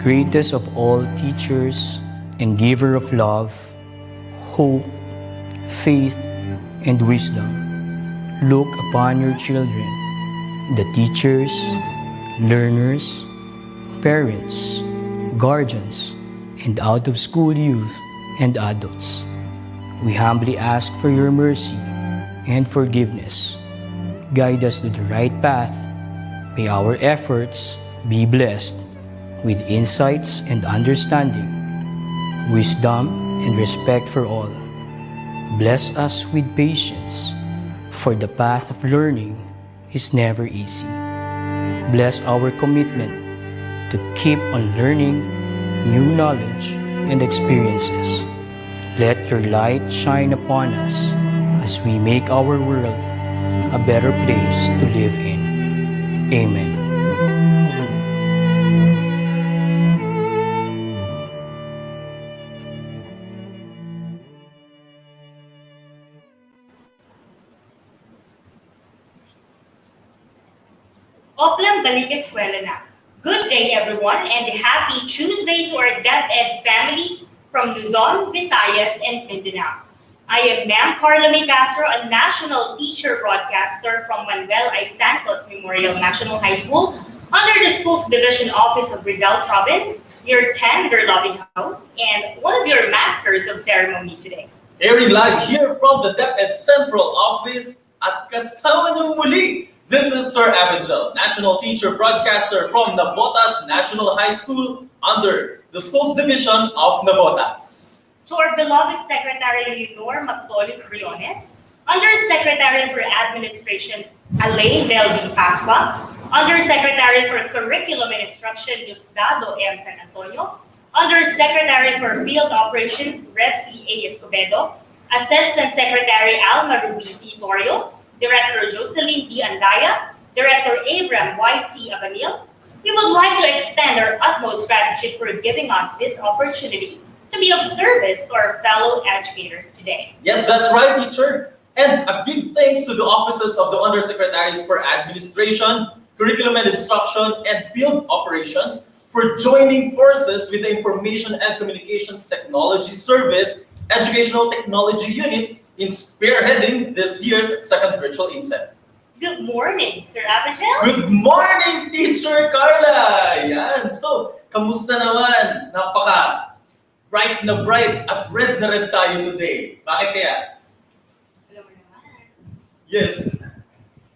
greatest of all teachers and giver of love, hope, faith, and wisdom, look upon your children, the teachers, learners, parents, guardians, and out-of-school youth and adults. We humbly ask for your mercy and forgiveness. Guide us to the right path. May our efforts be blessed with insights and understanding, wisdom and respect for all. Bless us with patience, for the path of learning is never easy. Bless our commitment to keep on learning new knowledge and experiences. Let your light shine upon us as we make our world a better place to live in. Amen. Oplang balik eskwela na. Good day everyone and happy Tuesday to our DepEd family from Luzon, Visayas, and Mindanao. I am Ma'am Carla May Castro, a national teacher broadcaster from Manuel I. Santos Memorial National High School under the school's Division Office of Rizal Province, your tender-loving host, and one of your masters of ceremony today. Airing live here from the DepEd Central Office at kasama niyong muli. This is Sir Avengel, national teacher broadcaster from Navotas National High School under the school's division of Navotas. To our beloved Secretary Leonor Mactolis Briones, Undersecretary for Administration Alain Delby Pascua, Undersecretary for Curriculum and Instruction Diosdado M. San Antonio, Undersecretary for Field Operations Rev. C. A. Escobedo, Assistant Secretary Alma Ruiz Torio, Director Jocelyn D. Andaya, Director Abram Y. C. Abanil. We would like to extend our utmost gratitude for giving us this opportunity to be of service to our fellow educators today. Yes, that's right, teacher. And a big thanks to the offices of the Undersecretaries for Administration, Curriculum and Instruction, and Field Operations for joining forces with the Information and Communications Technology Service Educational Technology Unit in spearheading this year's second virtual INSET. Good morning, Sir Avengel. Good morning, Teacher Carla! Yan. So, kamusta naman? Bright na bright at red na red tayo today. Bakit kaya? Alam mo naman. Yes.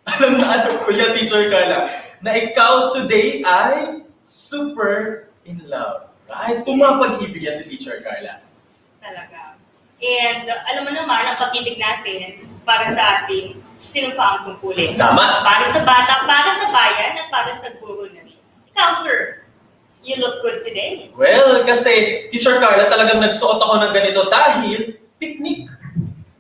Alam ko yan, Teacher Carla, na ikaw today ay super in love. Kahit pumapag-ibig yan si Teacher Carla. Talaga. And alam mo naman, ang pag-ibig natin para sa ating sino pa ang tungkulin. Tama. Para sa bata, para sa bayan, at para sa guro na rin. Ikaw, sir, you look good today. Well, kasi Teacher Carla, talagang nagsuot ako ng ganito dahil picnic.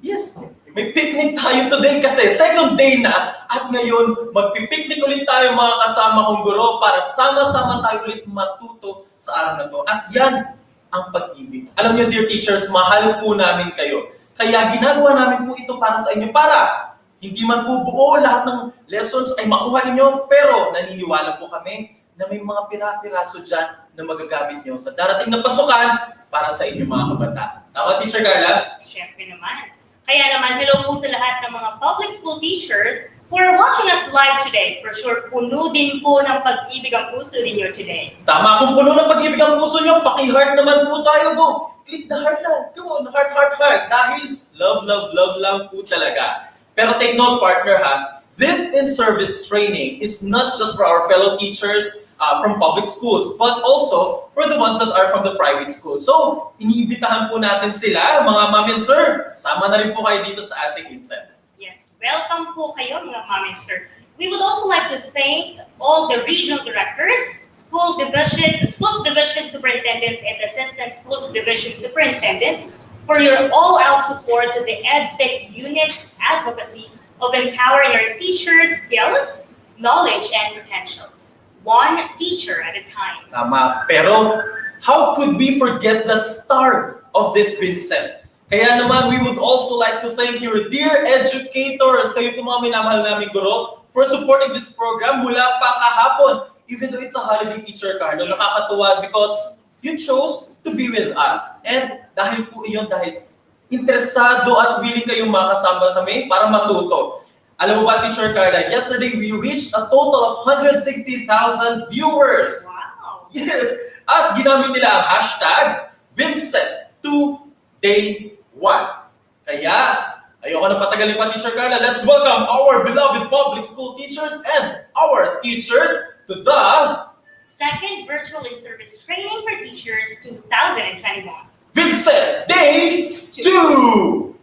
Yes, may picnic tayo today kasi second day na at ngayon magpipiknik ulit tayo mga kasama kong guro para sama-sama tayo ulit matuto sa araw na to. At yan ang pag-ibig. Alam niyo, dear teachers, mahal po namin kayo. Kaya ginagawa namin po ito para sa inyo para hindi man po buo lahat ng lessons ay makuha ninyo, pero naniniwala po kami na may mga pira-piraso dyan na magagamit nyo sa darating na pasukan para sa inyo mga kabataan. Tama, Teacher Carla? Siyempre naman. Kaya naman, hello po sa lahat ng mga public school teachers who are watching us live today. For sure, puno din po ng pag-ibig ang puso ninyo today. Tama, kung puno ng pag-ibig ang puso nyo, paki-heart naman po tayo. Go! Click the heart lang. Come on, heart, heart, heart. Dahil love, love, love lang po talaga. Pero take note, partner, ha? This in-service training is not just for our fellow teachers from public schools, but also for the ones that are from the private schools. So, iniibitahan po natin sila, mga ma'am and sir. Sama na rin po kayo dito sa ating INSET. Yes, welcome po kayo mga ma'am and sir. We would also like to thank all the regional directors, schools division superintendents, and assistant schools division superintendents for your all-out support to the EdTech unit's advocacy of empowering our teachers' skills, knowledge, and potentials. One teacher at a time. Tama. Pero, how could we forget the star of this VINSET? Kaya naman, we would also like to thank your dear educators, kayo po mga minamahal namin guro, for supporting this program mula pa kahapon. even though it's a holiday, Teacher Carlo, nakakatuwa because you chose to be with us. And dahil po iyon, dahil interesado at willing kayong makasama kami para matuto. Alam mo ba, Teacher Carla, yesterday we reached a total of 160,000 viewers. Wow! Yes! At ginamit nila ang hashtag VINSET 2.0. Kaya, ayoko na patagalin pa, Teacher Carla. Let's welcome our beloved public school teachers and our teachers to the Second Virtual In-Service Training for Teachers 2021. VINSET Day 2!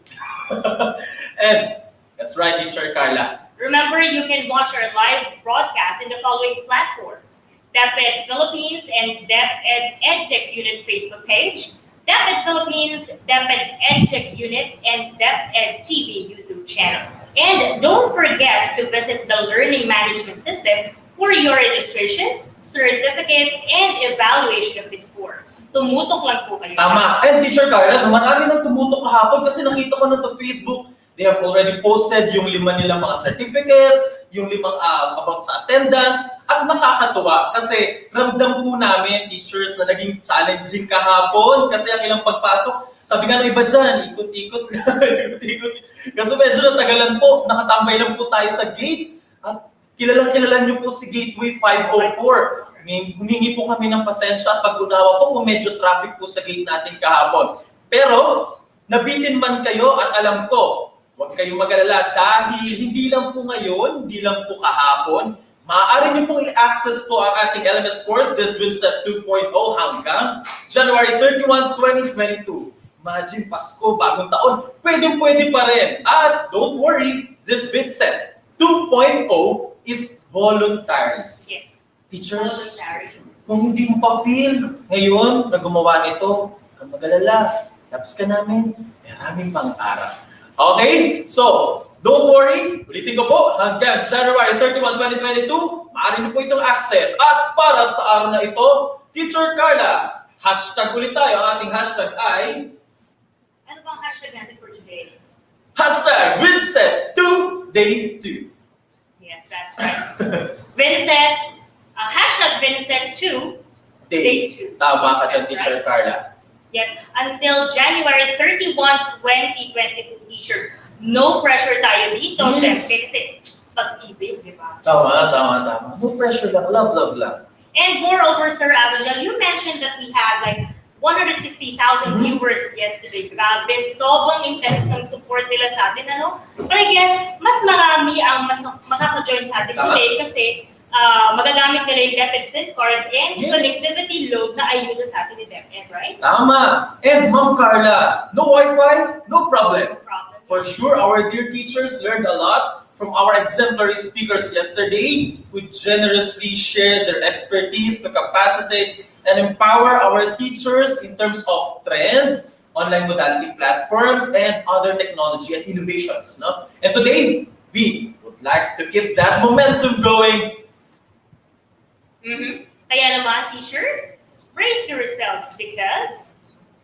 And that's right, Teacher Carla. Remember, you can watch our live broadcast in the following platforms: DepEd Philippines and DepEd EdTech Unit Facebook page, DepEd Philippines, DepEd EdTech Unit, and DepEd TV YouTube channel. And don't forget to visit the Learning Management System for your registration, certificates, and evaluation of this course. Tumutok lang po kayo. Tama. And Teacher Carla, marami nang tumutok kahapon kasi nakita ko na sa Facebook, they have already posted yung 5 nilang mga certificates, yung 5 about sa attendance, at nakakatuwa kasi ramdam po namin, teachers, na naging challenging kahapon kasi ang ilang pagpasok, sabi nga ng iba dyan, ikot-ikot. Kasi medyo natagalan po, nakatambay lang po tayo sa gate at kilalang-kilala nyo po si Gateway 504. Humingi po kami ng pasensya at pag-unawa po kung medyo traffic po sa gate natin kahapon. Pero, nabitin man kayo at alam ko, huwag kayong mag-alala dahil hindi lang po ngayon, hindi lang po kahapon, maaari niyo pong i-access po ang ating LMS course, this VINSET 2.0 hanggang January 31, 2022. Imagine, Pasko, bagong taon, pwede pa rin. At don't worry, this VINSET 2.0 is voluntary. Yes. Teachers, Voluntary. kung hindi mo pa-feel ngayon na gumawa nito, huwag kang mag-alala. Labs ka namin, maraming pang-araw. Okay? So, don't worry. Ulitin ko po, hanggang January 31, 2022, maaari niyo po itong access. At para sa araw na ito, Teacher Carla, hashtag ulit tayo. Ang ating hashtag ay Ano bang hashtag natin for today? hashtag VINSET 2 Day 2. Yes, that's right. VINSET, hashtag VINSET 2 Day 2. Tama ka dyan, That's Teacher right. Carla. Yes, until January 31, 2022, teachers. No pressure tayo dito, Yes. syempre, kasi pag-ibig, di ba? Tama. No pressure lang. Love lang. And moreover, Sir Avangel, you mentioned that we had like 160,000 viewers yesterday. Grabe, sobrang intense ng support nila sa atin, ano? But I guess, mas marami ang makaka-join sa atin Tama. today kasi magagamit nila yung DepEd SIM card and Yes. connectivity load na ayuda sa atin ni DepEd, right? Tama. And Ma'am Carla, no Wi-Fi, no problem. No problem. For sure, our dear teachers learned a lot from our exemplary speakers yesterday who generously shared their expertise to capacitate and empower our teachers in terms of trends, online modality platforms, and other technology and innovations. No? And today, we would like to keep that momentum going. Kaya naman, teachers, brace yourselves because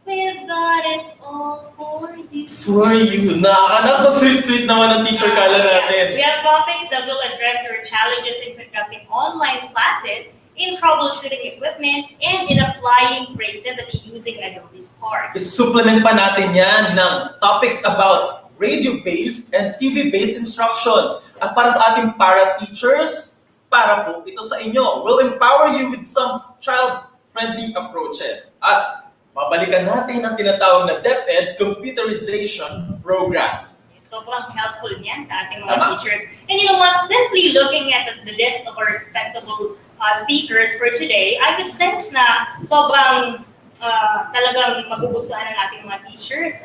we've got it all for you. For you. Nasa sweet-sweet naman ng Teacher Carla natin. We have topics that will address your challenges in conducting online classes, in troubleshooting equipment, and in applying creativity using Adobe Spark. I-supplement pa natin yan ng topics about radio-based and TV-based instruction. At para sa ating para-teachers, para po ito sa inyo. We'll empower you with some child-friendly approaches. At babalikan natin ang tinatawag na DepEd Computerization Program. Sobrang helpful niyan sa ating mga Tama. teachers. And you know what? Simply looking at the list of our respectable speakers for today, I could sense na sobrang talagang magugustuhan ng ating mga teachers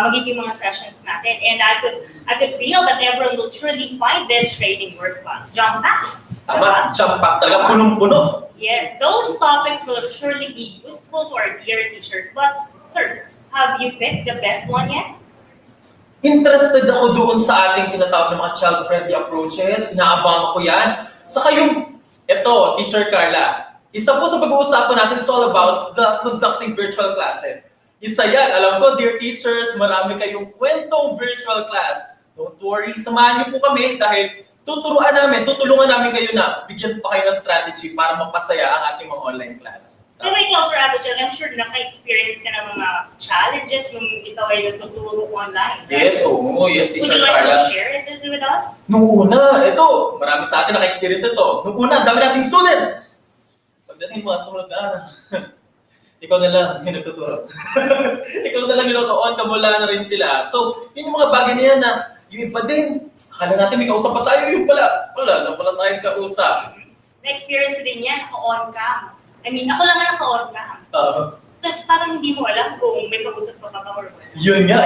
magiging mga sessions natin. And I could feel that everyone will truly find this training worthwhile. Jump back. Tama, jump pack talaga, punong-puno. Yes, those topics will surely be useful to our dear teachers. But, sir, have you picked the best one yet? Interested ako doon sa ating tinatawag na mga child-friendly approaches. Inaabangan ko yan. Saka yung, eto, Teacher Carla, isa po sa pag-uusapan natin is all about the conducting virtual classes. Isa yan. Alam ko, dear teachers, marami kayong kwentong virtual class. Don't worry, samahan niyo po kami dahil tutulungan namin kayo na bigyan pa kayo ng strategy para mapasaya ang ating mga online class. Pero ikaw, Sir Abijel, I'm sure naka-experience ka ng mga challenges nung ikaw ay nagtuturo online. Right? Yes, oo. Yes, Would Teacher you like Carla. to share it with us? Nung una, ito, marami sa atin naka-experience ito. Nung una, dami nating students. Pagdating mo, sumunod na ikaw na lang yung nagtuturo. Ikaw na lang yung naka-on, kamula na rin sila. So, yun yung mga bagay na yan na yung iba din. Akala natin may kausap pa tayo, yung pala tayong kausap. Na-experience ko din yan, naka-on cam. I mean, ako lang na naka-on cam. Tapos parang hindi mo alam kung may kausap pa ba or wala. Yun nga.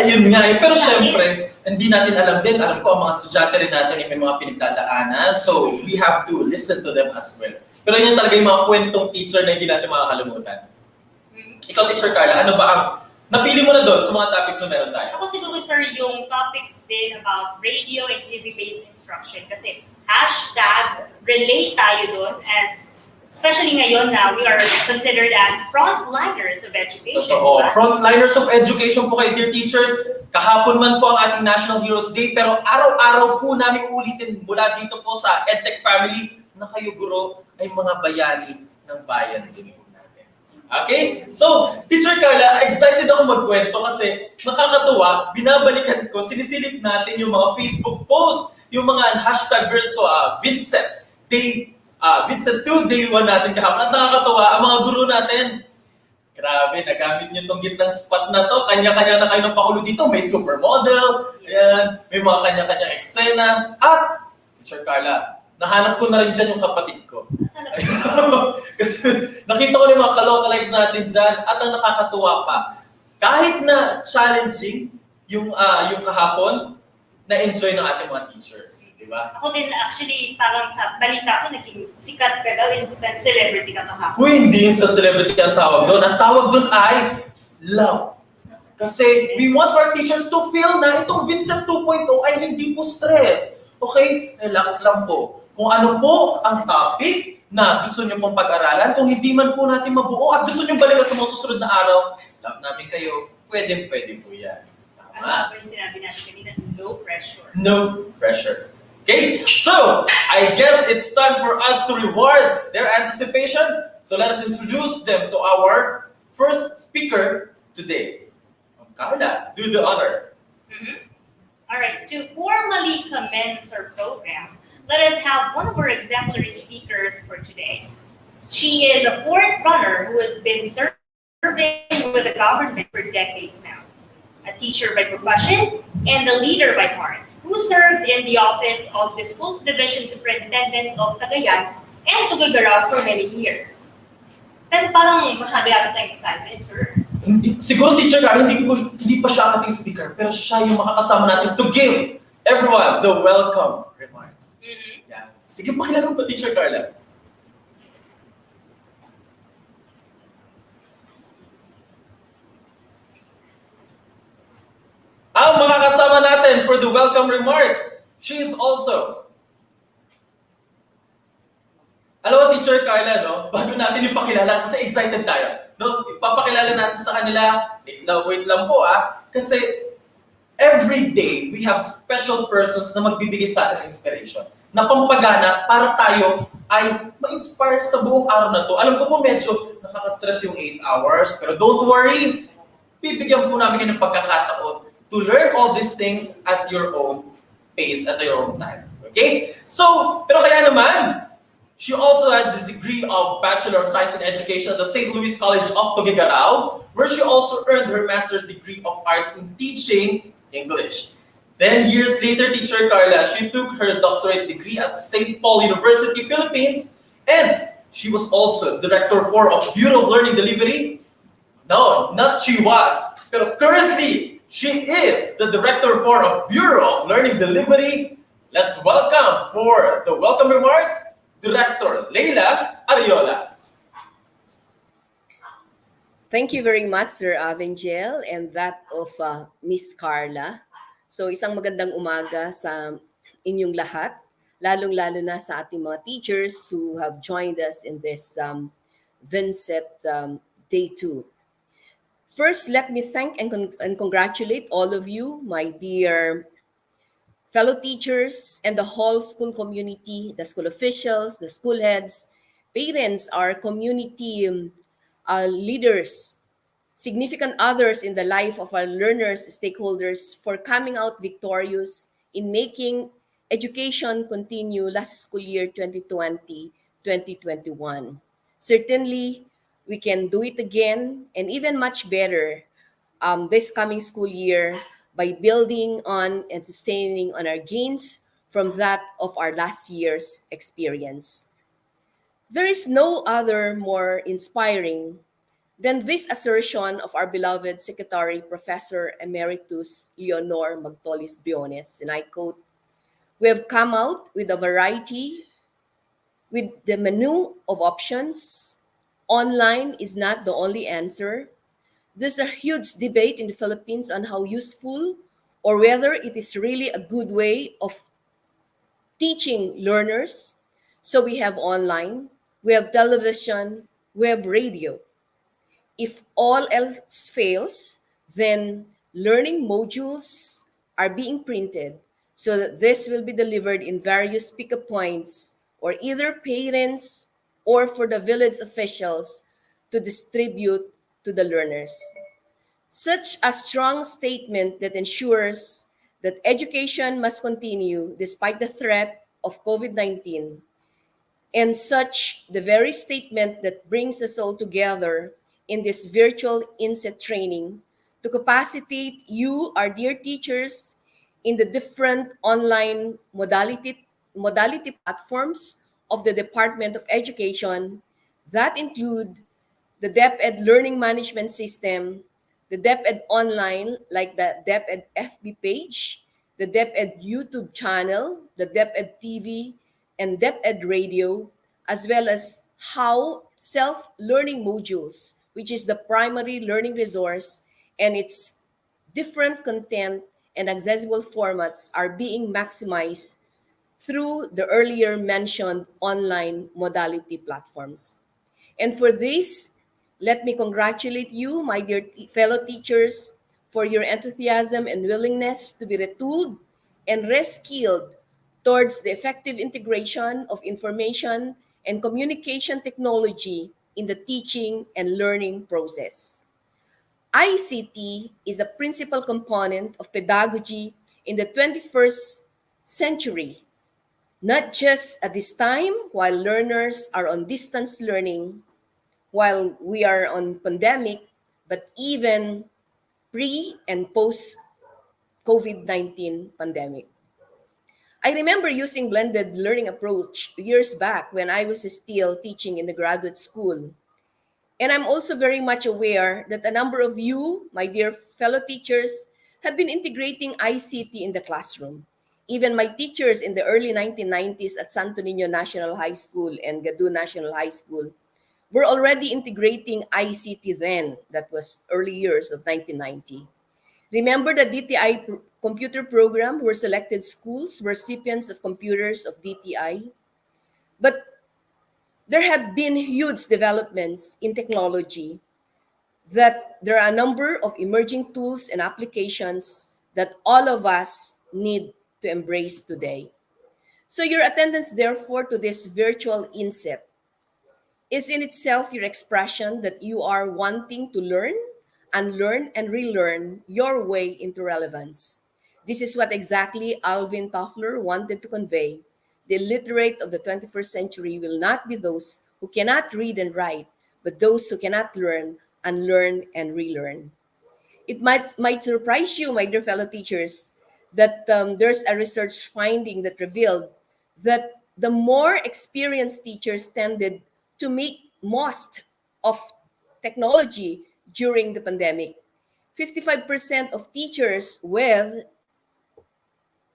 Pero syempre, hindi natin alam din. Alam ko, ang mga estudyante rin natin ay may mga pinagdadaanan. So, we have to listen to them as well. Pero yan talaga yung mga kwentong teacher na hindi natin makakalimutan. Ikaw, Teacher Carla, ano ba ang napili mo na doon sa mga topics na meron tayo? Ako siguro, sir, yung topics din about radio and TV-based instruction. Kasi hashtag relate tayo doon as, especially ngayon na we are considered as frontliners of education. Totoo. Frontliners of education po kayo, dear teachers. Kahapon man po ang ating National Heroes Day, pero araw-araw po namin uulitin mula dito po sa EdTech family na kayo, guro, ay mga bayani ng bayan din po natin. Okay? So, Teacher Carla, excited ako magkwento kasi nakakatuwa, binabalikan ko, sinisilip natin yung mga Facebook post, yung mga hashtag VINSET Day, VINSET 2 Day 1 natin kahapon. At nakakatuwa, ang mga guro natin, grabe, nagamit niyo itong gitnang spot na to. Kanya-kanya na kayo ng pakulo dito. May supermodel, ayan, may mga kanya-kanya eksena. At, Teacher Carla, nahanap ko na rin dyan yung kapatid ko. Kasi nakita ko na yung mga ka-localize natin dyan. At ang nakakatuwa pa, kahit na challenging yung kahapon, na-enjoy ng ating mga teachers. Di ba? Ako din, actually, parang sa balita ko, naging sikat ka daw, instant celebrity ka kahapon. Hindi instant celebrity ang tawag doon. Ang tawag doon ay love. Kasi we want our teachers to feel na itong VINSET 2.0 ay hindi po stress. Okay? Relax lang po. Kung ano po ang topic na gusto nyo pong pag-aralan, kung hindi man po natin mabuo at gusto nyo balikan sa mga susunod na araw, love namin kayo, pwede po yan. Ano ba yung sinabi natin kanina? No pressure. No pressure. Okay? So, I guess it's time for us to reward their anticipation. So let us introduce them to our first speaker today. Carla, do the honor. All right, to formally commence our program, let us have one of our exemplary speakers for today. She is a forerunner who has been serving with the government for decades now. A teacher by profession and a leader by heart, who served in the office of the Schools Division Superintendent of Cagayan and Tuguegarao for many years. And parang masyado yata tayong excited, sir. Siguro, Teacher Carla, hindi pa siya ating speaker, pero siya yung makakasama natin to give everyone the welcome remarks. Yeah. Sige, pakilala mo pa, Teacher Carla. Ang makakasama natin for the welcome remarks, she is also. Alam mo, Teacher Carla, no? Bago natin ipakilala, kasi excited tayo. No? Ipapakilala natin sa kanila. Wait lang po Kasi every day, we have special persons na magbibigay sa atin ng inspiration. Na pampagana para tayo ay ma-inspire sa buong araw na to. Alam ko po medyo nakaka-stress yung 8 hours, pero don't worry. Bibigyan po namin kayo ng pagkakataon to learn all these things at your own pace, at your own time. Okay? So, pero kaya naman, she also has this degree of Bachelor of Science in Education at the St. Louis College of Tuguegarao, where she also earned her Master's degree of Arts in Teaching English. Then, years later, Teacher Carla, she took her doctorate degree at St. Paul University, Philippines, and she was also Director 4 of Bureau of Learning Delivery. No, not she was, pero currently, she is the Director 4 of Bureau of Learning Delivery. Let's welcome for the welcome remarks, Director Leila Ariola. Thank you very much, Sir Avengel, and that of Miss Carla. So isang magandang umaga sa inyong lahat, lalong-lalo na sa ating mga teachers who have joined us in this VINSET Day 2. First, let me thank and congratulate all of you, my dear fellow teachers, and the whole school community, the school officials, the school heads, parents, our community leaders, significant others in the life of our learners, stakeholders, for coming out victorious in making education continue last school year 2020-2021. Certainly, we can do it again and even much better this coming school year by building on and sustaining on our gains from that of our last year's experience. There is no other more inspiring than this assertion of our beloved Secretary, Professor Emeritus Leonor Magtolis Briones, and I quote, "We have come out with a variety, with the menu of options. Online is not the only answer. There's a huge debate in the Philippines on how useful or whether it is really a good way of teaching learners. So we have online, we have television, we have radio. If all else fails, then learning modules are being printed so that this will be delivered in various pickup points or either parents or for the village officials to distribute to the learners. Such a strong statement that ensures that education must continue despite the threat of COVID-19, and such the very statement that brings us all together in this virtual INSET training to capacitate you, our dear teachers, in the different online modality platforms of the Department of Education that include the DepEd Learning Management System, the DepEd Online, like the DepEd FB page, the DepEd YouTube channel, the DepEd TV, and DepEd Radio, as well as how self-learning modules, which is the primary learning resource, and its different content and accessible formats are being maximized through the earlier mentioned online modality platforms. And for this, let me congratulate you, my dear fellow teachers, for your enthusiasm and willingness to be retooled and reskilled towards the effective integration of information and communication technology in the teaching and learning process. ICT is a principal component of pedagogy in the 21st century, not just at this time while learners are on distance learning, while we are on pandemic, but even pre and post COVID-19 pandemic. I remember using blended learning approach years back when I was still teaching in the graduate school. And I'm also very much aware that a number of you, my dear fellow teachers, have been integrating ICT in the classroom. Even my teachers in the early 1990s at Santo Niño National High School and Gadu National High School were already integrating ICT then. That was early years of 1990. Remember the DTI computer program where selected schools were recipients of computers of DTI? But there have been huge developments in technology that there are a number of emerging tools and applications that all of us need to embrace today. So your attendance, therefore, to this virtual INSET is in itself your expression that you are wanting to learn, unlearn, and relearn your way into relevance. This is what exactly Alvin Toffler wanted to convey. The illiterate of the 21st century will not be those who cannot read and write, but those who cannot learn, unlearn, and relearn. It might surprise you, my dear fellow teachers, that there's a research finding that revealed that the more experienced teachers tended to make most of technology during the pandemic. 55% of teachers with,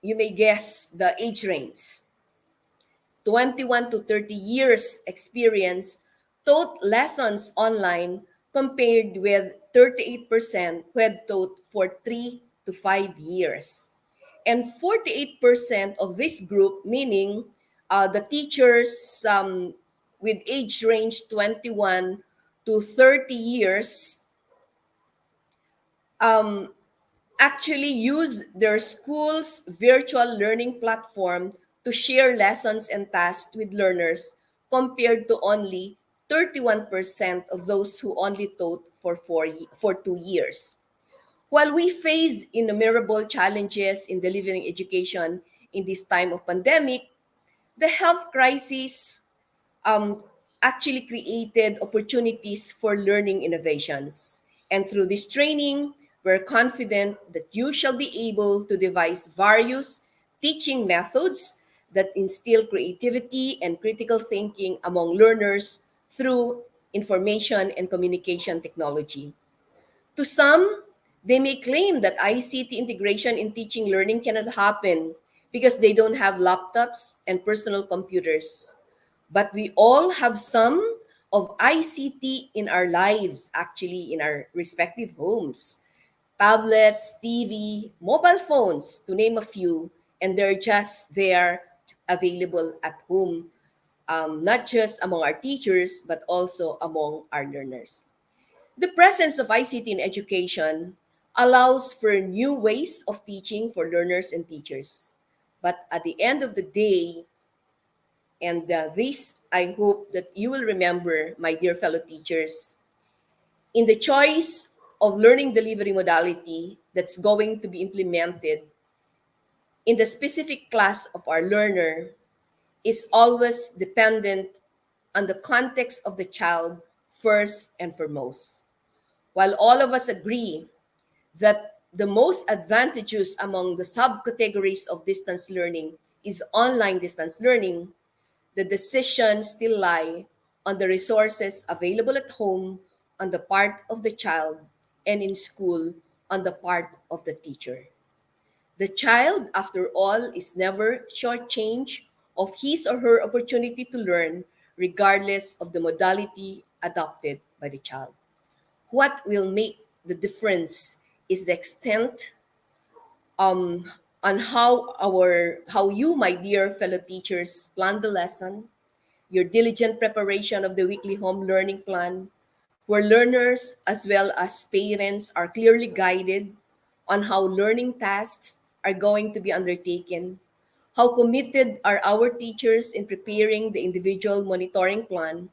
you may guess the age range, 21 to 30 years experience taught lessons online compared with 38% who had taught for 3 to 5 years. And 48% of this group, meaning the teachers with age range 21 to 30 years, actually use their school's virtual learning platform to share lessons and tasks with learners compared to only 31% of those who only taught for 2 years. While we face innumerable challenges in delivering education in this time of pandemic, the health crisis um, actually created opportunities for learning innovations. And through this training, we're confident that you shall be able to devise various teaching methods that instill creativity and critical thinking among learners through information and communication technology. To some, they may claim that ICT integration in teaching learning cannot happen because they don't have laptops and personal computers. But we all have some of ICT in our lives, actually, in our respective homes. Tablets, TV, mobile phones, to name a few, and they're just there available at home, not just among our teachers, but also among our learners. The presence of ICT in education allows for new ways of teaching for learners and teachers. But at the end of the day, and this I hope that you will remember, my dear fellow teachers, in the choice of learning delivery modality that's going to be implemented in the specific class of our learner is always dependent on the context of the child first and foremost. While all of us agree that the most advantageous among the subcategories of distance learning is online distance learning, the decision still lie on the resources available at home on the part of the child and in school on the part of the teacher. The child, after all, is never shortchanged of his or her opportunity to learn regardless of the modality adopted by the child. What will make the difference is the extent on how you, my dear fellow teachers, plan the lesson, your diligent preparation of the weekly home learning plan, where learners as well as parents are clearly guided on how learning tasks are going to be undertaken, how committed are our teachers in preparing the individual monitoring plan,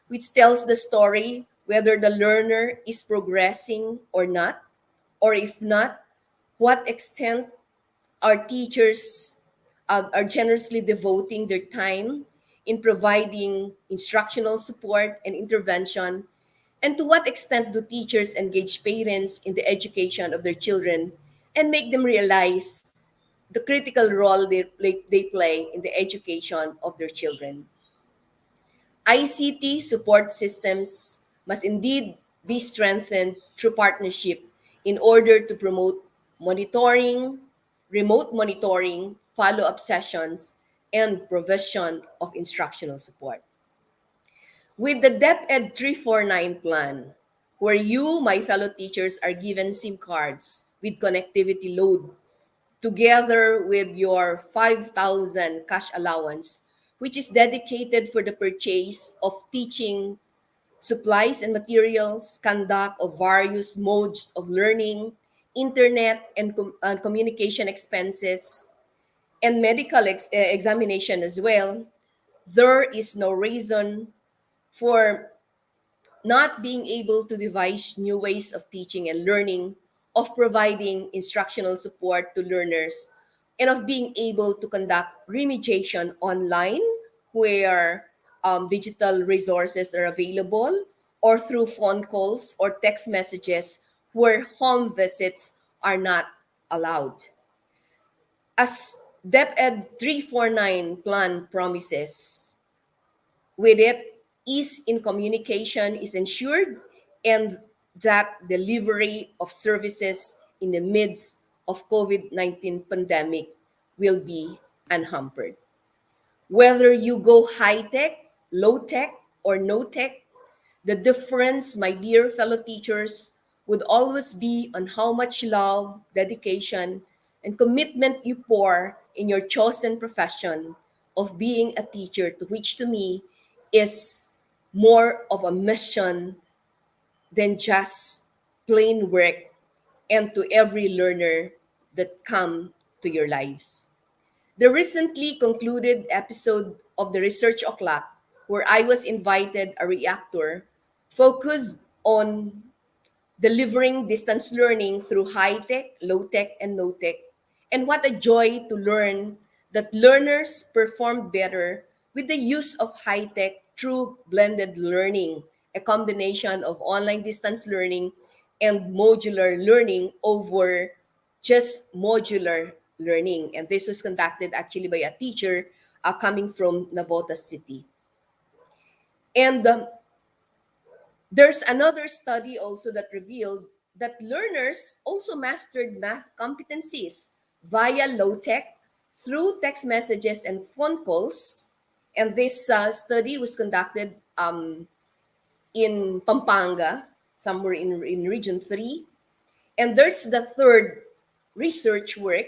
which tells the story whether the learner is progressing or not, or if not, what extent our teachers are generously devoting their time in providing instructional support and intervention, and to what extent do teachers engage parents in the education of their children and make them realize the critical role they play in the education of their children. ICT support systems must indeed be strengthened through partnership in order to promote monitoring, remote monitoring, follow-up sessions, and provision of instructional support. With the DepEd 349 plan, where you, my fellow teachers, are given SIM cards with connectivity load together with your 5,000 cash allowance, which is dedicated for the purchase of teaching supplies and materials, conduct of various modes of learning, internet and communication expenses, and medical examination as well, there is no reason for not being able to devise new ways of teaching and learning, of providing instructional support to learners, and of being able to conduct remediation online where digital resources are available, or through phone calls or text messages where home visits are not allowed. As DepEd 349 plan promises, with it, ease in communication is ensured and that delivery of services in the midst of COVID-19 pandemic will be unhampered. Whether you go high-tech, low-tech, or no-tech, the difference, my dear fellow teachers, would always be on how much love, dedication, and commitment you pour in your chosen profession of being a teacher, to which to me is more of a mission than just plain work and to every learner that come to your lives. The recently concluded episode of the Research O'Clock, where I was invited a reactor, focused on delivering distance learning through high-tech, low-tech, and no-tech. And what a joy to learn that learners performed better with the use of high-tech through blended learning, a combination of online distance learning and modular learning over just modular learning. And this was conducted actually by a teacher coming from Navotas City. And there's another study also that revealed that learners also mastered math competencies via low tech through text messages and phone calls. And this study was conducted in Pampanga, somewhere in Region 3. And there's the third research work,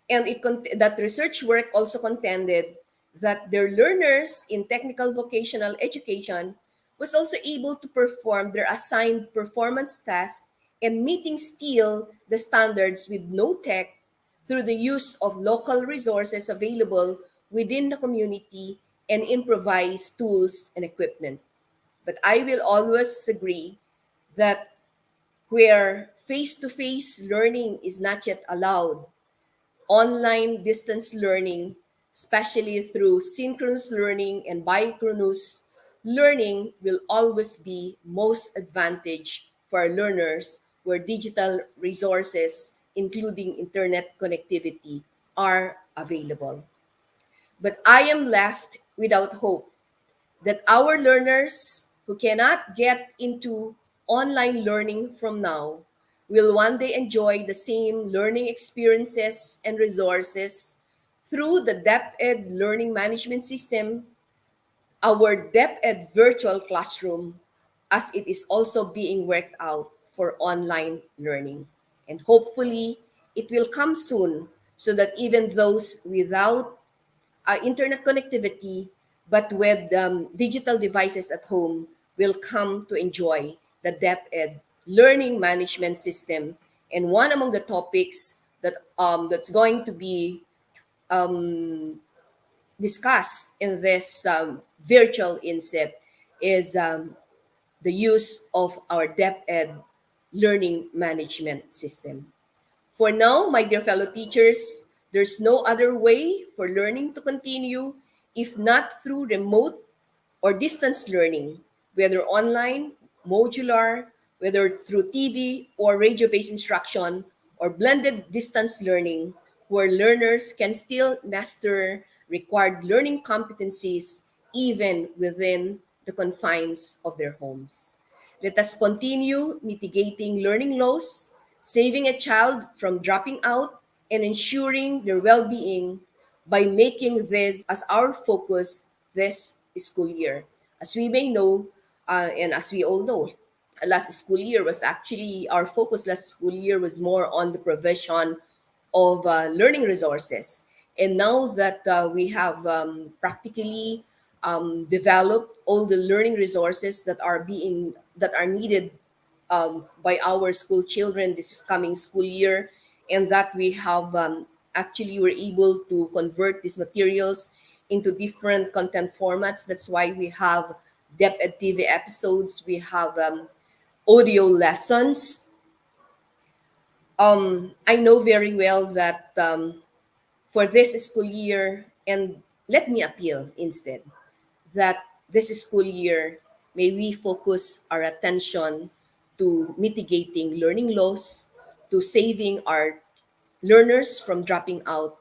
and that research work also contended that their learners in technical vocational education was also able to perform their assigned performance tasks and meeting still the standards with no tech through the use of local resources available within the community and improvised tools and equipment. But I will always agree that where face-to-face learning is not yet allowed, online distance learning, especially through synchronous learning and biochronous learning, will always be most advantage for our learners where digital resources, including internet connectivity, are available. But I am left without hope that our learners who cannot get into online learning from now will one day enjoy the same learning experiences and resources through the DepEd Learning Management System, our DepEd virtual classroom, as it is also being worked out for online learning. And hopefully, it will come soon so that even those without internet connectivity but with digital devices at home will come to enjoy the DepEd Learning Management System. And one among the topics that's going to be discussed in this virtual INSET is the use of our DepEd Learning Management System. For now, my dear fellow teachers, there's no other way for learning to continue if not through remote or distance learning, whether online, modular, whether through TV or radio-based instruction, or blended distance learning, where learners can still master required learning competencies even within the confines of their homes. Let us continue mitigating learning loss, saving a child from dropping out, and ensuring their well-being by making this as our focus this school year. As we may know, and as we all know, last school year was actually, our focus last school year was more on the provision of learning resources. And now that we have practically developed all the learning resources that are needed by our school children this coming school year, and that we have actually were able to convert these materials into different content formats. That's why we have DepEd TV episodes, we have audio lessons. I know very well that for this school year, and let me appeal instead, that this school year, may we focus our attention to mitigating learning loss, to saving our learners from dropping out,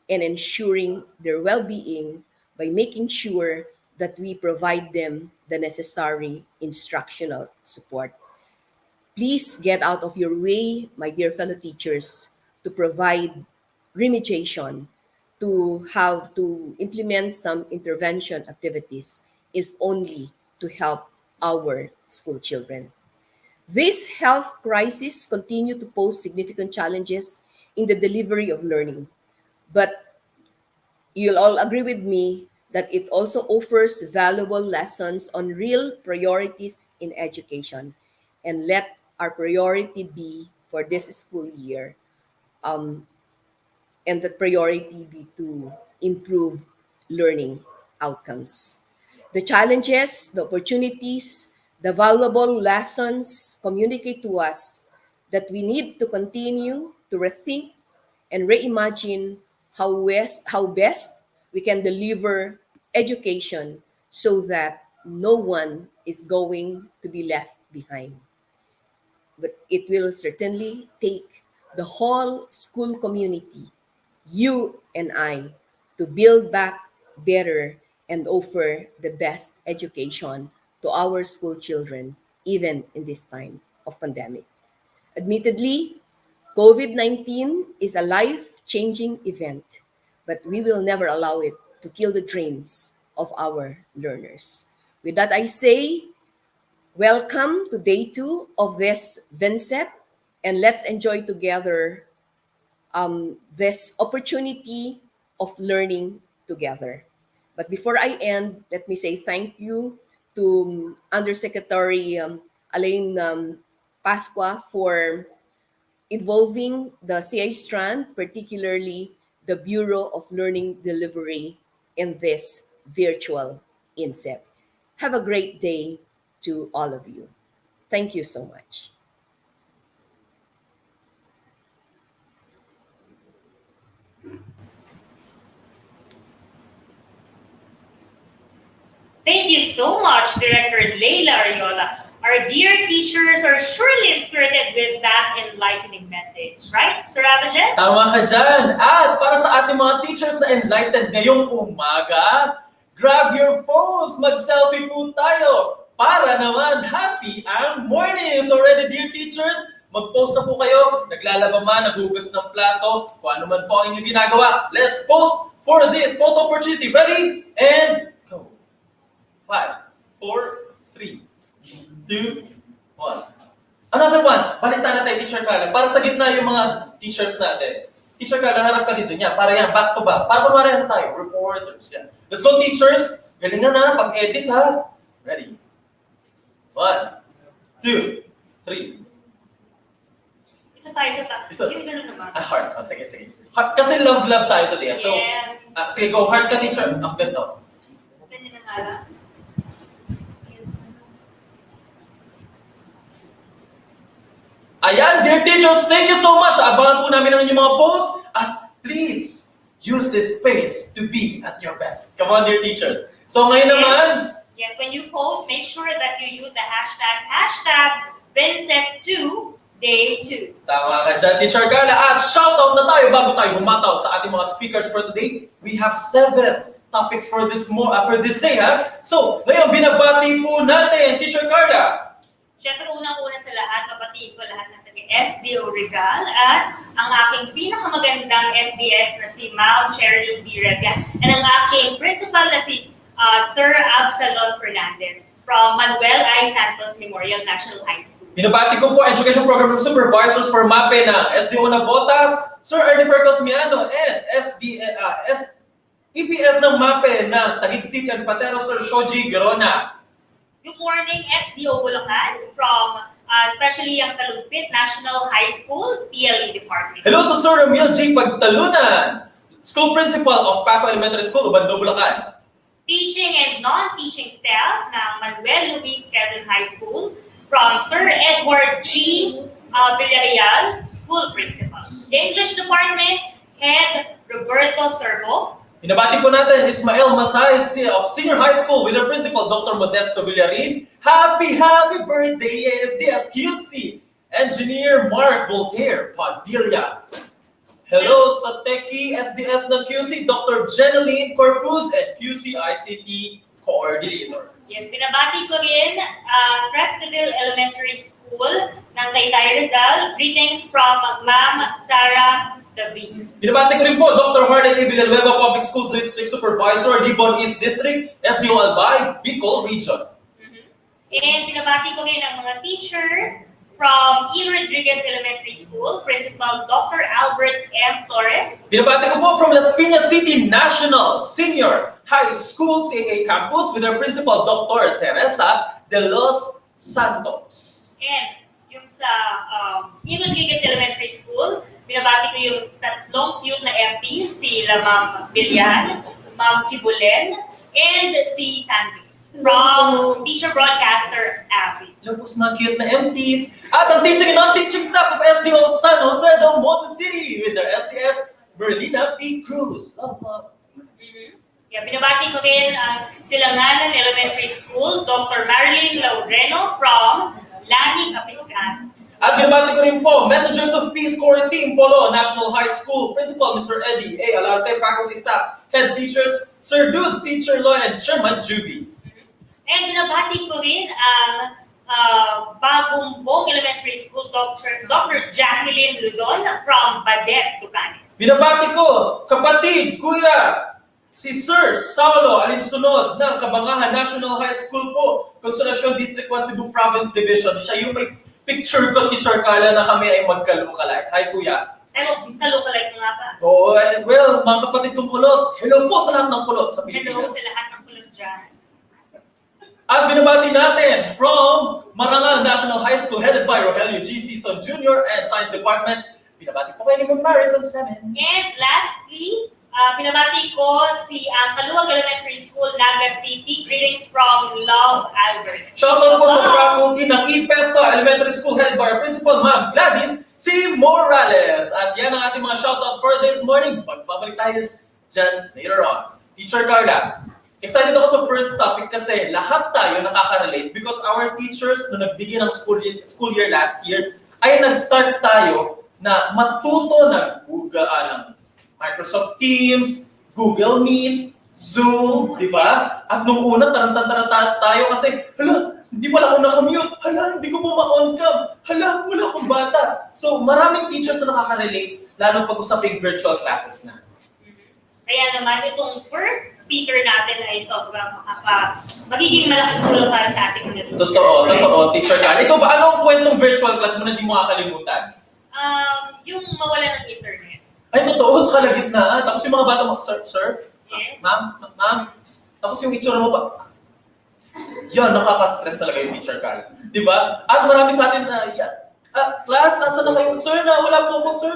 and ensuring their well-being by making sure that we provide them the necessary instructional support. Please get out of your way, my dear fellow teachers, to provide remediation, to have to implement some intervention activities, if only to help our school children. This health crisis continue to pose significant challenges in the delivery of learning. But you'll all agree with me that it also offers valuable lessons on real priorities in education. And let our priority be for this school year, and the priority be to improve learning outcomes. The challenges, the opportunities, the valuable lessons communicate to us that we need to continue to rethink and reimagine how best we can deliver education so that no one is going to be left behind. But it will certainly take the whole school community, you and I, to build back better and offer the best education to our school children, even in this time of pandemic. Admittedly, COVID-19 is a life-changing event, but we will never allow it to kill the dreams of our learners. With that, I say, welcome to day 2 of this VINSET, and let's enjoy together this opportunity of learning together. But before I end, let me say thank you to Undersecretary Elaine Pasqua for involving the CI strand, particularly the Bureau of Learning Delivery, in this virtual INSET. Have a great day to all of you. Thank you so much. Thank you so much, Director Leila Ariola. Our dear teachers are surely inspirited with that enlightening message, right, Sir Abajel? Tama ka dyan. At para sa ating mga teachers na enlightened ngayong umaga, grab your phones, mag-selfie po tayo para naman happy ang morning. So ready, dear teachers? Mag-post na po kayo, naglalaba man, naghugas ng plato, kung ano man po ang inyong ginagawa. Let's post for this photo opportunity. Ready? And go. 5, 4, 3, 2, 1. Another one. Baliktad na tayo, Teacher Carla. Para sa gitna yung mga teachers natin. Teacher Carla, harap ka dito niya. Para yan, back to back. Para kumari ano tayo, reporters. Yan. Let's go, teachers. Galingan na, pag-edit ha. Ready? 1, 2, 3. Isa tayo. Isa. Yung gano'n naman. Heart. Sige. Heart. Kasi love tayo today. So, Yes. sige, go. Heart ka, teacher. Ganito. Ganyan na hala. Ayan, dear teachers, thank you so much. Abangan po namin ang inyong mga posts. At please, use this space to be at your best. Come on, dear teachers. So ngayon naman, Yes, when you post, make sure that you use the hashtag VINSET2 Day 2. tama ka dyan, Teacher Carla. At shoutout na tayo bago tayo humataw sa ating mga speakers for today. We have 7 topics for this day, ha? So, ngayon, binabati po natin, Teacher Carla. Siyempre, unang-una sa lahat, papatiin ko lahat ng taga-SDO Rizal at ang aking pinakamagandang SDS na si Ma'am Sherilyn D. Revia and ang aking principal na si Sir Absalon Fernandez from Manuel I. Santos Memorial National High School. Binabati ko po Education Program Supervisors for MAPE ng SDO Navotas, Sir Ernifer Cosmiano, and EPS ng MAPE ng Taguig City and Patero, Sir Shoji Girona. Good morning, SDO Bulacan from especially ang Talumpit National High School, PLE Department. Hello to Sir Emil J. Pagtalunan, School Principal of Paco Elementary School, Ubando, Bulacan. Teaching and non-teaching staff ng Manuel Luis Quezon High School from Sir Edward G. Villarreal, School Principal. The English Department Head Roberto Servo. Binabati po natin Ismael Mathias of Senior High School with our Principal Dr. Modesto Villarin. Happy birthday, SDSQC! Engineer Mark Voltaire Padilla. Hello sa Techie SDS ng QC, Dr. Jeneline Corpus and QC ICT Coordinators. Yes, binabati ko rin Crestville Elementary School ng Taytay Rizal. Greetings from Ma'am Sarah David. Binabati ko rin po Dr. Harlan A. Villanueva, Public Schools District Supervisor, Libon East District, SDO Albay, Bicol Region. And binabati ko rin ang mga teachers from E. Rodriguez Elementary School, Principal Dr. Albert M. Flores. Binabati ko po from Las Piñas City National Senior High School CA Campus with our Principal Dr. Teresa de los Santos. And yung sa ETULAY Elementary School. Binabati ko yung tatlong cute na MPs, si Ma'am Bilyan, Ma'am Kibulen, and si Sandy from Teacher Broadcaster Abby. Hello po sa mga cute na MTs at ang teaching and non-teaching staff of SDO San Jose del Monte City with their SDS Berlina P. Cruz. Love, love. Yeah, binabati ko rin ang Silanganan Elementary School, Dr. Marilyn Laureno from Lani, Capiscan. At binabati ko rin po, Messengers of Peace Corps Team Polo National High School, Principal Mr. Eddie A. Alarte, faculty staff, head teachers, Sir Dudes, Teacher Loy, and Chairman Juvie. And binabati ko rin ang Bagumbong Elementary School, Dr. Jacqueline Luzon from Badet, Tucanes. Binabati ko, kapatid, kuya, si Sir Saulo Alinsunod ng Kabangahan National High School po, Consolacion District 1 Cebu Province Division. Siya yung may picture ko, Teacher Carla, na kami ay magkalukalike. Hi, kuya. Ay, kalukalike mo nga ba? Oo, well, mga kapatid kong kulot, hello po sa lahat ng kulot sa Pilipinas. Hello sa lahat ng kulot dyan. At binabati natin from Marangal National High School, headed by Rogelio G. Season Jr. and Science Department. Binabati po kayo ni Mary Concemen. And lastly, binabati ko si Kaluwag Elementary School, Naga City. Greetings from Love, Albert. Shoutout po sa faculty ng IPESA Elementary School headed by our principal, Ma'am Gladys C. Morales. At yan ang ating mga shoutout for this morning. Magbabalik tayo dyan later on. Teacher Carla, excited ako sa first topic kasi lahat tayo nakaka-relate because our teachers nung nagbigay ng school year last year ay nag-start tayo na matuto ng Microsoft Teams, Google Meet, Zoom, di ba? At nung una, tarantang-taranta tayo kasi, hala, hindi pala ako nakamute. Hala, hindi ko po ma-on cam. Hala, wala akong bata. So, maraming teachers na nakaka-relate, lalo pag-usaping virtual classes na. Kaya naman, itong first speaker natin ay sobrang magiging malaking tulong para sa ating mga teachers. Totoo, Teacher Carl. Ikaw ba, ano ang kwentong virtual class mo na hindi mo makakalimutan? Yung mawala ng internet. Ay, totoo, sa kalagitnaan. Tapos yung mga bata mo, sir? Yes. Ma'am? Tapos yung itsura mo pa. Yan, nakaka-stress talaga yung Teacher Carl. Di ba? At marami sa atin na, class, nasa na kayo? Sir, na wala po ako, sir.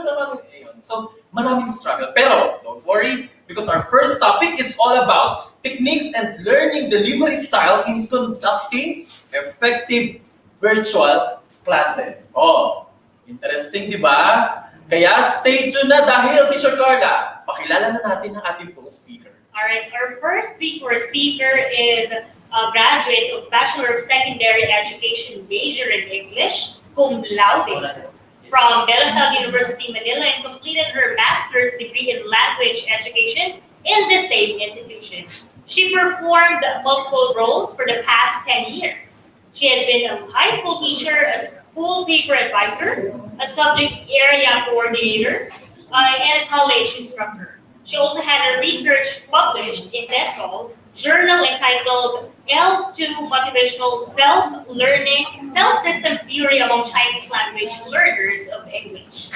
Ayun. So, maraming struggle. Pero, don't worry, because our first topic is all about techniques and learning delivery style in conducting effective virtual classes. Oh, interesting, di ba? Kaya stay tuned na dahil, Teacher Carla, pakilala na natin ang ating pong speaker. Alright, our first resource speaker is a graduate of Bachelor of Secondary Education major in English, cum laude, from De La Salle University, Manila, and completed her master's degree in language education in the same institution. She performed multiple roles for the past 10 years. She had been a high school teacher, a school paper advisor, a subject area coordinator, and a college instructor. She also had a research published in TESOL journal entitled L2 Motivational Self-Learning, Self-System Theory Among Chinese Language Learners of English.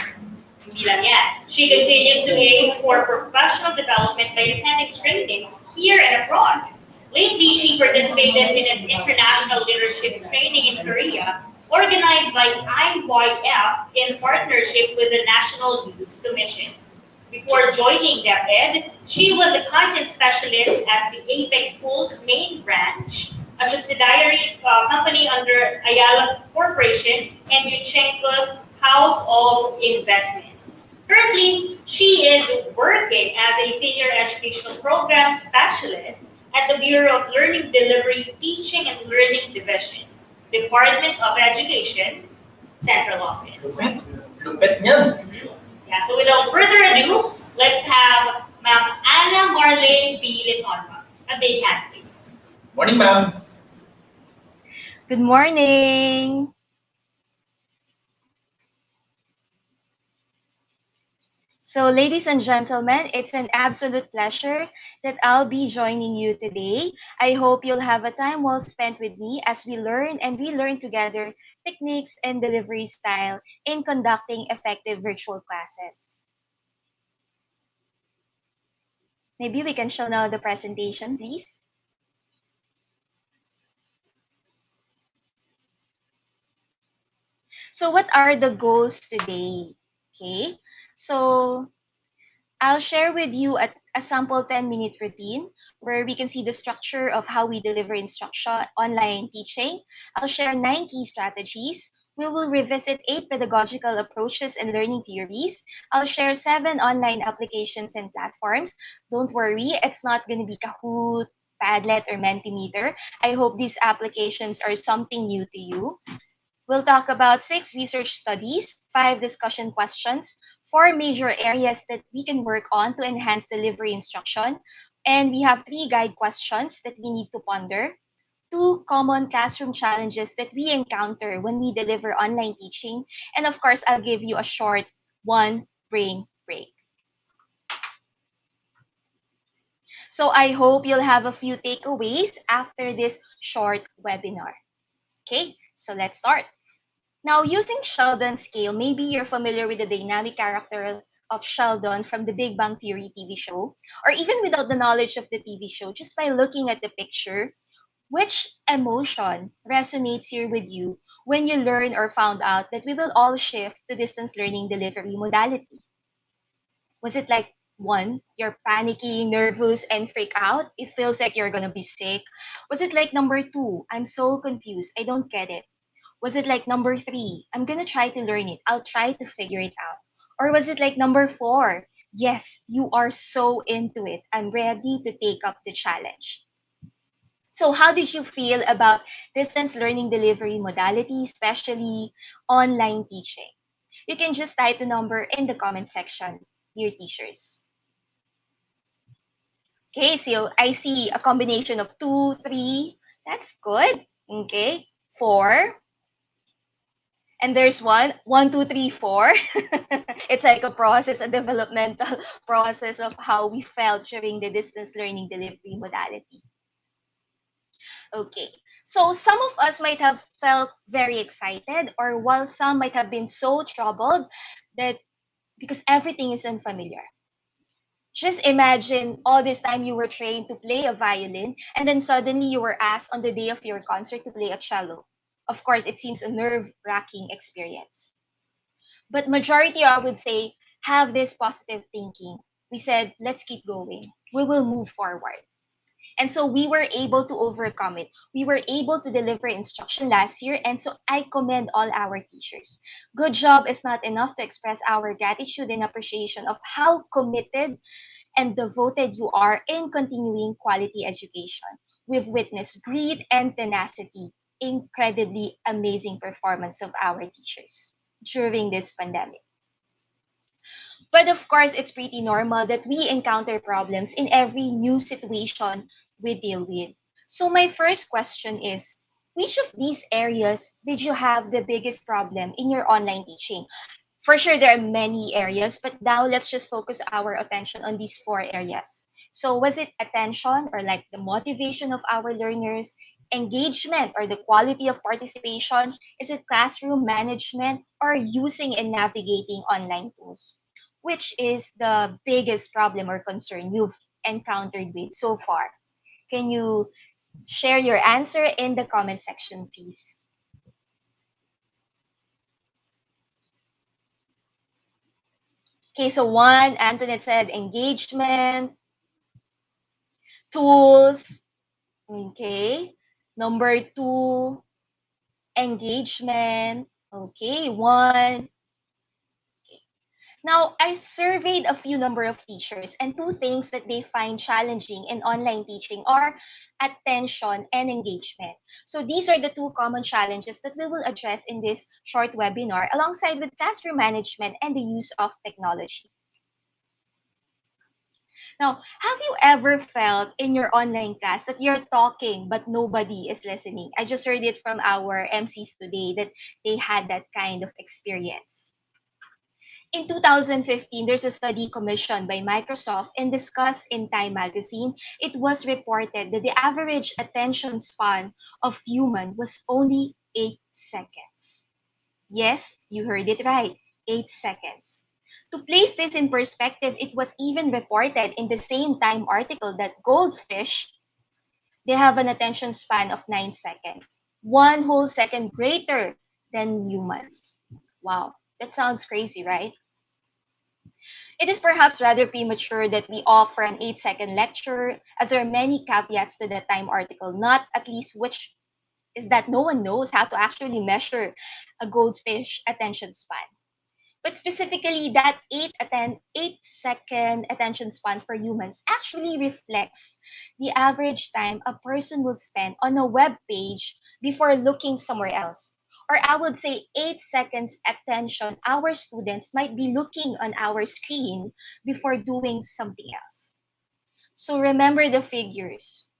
Hindi lang yan. She continues to aim for professional development by attending trainings here and abroad. Lately, she participated in an international leadership training in Korea organized by IYF in partnership with the National Youth Commission. Before joining DepEd, she was a content specialist at the Apex School's main branch, a subsidiary company under Ayala Corporation and Yuchenko's House of Investments. Currently, she is working as a senior educational program specialist at the Bureau of Learning Delivery, Teaching and Learning Division, Department of Education, Central Office. Lupet niyan. Yeah, so without further ado, let's have Ma'am Anna Marlene V. Litonba. A big hand, please. Morning, ma'am. Good morning. So, ladies and gentlemen, it's an absolute pleasure that I'll be joining you today. I hope you'll have a time well spent with me as we learn and relearn together techniques and delivery style in conducting effective virtual classes. Maybe we can show now the presentation, please. So what are the goals today? Okay, so I'll share with you a sample 10-minute routine where we can see the structure of how we deliver instruction, online teaching. I'll share 9 key strategies. We will revisit 8 pedagogical approaches and learning theories. I'll share 7 online applications and platforms. Don't worry, it's not going to be Kahoot, Padlet, or Mentimeter. I hope these applications are something new to you. We'll talk about 6 research studies, 5 discussion questions, 4 major areas that we can work on to enhance delivery instruction, and we have 3 guide questions that we need to ponder, 2 common classroom challenges that we encounter when we deliver online teaching, and of course, I'll give you a short one brain break. So I hope you'll have a few takeaways after this short webinar. Okay, so let's start. Now, using Sheldon scale, maybe you're familiar with the dynamic character of Sheldon from the Big Bang Theory TV show, or even without the knowledge of the TV show, just by looking at the picture, which emotion resonates here with you when you learn or found out that we will all shift to distance learning delivery modality? Was it like, 1, you're panicky, nervous, and freak out? It feels like you're gonna be sick. Was it like number 2, I'm so confused, I don't get it? Was it like number 3, I'm gonna try to learn it, I'll try to figure it out? Or was it like number 4, yes, you are so into it, I'm ready to take up the challenge? So how did you feel about distance learning delivery modality, especially online teaching? You can just type the number in the comment section, dear teachers. Okay, so I see a combination of 2, 3. That's good. Okay, 4. And there's 1, 1, 2, 3, 4. It's like a process, a developmental process of how we felt during the distance learning delivery modality. Okay, so some of us might have felt very excited, or while some might have been so troubled that because everything is unfamiliar. Just imagine all this time you were trained to play a violin, and then suddenly you were asked on the day of your concert to play a cello. Of course, it seems a nerve-wracking experience. But majority, I would say, have this positive thinking. We said, let's keep going. We will move forward. And so we were able to overcome it. We were able to deliver instruction last year, and so I commend all our teachers. Good job is not enough to express our gratitude and appreciation of how committed and devoted you are in continuing quality education. We've witnessed grit and tenacity, incredibly amazing performance of our teachers during this pandemic. But of course, it's pretty normal that we encounter problems in every new situation we deal with. So my first question is, which of these areas did you have the biggest problem in your online teaching? For sure, there are many areas, but now let's just focus our attention on these 4 areas. So was it attention, or like the motivation of our learners, engagement or the quality of participation? Is it classroom management, or using and navigating online tools? Which is the biggest problem or concern you've encountered with so far? Can you share your answer in the comment section, please? Okay, so 1, Antoinette said engagement, tools. Okay. Number 2, engagement. Okay, 1. Now, I surveyed a few number of teachers, and 2 things that they find challenging in online teaching are attention and engagement. So these are the 2 common challenges that we will address in this short webinar, alongside with classroom management and the use of technology. Now, have you ever felt in your online class that you're talking but nobody is listening? I just heard it from our MCs today that they had that kind of experience. In 2015, there's a study commissioned by Microsoft and discussed in Time magazine. It was reported that the average attention span of human was only 8 seconds. Yes, you heard it right, 8 seconds. To place this in perspective, it was even reported in the same Time article that goldfish, they have an attention span of 9 seconds, 1 whole second greater than humans. Wow, that sounds crazy, right? It is perhaps rather premature that we opt for an 8-second lecture, as there are many caveats to the Time article, not at least which is that no one knows how to actually measure a goldfish attention span. But specifically, that 8-second attention span for humans actually reflects the average time a person will spend on a web page before looking somewhere else. Or I would say 8 seconds attention our students might be looking on our screen before doing something else. So remember the figures.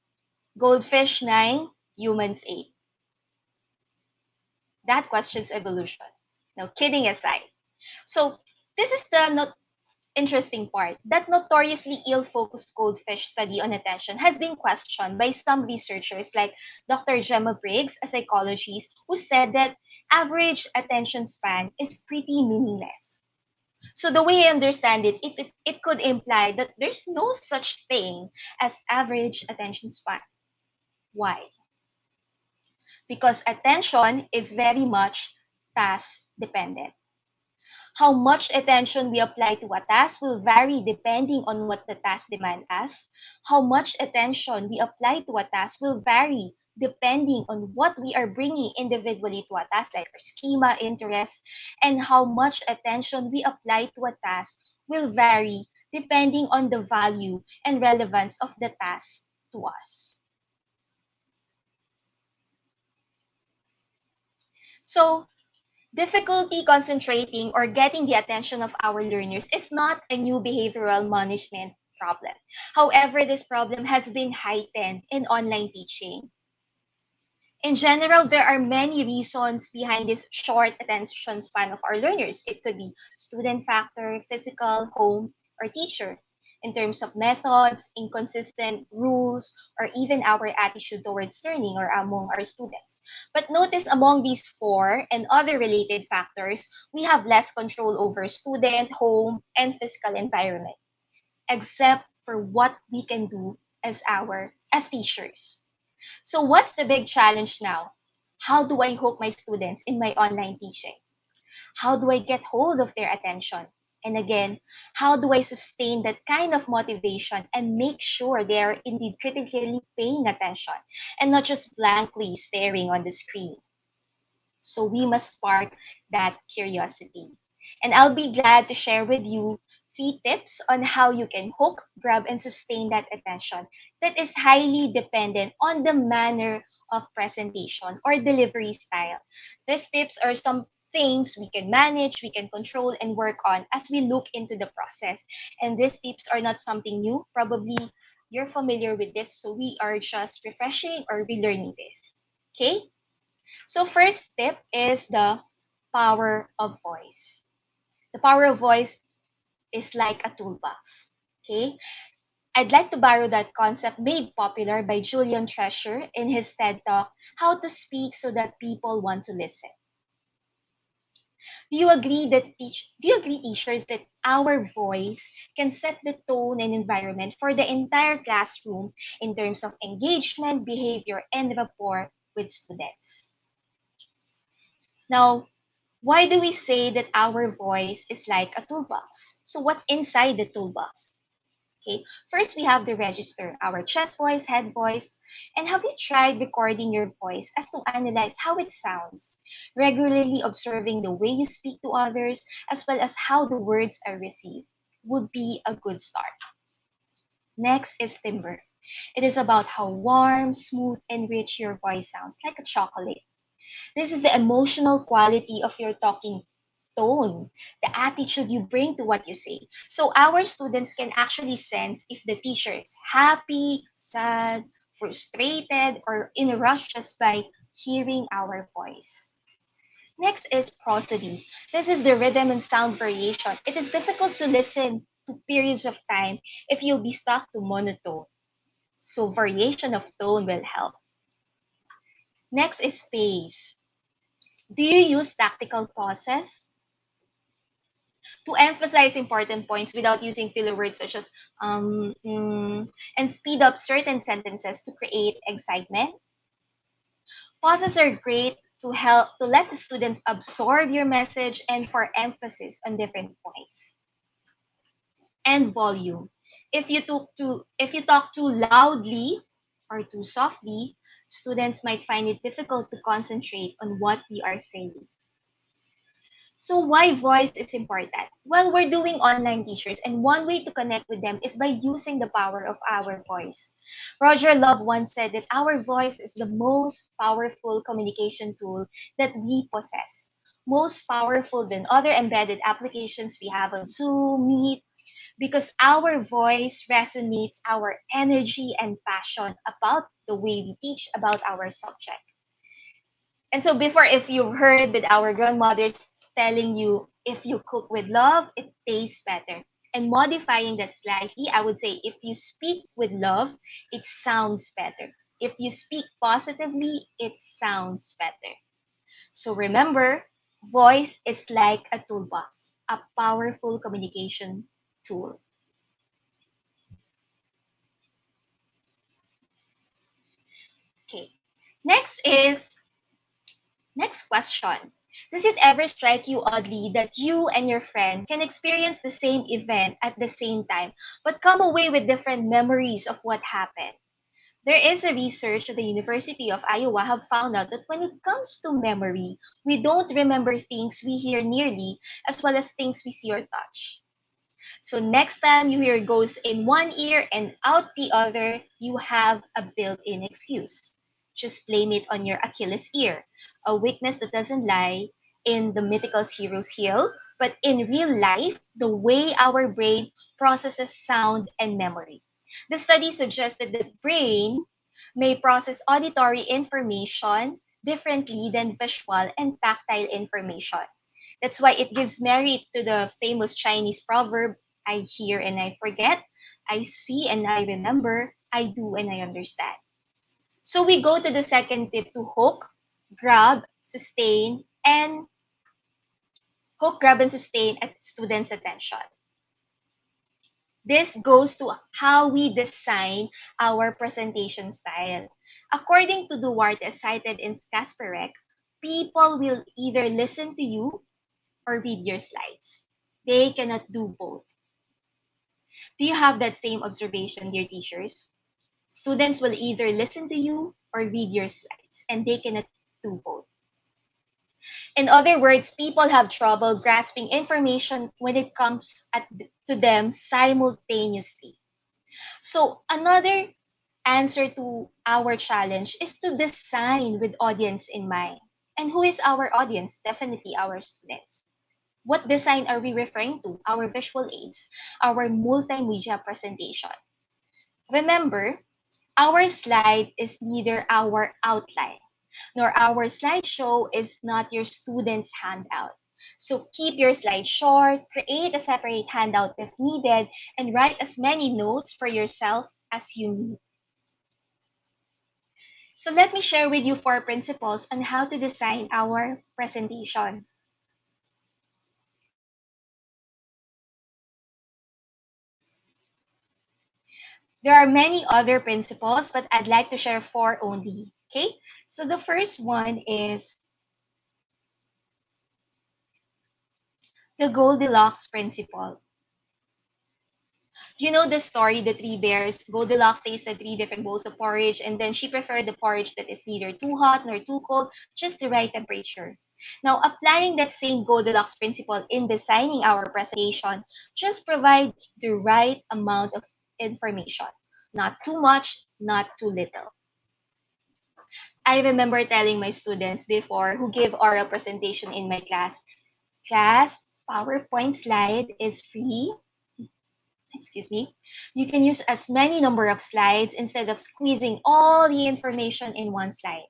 Goldfish 9, humans 8. That questions evolution. Now, kidding aside. So this is the interesting part. That notoriously ill-focused goldfish study on attention has been questioned by some researchers like Dr. Gemma Briggs, a psychologist, who said that average attention span is pretty meaningless. So the way I understand it, it could imply that there's no such thing as average attention span. Why? Because attention is very much task dependent. How much attention we apply to a task will vary depending on what the task demands us. How much attention we apply to a task will vary depending on what we are bringing individually to a task, like our schema, interests, and how much attention we apply to a task will vary depending on the value and relevance of the task to us. So, difficulty concentrating or getting the attention of our learners is not a new behavioral management problem. However, this problem has been heightened in online teaching. In general, there are many reasons behind this short attention span of our learners. It could be student factor, physical, home, or teacher. In terms of methods, inconsistent rules, or even our attitude towards learning or among our students. But notice among these four and other related factors, we have less control over student, home, and physical environment, except for what we can do as teachers. So what's the big challenge now? How do I hook my students in my online teaching? How do I get hold of their attention? And again, how do I sustain that kind of motivation and make sure they are indeed critically paying attention and not just blankly staring on the screen? So we must spark that curiosity. And I'll be glad to share with you 3 tips on how you can hook, grab, and sustain that attention that is highly dependent on the manner of presentation or delivery style. These tips are some things we can manage, we can control, and work on as we look into the process. And these tips are not something new. Probably you're familiar with this, so we are just refreshing or relearning this. Okay? So first tip is the power of voice. The power of voice is like a toolbox. Okay? I'd like to borrow that concept made popular by Julian Treasure in his TED Talk, How to Speak So That People Want to Listen. Do you agree teachers that our voice can set the tone and environment for the entire classroom in terms of engagement, behavior, and rapport with students? Now, why do we say that our voice is like a toolbox? So what's inside the toolbox? Okay, first we have the register, our chest voice, head voice. And have you tried recording your voice as to analyze how it sounds? Regularly observing the way you speak to others, as well as how the words are received, would be a good start. Next is timbre. It is about how warm, smooth, and rich your voice sounds, like a chocolate. This is the emotional quality of your talking tone, the attitude you bring to what you say. So our students can actually sense if the teacher is happy, sad, frustrated, or in a rush just by hearing our voice. Next is prosody. This is the rhythm and sound variation. It is difficult to listen to periods of time if you'll be stuck to monotone. So variation of tone will help. Next is pace. Do you use tactical pauses to emphasize important points without using filler words such as and speed up certain sentences to create excitement? Pauses are great to let the students absorb your message and for emphasis on different points. And volume. If you talk too loudly or too softly, students might find it difficult to concentrate on what we are saying. So why voice is important? Well, we're doing online teachers, and one way to connect with them is by using the power of our voice. Roger Love once said that our voice is the most powerful communication tool that we possess, most powerful than other embedded applications we have on Zoom, Meet, because our voice resonates our energy and passion about the way we teach about our subject. And so before, if you've heard with our grandmothers telling you, if you cook with love, it tastes better. And modifying that slightly, I would say, if you speak with love, it sounds better. If you speak positively, it sounds better. So remember, voice is like a toolbox, a powerful communication tool. Okay. Next question. Does it ever strike you oddly that you and your friend can experience the same event at the same time, but come away with different memories of what happened? There is a research at the University of Iowa have found out that when it comes to memory, we don't remember things we hear nearly as well as things we see or touch. So next time you hear goes in one ear and out the other, you have a built-in excuse. Just blame it on your Achilles ear, a weakness that doesn't lie in the mythical hero's heel, but in real life, the way our brain processes sound and memory. The study suggests that the brain may process auditory information differently than visual and tactile information. That's why it gives merit to the famous Chinese proverb, I hear and I forget, I see and I remember, I do and I understand. So we go to the second tip to grab, sustain, and grab, and sustain at students' attention. This goes to how we design our presentation style. According to Duarte, as cited in Kasparek, people will either listen to you or read your slides. They cannot do both. Do you have that same observation, dear teachers? Students will either listen to you or read your slides, and they cannot do both. In other words, people have trouble grasping information when it comes to them simultaneously. So another answer to our challenge is to design with audience in mind. And who is our audience? Definitely our students. What design are we referring to? Our visual aids, our multimedia presentation. Remember, our slide is neither our outline, nor our slideshow is not your student's handout. So keep your slide short, create a separate handout if needed, and write as many notes for yourself as you need. So let me share with you 4 principles on how to design our presentation. There are many other principles, but I'd like to share 4 only. Okay? So the first one is the Goldilocks principle. You know the story, the 3 bears. Goldilocks tasted 3 different bowls of porridge, and then she preferred the porridge that is neither too hot nor too cold, just the right temperature. Now, applying that same Goldilocks principle in designing our presentation, just provide the right amount of information. Not too much, not too little. I remember telling my students before who give oral presentation in my class, PowerPoint slide is free. Excuse me. You can use as many number of slides instead of squeezing all the information in one slide.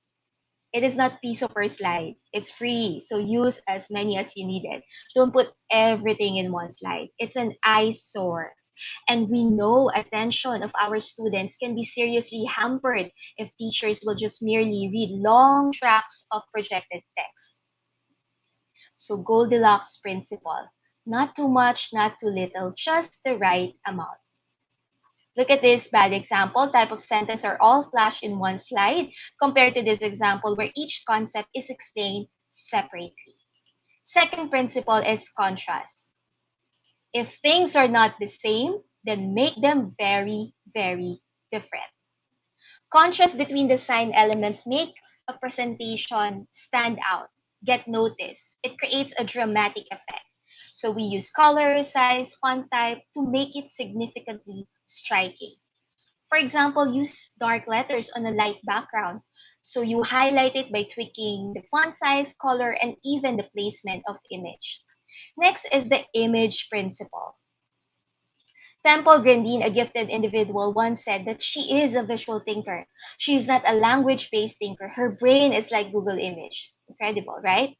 It is not piso per slide. It's free. So use as many as you needed. Don't put everything in one slide. It's an eyesore. And we know attention of our students can be seriously hampered if teachers will just merely read long tracts of projected text. So Goldilocks principle. Not too much, not too little, just the right amount. Look at this bad example. Type of sentence are all flashed in one slide compared to this example where each concept is explained separately. Second principle is contrast. If things are not the same, then make them very, very different. Contrast between the sign elements makes a presentation stand out, get noticed. It creates a dramatic effect. So we use color, size, font type to make it significantly striking. For example, use dark letters on a light background. So you highlight it by tweaking the font size, color, and even the placement of image. Next is the image principle. Temple Grandin, a gifted individual, once said that she is a visual thinker. She is not a language-based thinker. Her brain is like Google Image. Incredible, right?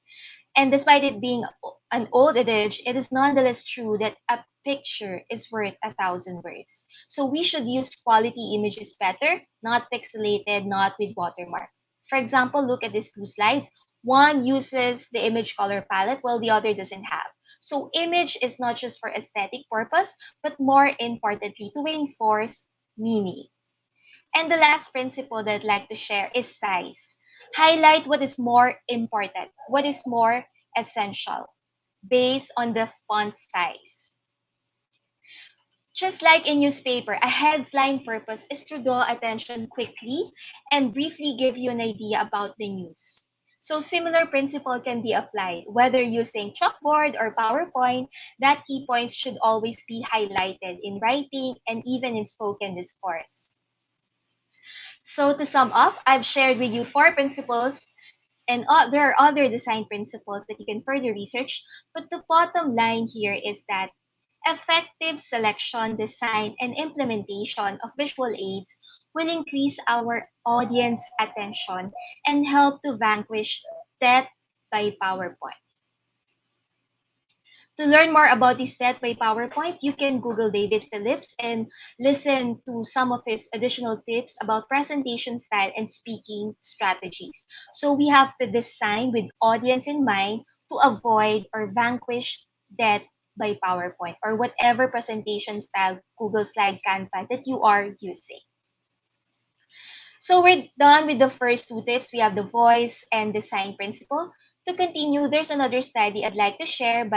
And despite it being an old adage, it is nonetheless true that a picture is worth 1,000 words. So we should use quality images better, not pixelated, not with watermark. For example, look at these two slides. One uses the image color palette while the other doesn't have. So image is not just for aesthetic purpose, but more importantly, to enforce meaning. And the last principle that I'd like to share is size. Highlight what is more important, what is more essential, based on the font size. Just like in newspaper, a headline purpose is to draw attention quickly and briefly give you an idea about the news. So similar principle can be applied whether using chalkboard or PowerPoint. That key points should always be highlighted in writing and even in spoken discourse. So to sum up, I've shared with you 4 principles, and there are other design principles that you can further research. But the bottom line here is that effective selection, design, and implementation of visual aids will increase our audience attention and help to vanquish death by PowerPoint. To learn more about this death by PowerPoint, you can Google David Phillips and listen to some of his additional tips about presentation style and speaking strategies. So we have to design with audience in mind to avoid or vanquish death by PowerPoint or whatever presentation style, Google Slide, Canva that you are using. So we're done with the first 2 tips. We have the voice and design principle. To continue, there's another study I'd like to share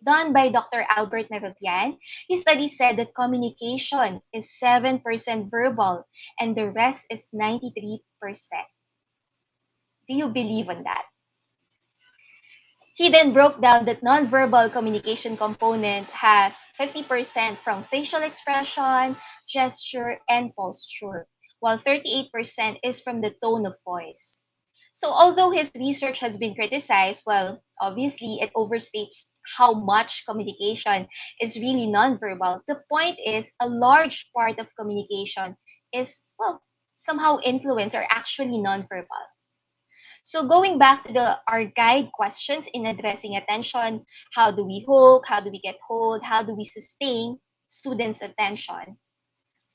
done by Dr. Albert Mehrabian. His study said that communication is 7% verbal and the rest is 93%. Do you believe in that? He then broke down that nonverbal communication component has 50% from facial expression, gesture, and posture, while 38% is from the tone of voice. So although his research has been criticized, well, obviously it overstates how much communication is really nonverbal. The point is a large part of communication is, well, somehow influenced or actually nonverbal. So going back to our guide questions in addressing attention, how do we hook, how do we get hold, how do we sustain students' attention?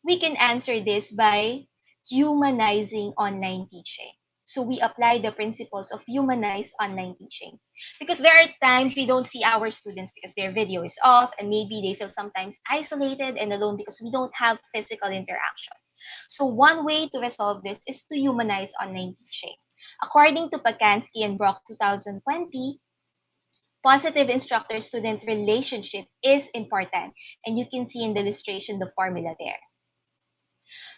We can answer this by humanizing online teaching. So we apply the principles of humanized online teaching. Because there are times we don't see our students because their video is off and maybe they feel sometimes isolated and alone because we don't have physical interaction. So one way to resolve this is to humanize online teaching. According to Pacansky and Brock 2020, positive instructor-student relationship is important. And you can see in the illustration the formula there.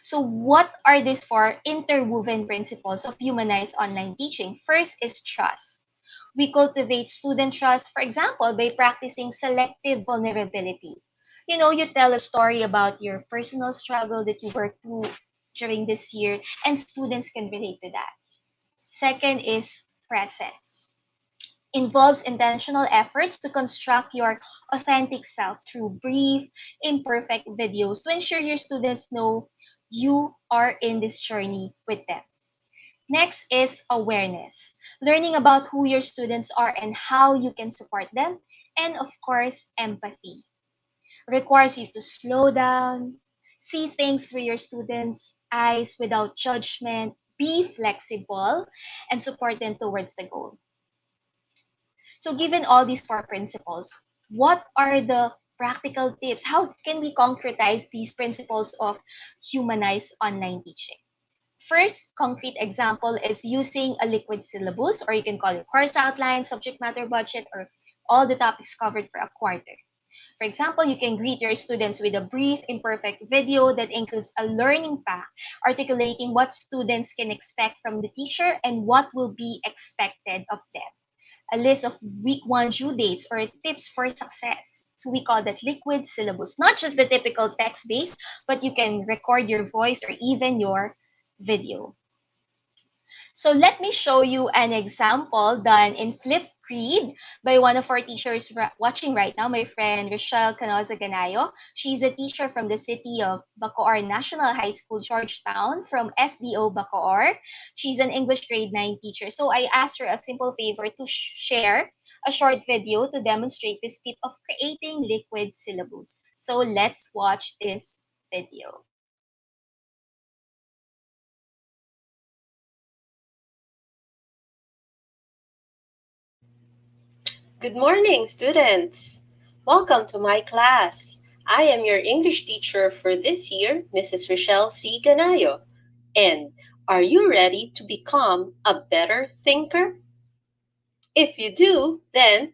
So what are these 4 interwoven principles of humanized online teaching? First is trust. We cultivate student trust, for example, by practicing selective vulnerability. You know, you tell a story about your personal struggle that you worked through during this year, and students can relate to that. Second is presence. Involves intentional efforts to construct your authentic self through brief, imperfect videos to ensure your students know you are in this journey with them. Next is awareness. Learning about who your students are and how you can support them. And of course, empathy. Requires you to slow down, see things through your students' eyes without judgment, be flexible, and support them towards the goal. So given all these 4 principles, what are the practical tips. How can we concretize these principles of humanized online teaching? First concrete example is using a liquid syllabus, or you can call it course outline, subject matter budget, or all the topics covered for a quarter. For example, you can greet your students with a brief, imperfect video that includes a learning pack articulating what students can expect from the teacher and what will be expected of them. A list of week one due dates or tips for success. So we call that liquid syllabus. Not just the typical text-based, but you can record your voice or even your video. So let me show you an example done in Flipgrid by one of our teachers watching right now, my friend Rochelle Canosa Ganayo. She's a teacher from the city of Bacoor National High School, Georgetown, from SDO Bacoor. She's an English grade 9 teacher. So I asked her a simple favor to share a short video to demonstrate this tip of creating liquid syllabus. So let's watch this video. Good morning, students. Welcome to my class. I am your English teacher for this year, Mrs. Rochelle C. Ganayo. And are you ready to become a better thinker? If you do, then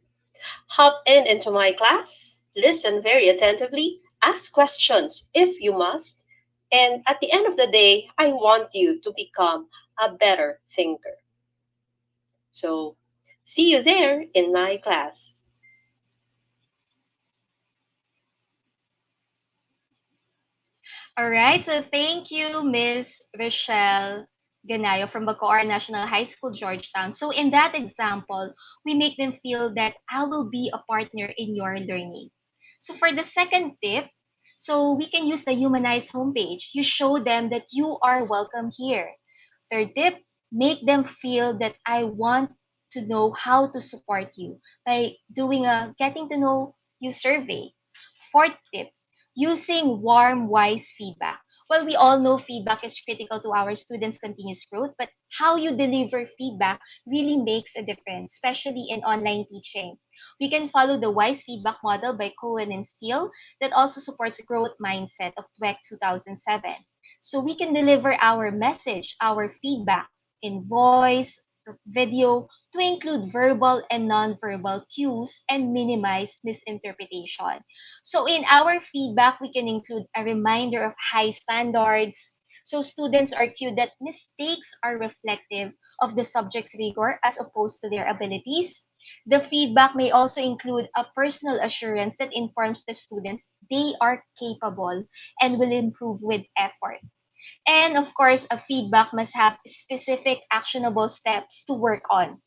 hop into my class, listen very attentively, ask questions if you must, and at the end of the day, I want you to become a better thinker. So, see you there in my class. All right, so thank you, Miss Rochelle Ganayo from Bacoor National High School, Georgetown. So in that example, we make them feel that I will be a partner in your learning. So for the second tip, so we can use the humanized homepage. You show them that you are welcome here. Third tip, make them feel that I want to know how to support you by doing a getting to know you survey. Fourth tip, using warm, wise feedback. Well, we all know feedback is critical to our students' continuous growth, but how you deliver feedback really makes a difference, especially in online teaching. We can follow the wise feedback model by Cohen and Steele that also supports growth mindset of TWEC 2007. So we can deliver our message, our feedback in voice, video, to include verbal and non-verbal cues and minimize misinterpretation. So in our feedback, we can include a reminder of high standards. So students are cued that mistakes are reflective of the subject's rigor as opposed to their abilities. The feedback may also include a personal assurance that informs the students they are capable and will improve with effort. And of course, a feedback must have specific actionable steps to work on.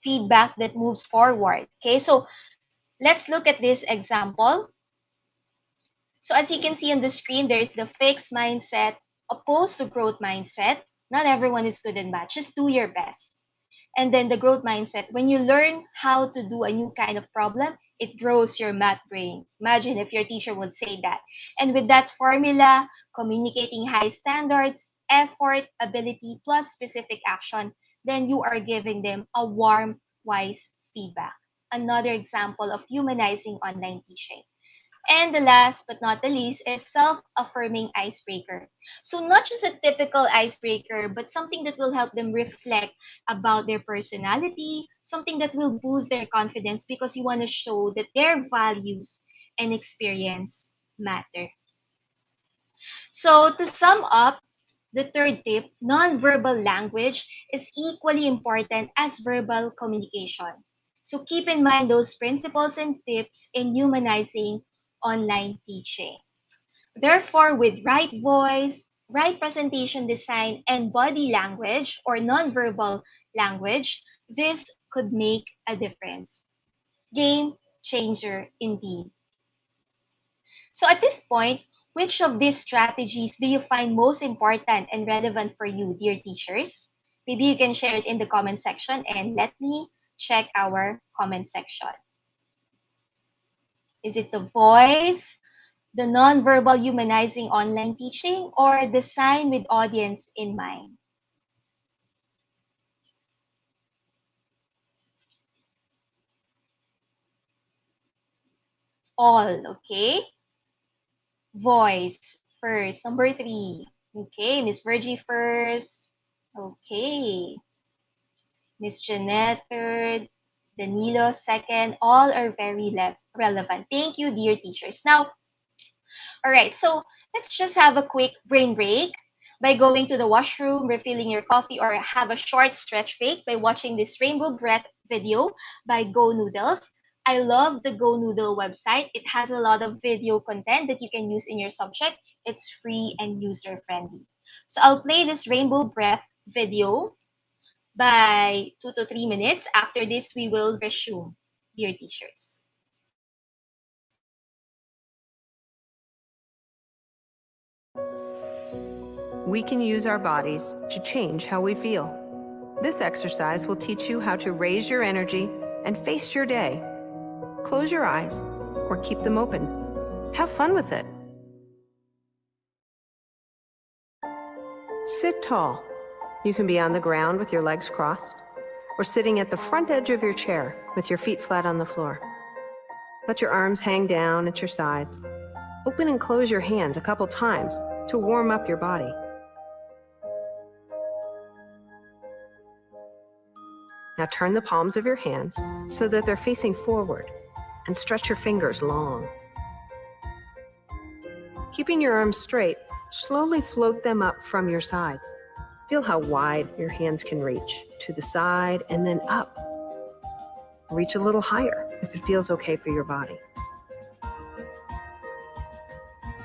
Feedback that moves forward. Okay, so let's look at this example. So as you can see on the screen, there is the fixed mindset opposed to growth mindset. Not everyone is good in math. Just do your best. And then the growth mindset, when you learn how to do a new kind of problem, it grows your math brain. Imagine if your teacher would say that. And with that formula, communicating high standards, effort, ability, plus specific action, then you are giving them a warm, wise feedback. Another example of humanizing online teaching. And the last but not the least is self-affirming icebreaker. So not just a typical icebreaker, but something that will help them reflect about their personality, something that will boost their confidence because you want to show that their values and experience matter. So to sum up, the third tip, nonverbal language is equally important as verbal communication. So keep in mind those principles and tips in humanizing online teaching. Therefore, with right voice, right presentation design, and body language or nonverbal language, this could make a difference. Game changer indeed. So at this point, which of these strategies do you find most important and relevant for you, dear teachers? Maybe you can share it in the comment section and let me check our comment section. Is it the voice, the non-verbal humanizing online teaching, or design with audience in mind? all, okay? Voice first. Number 3. Okay, Miss Virgie first. Okay. Miss Jeanette third. Danilo second. All are very relevant. Thank you, dear teachers. Now, all right, so let's just have a quick brain break by going to the washroom, refilling your coffee, or have a short stretch break by watching this Rainbow Breath video by Go Noodles. I love the Go Noodle website. It has a lot of video content that you can use in your subject. It's free and user friendly. So I'll play this Rainbow Breath video by 2 to 3 minutes. After this, we will resume, dear teachers. We can use our bodies to change how we feel. This exercise will teach you how to raise your energy and face your day. Close your eyes or keep them open. Have fun with it. Sit tall. You can be on the ground with your legs crossed or sitting at the front edge of your chair with your feet flat on the floor. Let your arms hang down at your sides. Open and close your hands a couple times to warm up your body. Now turn the palms of your hands so that they're facing forward and stretch your fingers long. Keeping your arms straight, slowly float them up from your sides. Feel how wide your hands can reach, to the side and then up. Reach a little higher if it feels okay for your body.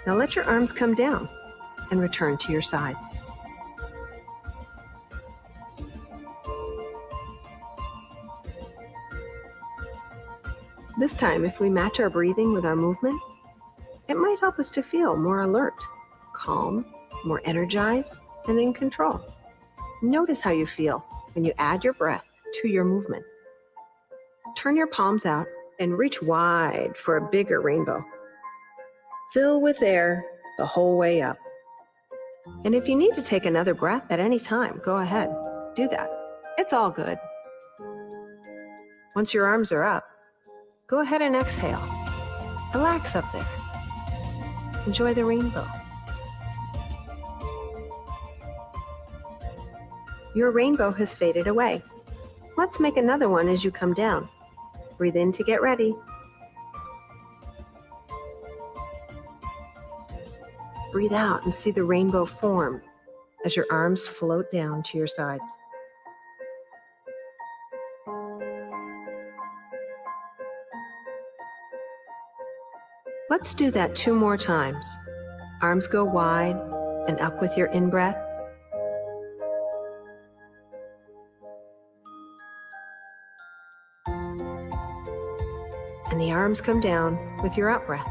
Now let your arms come down and return to your sides. This time, if we match our breathing with our movement, it might help us to feel more alert, calm, more energized, and in control. Notice how you feel when you add your breath to your movement. Turn your palms out and reach wide for a bigger rainbow. Fill with air the whole way up. And if you need to take another breath at any time, go ahead, do that. It's all good. Once your arms are up, go ahead and exhale. Relax up there. Enjoy the rainbow. Your rainbow has faded away. Let's make another one as you come down. Breathe in to get ready. Breathe out and see the rainbow form as your arms float down to your sides. Let's do that 2 more times. Arms go wide and up with your in-breath. And the arms come down with your out-breath.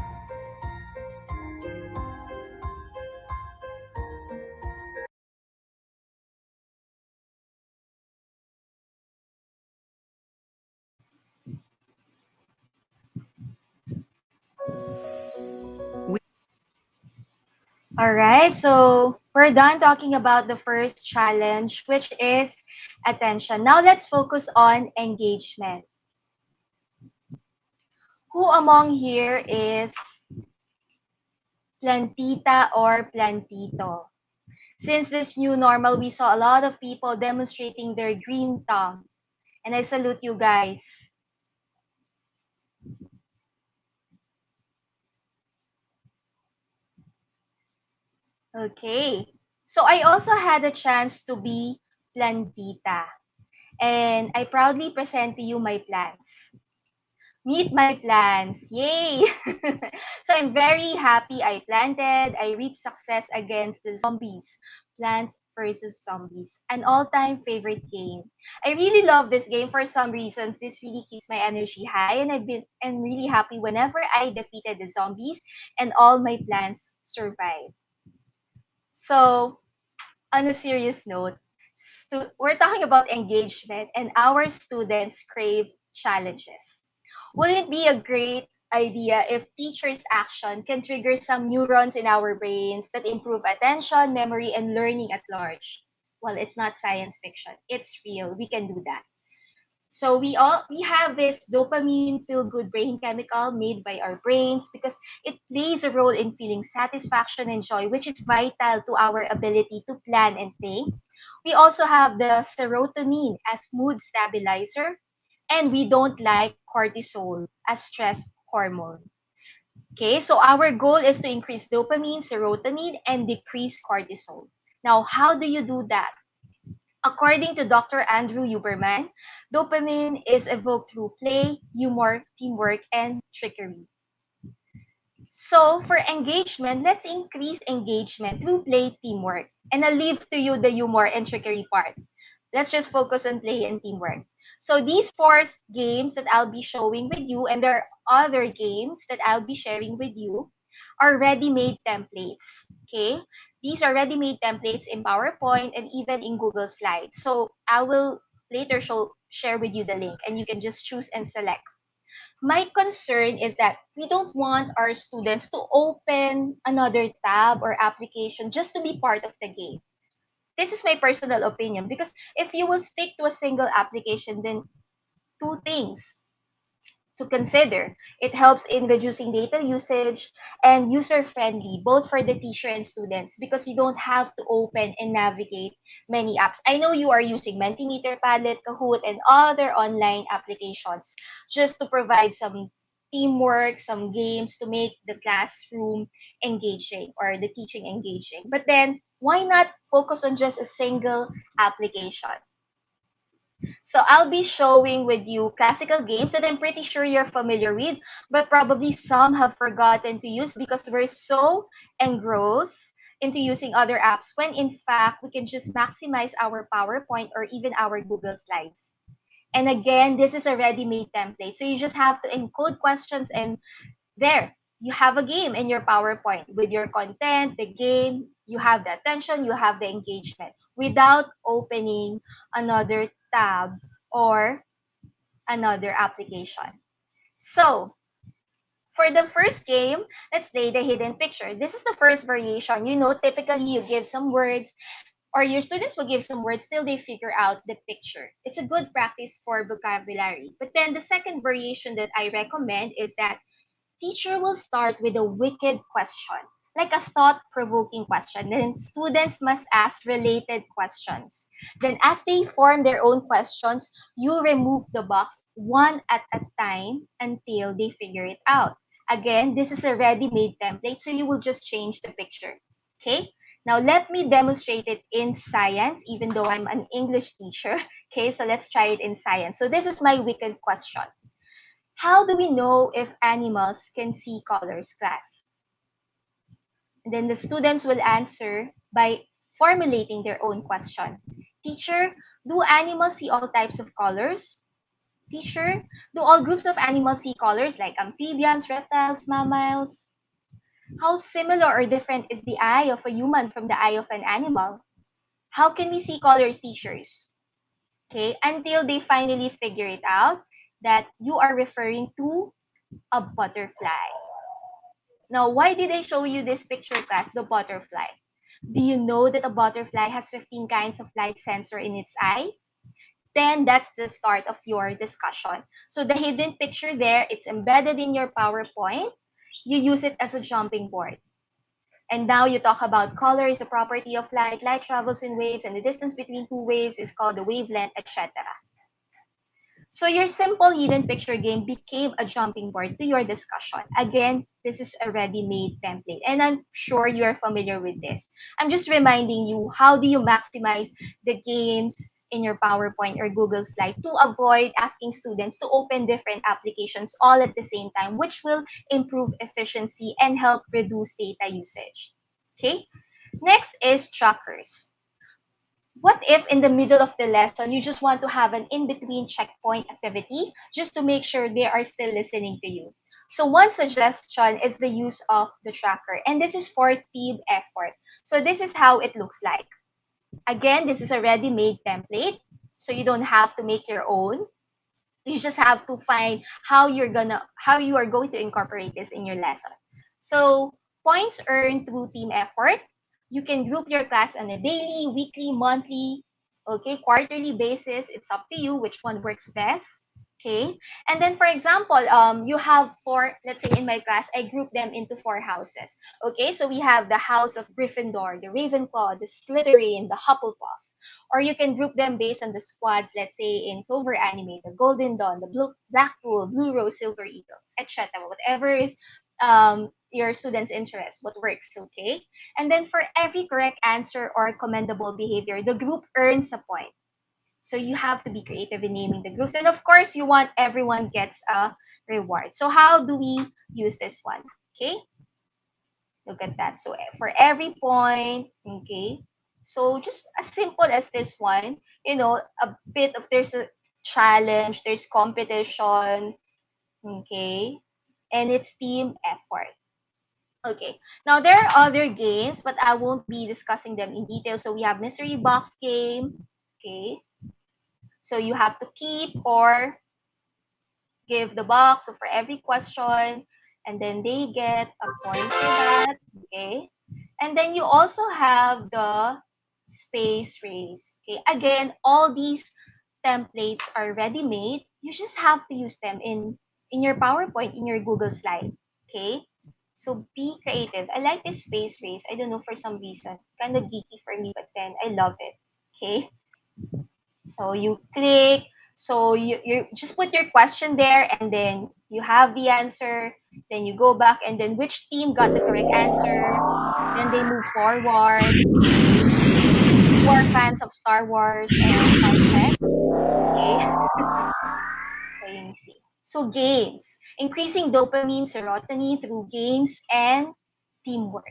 All right, so we're done talking about the first challenge, which is attention. Now let's focus on engagement. Who among here is plantita or plantito? Since this new normal, we saw a lot of people demonstrating their green thumb. And I salute you guys. Okay. So I also had a chance to be plantita. And I proudly present to you my plants. Meet my plants. Yay! So I'm very happy I planted. I reaped success against the zombies. Plants versus Zombies, an all-time favorite game. I really love this game for some reasons. This really keeps my energy high, and I'm really happy whenever I defeated the zombies and all my plants survived. So, on a serious note, we're talking about engagement, and our students crave challenges. Wouldn't it be a great idea if teachers' action can trigger some neurons in our brains that improve attention, memory, and learning at large? Well, it's not science fiction. It's real. We can do that. So we have this dopamine feel good brain chemical made by our brains because it plays a role in feeling satisfaction and joy, which is vital to our ability to plan and think. We also have the serotonin as mood stabilizer, and we don't like cortisol as stress hormone. Okay, so our goal is to increase dopamine, serotonin, and decrease cortisol. Now, how do you do that? According to Dr. Andrew Huberman, dopamine is evoked through play, humor, teamwork, and trickery. So for engagement, let's increase engagement through play, teamwork. And I'll leave to you the humor and trickery part. Let's just focus on play and teamwork. So these four games that I'll be showing with you, and there are other games that I'll be sharing with you, are ready-made templates. Okay? These are ready-made templates in PowerPoint and even in Google Slides. So I will later share with you the link, and you can just choose and select. My concern is that we don't want our students to open another tab or application just to be part of the game. This is my personal opinion, because if you will stick to a single application, then two things to consider. It helps in reducing data usage and user-friendly, both for the teacher and students, because you don't have to open and navigate many apps. I know you are using Mentimeter, Padlet, Kahoot, and other online applications just to provide some teamwork, some games to make the classroom engaging or the teaching engaging. But then, why not focus on just a single application? So I'll be showing with you classical games that I'm pretty sure you're familiar with, but probably some have forgotten to use because we're so engrossed into using other apps, when in fact we can just maximize our PowerPoint or even our Google Slides. And again, this is a ready-made template. So you just have to encode questions, and there, you have a game in your PowerPoint with your content, the game, you have the attention, you have the engagement without opening another tab or another application. So, for the first game, let's play the hidden picture. This is the first variation. You know, typically you give some words, or your students will give some words till they figure out the picture. It's a good practice for vocabulary. But then the second variation that I recommend is that teacher will start with a wicked question, like a thought-provoking question. Then students must ask related questions. Then as they form their own questions, you remove the box one at a time until they figure it out. Again, this is a ready-made template, so you will just change the picture. Okay? Now let me demonstrate it in science, even though I'm an English teacher. Okay, so let's try it in science. So this is my wicked question. How do we know if animals can see colors, class? And then the students will answer by formulating their own question. Teacher, do animals see all types of colors? Teacher, do all groups of animals see colors like amphibians, reptiles, mammals? How similar or different is the eye of a human from the eye of an animal? How can we see colors, teachers? Okay, until they finally figure it out that you are referring to a butterfly. Now, why did I show you this picture, class, the butterfly? Do you know that a butterfly has 15 kinds of light sensor in its eye? Then that's the start of your discussion. So the hidden picture there, it's embedded in your PowerPoint. You use it as a jumping board. And now you talk about color is a property of light. Light travels in waves, and the distance between two waves is called the wavelength, etc. So your simple hidden picture game became a jumping board to your discussion. Again, this is a ready-made template, and I'm sure you are familiar with this. I'm just reminding you, how do you maximize the games in your PowerPoint or Google Slide to avoid asking students to open different applications all at the same time, which will improve efficiency and help reduce data usage. Okay? Next is trackers. What if in the middle of the lesson, you just want to have an in-between checkpoint activity just to make sure they are still listening to you? So one suggestion is the use of the tracker, and this is for team effort. So this is how it looks like. Again, this is a ready-made template, so you don't have to make your own. You just have to find how you are going to incorporate this in your lesson. So points earned through team effort. You can group your class on a daily, weekly, monthly, Okay, quarterly basis, it's up to you which one works best. Okay, and then for example, you have four, let's say in my class, I group them into four houses. Okay, so we have the house of Gryffindor, the Ravenclaw, the Slytherin, the Hufflepuff. Or you can group them based on the squads, let's say in Clover Anime, the Golden Dawn, the Blackpool, Blue Rose, Silver Eagle, etc. Whatever is your student's interest, what works, okay? And then for every correct answer or commendable behavior, the group earns a point. So you have to be creative in naming the groups. And of course, you want everyone gets a reward. So how do we use this one? Okay, look at that. So for every point, okay, so just as simple as this one, you know, a bit of there's a challenge, there's competition, okay, and it's team effort. Okay, now there are other games, but I won't be discussing them in detail. So we have mystery box game, okay, so you have to keep or give the box so for every question, and then they get a point for that, okay. And then you also have the space race, okay. Again, all these templates are ready made. You just have to use them in your PowerPoint, in your Google slide, okay. So be creative. I like this space race. I don't know, for some reason, kind of geeky for me, but then I love it, okay. So you click, so you just put your question there, and then you have the answer. Then you go back, and then which team got the correct answer. Then they move forward. Who are fans of Star Wars and Star Trek? Okay. So you see. So games, increasing dopamine, serotonin through games and teamwork.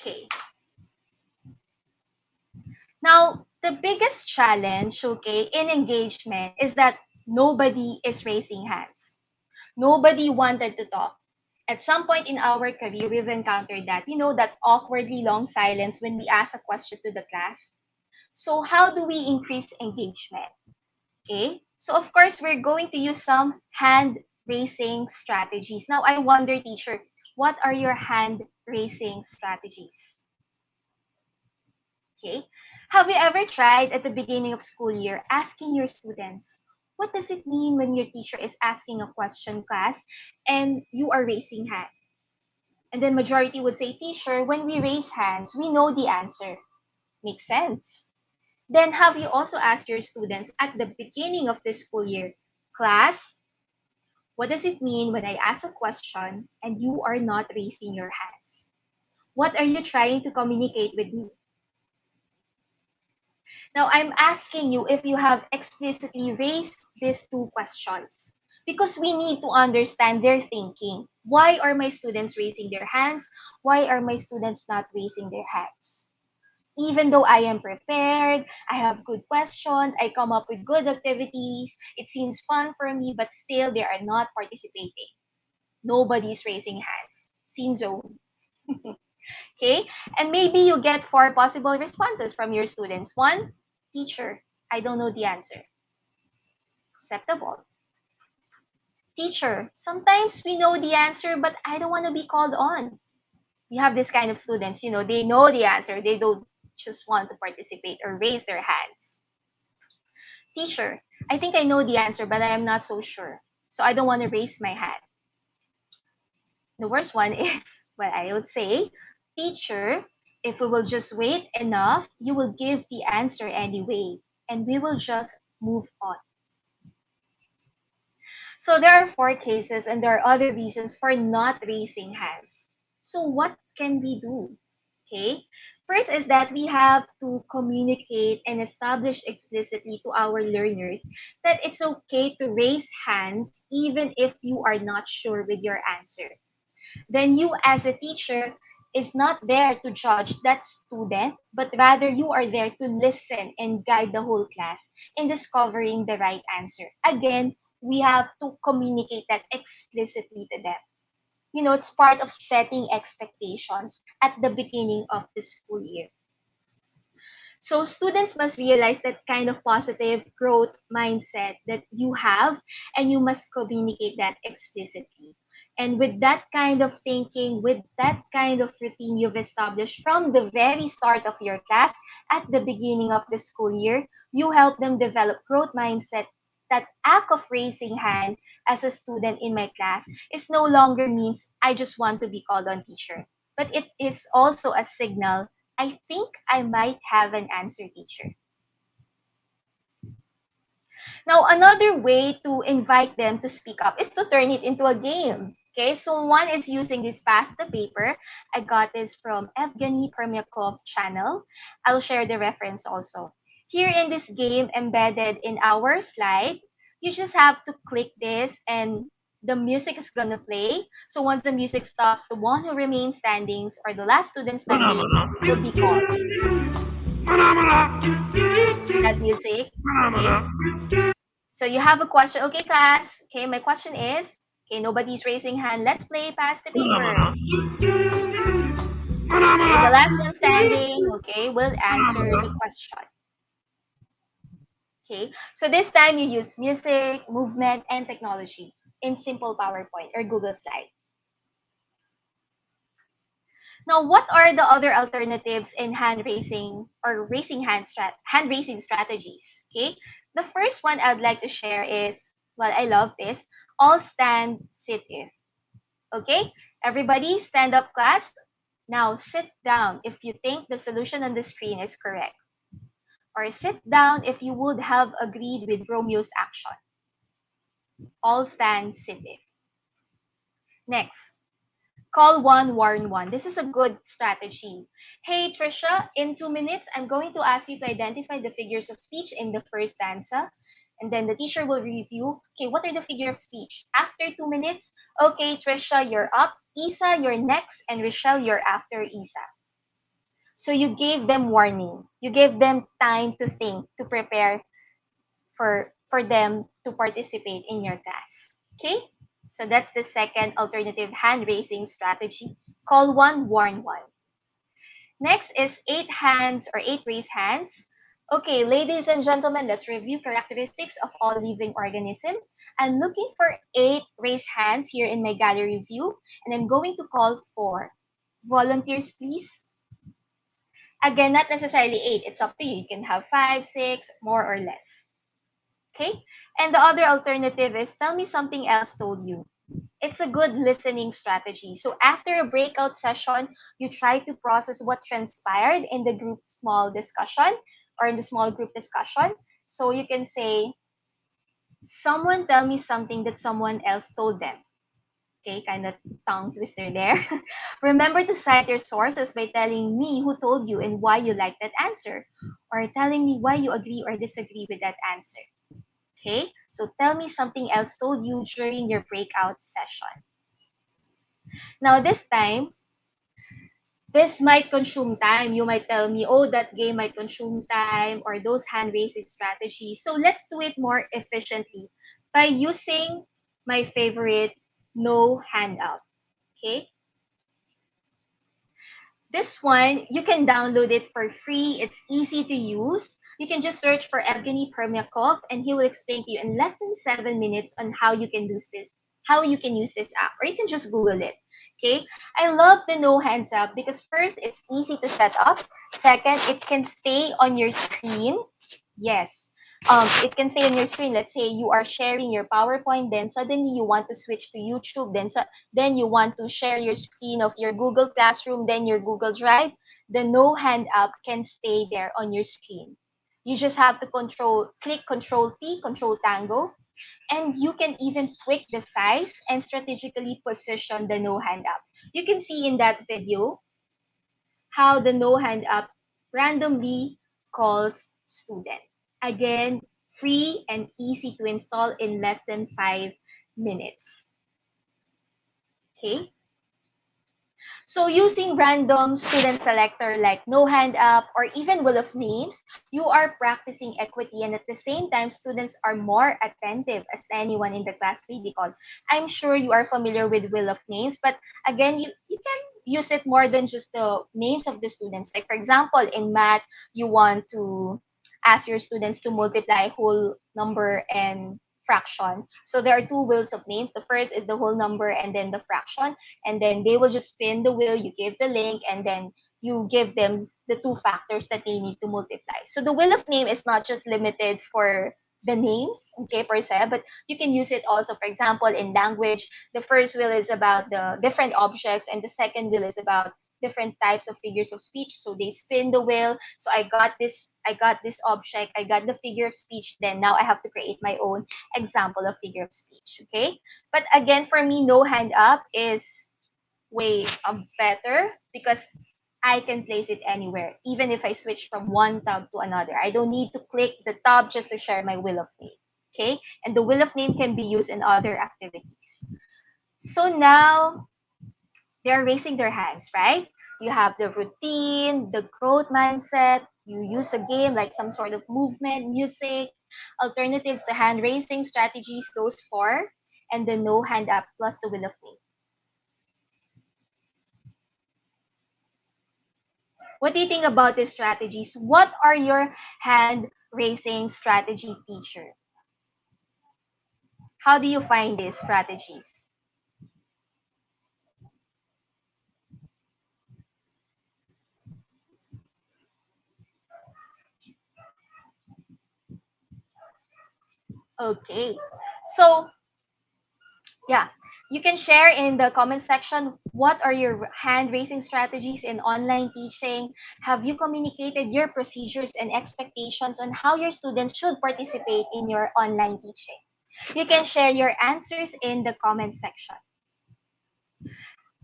Okay. Now, the biggest challenge, okay, in engagement is that nobody is raising hands. Nobody wanted to talk. At some point in our career, we've encountered that, you know, that awkwardly long silence when we ask a question to the class. So how do we increase engagement? Okay, so of course, we're going to use some hand raising strategies. Now, I wonder, teacher, what are your hand raising strategies? Okay, have you ever tried at the beginning of school year asking your students, what does it mean when your teacher is asking a question, class, and you are raising hand? And then majority would say, teacher, when we raise hands, we know the answer. Makes sense. Then have you also asked your students at the beginning of the school year, class, what does it mean when I ask a question and you are not raising your hands? What are you trying to communicate with me? Now, I'm asking you if you have explicitly raised these two questions because we need to understand their thinking. Why are my students raising their hands? Why are my students not raising their hands? Even though I am prepared, I have good questions, I come up with good activities, it seems fun for me, but still they are not participating. Nobody's raising hands. Scene zone. Okay? And maybe you get 4 possible responses from your students. 1, teacher, I don't know the answer. Acceptable. Teacher, sometimes we know the answer, but I don't want to be called on. You have this kind of students, you know, they know the answer, they don't just want to participate or raise their hands. Teacher, I think I know the answer, but I am not so sure. So I don't want to raise my hand. The worst one is, well, I would say, teacher, if we will just wait enough, you will give the answer anyway, and we will just move on. So there are 4 cases, and there are other reasons for not raising hands. So what can we do? Okay. First is that we have to communicate and establish explicitly to our learners that it's okay to raise hands even if you are not sure with your answer. Then you as a teacher is not there to judge that student, but rather you are there to listen and guide the whole class in discovering the right answer. Again, we have to communicate that explicitly to them. You know, it's part of setting expectations at the beginning of the school year. So students must realize that kind of positive growth mindset that you have, and you must communicate that explicitly. And with that kind of thinking, with that kind of routine you've established from the very start of your class at the beginning of the school year, you help them develop growth mindset. That act of raising hand as a student in my class is no longer means I just want to be called on teacher, but it is also a signal I think I might have an answer, teacher. Now, another way to invite them to speak up is to turn it into a game. Okay, so one is using this Pass the Paper. I got this from Evgeny Permyakov channel. I'll share the reference also. Here in this game embedded in our slide, you just have to click this and the music is gonna play. So once the music stops, the one who remains standing or the last student standing will be called. That music, okay? So you have a question. Okay, class. Okay, my question is, okay, nobody's raising hand. Let's play Pass the Paper. Okay, the last one standing, okay, will answer the question. Okay, so this time you use music, movement, and technology in simple PowerPoint or Google Slide. Now, what are the other alternatives in hand raising or hand raising strategies? Okay, the first one I'd like to share is, well, I love this. All stand, sit if. Okay, everybody stand up, class. Now sit down if you think the solution on the screen is correct. Or sit down if you would have agreed with Romeo's action. All stand, sit if. Next. Call one, warn one. This is a good strategy. Hey, Trisha, in 2 minutes, I'm going to ask you to identify the figures of speech in the first stanza. And then the teacher will review, okay, what are the figures of speech? After 2 minutes, okay, Trisha, you're up. Isa, you're next. And Rochelle, you're after Isa. So you gave them warning. You gave them time to think, to prepare for them to participate in your class. Okay? So that's the second alternative hand-raising strategy. Call one, warn one. Next is 8 hands or 8 raised hands. Okay, ladies and gentlemen, let's review characteristics of all living organisms. I'm looking for 8 raised hands here in my gallery view, and I'm going to call 4. Volunteers, please. Again, not necessarily 8. It's up to you. You can have 5, 6, more or less. Okay? And the other alternative is tell me something else told you. It's a good listening strategy. So after a breakout session, you try to process what transpired in the group small discussion or in the small group discussion. So you can say, someone tell me something that someone else told them. Okay, kind of tongue twister there. Remember to cite your sources by telling me who told you and why you like that answer, or telling me why you agree or disagree with that answer. Okay, so tell me something else told you during your breakout session. Now this time, this might consume time. You might tell me, oh, that game might consume time or those hand-raising strategies. So let's do it more efficiently by using my favorite no hand up. Okay. This one, you can download it for free. It's easy to use. You can just search for Evgeny Permyakov and he will explain to you in less than 7 minutes on how you can use this app, or you can just Google it. Okay, I love the no hands up because first, it's easy to set up. Second, it can stay on your screen. Yes, it can stay on your screen. Let's say you are sharing your PowerPoint, then suddenly you want to switch to YouTube, then you want to share your screen of your Google Classroom, then your Google Drive. The no hand up can stay there on your screen. You just have to click Control T, Control Tango, and you can even tweak the size and strategically position the no hand up. You can see in that video how the no hand up randomly calls student. Again, free and easy to install in less than 5 minutes. Okay. So using random student selector like no hand up or even wheel of names, you are practicing equity, and at the same time, students are more attentive as anyone in the class may be called. I'm sure you are familiar with wheel of names, but again, you can use it more than just the names of the students. Like for example, in math, you want to ask your students to multiply whole number and fraction. So there are two wheels of names. The first is the whole number and then the fraction. And then they will just spin the wheel, you give the link, and then you give them the two factors that they need to multiply. So the wheel of name is not just limited for the names, okay, per se, but you can use it also, for example, in language. The first wheel is about the different objects, and the second wheel is about different types of figures of speech. So they spin the wheel. So I got this object, I got the figure of speech, then now I have to create my own example of figure of speech, okay? But again, for me, no hand up is way better because I can place it anywhere, even if I switch from one tab to another. I don't need to click the tab just to share my wheel of name, okay? And the wheel of name can be used in other activities. So now they're raising their hands, right? You have the routine, the growth mindset, you use a game like some sort of movement, music, alternatives to hand raising strategies, those four, and the no hand up plus the wheel of name. What do you think about these strategies? What are your hand raising strategies, teacher? How do you find these strategies? Okay. So, yeah, you can share in the comment section what are your hand raising strategies in online teaching. Have you communicated your procedures and expectations on how your students should participate in your online teaching? You can share your answers in the comment section.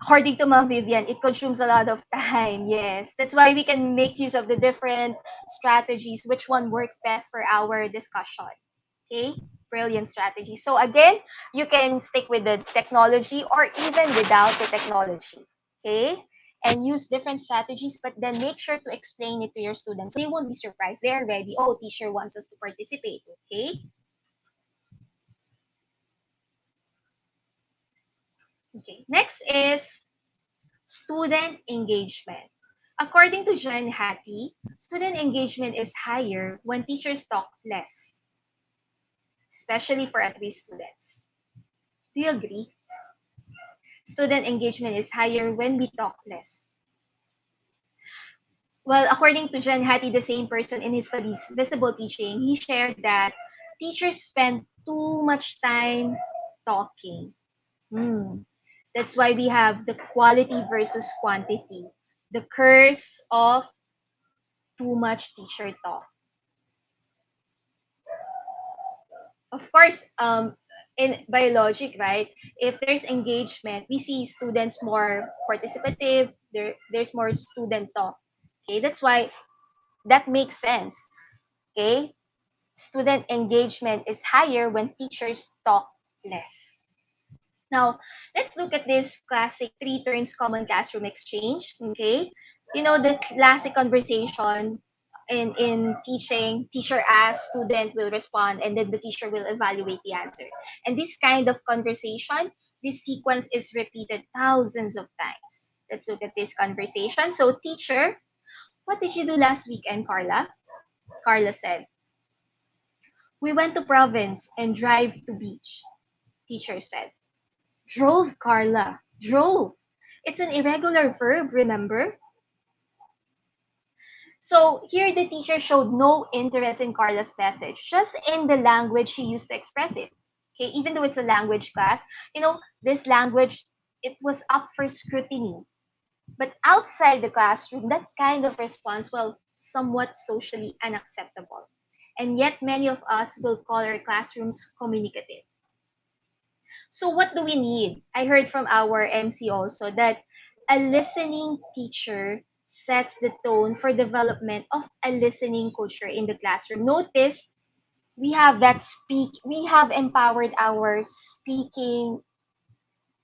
According to Ma'am Vivian, it consumes a lot of time. Yes, that's why we can make use of the different strategies, which one works best for our discussion. Okay, brilliant strategy. So again, you can stick with the technology or even without the technology. Okay, and use different strategies, but then make sure to explain it to your students. They won't be surprised. They are ready. Oh, teacher wants us to participate. Okay. Okay, next is student engagement. According to Jen Hattie, student engagement is higher when teachers talk less, especially for at-risk students. Do you agree? Student engagement is higher when we talk less. Well, according to Jen Hattie, the same person in his studies, Visible Teaching, he shared that teachers spend too much time talking. That's why we have the quality versus quantity, the curse of too much teacher talk. Of course, in biologic, right? If there's engagement, we see students more participative. There's more student talk. Okay, that's why that makes sense. Okay, student engagement is higher when teachers talk less. Now, let's look at this classic three turns common classroom exchange. Okay, you know the classic conversation in teaching, teacher asks, student will respond, and then the teacher will evaluate the answer. And this kind of conversation, this sequence is repeated thousands of times. Let's look at this conversation. So, teacher, what did you do last weekend, Carla? Carla said, we went to province and drive to beach. Teacher said, drove, Carla, drove. It's an irregular verb, remember? So here the teacher showed no interest in Carla's message, just in the language she used to express it. Okay, even though it's a language class, you know, this language, it was up for scrutiny. But outside the classroom, that kind of response, well, somewhat socially unacceptable. And yet many of us will call our classrooms communicative. So what do we need? I heard from our MC also that a listening teacher sets the tone for development of a listening culture in the classroom. Notice we have we have empowered our speaking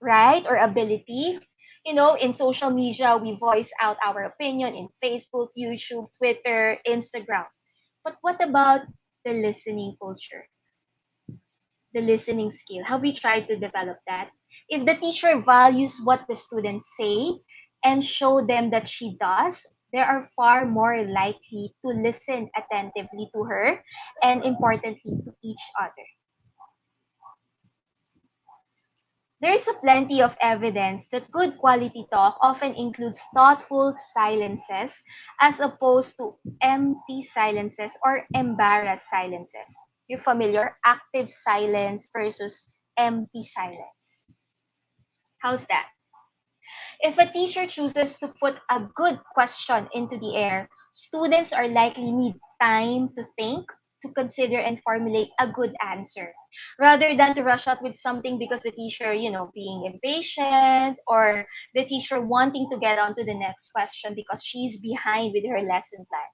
right or ability. You know, in social media, we voice out our opinion in Facebook, YouTube, Twitter, Instagram. But what about the listening culture? The listening skill? Have we tried to develop that? If the teacher values what the students say and show them that she does, they are far more likely to listen attentively to her and importantly to each other. There's a plenty of evidence that good quality talk often includes thoughtful silences as opposed to empty silences or embarrassed silences. You're familiar? Active silence versus empty silence. How's that? If a teacher chooses to put a good question into the air, students are likely need time to think, to consider and formulate a good answer rather than to rush out with something because the teacher, being impatient or the teacher wanting to get on to the next question because she's behind with her lesson plan.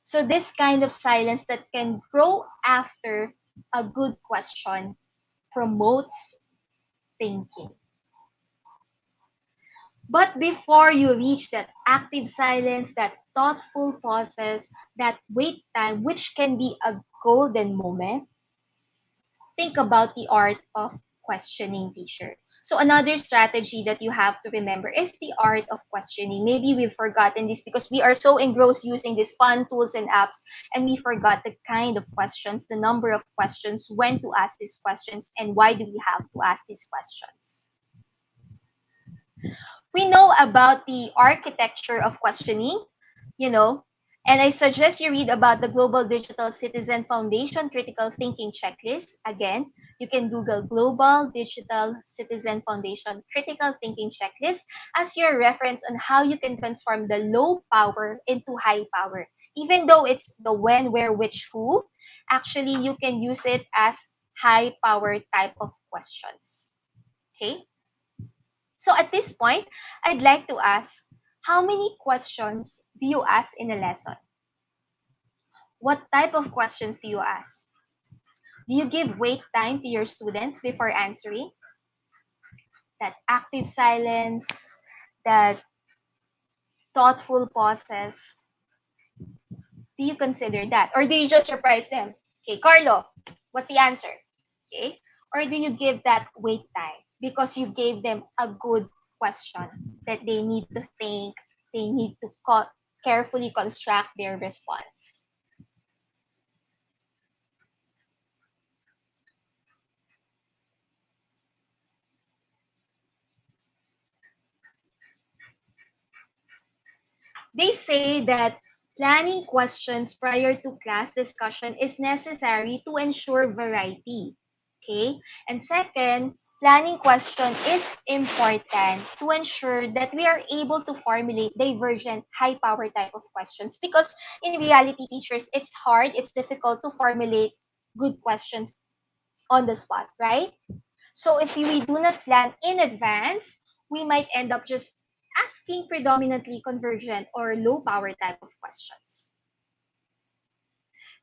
So this kind of silence that can grow after a good question promotes thinking. But before you reach that active silence, that thoughtful pauses, that wait time, which can be a golden moment, think about the art of questioning, teacher. So another strategy that you have to remember is the art of questioning. Maybe we've forgotten this because we are so engrossed using these fun tools and apps, and we forgot the kind of questions, the number of questions, when to ask these questions, and why do we have to ask these questions. We know about the architecture of questioning, you know, and I suggest you read about the Global Digital Citizen Foundation Critical Thinking Checklist. Again, you can Google Global Digital Citizen Foundation Critical Thinking Checklist as your reference on how you can transform the low power into high power. Even though it's the when, where, which, who, actually you can use it as high power type of questions. Okay? So at this point, I'd like to ask, how many questions do you ask in a lesson? What type of questions do you ask? Do you give wait time to your students before answering? That active silence, that thoughtful pauses. Do you consider that? Or do you just surprise them? Okay, Carlo, what's the answer? Okay? Or do you give that wait time because you gave them a good question that they need to think, they need to carefully construct their response? They say that planning questions prior to class discussion is necessary to ensure variety. Okay? And second, planning question is important to ensure that we are able to formulate divergent, high-power type of questions. Because in reality, teachers, it's hard, it's difficult to formulate good questions on the spot, right? So if we do not plan in advance, we might end up just asking predominantly convergent or low power type of questions.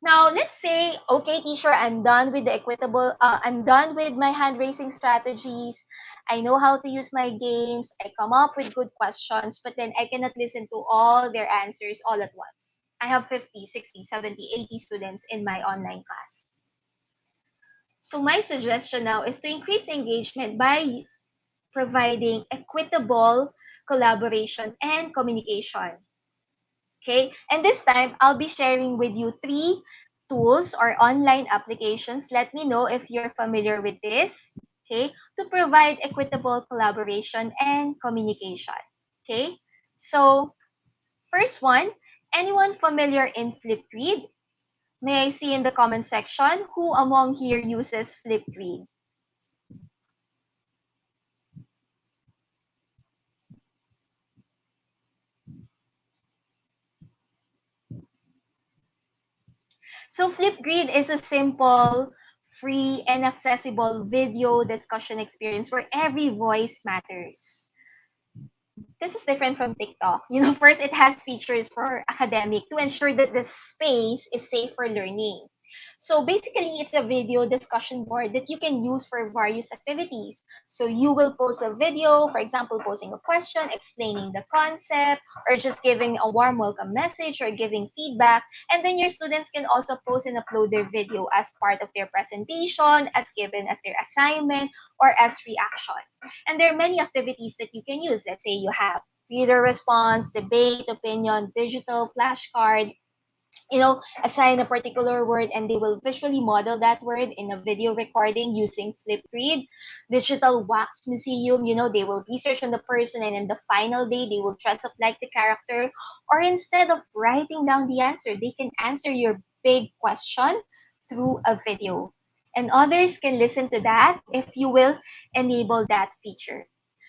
Now, let's say, okay, teacher, I'm done with I'm done with my hand raising strategies. I know how to use my games. I come up with good questions, but then I cannot listen to all their answers all at once. I have 50, 60, 70, 80 students in my online class. So my suggestion now is to increase engagement by providing equitable collaboration and communication. Okay, and this time I'll be sharing with you 3 tools or online applications. Let me know if you're familiar with this, okay, to provide equitable collaboration and communication. Okay, so first one, anyone familiar in Flipgrid? May I see in the comment section who among here uses Flipgrid? So Flipgrid is a simple, free, and accessible video discussion experience where every voice matters. This is different from TikTok. First, it has features for academic to ensure that the space is safe for learning. So basically, it's a video discussion board that you can use for various activities. So you will post a video, for example, posing a question, explaining the concept, or just giving a warm welcome message or giving feedback. And then your students can also post and upload their video as part of their presentation, as given as their assignment, or as reaction. And there are many activities that you can use. Let's say you have reader response, debate, opinion, digital flashcards, assign a particular word, and they will visually model that word in a video recording using Flipgrid. Digital wax museum, they will research on the person, and in the final day, they will dress up like the character. Or instead of writing down the answer, they can answer your big question through a video. And others can listen to that if you will enable that feature.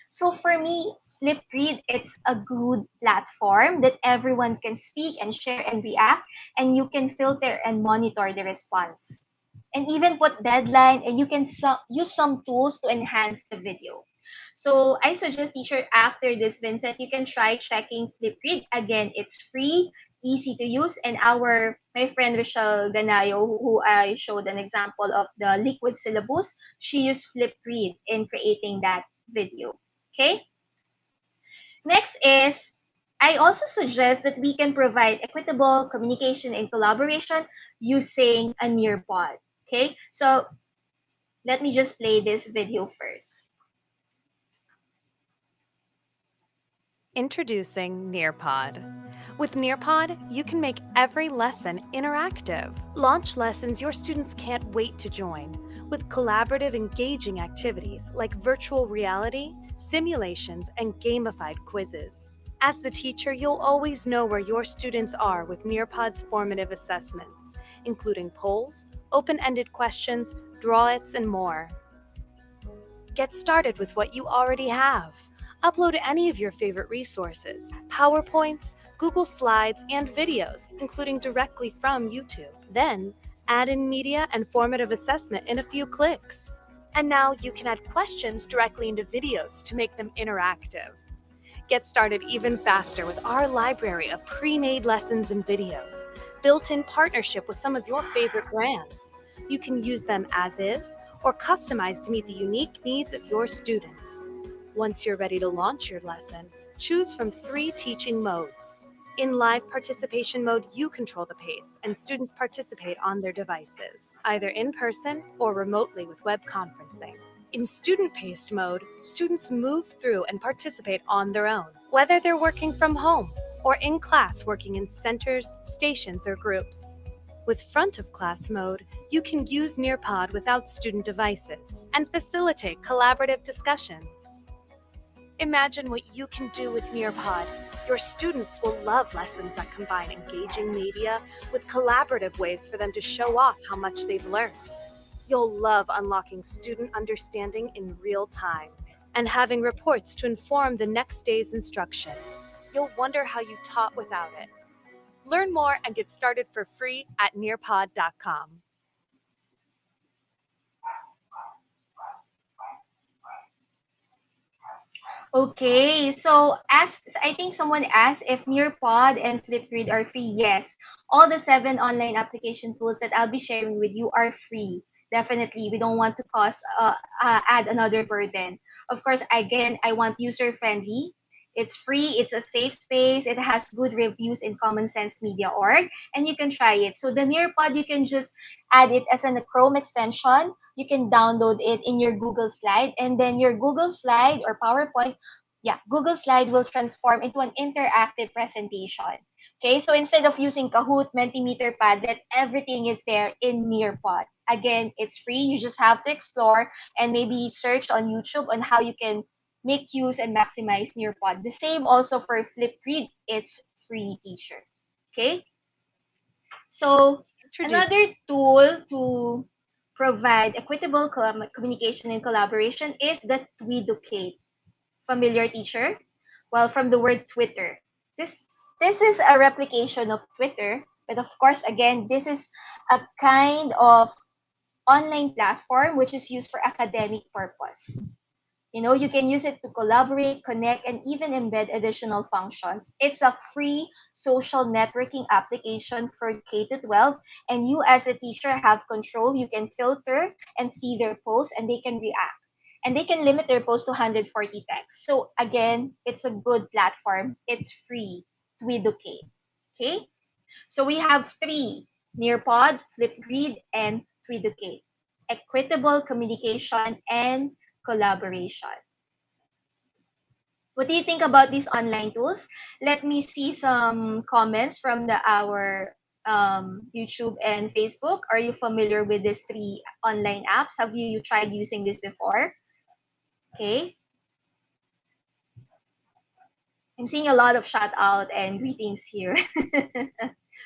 So for me, Flipgrid, it's a good platform that everyone can speak and share and react, and you can filter and monitor the response. And even put deadline, and you can use some tools to enhance the video. So I suggest, teacher, after this, Vincent, you can try checking Flipgrid. Again, it's free, easy to use, and my friend Rochelle Ganayo, who I showed an example of the liquid syllabus, she used Flipgrid in creating that video. Okay? Next is, I also suggest that we can provide equitable communication and collaboration using a Nearpod. Okay? So let me just play this video first. Introducing Nearpod. With Nearpod, you can make every lesson interactive. Launch lessons your students can't wait to join, with collaborative, engaging activities like virtual reality, simulations, and gamified quizzes. As the teacher, you'll always know where your students are with Nearpod's formative assessments, including polls, open-ended questions, draw-its, and more. Get started with what you already have. Upload any of your favorite resources, PowerPoints, Google Slides, and videos, including directly from YouTube. Then, add in media and formative assessment in a few clicks. And now you can add questions directly into videos to make them interactive. Get started even faster with our library of pre-made lessons and videos, built in partnership with some of your favorite brands. You can use them as is or customize to meet the unique needs of your students. Once you're ready to launch your lesson, choose from 3 teaching modes. In live participation mode, you control the pace, and students participate on their devices, either in person or remotely with web conferencing. In student-paced mode, students move through and participate on their own, whether they're working from home or in class working in centers, stations, or groups. With front-of-class mode, you can use Nearpod without student devices and facilitate collaborative discussions. Imagine what you can do with Nearpod. Your students will love lessons that combine engaging media with collaborative ways for them to show off how much they've learned. You'll love unlocking student understanding in real time and having reports to inform the next day's instruction. You'll wonder how you taught without it. Learn more and get started for free at nearpod.com. Okay, so as I think someone asked if Nearpod and Flipgrid are free. Yes, all the 7 online application tools that I'll be sharing with you are free. Definitely, we don't want to add another burden. Of course, again, I want user friendly. It's free. It's a safe space. It has good reviews in Common Sense Media org, and you can try it. So the Nearpod, you can just add it as a Chrome extension. You can download it in your Google Slide, and then your Google Slide or PowerPoint, Google Slide will transform into an interactive presentation. Okay, so instead of using Kahoot, Mentimeter, Padlet, everything is there in Nearpod. Again, it's free. You just have to explore and maybe search on YouTube on how you can make use and maximize Nearpod. The same also for Flipgrid. It's free, teacher. Okay? So another tool to provide equitable communication and collaboration is the Tweedukate. Familiar, teacher? Well, from the word Twitter. This is a replication of Twitter, but of course, again, this is a kind of online platform which is used for academic purpose. You can use it to collaborate, connect, and even embed additional functions. It's a free social networking application for K-12, and you as a teacher have control. You can filter and see their posts, and they can react. And they can limit their posts to 140 texts. So again, it's a good platform. It's free. Tweedukate. Okay? So we have 3: Nearpod, Flipgrid, and Tweedukate. Equitable communication and collaboration. What do you think about these online tools? Let me see some comments from our YouTube and Facebook. Are you familiar with these three online apps? Have you tried using this before? Okay. I'm seeing a lot of shout out and greetings here.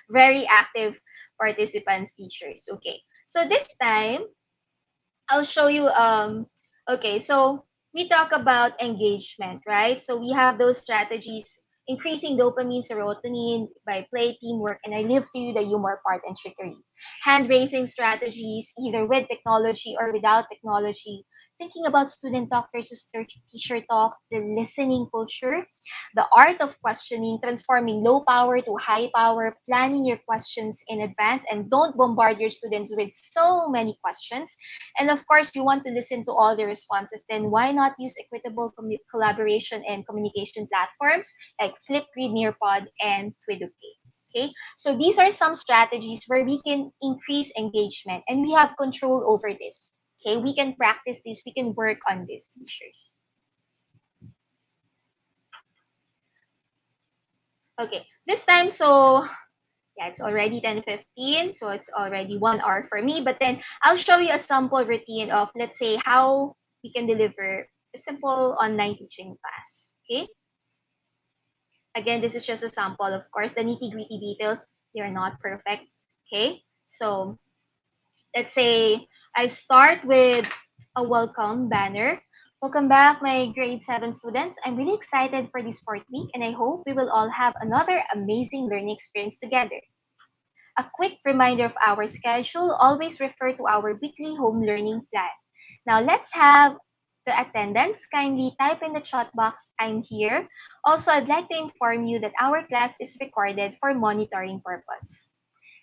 Very active participants, teachers. Okay. So this time, I'll show you, okay, so we talk about engagement, right? So we have those strategies, increasing dopamine, serotonin by play, teamwork, and I leave to you the humor part and trickery. Hand raising strategies, either with technology or without technology. Thinking about student talk versus teacher talk, the listening culture, the art of questioning, transforming low power to high power, planning your questions in advance, and don't bombard your students with so many questions. And of course, you want to listen to all the responses, then why not use equitable collaboration and communication platforms like Flipgrid, Nearpod, and Twiduke? Okay, so these are some strategies where we can increase engagement and we have control over this. Okay, we can practice this, we can work on this, teachers. Okay, this time, so yeah, it's already 10:15, so it's already 1 hour for me. But then I'll show you a sample routine of, let's say, how we can deliver a simple online teaching class. Okay. Again, this is just a sample. Of course, the nitty-gritty details, they are not perfect. Okay. So let's say I start with a welcome banner. Welcome back, my grade 7 students. I'm really excited for this 4th week, and I hope we will all have another amazing learning experience together. A quick reminder of our schedule, always refer to our weekly home learning plan. Now let's have the attendance. Kindly type in the chat box, I'm here. Also, I'd like to inform you that our class is recorded for monitoring purpose.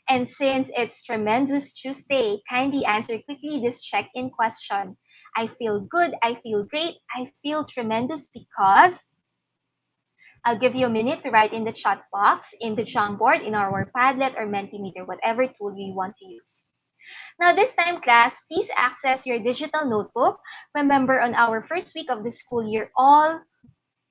And since it's Tremendous Tuesday, kindly answer quickly this check-in question. I feel good, I feel great, I feel tremendous because... I'll give you a minute to write in the chat box, in the Jamboard, in our Padlet or Mentimeter, whatever tool you want to use. Now this time, class, please access your digital notebook. Remember, on our first week of the school year,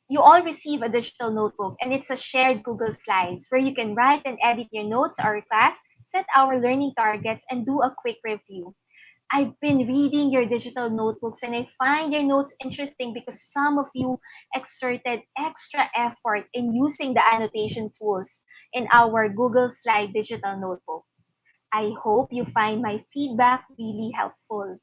you all receive a digital notebook, and it's a shared Google Slides where you can write and edit your notes, our class, set our learning targets, and do a quick review. I've been reading your digital notebooks and I find your notes interesting because some of you exerted extra effort in using the annotation tools in our Google Slide digital notebook. I hope you find my feedback really helpful.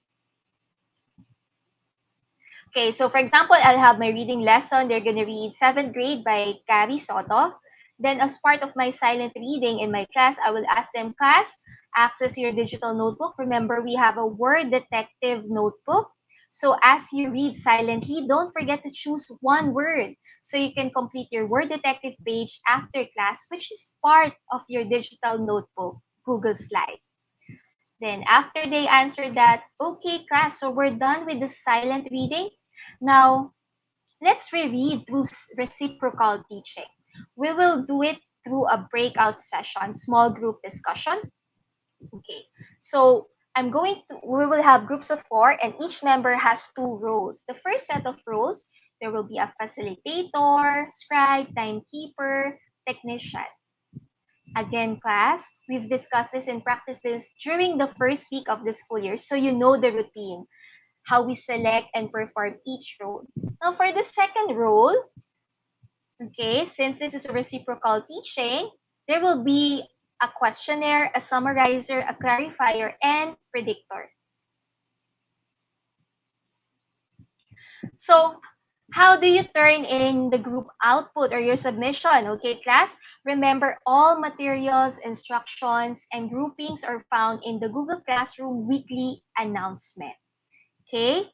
Okay, so for example, I'll have my reading lesson. They're going to read 7th grade by Carrie Soto. Then as part of my silent reading in my class, I will ask them, class, access your digital notebook. Remember, we have a word detective notebook. So as you read silently, don't forget to choose one word so you can complete your word detective page after class, which is part of your digital notebook, Google Slide. Then after they answer that, okay, class, so we're done with the silent reading. Now, let's reread through reciprocal teaching. We will do it through a breakout session, small group discussion. Okay, so we will have groups of 4 and each member has 2 roles. The first set of roles, there will be a facilitator, scribe, timekeeper, technician. Again, class, we've discussed this and practiced this during the first week of the school year, so you know the routine, how we select and perform each role. Now, for the second role, okay, since this is a reciprocal teaching, there will be a questionnaire, a summarizer, a clarifier, and predictor. So, how do you turn in the group output or your submission? Okay, class, remember all materials, instructions, and groupings are found in the Google Classroom weekly announcement. Okay?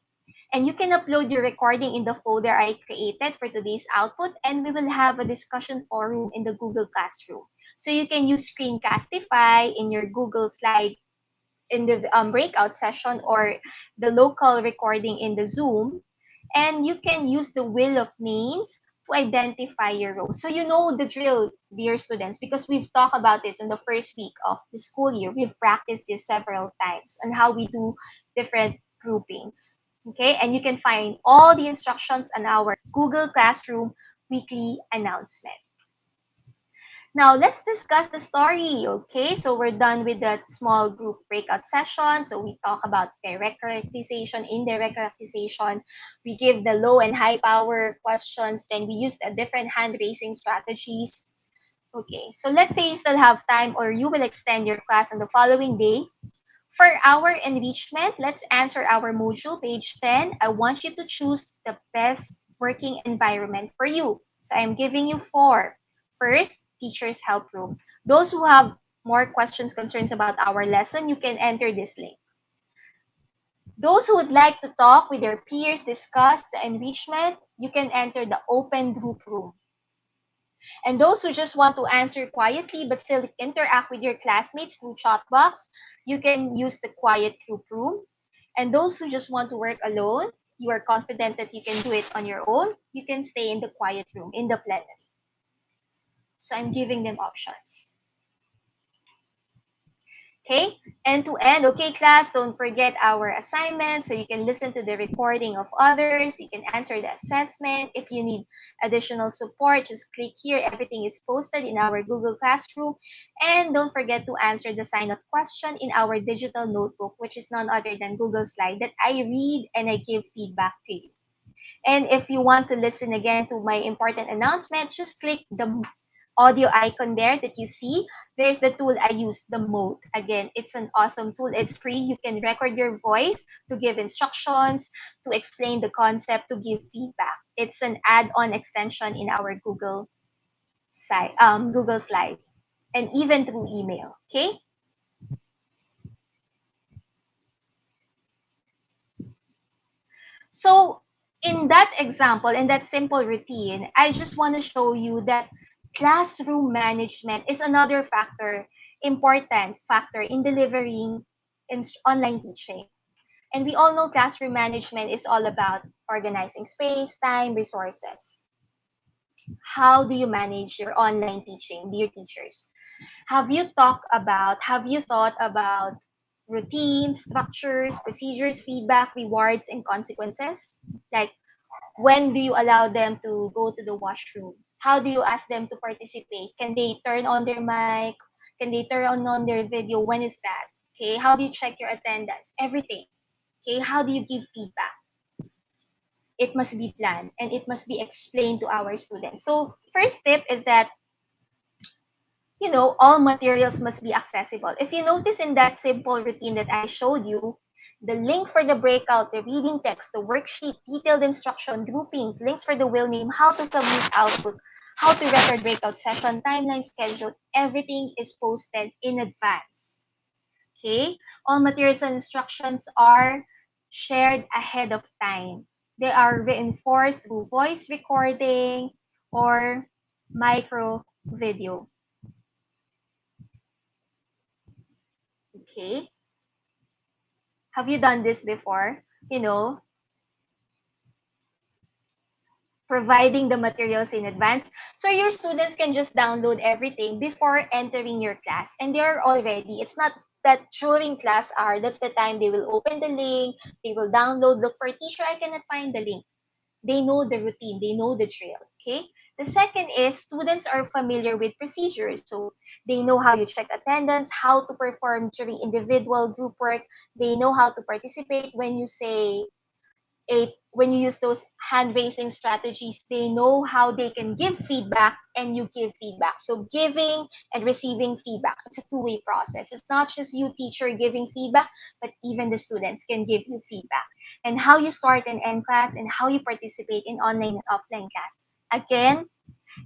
And you can upload your recording in the folder I created for today's output, and we will have a discussion forum in the Google Classroom. So you can use Screencastify in your Google Slide in the breakout session or the local recording in the Zoom. And you can use the wheel of names to identify your role. So you know the drill, dear students, because we've talked about this in the first week of the school year. We've practiced this several times on how we do different groupings. Okay, and you can find all the instructions on our Google Classroom weekly announcement. Now, let's discuss the story, okay? So we're done with that small group breakout session. So we talk about direct characterization, indirect characterization. We give the low and high power questions. Then we use the different hand raising strategies. Okay, so let's say you still have time or you will extend your class on the following day. For our enrichment, let's answer our module, page 10. I want you to choose the best working environment for you. So I'm giving you 4. First, teacher's help room. Those who have more questions, concerns about our lesson, you can enter this link. Those who would like to talk with their peers, discuss the enrichment, you can enter the open group room. And those who just want to answer quietly but still interact with your classmates through chat box, you can use the quiet group room. And those who just want to work alone, you are confident that you can do it on your own, you can stay in the quiet room, in the plenary. So I'm giving them options. Okay, end to end. Okay, class, don't forget our assignment. So you can listen to the recording of others. You can answer the assessment. If you need additional support, just click here. Everything is posted in our Google Classroom. And don't forget to answer the sign-off question in our digital notebook, which is none other than Google Slide that I read and I give feedback to you. And if you want to listen again to my important announcement, just click the audio icon there that you see. There's the tool I use, the mode. Again, it's an awesome tool. It's free. You can record your voice to give instructions, to explain the concept, to give feedback. It's an add-on extension in our Google Slide, and even through email. Okay. So in that example, in that simple routine, I just want to show you that classroom management is another important factor in delivering online teaching. And we all know classroom management is all about organizing space, time, resources. How do you manage your online teaching, dear teachers? Have you thought about routines, structures, procedures, feedback, rewards, and consequences? Like, when do you allow them to go to the washroom? How do you ask them to participate? Can they turn on their mic? Can they turn on their video? When is that? Okay, how do you check your attendance? Everything. Okay, how do you give feedback? It must be planned and it must be explained to our students. So first tip is that, all materials must be accessible. If you notice in that simple routine that I showed you, the link for the breakout, the reading text, the worksheet, detailed instruction, groupings, links for the will name, how to submit output, how to record breakout session, timeline schedule, everything is posted in advance. Okay? All materials and instructions are shared ahead of time. They are reinforced through voice recording or micro video. Okay? Have you done this before? Providing the materials in advance. So your students can just download everything before entering your class. And they're all ready. It's not that during class hour, that's the time they will open the link, they will download, look for a teacher, I cannot find the link. They know the routine, they know the drill, okay? The second is students are familiar with procedures. So they know how you check attendance, how to perform during individual group work. They know how to participate when you when you use those hand raising strategies. They know how they can give feedback and you give feedback. So giving and receiving feedback, it's a two-way process. It's not just you, teacher, giving feedback, but even the students can give you feedback. And how you start and end class and how you participate in online and offline class. Again,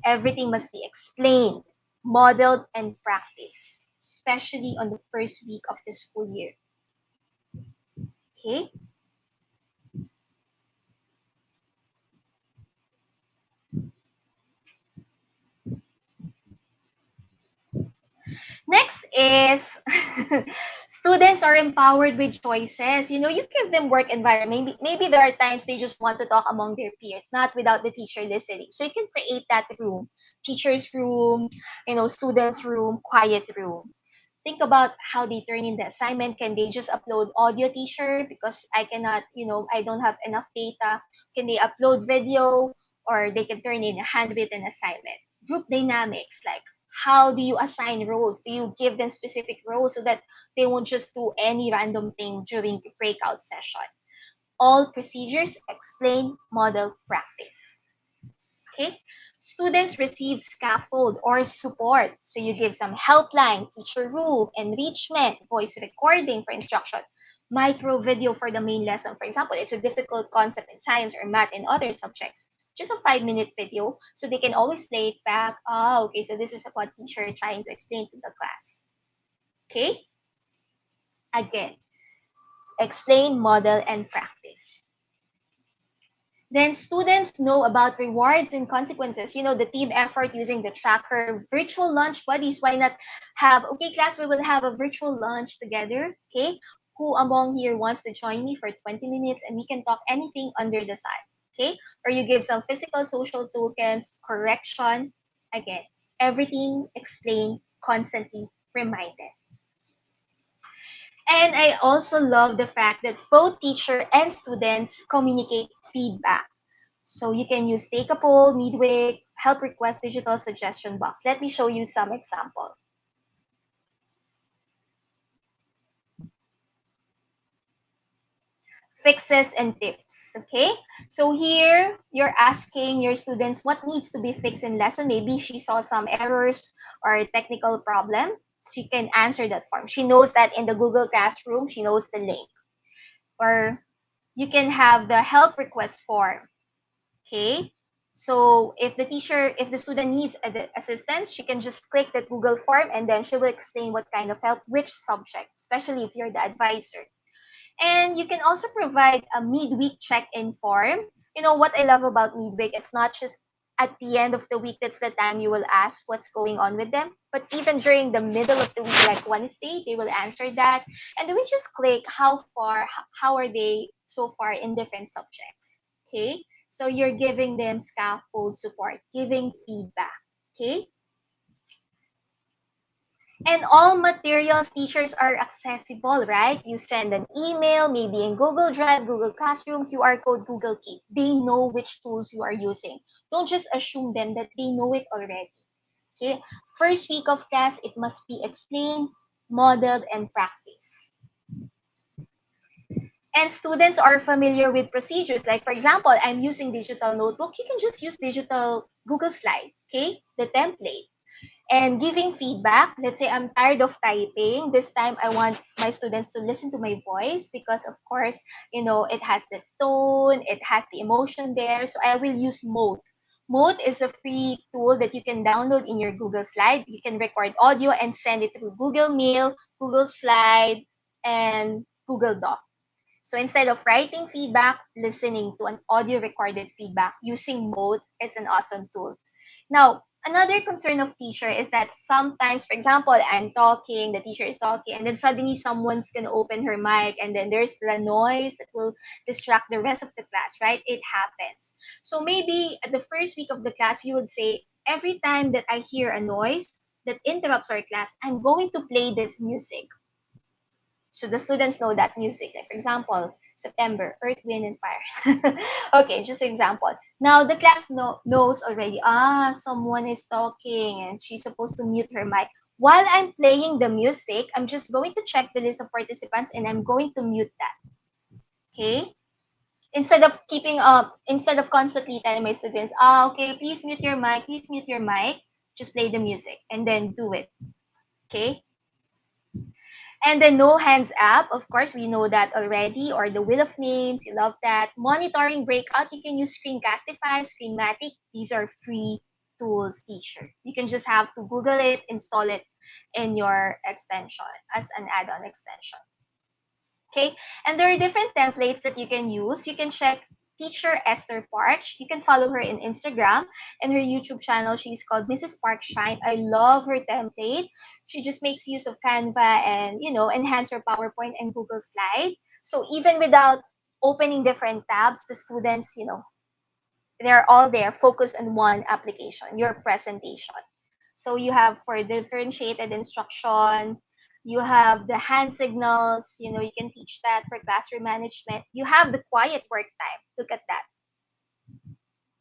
everything must be explained, modeled, and practiced, especially on the first week of the school year. Okay? Next is students are empowered with choices. You give them work environment. Maybe there are times they just want to talk among their peers, not without the teacher listening. So you can create that room, teacher's room, students' room, quiet room. Think about how they turn in the assignment. Can they just upload audio, teacher? Because I cannot, I don't have enough data. Can they upload video, or they can turn in a handwritten assignment? Group dynamics, like How do you assign roles? Do you give them specific roles so that they won't just do any random thing during the breakout session? All procedures explain, model, practice. Okay? Students receive scaffold or support. So you give some helpline, teacher room, enrichment, voice recording for instruction, micro video for the main lesson. For example, it's a difficult concept in science or math and other subjects. Just a 5-minute video so they can always play it back. Okay, so this is what teacher trying to explain to the class. Okay? Again, explain, model, and practice. Then students know about rewards and consequences. The team effort using the tracker, virtual lunch buddies. Why not have, okay, class, we will have a virtual lunch together. Okay, who among here wants to join me for 20 minutes and we can talk anything under the sun? Okay, or you give some physical social tokens, correction. Again, everything explained, constantly reminded. And I also love the fact that both teacher and students communicate feedback. So you can use take a poll, midweek, help request, digital suggestion box. Let me show you some example. Fixes and tips, okay? So here, you're asking your students what needs to be fixed in lesson. Maybe she saw some errors or technical problem. She can answer that form. She knows that in the Google Classroom, she knows the link. Or you can have the help request form, okay? So if the student needs assistance, she can just click that Google form and then she will explain what kind of help, which subject, especially if you're the advisor. And you can also provide a midweek check-in form. What I love about midweek, it's not just at the end of the week, that's the time you will ask what's going on with them. But even during the middle of the week, like Wednesday, they will answer that. And then we just click how are they so far in different subjects. Okay? So you're giving them scaffold support, giving feedback. Okay? And all materials, teachers are accessible, right? You send an email, maybe in Google Drive, Google Classroom, QR code, Google Keep. They know which tools you are using. Don't just assume them that they know it already. Okay? First week of class, it must be explained, modeled, and practiced. And students are familiar with procedures. Like, for example, I'm using digital notebook. You can just use digital Google Slide, okay? The template. And giving feedback, let's say I'm tired of typing. This time I want my students to listen to my voice because, of course, it has the tone, it has the emotion there. So I will use Mode. Mode is a free tool that you can download in your Google Slide. You can record audio and send it through Google Mail, Google Slide, and Google Doc. So instead of writing feedback, listening to an audio recorded feedback using Mode is an awesome tool. Now, another concern of teacher is that sometimes, for example, I'm talking, the teacher is talking, and then suddenly someone's going to open her mic, and then there's the noise that will distract the rest of the class, right? It happens. So maybe at the first week of the class, you would say, every time that I hear a noise that interrupts our class, I'm going to play this music. So the students know that music. Like, for example, September, Earth, Wind, and Fire. Okay, just example. Now, the class knows already, someone is talking and she's supposed to mute her mic. While I'm playing the music, I'm just going to check the list of participants and I'm going to mute that. Okay? Instead of constantly telling my students, okay, please mute your mic, just play the music and then do it. Okay? And the no hands up, of course, we know that already, or the wheel of names, you love that. Monitoring breakout, you can use Screencastify, Screenmatic. These are free tools, teacher. You can just have to Google it, install it in your extension as an add-on extension. Okay, and there are different templates that you can use. You can check teacher Esther Parch. You can follow her in Instagram and her YouTube channel. She's called Mrs. Park Shine. I love her template. She just makes use of Canva and, enhance her PowerPoint and Google Slide. So even without opening different tabs, the students, they're all there, focused on one application, your presentation. So you have for differentiated instruction, you have the hand signals, you can teach that for classroom management. You have the quiet work time. Look at that.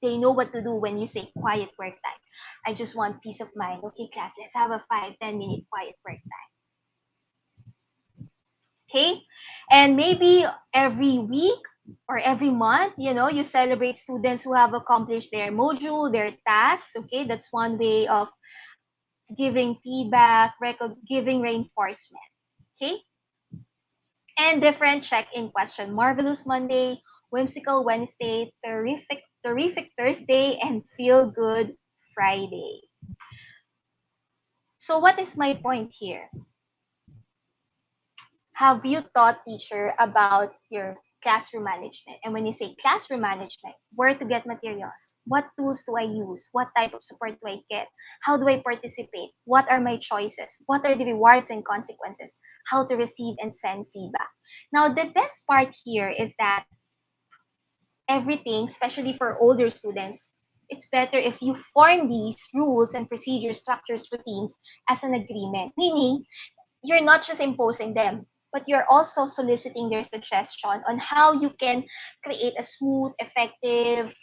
They know what to do when you say quiet work time. I just want peace of mind. Okay, class, let's have a 5-10 minute quiet work time. Okay? And maybe every week or every month, you celebrate students who have accomplished their module, their tasks. Okay? That's one way of giving feedback, giving reinforcement. Okay? And different check-in question. Marvelous Monday, whimsical Wednesday, terrific Thursday, and feel good Friday. So what is my point here? Have you taught teacher about your classroom management? And when you say classroom management, where to get materials? What tools do I use? What type of support do I get? How do I participate? What are my choices? What are the rewards and consequences? How to receive and send feedback? Now, the best part here is that everything, especially for older students, it's better if you form these rules and procedures, structures, routines as an agreement, meaning you're not just imposing them, but you're also soliciting their suggestion on how you can create a smooth, effective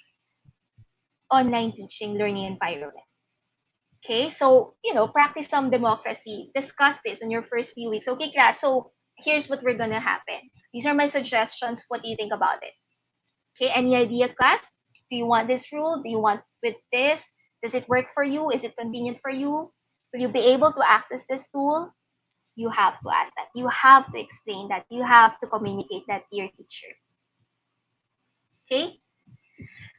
online teaching learning environment. Okay, so, practice some democracy. Discuss this in your first few weeks. Okay, class, so here's what we're going to happen. These are my suggestions. What do you think about it? Okay, any idea, class? Do you want this rule? Do you want with this? Does it work for you? Is it convenient for you? Will you be able to access this tool? You have to ask that. You have to explain that. You have to communicate that to your teacher. Okay?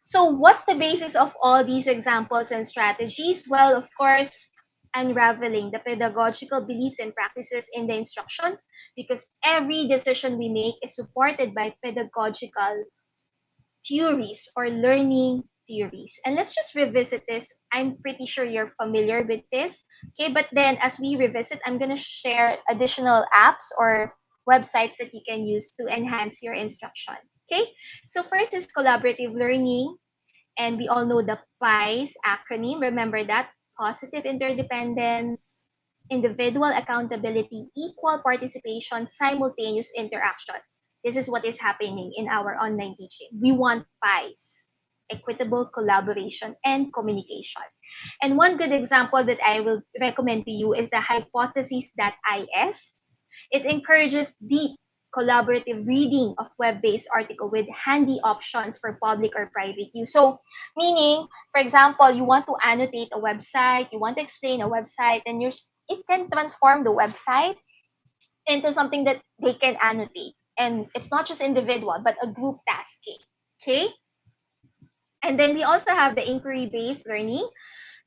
So what's the basis of all these examples and strategies? Well, of course, unraveling the pedagogical beliefs and practices in the instruction, because every decision we make is supported by pedagogical theories or learning theories. And let's just revisit this. I'm pretty sure you're familiar with this. Okay, but then as we revisit, I'm going to share additional apps or websites that you can use to enhance your instruction. Okay, so first is collaborative learning. And we all know the PIES acronym. Remember that? Positive interdependence, individual accountability, equal participation, simultaneous interaction. This is what is happening in our online teaching. We want PIES, equitable collaboration and communication. And one good example that I will recommend to you is the hypothesis.is. It encourages deep collaborative reading of web-based article with handy options for public or private use. So, meaning, for example, you want to annotate a website, you want to explain a website, and it can transform the website into something that they can annotate. And it's not just individual, but a group tasking. Okay? And then we also have the inquiry-based learning.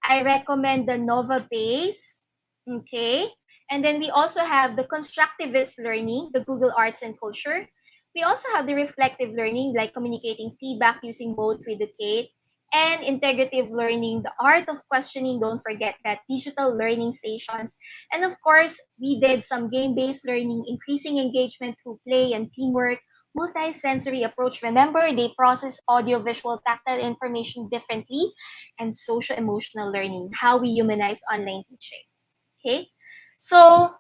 I recommend the Nova-based. Okay? And then we also have the constructivist learning, the Google Arts and Culture. We also have the reflective learning, like communicating feedback using both to educate, and integrative learning, the art of questioning. Don't forget that, digital learning stations. And of course, we did some game-based learning, increasing engagement through play and teamwork, multi-sensory approach. Remember, they process audio, visual, tactile information differently, and social-emotional learning, how we humanize online teaching. Okay? So,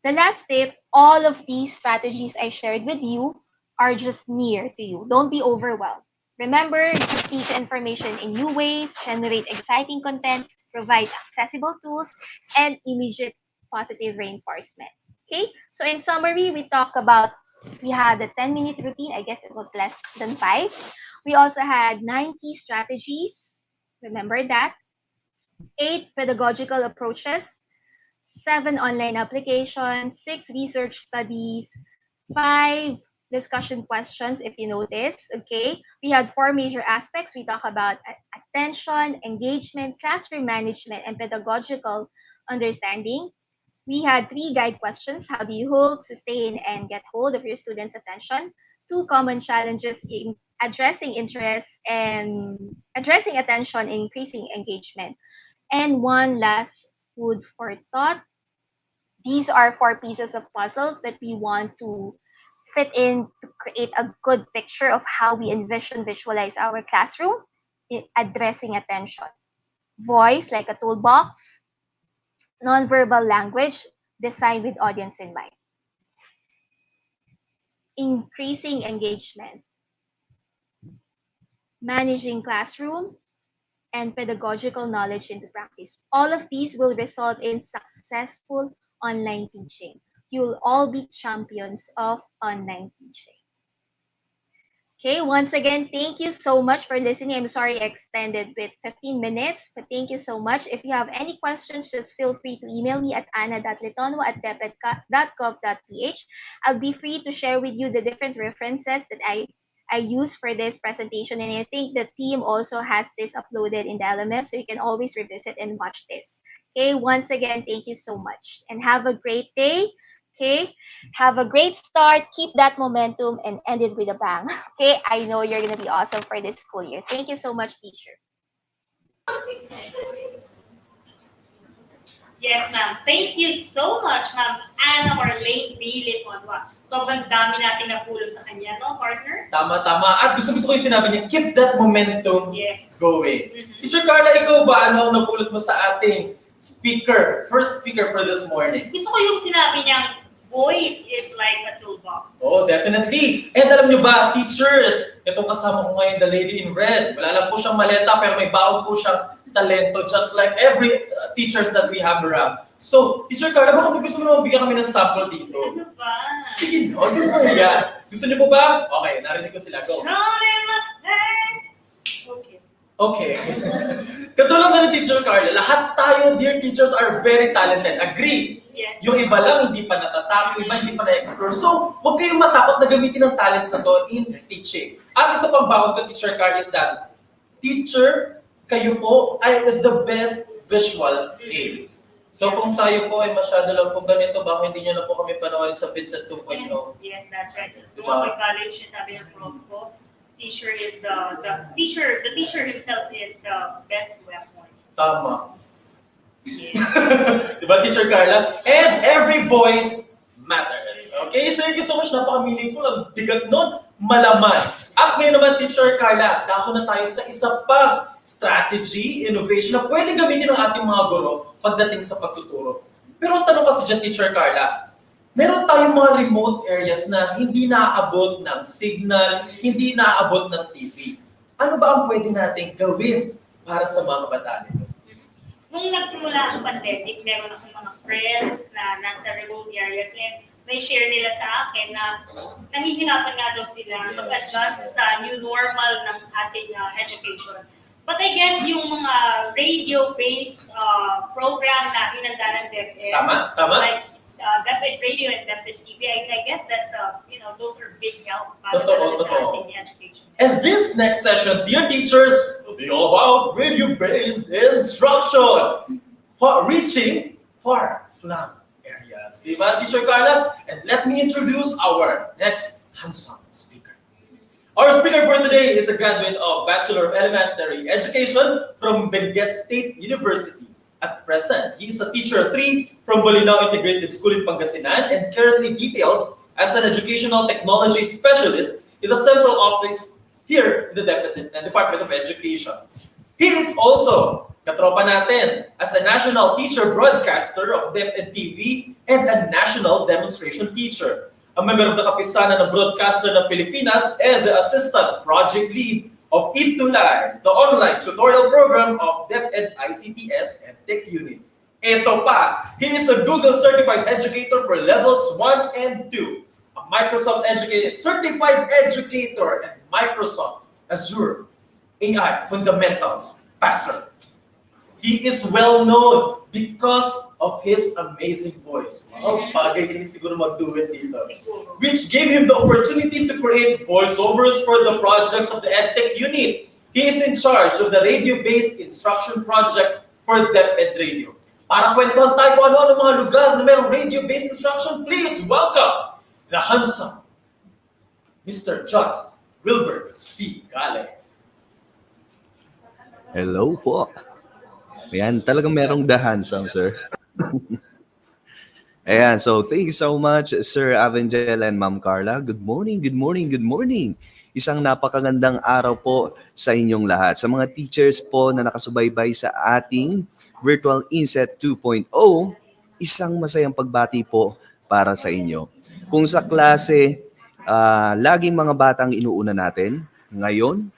the last tip, all of these strategies I shared with you are just near to you. Don't be overwhelmed. Remember to teach information in new ways, generate exciting content, provide accessible tools, and immediate positive reinforcement. Okay? So in summary, we had a 10-minute routine. I guess it was less than 5. We also had 9 key strategies. Remember that. 8 pedagogical approaches, 7 online applications, 6 research studies, 5 discussion questions, if you notice. Okay, we had 4 major aspects. We talk about attention, engagement, classroom management, and pedagogical understanding. We had 3 guide questions. How do you hold, sustain, and get hold of your students' attention? 2 common challenges in addressing interest and addressing attention, and increasing engagement. And 1 last food for thought. These are 4 pieces of puzzles that we want to fit in to create a good picture of how we visualize our classroom in addressing attention. Voice, like a toolbox. Nonverbal language, designed with audience in mind. Increasing engagement. managing classroom, and pedagogical knowledge into practice. All of these will result in successful online teaching. You'll all be champions of online teaching. Okay, once again, thank you so much for listening. I'm sorry I extended with 15 minutes, but thank you so much. If you have any questions, just feel free to email me at anna.litonwa@deped.gov.ph. I'll be free to share with you the different references that I use for this presentation, and I think the team also has this uploaded in the LMS, so you can always revisit and watch this. Okay, once again, thank you so much, and have a great day. Okay, have a great start, keep that momentum, and end it with a bang. Okay, I know you're going to be awesome for this school year. Thank you so much, teacher. Yes, ma'am. Thank you so much, ma'am Anna Marlene V. Litonwa. Sobrang dami nating napulot sa kanya, no, partner? Tama. At gusto ko yung sinabi niya, keep that momentum going. Mm-hmm. Teacher Carla, ikaw ba, ano ang napulot mo sa ating first speaker for this morning? Gusto ko yung sinabi niyang, voice is like a toolbox. Oh, definitely. And alam nyo ba, teachers, itong kasama ko ngayon, the lady in red, wala lang po siyang maleta, pero may baon po siyang talento, just like every teachers that we have around. So, Teacher Carla, baka gusto mo naman bigyan kami ng sample dito. Ano ba? Sige, no, do mo yan. Gusto niyo po ba? Okay, narinig ko sila. Go. Okay. Katulad na ni Teacher Carla, lahat tayo, dear teachers, are very talented. Agree? Yes. Yung iba lang hindi pa natatap, yung iba hindi pa na-explore. So, huwag kayong matakot na gamitin ang talents na to in teaching. At isa pang bawat ko, Teacher Carla, is that teacher, kayo po is the best visual aid. So kung tayo po ay masyado lang po ganito, baka hindi nyo na po kami panoorin sa VINSET 2.0. Yes, that's right. Diba? Nung ako college, sabi ng prof ko, teacher is the teacher himself is the best weapon. Tama. Yes. Diba, Teacher Carla? And every voice matters. Okay? Thank you so much. Napaka-meaningful. Ang bigat nun. Malaman. At ngayon naman, Teacher Carla, dako na tayo sa isa pang strategy, innovation na pwedeng gamitin ng ating mga guro pagdating sa pagtuturo. Pero ang tanong kasi dyan, Teacher Carla, meron tayong mga remote areas na hindi naaabot ng signal, hindi naaabot ng TV. Ano ba ang pwede natin gawin para sa mga kabataan nito? Nung nagsimula ang pandemic, meron akong mga friends na nasa remote areas and may share nila sa akin na nahihirapan nga daw sila mag-adjust sa new normal ng ating education. But I guess yung mga radio-based program na hinanda ng DepEd, Tama. like DepEd Radio and DepEd TV, I guess that's, those are big help para Totoo. sa ating education. And this next session, dear teachers, will be all about radio-based instruction for reaching far-flung areas. Diba, Teacher Carla? And let me introduce our next handsome speaker. Our speaker for today is a graduate of Bachelor of Elementary Education from Benguet State University. At present, he is a teacher of 3 from Bolinao Integrated School in Pangasinan and currently detailed as an educational technology specialist in the central office here in the Department of Education. He is also katropa natin as a national teacher broadcaster of DepEd TV and a national demonstration teacher. A member of the Kapisanan ng Broadcaster ng Pilipinas and the assistant project lead of ETULAY, the online tutorial program of DepEd ICTS and Tech Unit. Ito pa, he is a Google certified educator for levels 1 and 2, a Microsoft certified educator and Microsoft Azure AI fundamentals passer. He is well known because of his amazing voice. Wow, bagay kayo siguro mag-do-it dito. Which gave him the opportunity to create voiceovers for the projects of the EdTech unit. He is in charge of the radio-based instruction project for DepEd Radio. Para kwentuhan tayo kung ano-ano mga lugar na mayroong radio-based instruction, please welcome the handsome Mr. John Wilbur C. Gale. Hello po. Ayan, talagang merong the handsome, sir. Ayan, so thank you so much, Sir Avengel and Ma'am Carla. Good morning. Isang napakagandang araw po sa inyong lahat. Sa mga teachers po na nakasubaybay sa ating virtual INSET 2.0, isang masayang pagbati po para sa inyo. Kung sa klase, laging mga batang inuuna natin, ngayon,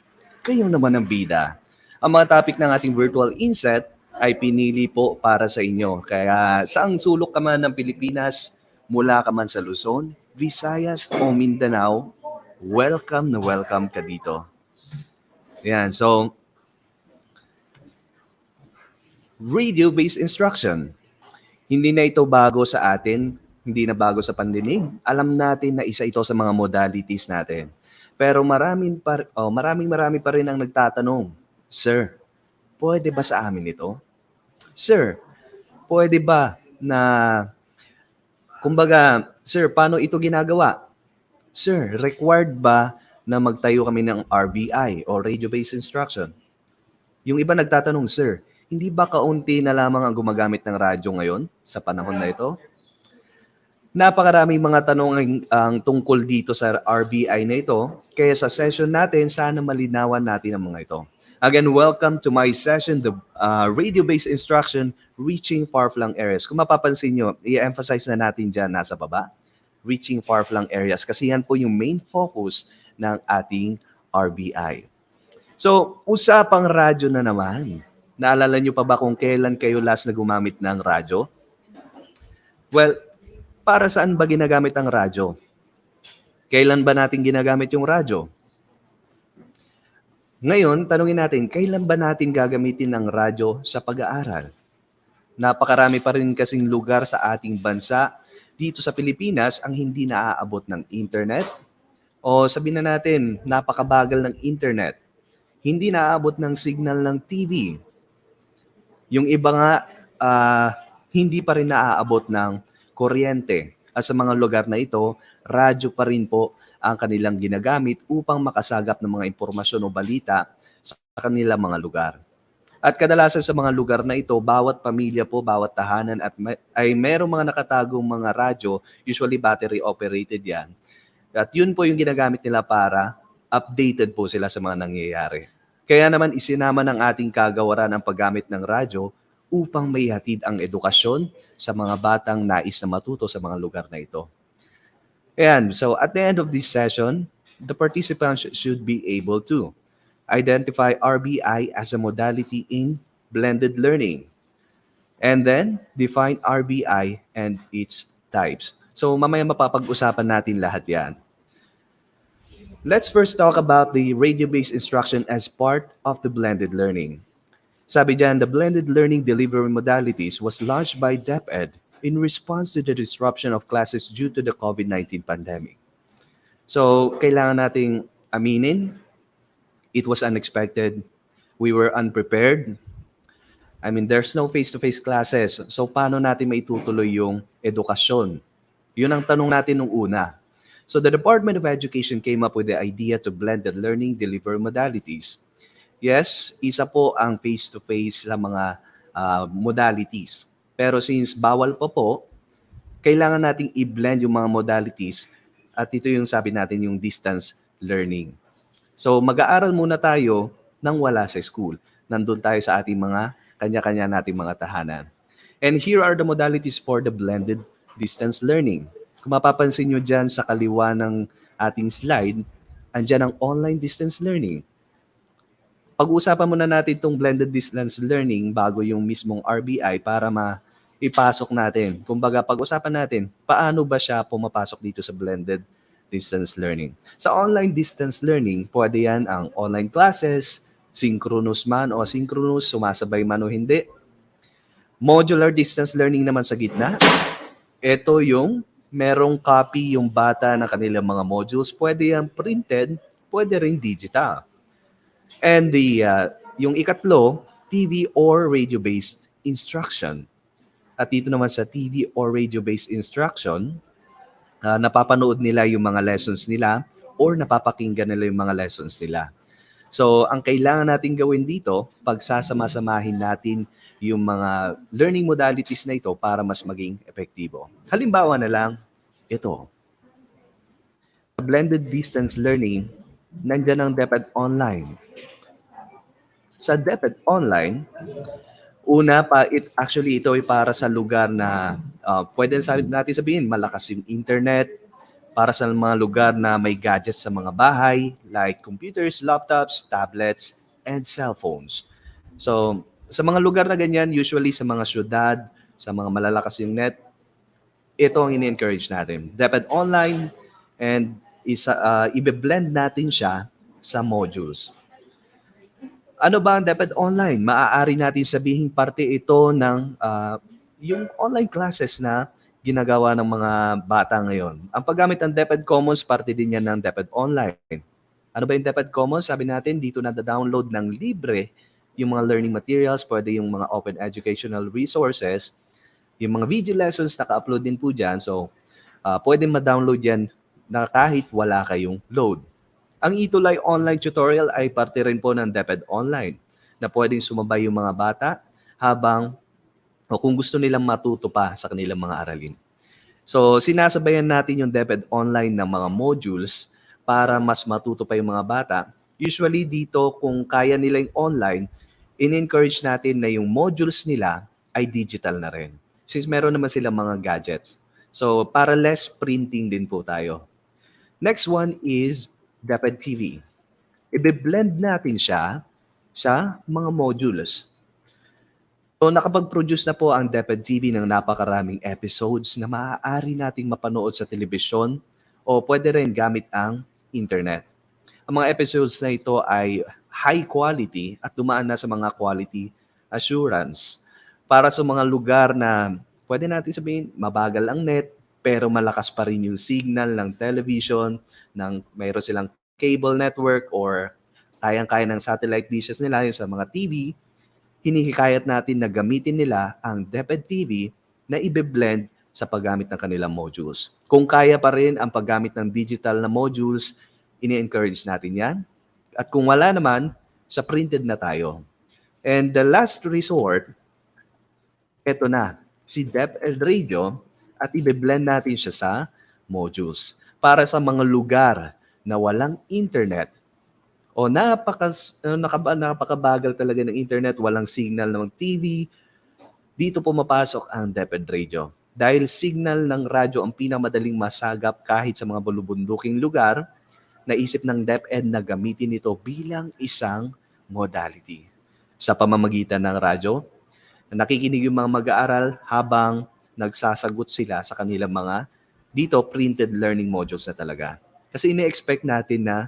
kayo naman ang bida. Ang mga topic ng ating virtual INSET ay pinili po para sa inyo. Kaya saang sulok ka man ng Pilipinas, mula ka man sa Luzon, Visayas o Mindanao, welcome na welcome ka dito. Yan, so radio-based instruction. Hindi na ito bago sa atin, hindi na bago sa pandinig. Alam natin na isa ito sa mga modalities natin. Pero marami pa rin ang nagtatanong, Sir, pwede ba sa amin ito? Sir, pwede ba na, kumbaga, Sir, paano ito ginagawa? Sir, required ba na magtayo kami ng RBI o radio-based instruction? Yung iba nagtatanong, Sir, hindi ba kaunti na lamang ang gumagamit ng radyo ngayon sa panahon na ito? Napakaraming mga tanong ang tungkol dito sa RBI na ito. Kaya sa session natin, sana malinawan natin ang mga ito. Again, welcome to my session, the radio-based instruction, reaching far-flung areas. Kung mapapansin nyo, i-emphasize na natin dyan nasa baba, reaching far-flung areas. Kasi yan po yung main focus ng ating RBI. So, usapang radyo na naman. Naalala nyo pa ba kung kailan kayo last na gumamit ng radyo? Well, para saan ba ginagamit ang radyo? Kailan ba natin ginagamit yung radyo? Ngayon, tanungin natin, kailan ba natin gagamitin ang radyo sa pag-aaral? Napakarami pa rin kasing lugar sa ating bansa dito sa Pilipinas ang hindi naaabot ng internet. O sabihin na natin, napakabagal ng internet. Hindi naaabot ng signal ng TV. Yung iba nga, hindi pa rin naaabot ng kuryente. At sa mga lugar na ito, radyo pa rin po ang kanilang ginagamit upang makasagap ng mga impormasyon o balita sa kanilang mga lugar. At kadalasan sa mga lugar na ito, bawat pamilya po, bawat tahanan ay merong mga nakatagong mga radyo, usually battery operated yan. At yun po yung ginagamit nila para updated po sila sa mga nangyayari. Kaya naman isinama ng ating kagawaran ang paggamit ng radyo upang maihatid ang edukasyon sa mga batang nais na matuto sa mga lugar na ito. And so at the end of this session, the participants should be able to identify RBI as a modality in blended learning, and then define RBI and its types. So mamaya mapapag-usapan natin lahat yan. Let's first talk about the radio-based instruction as part of the blended learning. Sabi dyan, the blended learning delivery modalities was launched by DepEd in response to the disruption of classes due to the COVID-19 pandemic. So, kailangan nating aminin, it was unexpected. We were unprepared. I mean, there's no face-to-face classes. So, paano natin maitutuloy yung edukasyon? Yun ang tanong natin nung una. So, the Department of Education came up with the idea to blend the learning delivery modalities. Yes, isa po ang face-to-face sa mga modalities. Pero since bawal pa po, kailangan nating i-blend yung mga modalities at ito yung sabi natin yung distance learning. So mag-aaral muna tayo nang wala sa school. Nandun tayo sa ating mga kanya-kanya nating mga tahanan. And here are the modalities for the blended distance learning. Kung mapapansin nyo dyan sa kaliwa ng ating slide, andyan ang online distance learning. Pag-uusapan muna natin itong blended distance learning bago yung mismong RBI para maipasok natin. Kumbaga, pag-usapan natin, paano ba siya pumapasok dito sa blended distance learning. Sa online distance learning, pwede yan ang online classes, synchronous man o asynchronous, sumasabay man o hindi. Modular distance learning naman sa gitna. Ito yung merong copy yung bata ng kanilang mga modules. Pwede yan printed, pwede rin digital. And yung ikatlo, TV or radio-based instruction. At dito naman sa TV or radio-based instruction, napapanood nila yung mga lessons nila or napapakinggan nila yung mga lessons nila. So, ang kailangan natin gawin dito, pagsasama-samahin natin yung mga learning modalities na ito para mas maging epektibo. Halimbawa na lang, ito. Blended distance learning, nandiyan ang DepEd Online. Sa DepEd Online, una pa, ito ay para sa lugar na pwede natin sabihin, malakas yung internet, para sa mga lugar na may gadgets sa mga bahay like computers, laptops, tablets, and cellphones. So, sa mga lugar na ganyan, usually sa mga syudad, sa mga malalakas yung net, ito ang ini-encourage natin. DepEd Online, and ibe-blend natin siya sa modules. Ano ba ang DepEd Online? Maaari natin sabihin parte ito ng yung online classes na ginagawa ng mga bata ngayon. Ang paggamit ng DepEd Commons, parte din yan ng DepEd Online. Ano ba yung DepEd Commons? Sabi natin, dito na-download ng libre yung mga learning materials, pwede yung mga open educational resources, yung mga video lessons, naka-upload din po dyan. So, pwede ma-download yan na kahit wala kayong load. Ang ETULAY Online Tutorial ay parte rin po ng DepEd Online na pwedeng sumabay yung mga bata habang o kung gusto nilang matuto pa sa kanilang mga aralin. So, sinasabayan natin yung DepEd Online ng mga modules para mas matuto pa yung mga bata. Usually dito, kung kaya nila yung online, in-encourage natin na yung modules nila ay digital na rin. Since meron naman silang mga gadgets. So, para less printing din po tayo. Next one is DepEd TV. Ibe-blend natin siya sa mga modules. So, nakapag-produce na po ang DepEd TV ng napakaraming episodes na maaari nating mapanood sa telebisyon o pwede rin gamit ang internet. Ang mga episodes na ito ay high quality at dumaan na sa mga quality assurance para sa mga lugar na pwede natin sabihin mabagal ang net pero malakas pa rin yung signal ng television, mayroon silang cable network or kayang-kaya ng satellite dishes nila yung sa mga TV. Hinihikayat natin na gamitin nila ang DepEd TV na ibe-blend sa paggamit ng kanilang modules. Kung kaya pa rin ang paggamit ng digital na modules, ini-encourage natin yan. At kung wala naman, sa printed na tayo. And the last resort, eto na, si DepEd Radio at ibe-blend natin siya sa modules para sa mga lugar na walang internet o napakabagal talaga ng internet, walang signal ng TV, dito pumapasok ang DepEd Radio. Dahil signal ng radyo ang pinakamadaling masagap kahit sa mga bulubunduking lugar, naisip ng DepEd na gamitin ito bilang isang modality. Sa pamamagitan ng radyo, nakikinig yung mga mag-aaral habang nagsasagot sila sa kanilang mga dito printed learning modules na talaga. Kasi ine-expect natin na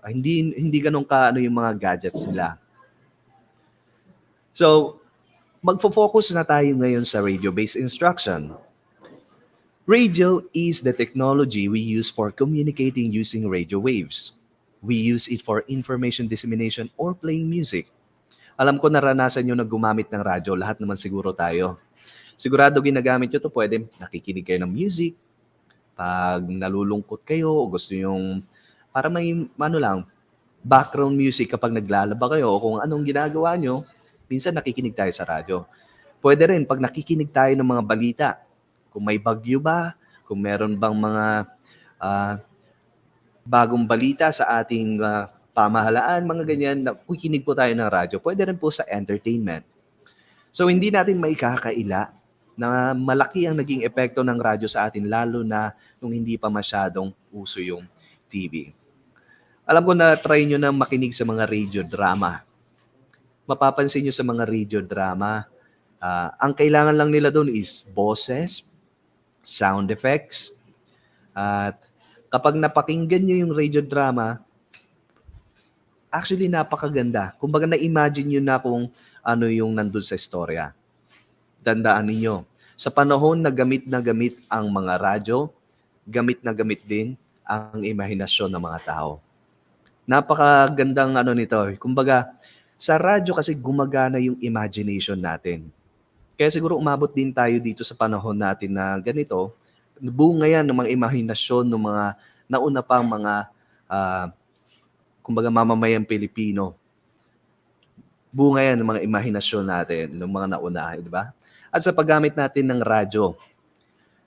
hindi ganun yung mga gadgets nila. So, magfo-focus na tayo ngayon sa radio-based instruction. Radio is the technology we use for communicating using radio waves. We use it for information dissemination or playing music. Alam ko naranasan nyo na gumamit ng radyo, lahat naman siguro tayo. Sigurado ginagamit nyo ito, pwede nakikinig kayo ng music, pag nalulungkot kayo o gusto yung para may background music kapag naglalaba kayo o kung anong ginagawa nyo, minsan nakikinig tayo sa radyo. Pwede rin pag nakikinig tayo ng mga balita, kung may bagyo ba, kung meron bang mga bagong balita sa ating pamahalaan, mga ganyan, nakikinig po tayo ng radyo. Pwede rin po sa entertainment. So hindi natin maikakaila na malaki ang naging epekto ng radyo sa atin, lalo na nung hindi pa masyadong uso yung TV. Alam ko na try nyo na makinig sa mga radio drama. Mapapansin nyo sa mga radio drama, ang kailangan lang nila doon is boses, sound effects, at kapag napakinggan nyo yung radio drama, actually napakaganda. Kumbaga na-imagine nyo na kung ano yung nandun sa istorya. Tandaan ninyo, sa panahon na gamit ang mga radyo, gamit na gamit din ang imahinasyon ng mga tao. Napakagandang nito. Kumbaga, sa radyo kasi gumagana yung imagination natin. Kaya siguro umabot din tayo dito sa panahon natin na ganito, bunga yan ng mga imahinasyon ng mga nauna pang mga kumbaga mamamayang Pilipino. Bunga yan ng mga imahinasyon natin, ng mga nauna, di ba? At sa paggamit natin ng radyo,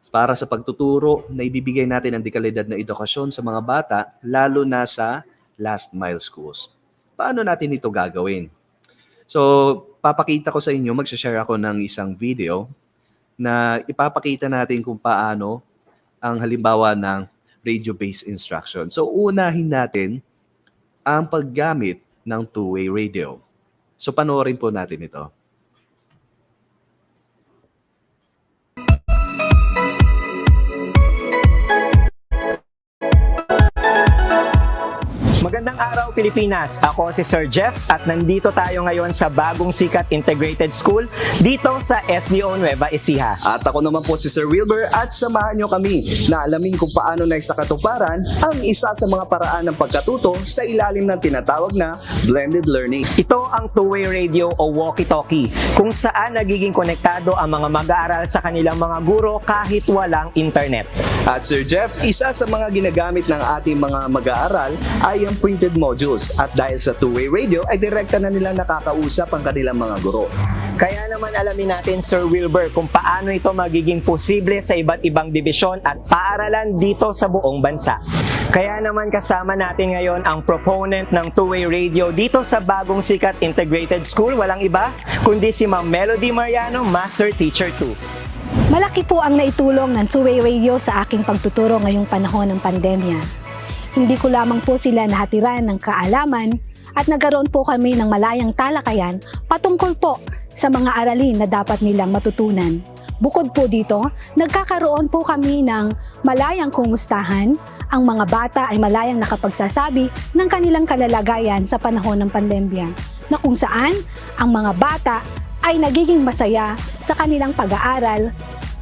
para sa pagtuturo na ibibigay natin ang dekalidad na edukasyon sa mga bata, lalo na sa last mile schools. Paano natin ito gagawin? So, papakita ko sa inyo, mag-share ako ng isang video na ipapakita natin kung paano ang halimbawa ng radio-based instruction. So unahin natin ang paggamit ng two-way radio. So panoorin po natin ito. Magandang araw Pilipinas! Ako si Sir Jeff at nandito tayo ngayon sa bagong sikat integrated school dito sa SDO Nueva Ecija. At ako naman po si Sir Wilber at samahan nyo kami na alamin kung paano na isakatuparan ang isa sa mga paraan ng pagkatuto sa ilalim ng tinatawag na blended learning. Ito ang two-way radio o walkie-talkie kung saan nagiging konektado ang mga mag-aaral sa kanilang mga guro kahit walang internet. At Sir Jeff, isa sa mga ginagamit ng ating mga mag-aaral ay ang printed modules at dahil sa two-way radio ay direkta na nilang nakakausap ang kanilang mga guro. Kaya naman alamin natin Sir Wilber kung paano ito magiging posible sa iba't ibang dibisyon at paaralan dito sa buong bansa. Kaya naman kasama natin ngayon ang proponent ng two-way radio dito sa bagong sikat integrated school, walang iba kundi si Ma'am Melody Mariano, Master Teacher 2. Malaki po ang naitulong ng two-way radio sa aking pagtuturo ngayong panahon ng pandemya. Hindi ko lamang po sila nahatiran ng kaalaman at nagkaroon po kami ng malayang talakayan patungkol po sa mga aralin na dapat nilang matutunan. Bukod po dito, nagkakaroon po kami ng malayang kumustahan. Ang mga bata ay malayang nakapagsasabi ng kanilang kalalagayan sa panahon ng pandemya, na kung saan ang mga bata ay nagiging masaya sa kanilang pag-aaral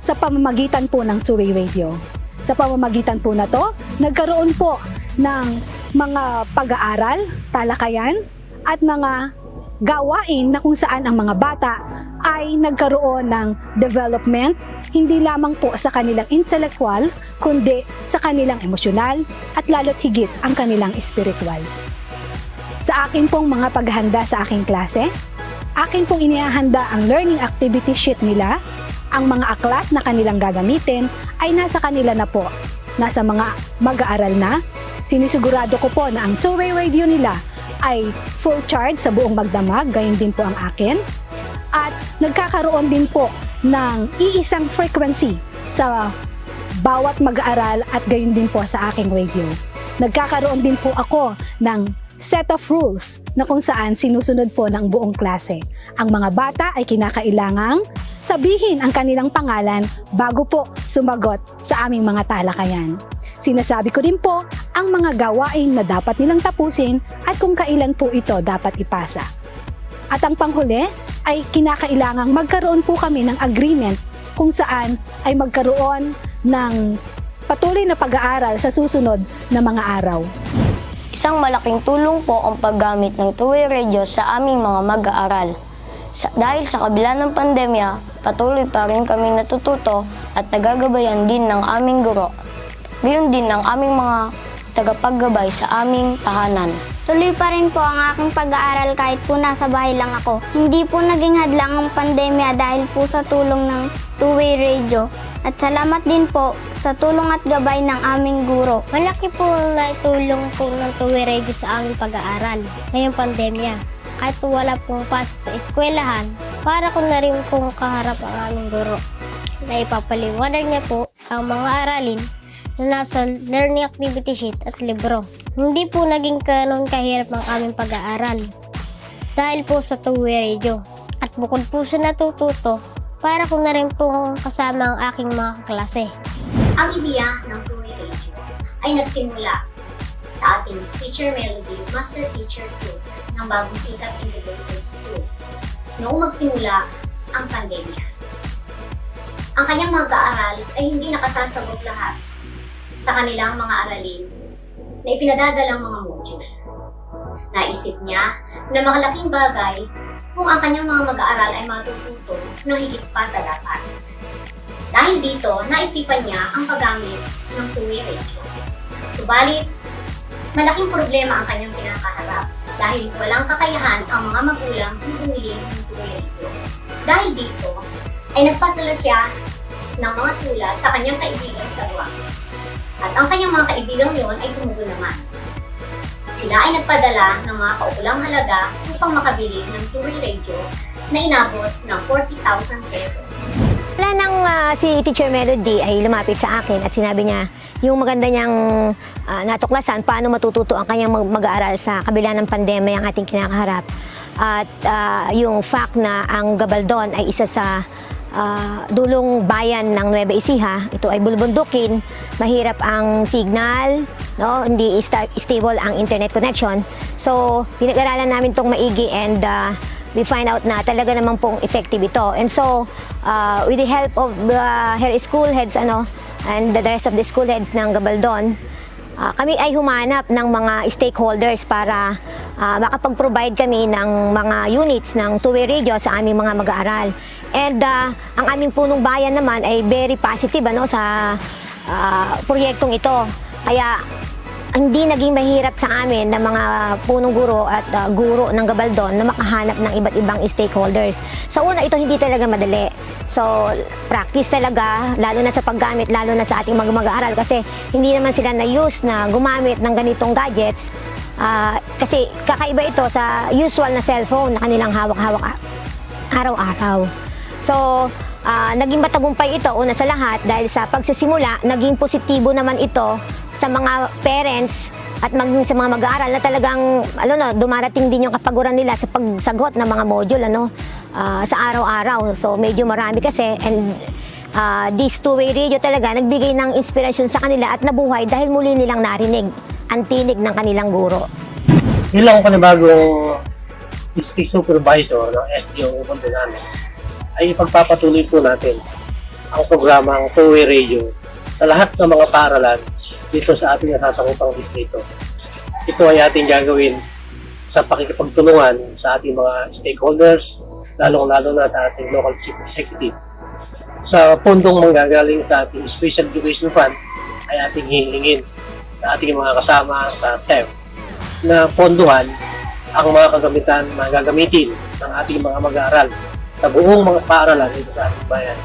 sa pamamagitan po ng two-way radio. Sa pamamagitan po na to, nagkaroon po ng mga pag-aaral, talakayan, at mga gawain na kung saan ang mga bata ay nagkaroon ng development, hindi lamang po sa kanilang intellectual, kundi sa kanilang emosyonal at lalo't higit ang kanilang spiritual. Sa akin pong mga paghahanda sa aking klase, akin pong inihahanda ang learning activity sheet nila. Ang mga aklat na kanilang gagamitin ay nasa kanila na po. Nasa mga mag-aaral na, sinisigurado ko po na ang two-way radio nila ay full charge sa buong magdamag, gayon din po ang akin. At nagkakaroon din po ng iisang frequency sa bawat mag-aaral at gayon din po sa aking radio. Nagkakaroon din po ako ng set of rules na kung saan sinusunod po ng buong klase. Ang mga bata ay kinakailangang sabihin ang kanilang pangalan bago po sumagot sa aming mga talakayan. Sinasabi ko din po ang mga gawain na dapat nilang tapusin at kung kailan po ito dapat ipasa. At ang panghuli ay kinakailangang magkaroon po kami ng agreement kung saan ay magkaroon ng patuloy na pag-aaral sa susunod na mga araw. Isang malaking tulong po ang paggamit ng two-way radio sa aming mga mag-aaral. Dahil sa kabila ng pandemya, patuloy pa rin kami natututo at nagagabayan din ng aming guro. Gayon din ng aming mga tagapaggabay sa aming tahanan. Tuloy pa rin po ang aking pag-aaral kahit po nasa bahay lang ako. Hindi po naging hadlang ang pandemya dahil po sa tulong ng two-way radio. At salamat din po sa tulong at gabay ng aming guro. Malaki po ang naitulong po ng two-way radio sa aming pag-aaral ngayong pandemya. Kahit po wala pong pasok sa eskwelahan, para ko na rin pong kaharap ang aming guro. Na ipapaliwanag niya po ang mga aralin na nasa learning activity sheet at libro. Hindi po naging ganun kahirap ang aming pag-aaral dahil po sa two-way radio. At bukod po sa natututo, para ko na rin po kasama ang aking mga klase. Ang ideya ng two-way radio ay nagsimula sa ating Teacher Melody, Master Teacher 2 ng bagong sikat integrated school noong magsimula ang pandemya. Ang kanyang mga kaaral ay hindi nakasasagot lahat sa kanilang mga aralin na ipinadadalang mga module. Naisip niya na makalaking bagay kung ang kanyang mga mag-aaral ay matututo ng higit pa sa dapat. Dahil dito, naisipan niya ang paggamit ng two-way radio. Subalit, malaking problema ang kanyang kinakaharap dahil walang kakayahan ang mga magulang na bumili ng two-way radio. Dahil dito, ay nagpadala siya ng mga sulat sa kanyang kaibigan sa luwag. At ang kanyang mga kaibigan yon ay tumugon naman. Sila ay nagpadala ng mga kaukulang halaga upang makabili ng two-way radio na inabot ng 40,000 pesos. Wala nang si Teacher Melody ay lumapit sa akin at sinabi niya yung maganda niyang natuklasan paano matututo ang kanyang mag-aaral sa kabila ng pandemya ang ating kinakaharap. At yung fact na ang Gabaldon ay isa sa dulong bayan ng Nueva Ecija, ito ay bulubundukin, mahirap ang signal, no? Hindi stable ang internet connection. So, pinag-aralan namin itong maigi and we find out na talaga naman pong effective ito. And so, with the help of her school heads and the rest of the school heads ng Gabaldon, kami ay humanap ng mga stakeholders para makapag-provide kami ng mga units ng two-way radio sa aming mga mag-aaral. And ang aming punong bayan naman ay very positive sa proyektong ito. Kaya hindi naging mahirap sa amin na mga punong guro at guro ng Gabaldon na makahanap ng iba't ibang stakeholders. Sa una, ito hindi talaga madali. So, practice talaga, lalo na sa paggamit, lalo na sa ating mga mag-aaral kasi hindi naman sila na-use na gumamit ng ganitong gadgets kasi kakaiba ito sa usual na cellphone na kanilang hawak-hawak araw-araw. So, naging matagumpay ito una sa lahat dahil sa pagsisimula, naging positibo naman ito sa mga parents at maging sa mga mag-aaral na talagang dumarating din yung kapaguran nila sa pagsagot ng mga module sa araw-araw. So medyo marami kasi and this two-way radio talaga nagbigay ng inspirasyon sa kanila at nabuhay dahil muli nilang narinig ang tinig ng kanilang guro. Ilang panibagong district supervisor ng SDO Ubuntu namin ay ipagpapatuloy po natin ang programang two-way radio sa lahat ng mga paaralan dito sa ating nasasakupang distrito. Ito ay ating gagawin sa pakikipagtulungan sa ating mga stakeholders, lalong-lalo na sa ating local chief executive. Sa pundong manggagaling sa ating Special Education Fund ay ating hihingin sa ating mga kasama sa SEF na ponduhan ang mga kagamitan na gagamitin ng ating mga mag-aaral sa buong mga paaralan dito sa ating bayan.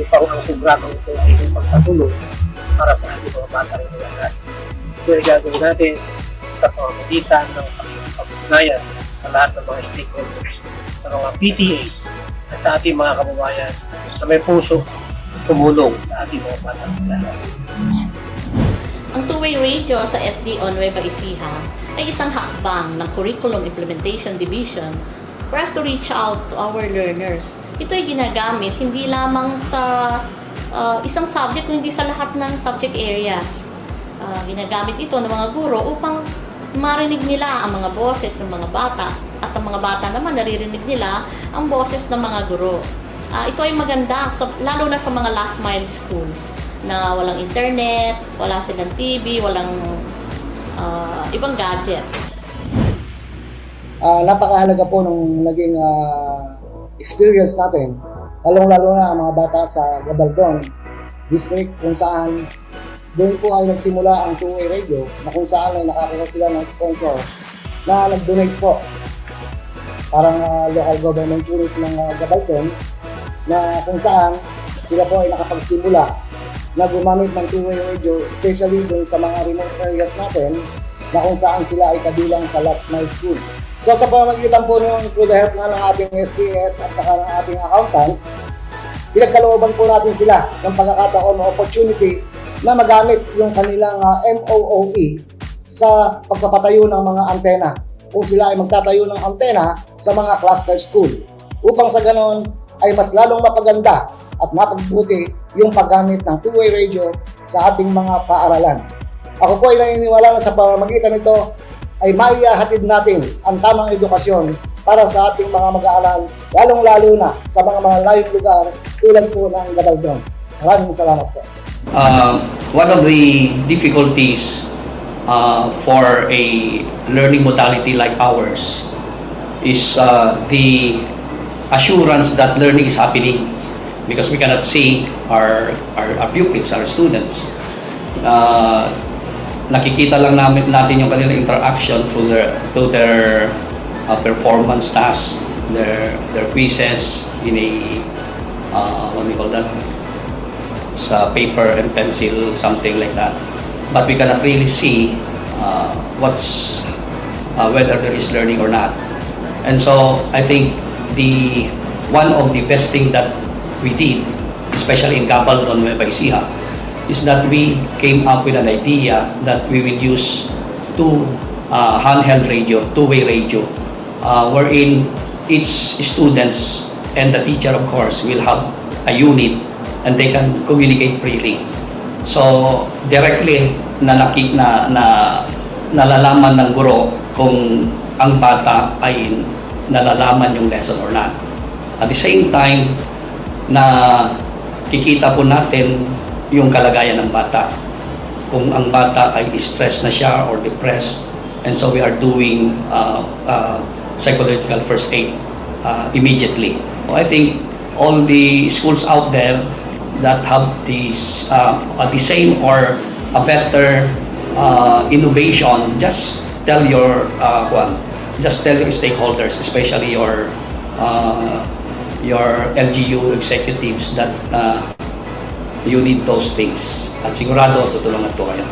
Upang ang programang ito ay magpatuloy para sa ating mga batang mag-aaral. Ito ay gagawin natin sa pamamagitan ng pag-ugnayan sa lahat ng mga stakeholders, sa mga PTAs at sa ating mga kababayan na may puso tumulong sa ating mga batang mag-aaral. Ang two-way radio sa SDO Nueva Ecija ay isang hakbang ng Curriculum Implementation Division for us to reach out to our learners. Ito ay ginagamit hindi lamang sa isang subject, kundi sa lahat ng subject areas. Ginagamit ito ng mga guro upang marinig nila ang mga boses ng mga bata at ang mga bata naman naririnig nila ang boses ng mga guro. Ito ay maganda, lalo na sa mga last mile schools na walang internet, wala silang TV, walang ibang gadgets. Napakahalaga po nung naging experience natin, lalong-lalo na ang mga bata sa Gabaldon District kung saan doon po ay nagsimula ang two-way radio na kung saan ay nakakuha sila ng sponsor na nag-donate po parang local government unit ng Gabaldon na kung saan sila po ay nakapagsimula na gumamit ng two-way radio especially doon sa mga remote areas natin na kung saan sila ay kabilang sa last mile school. So sa pamamagitan po nung through the help nga ng ating SPS at saka ng ating accountant, pinagkalooban po natin sila ng pagkakataon o opportunity na magamit yung kanilang MOOE sa pagpapatayo ng mga antena. Kung sila ay magtatayo ng antena sa mga cluster school. Upang sa ganon ay mas lalong mapaganda at mapagbuti yung paggamit ng two-way radio sa ating mga paaralan. Ako po ay naniniwala na sa pamamagitan nito ay maihahatid natin ang tamang edukasyon para sa ating mga mag-aaral, lalong-lalo na sa mga malayong lugar tulad po ng Gabaldon. Maraming salamat po. One of the difficulties for a learning modality like ours is the assurance that learning is happening because we cannot see our pupils, our students. Nakikita lang natin yung kanilang interaction to their performance tasks, their quizzes in a what we call that, sa paper and pencil, something like that. But we cannot really see whether there is learning or not. And so I think one of the best thing that we did especially in Gabaldon, Nueva Ecija, is that we came up with an idea that we will use two handheld radio, two-way radio, wherein each students and the teacher, of course, will have a unit and they can communicate freely. So directly nalalaman ng guro kung ang bata ay nalalaman yung lesson or not. At the same time, kikita po natin yung kalagayan ng bata. Kung ang bata ay stressed na siya or depressed, and so we are doing psychological first aid immediately. I think all the schools out there that have the same or a better innovation, just tell your stakeholders, especially your LGU executives, that you need those things. At sigurado tutulungan po kayo.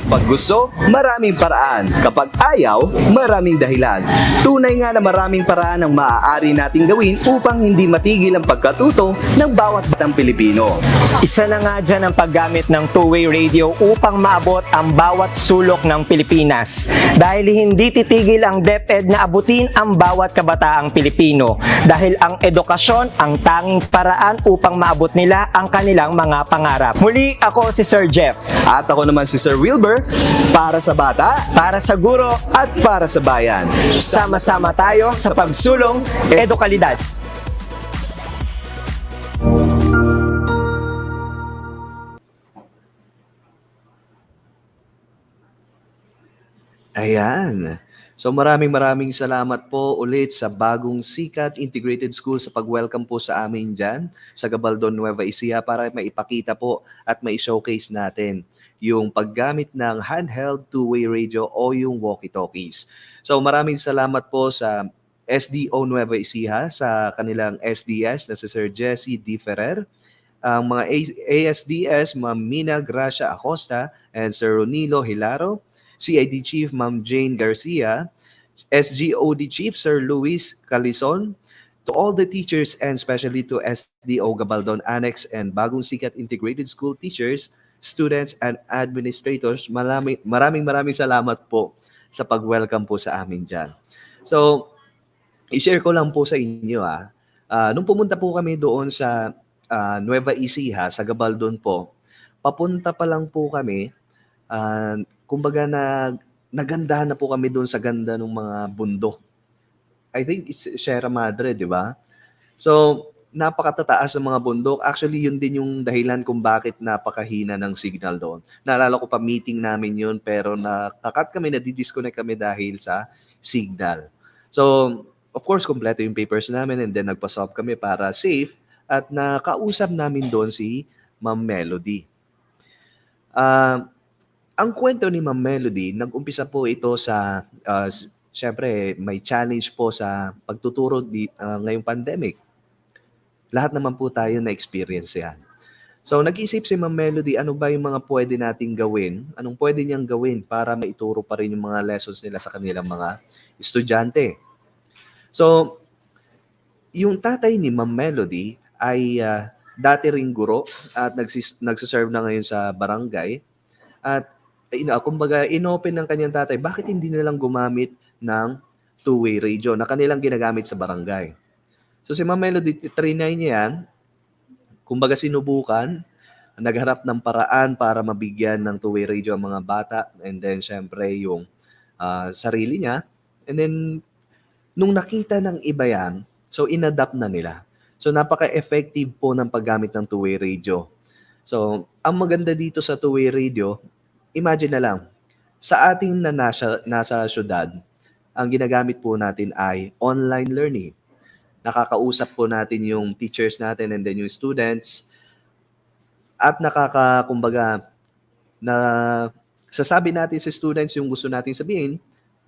Pag gusto, maraming paraan. Kapag ayaw, maraming dahilan. Tunay nga na maraming paraan ang maaari nating gawin upang hindi matigil ang pagkatuto ng bawat batang Pilipino. Isa na nga dyan ang paggamit ng two-way radio upang maabot ang bawat sulok ng Pilipinas. Dahil hindi titigil ang DepEd na abutin ang bawat kabataang Pilipino. Dahil ang edukasyon ang tanging paraan upang maabot nila ang kanilang mga pangarap. Muli, ako si Sir Jeff. At ako naman si Sir Wilbur, para sa bata, para sa guro, at para sa bayan. Sama-sama tayo sa pagsulong edukalidad. Ayan. So maraming salamat po ulit sa bagong sikat integrated school sa pag-welcome po sa amin dyan sa Gabaldon, Nueva Ecija para maipakita po at mai-showcase natin yung paggamit ng handheld two-way radio o yung walkie-talkies. So maraming salamat po sa SDO Nueva Ecija, sa kanilang SDS na si Sir Jesse D. Ferrer, ang mga ASDS, Ma'am Mina Gracia Acosta and Sir Ronilo Hilaro, CID Chief Ma'am Jane Garcia, SGOD Chief Sir Luis Calison, to all the teachers and especially to SDO Gabaldon Annex and Bagong Sikat Integrated School teachers, students, and administrators, maraming salamat po sa pag-welcome po sa amin dyan. So, i-share ko lang po sa inyo nung pumunta po kami doon sa Nueva Ecija, sa Gabaldon po, papunta pa lang po kami, kumbaga nagandahan na po kami doon sa ganda ng mga bundok. I think it's Sierra Madre, di ba? So, napakatataas ng mga bundok. Actually, yun din yung dahilan kung bakit napakahina ng signal doon. Naalala ko pa meeting namin yun, pero nakakat kami, nadidisconnect kami dahil sa signal. So, of course, kompleto yung papers namin and then nagpa-swap kami para safe at nakausap namin doon si Ma'am Melody. Ang kwento ni Ma'am Melody, nag-umpisa po ito sa, syempre, may challenge po sa pagtuturo ngayong pandemic. Lahat naman po tayo na-experience yan. So, nag-isip si Ma'am Melody, ano ba yung mga pwede nating gawin? Anong pwede niyang gawin para maituro pa rin yung mga lessons nila sa kanilang mga estudyante? So, yung tatay ni Ma'am Melody ay dati ring guro at nagsiserve na ngayon sa barangay. At kumbaga, inopen ng kanyang tatay, bakit hindi nilang gumamit ng two-way radio na kanilang ginagamit sa barangay? So si Ma'am Melody, trinay niya yan, kumbaga sinubukan, nagharap ng paraan para mabigyan ng two-way radio ang mga bata, and then syempre yung sarili niya, and then nung nakita ng iba yan, so inadapt na nila. So napaka-effective po ng paggamit ng two-way radio. So ang maganda dito sa two-way radio, imagine na lang, sa ating nasa syudad, ang ginagamit po natin ay online learning. Nakakausap po natin yung teachers natin and then yung students at sasabi natin sa students yung gusto natin sabihin,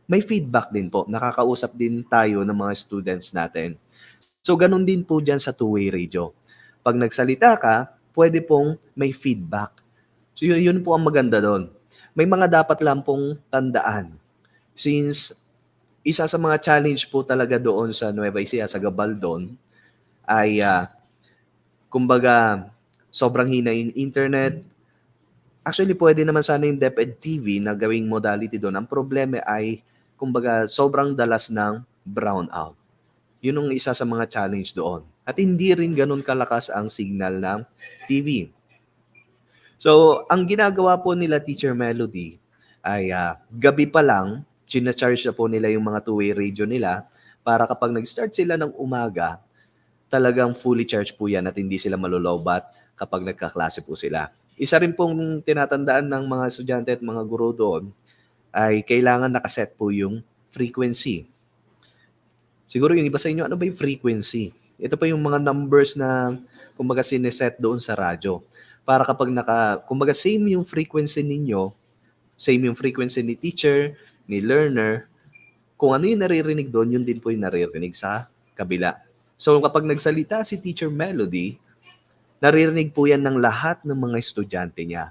may feedback din po. Nakakausap din tayo ng mga students natin. So, ganun din po dyan sa two-way radio. Pag nagsalita ka, pwede pong may feedback. So, yun po ang maganda doon. May mga dapat lang pong tandaan. Since isa sa mga challenge po talaga doon sa Nueva Ecija, sa Gabaldon, ay kumbaga sobrang hina yung internet. Actually, pwede naman sana yung DepEd TV na gawing modality doon. Ang problema ay, kumbaga, sobrang dalas ng brownout. Yun ang isa sa mga challenge doon. At hindi rin ganun kalakas ang signal ng TV. So, ang ginagawa po nila Teacher Melody ay gabi pa lang, charge na po nila yung mga two-way radio nila para kapag nag-start sila ng umaga, talagang fully charged po yan at hindi sila malulobat kapag nagkaklase po sila. Isa rin pong tinatandaan ng mga estudyante at mga guro doon ay kailangan nakaset po yung frequency. Siguro yung iba sa inyo, ano ba yung frequency? Ito pa yung mga numbers na kumbaga sineset doon sa radyo. Para kapag kumbaga same yung frequency ninyo, same yung frequency ni teacher, ni learner, kung ano yung naririnig doon, yun din po yung naririnig sa kabila. So kapag nagsalita si Teacher Melody, naririnig po yan ng lahat ng mga estudyante niya.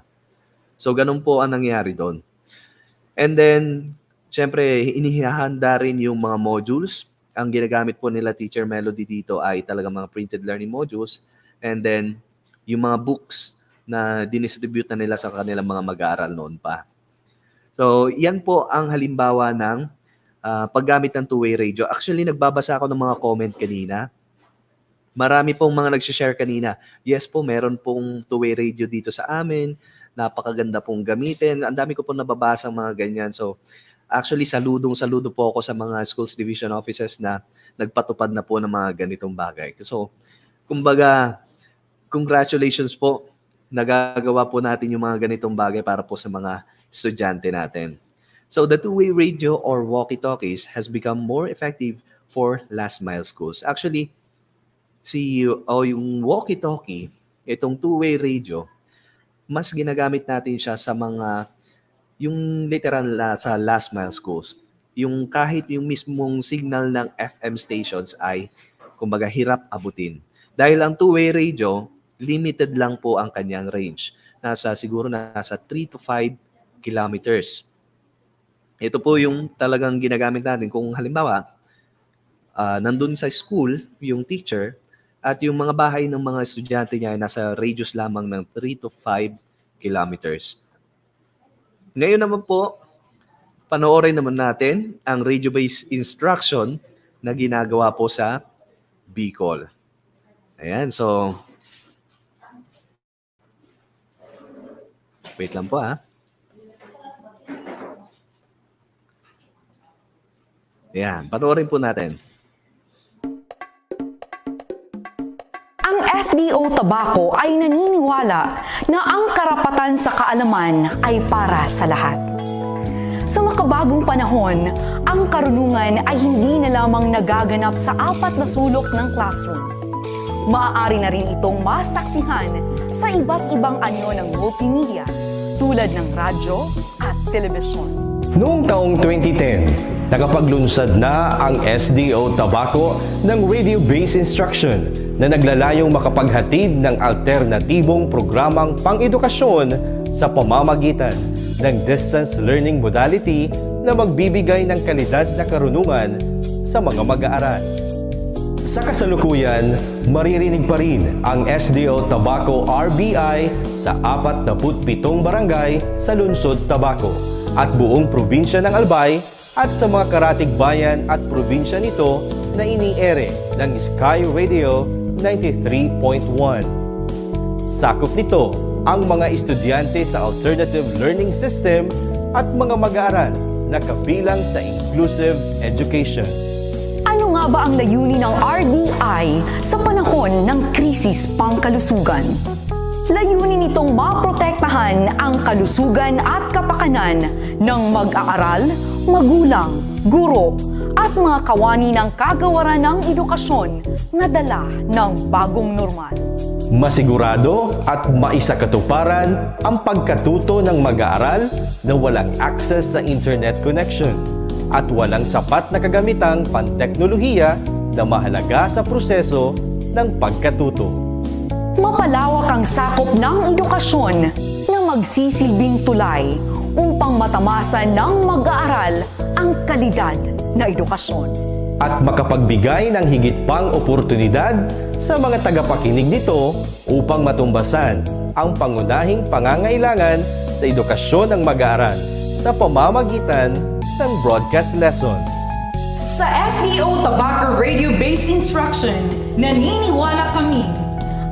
So ganun po ang nangyari doon. And then, syempre, inihahanda rin yung mga modules. Ang ginagamit po nila Teacher Melody dito ay talagang mga printed learning modules. And then, yung mga books na dinistribute na nila sa kanilang mga mag-aaral noon pa. So, yan po ang halimbawa ng paggamit ng two-way radio. Actually, nagbabasa ako ng mga comment kanina. Marami pong mga nag-share kanina. Yes po, meron pong two-way radio dito sa amin. Napakaganda pong gamitin. Ang dami ko pong nababasa mga ganyan. So, actually, saludo po ako sa mga schools division offices na nagpatupad na po ng mga ganitong bagay. So, kumbaga, congratulations po. Nagagawa po natin yung mga ganitong bagay para po sa mga estudyante natin. So, the two-way radio or walkie-talkies has become more effective for last-mile schools. Actually, yung walkie-talkie, itong two-way radio, mas ginagamit natin siya sa mga yung literal sa last mile schools. Yung kahit yung mismong signal ng FM stations ay kumbaga hirap abutin. Dahil ang two-way radio, limited lang po ang kanyang range. Siguro nasa 3 to 5 kilometers. Ito po yung talagang ginagamit natin. Kung halimbawa, nandun sa school, yung teacher, at yung mga bahay ng mga estudyante niya ay nasa radius lamang ng 3 to 5 kilometers. Ngayon naman po, panoorin naman natin ang radio-based instruction na ginagawa po sa Bicol. Ayan, so wait lang po Ayan, panoorin po natin. Ang SDO Tabaco ay naniniwala na ang karapatan sa kaalaman ay para sa lahat. Sa makabagong panahon, ang karunungan ay hindi na lamang nagaganap sa 4 na sulok ng classroom. Maaari na rin itong masaksihan sa iba't ibang anyo ng multimedia tulad ng radyo at telebisyon. Noong taong 2010, nakapaglunsad na ang SDO Tabaco ng radio-based instruction na naglalayong makapaghatid ng alternatibong programang pang-edukasyon sa pamamagitan ng distance learning modality na magbibigay ng kalidad na karunungan sa mga mag-aaral. Sa kasalukuyan, maririnig pa rin ang SDO Tabaco RBI sa 47 barangay sa Lungsod Tabaco at buong probinsya ng Albay at sa mga karatig bayan at probinsya nito na iniere ng Sky Radio 93.1. Sakop nito ang mga estudyante sa Alternative Learning System at mga mag-aaral na kabilang sa Inclusive Education. Ano nga ba ang layunin ng RDI sa panahon ng krisis pangkalusugan? Layunin nitong maprotektahan ang kalusugan at kapakanan ng mag-aaral, magulang, guro, at mga kawani ng kagawaran ng edukasyon na dala ng bagong normal. Masigurado at maisakatuparan ang pagkatuto ng mag-aaral na walang access sa internet connection at walang sapat na kagamitang panteknolohiya na mahalaga sa proseso ng pagkatuto. Mapalawak ang sakop ng edukasyon na magsisilbing tulay upang matamasan ng mag-aaral ang kalidad na edukasyon. At makapagbigay ng higit pang oportunidad sa mga tagapakinig nito upang matumbasan ang pangunahing pangangailangan sa edukasyon ng mag-aaral sa pamamagitan ng broadcast lessons. Sa SDO Tobacco Radio-Based Instruction, naniniwala kami,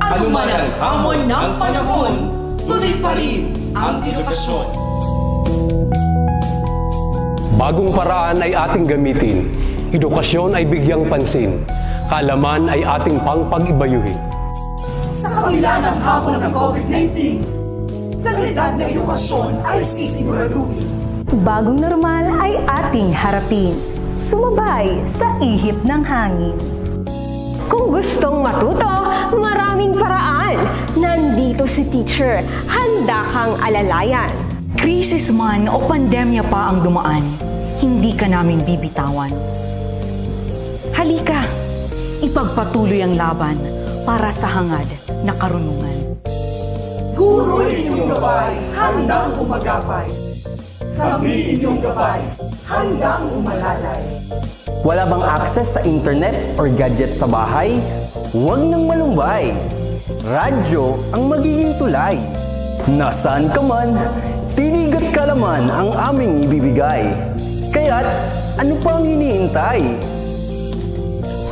anuman ang hamon ng panahon, tuloy pa rin ang edukasyon. Bagong paraan ay ating gamitin. Edukasyon ay bigyang pansin. Kaalaman ay ating pangpag-ibayuhin. Sa kabila ng hamon ng COVID-19, kalidad na edukasyon ay sisiguraduhin. Bagong normal ay ating harapin. Sumabay sa ihip ng hangin. Kung gustong matuto, maraming paraan. Nandito si teacher, handa kang alalayan. Krisis man o pandemya pa ang dumaan, hindi ka namin bibitawan. Halika, ipagpatuloy ang laban para sa hangad na karunungan. Guro inyong gabay, handang umagapay. Kami inyong gabay, handang umalalay. Wala bang access sa internet or gadget sa bahay? Huwag nang malumbay. Radyo ang magiging tulay. Nasaan ka man, tinig at kalaman ang aming ibibigay. Kaya't ano pang hinihintay?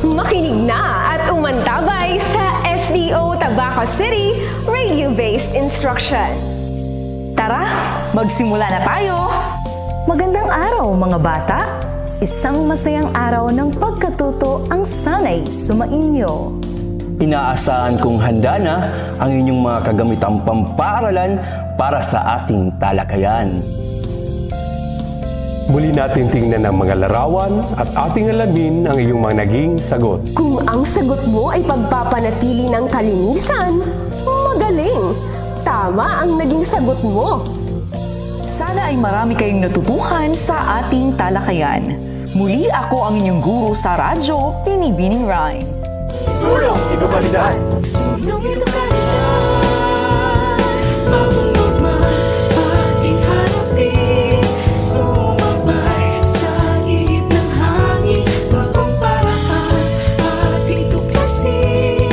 Makinig na at umantabay sa SDO Tabaco City Radio-Based Instruction. Tara, magsimula na tayo! Magandang araw mga bata! Isang masayang araw ng pagkatuto ang sanay sumainyo. Inaasahan kong handa na ang inyong mga kagamitang pampaaralan para sa ating talakayan. Muli natin tingnan ang mga larawan at ating alamin ang iyong mga naging sagot. Kung ang sagot mo ay pagpapanatili ng kalinisan, magaling! Tama ang naging sagot mo! Sana ay marami kayong natutuhan sa ating talakayan. Muli ako ang inyong guro sa radyo, Binibining Rhyme. Sulong Edukalidad! Sulong Edukalidad! Bagong normal ating harapin. Sumabay sa ihip ng hangin. Bagong paraan ating tuklasin.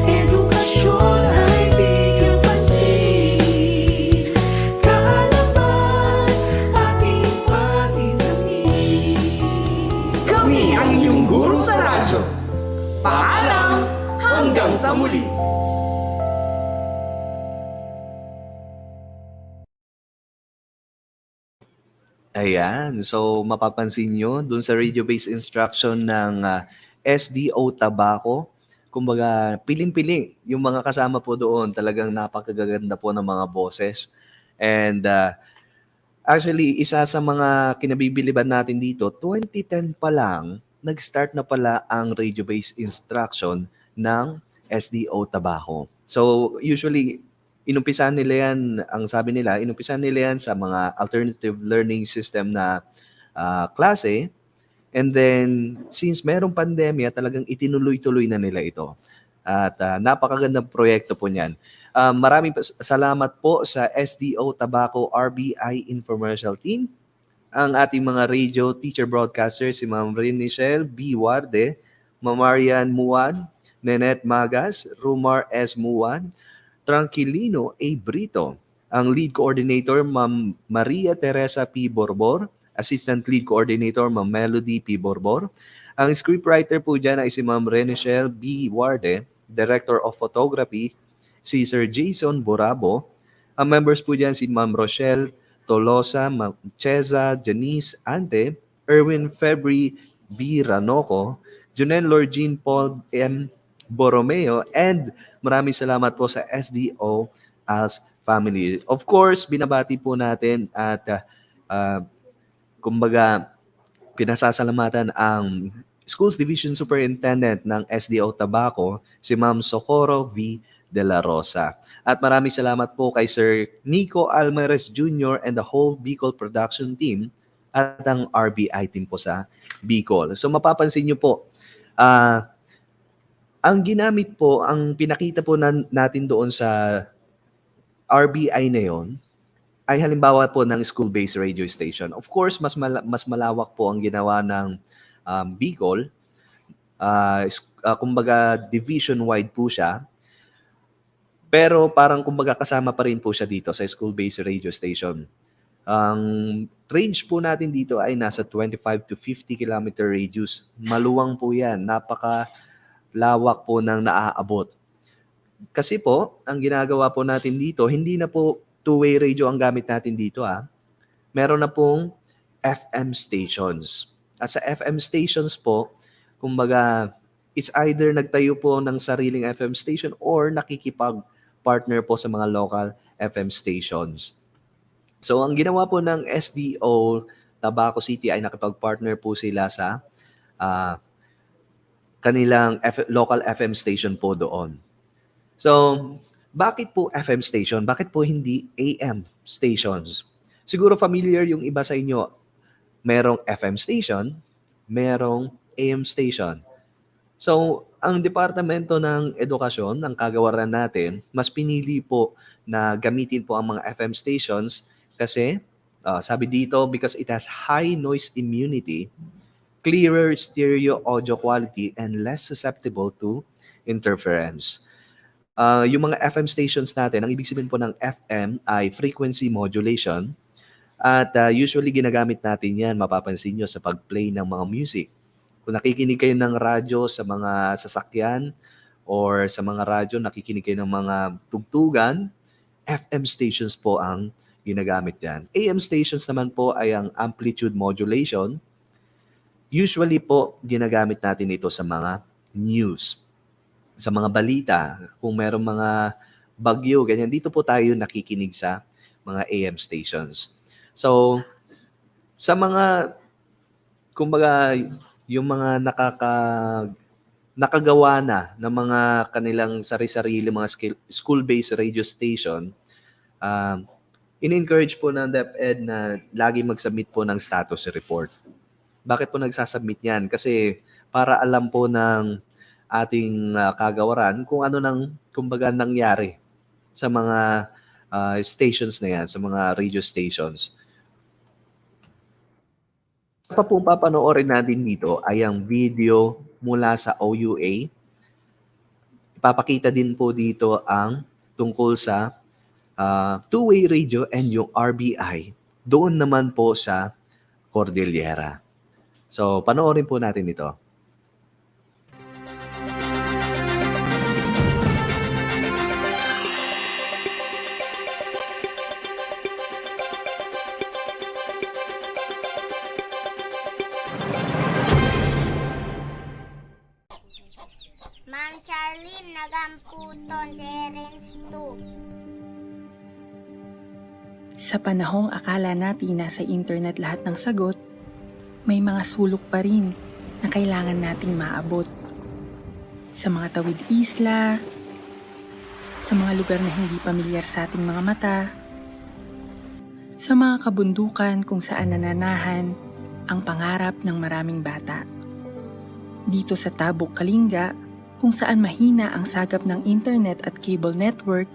Edukasyon ay bigyang pansin. Kaalaman ating pag-ibigin. Kami ang inyong guro sa radyo. Paalam hanggang sa muli! Ayan, so mapapansin nyo dun sa radio-based instruction ng SDO Tobacco, kumbaga piling-piling yung mga kasama po doon, talagang napakagaganda po ng mga boses. And actually, isa sa mga kinabibiliban natin dito, 2010 pa lang, nag-start na pala ang radio-based instruction ng SDO Tobacco. So usually, inumpisahan nila yan, ang sabi nila, inumpisahan nila yan sa mga alternative learning system na klase. And then, since merong pandemya, talagang itinuloy-tuloy na nila ito. At napakagandang proyekto po niyan. Maraming salamat po sa SDO Tobacco RBI Infomercial Team, ang ating mga radio teacher broadcasters, si Ma'am Renichelle B. Warde, Ma'am Marian Muan, Nenet Magas, Rumar S. Muan, Tranquilino A. Brito, ang lead coordinator, Ma'am Maria Teresa P. Borbor, assistant lead coordinator, Ma'am Melody P. Borbor, ang scriptwriter po dyan ay si Ma'am Renichelle B. Warde, director of photography, si Sir Jason Borabo, ang members po dyan si Ma'am Rochelle Tolosa, Ma'am Cheza Janice Ante, Erwin Febri B. Ranoco, Junel Lorgine Paul M. Borromeo, and maraming salamat po sa SDO as family. Of course, binabati po natin at kumbaga pinasasalamatan ang Schools Division Superintendent ng SDO Tobacco, si Ma'am Socorro V. De La Rosa. At maraming salamat po kay Sir Nico Almares Jr. and the whole Bicol production team at ang RBI team po sa Bicol. So mapapansin nyo po, ang ginamit po, ang pinakita po natin doon sa RBI na yon ay halimbawa po ng school-based radio station. Of course, mas malawak po ang ginawa ng Bicol. Kumbaga division-wide po siya. Pero parang kumbaga kasama pa rin po siya dito sa school-based radio station. Ang range po natin dito ay nasa 25 to 50 kilometer radius. Maluwang po yan. Napakalawak po ng naaabot. Kasi po, ang ginagawa po natin dito, hindi na po two-way radio ang gamit natin dito. Meron na pong FM stations. At sa FM stations po, kumbaga, it's either nagtayo po ng sariling FM station or nakikipag-partner po sa mga local FM stations. So, ang ginawa po ng SDO Tabaco City ay nakipag-partner po sila sa kanilang local FM station po doon. So, bakit po FM station? Bakit po hindi AM stations? Siguro familiar yung iba sa inyo. Merong FM station, merong AM station. So, ang Departamento ng Edukasyon, ng kagawaran natin, mas pinili po na gamitin po ang mga FM stations kasi, sabi dito, because it has high noise immunity, clearer stereo audio quality, and less susceptible to interference. Yung mga FM stations natin, ang ibig sabihin po ng FM ay frequency modulation at usually ginagamit natin yan, mapapansin nyo sa pag-play ng mga music. Kung nakikinig kayo ng radyo sa mga sasakyan or sa mga radyo, nakikinig kayo ng mga tugtugan, FM stations po ang ginagamit yan. AM stations naman po ay ang amplitude modulation. Usually po, ginagamit natin ito sa mga news, sa mga balita, kung merong mga bagyo, ganyan. Dito po tayo nakikinig sa mga AM stations. So, sa mga, kumbaga, yung mga nakagawa na ng mga kanilang sarili-sarili mga school-based radio station, in-encourage po ng DepEd na lagi mag-submit po ng status report. Bakit po nagsasubmit yan? Kasi para alam po ng ating kagawaran kung ano nang kumbaga nangyari sa mga stations na yan, sa mga radio stations. Pa po papanoorin natin dito ay ang video mula sa OUA. Ipapakita din po dito ang tungkol sa two-way radio and yung RBI. Doon naman po sa Cordillera. So, panoorin po natin ito. Ma'am Charlene, nagamputon Serens 2. Sa panahong akala natin nasa internet lahat ng sagot, may mga sulok pa rin na kailangan nating maabot. Sa mga tawid isla, sa mga lugar na hindi pamilyar sa ating mga mata, sa mga kabundukan kung saan nananahan ang pangarap ng maraming bata. Dito sa Tabuk, Kalinga, kung saan mahina ang sagap ng internet at cable network,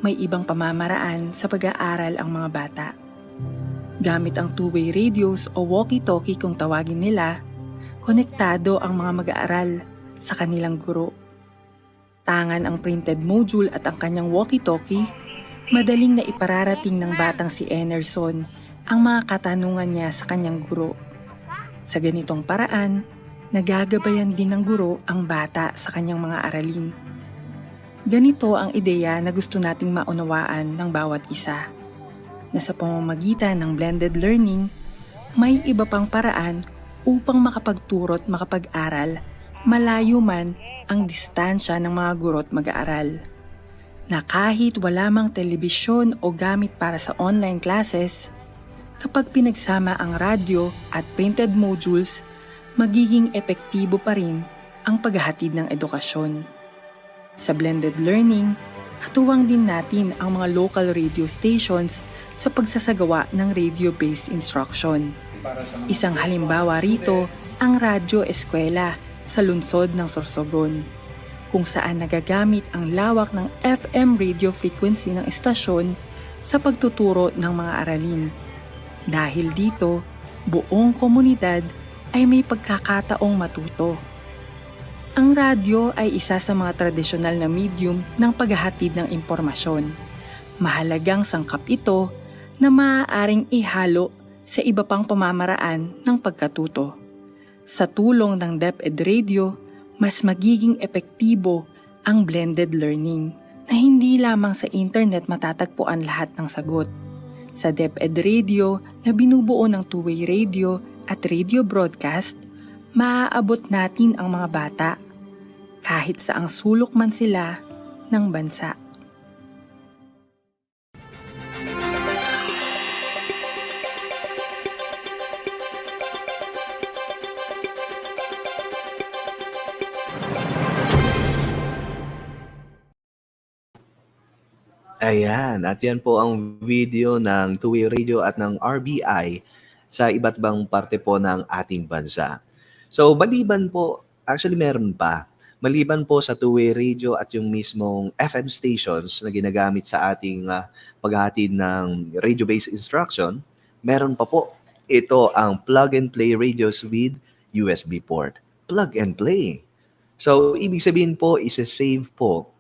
may ibang pamamaraan sa pag-aaral ang mga bata. Gamit ang two-way radios o walkie-talkie kung tawagin nila, konektado ang mga mag-aaral sa kanilang guro. Tangan ang printed module at ang kanyang walkie-talkie, madaling na ipararating ng batang si Enerson ang mga katanungan niya sa kanyang guro. Sa ganitong paraan, nagagabayan din ng guro ang bata sa kanyang mga aralin. Ganito ang ideya na gusto nating maunawaan ng bawat isa. Na sa pamamagitan ng blended learning, may iba pang paraan upang makapagturo't makapag-aral, malayo man ang distansya ng mga guro't mag-aaral. Na kahit wala mang telebisyon o gamit para sa online classes, kapag pinagsama ang radyo at printed modules, magiging epektibo pa rin ang paghahatid ng edukasyon. Sa blended learning, katuwang din natin ang mga local radio stations sa pagsasagawa ng radio-based instruction. Isang halimbawa rito ang Radyo Eskwela sa lungsod ng Sorsogon, kung saan nagagamit ang lawak ng FM radio frequency ng estasyon sa pagtuturo ng mga aralin. Dahil dito, buong komunidad ay may pagkakataong matuto. Ang radyo ay isa sa mga tradisyonal na medium ng paghahatid ng impormasyon. Mahalagang sangkap ito na maaaring ihalo sa iba pang pamamaraan ng pagkatuto. Sa tulong ng DepEd Radio, mas magiging epektibo ang blended learning na hindi lamang sa internet matatagpuan lahat ng sagot. Sa DepEd Radio na binubuo ng two-way radio at radio broadcast, maaabot natin ang mga bata kahit saang sulok man sila ng bansa. Ayan, at yan po ang video ng two-way radio at ng RBI sa iba't ibang parte po ng ating bansa. So, maliban po, actually meron pa. Maliban po sa two-way radio at yung mismong FM stations na ginagamit sa ating paghahatid ng radio-based instruction, meron pa po. Ito ang plug-and-play radios with USB port. Plug and play. So, ibig sabihin po, isa-save po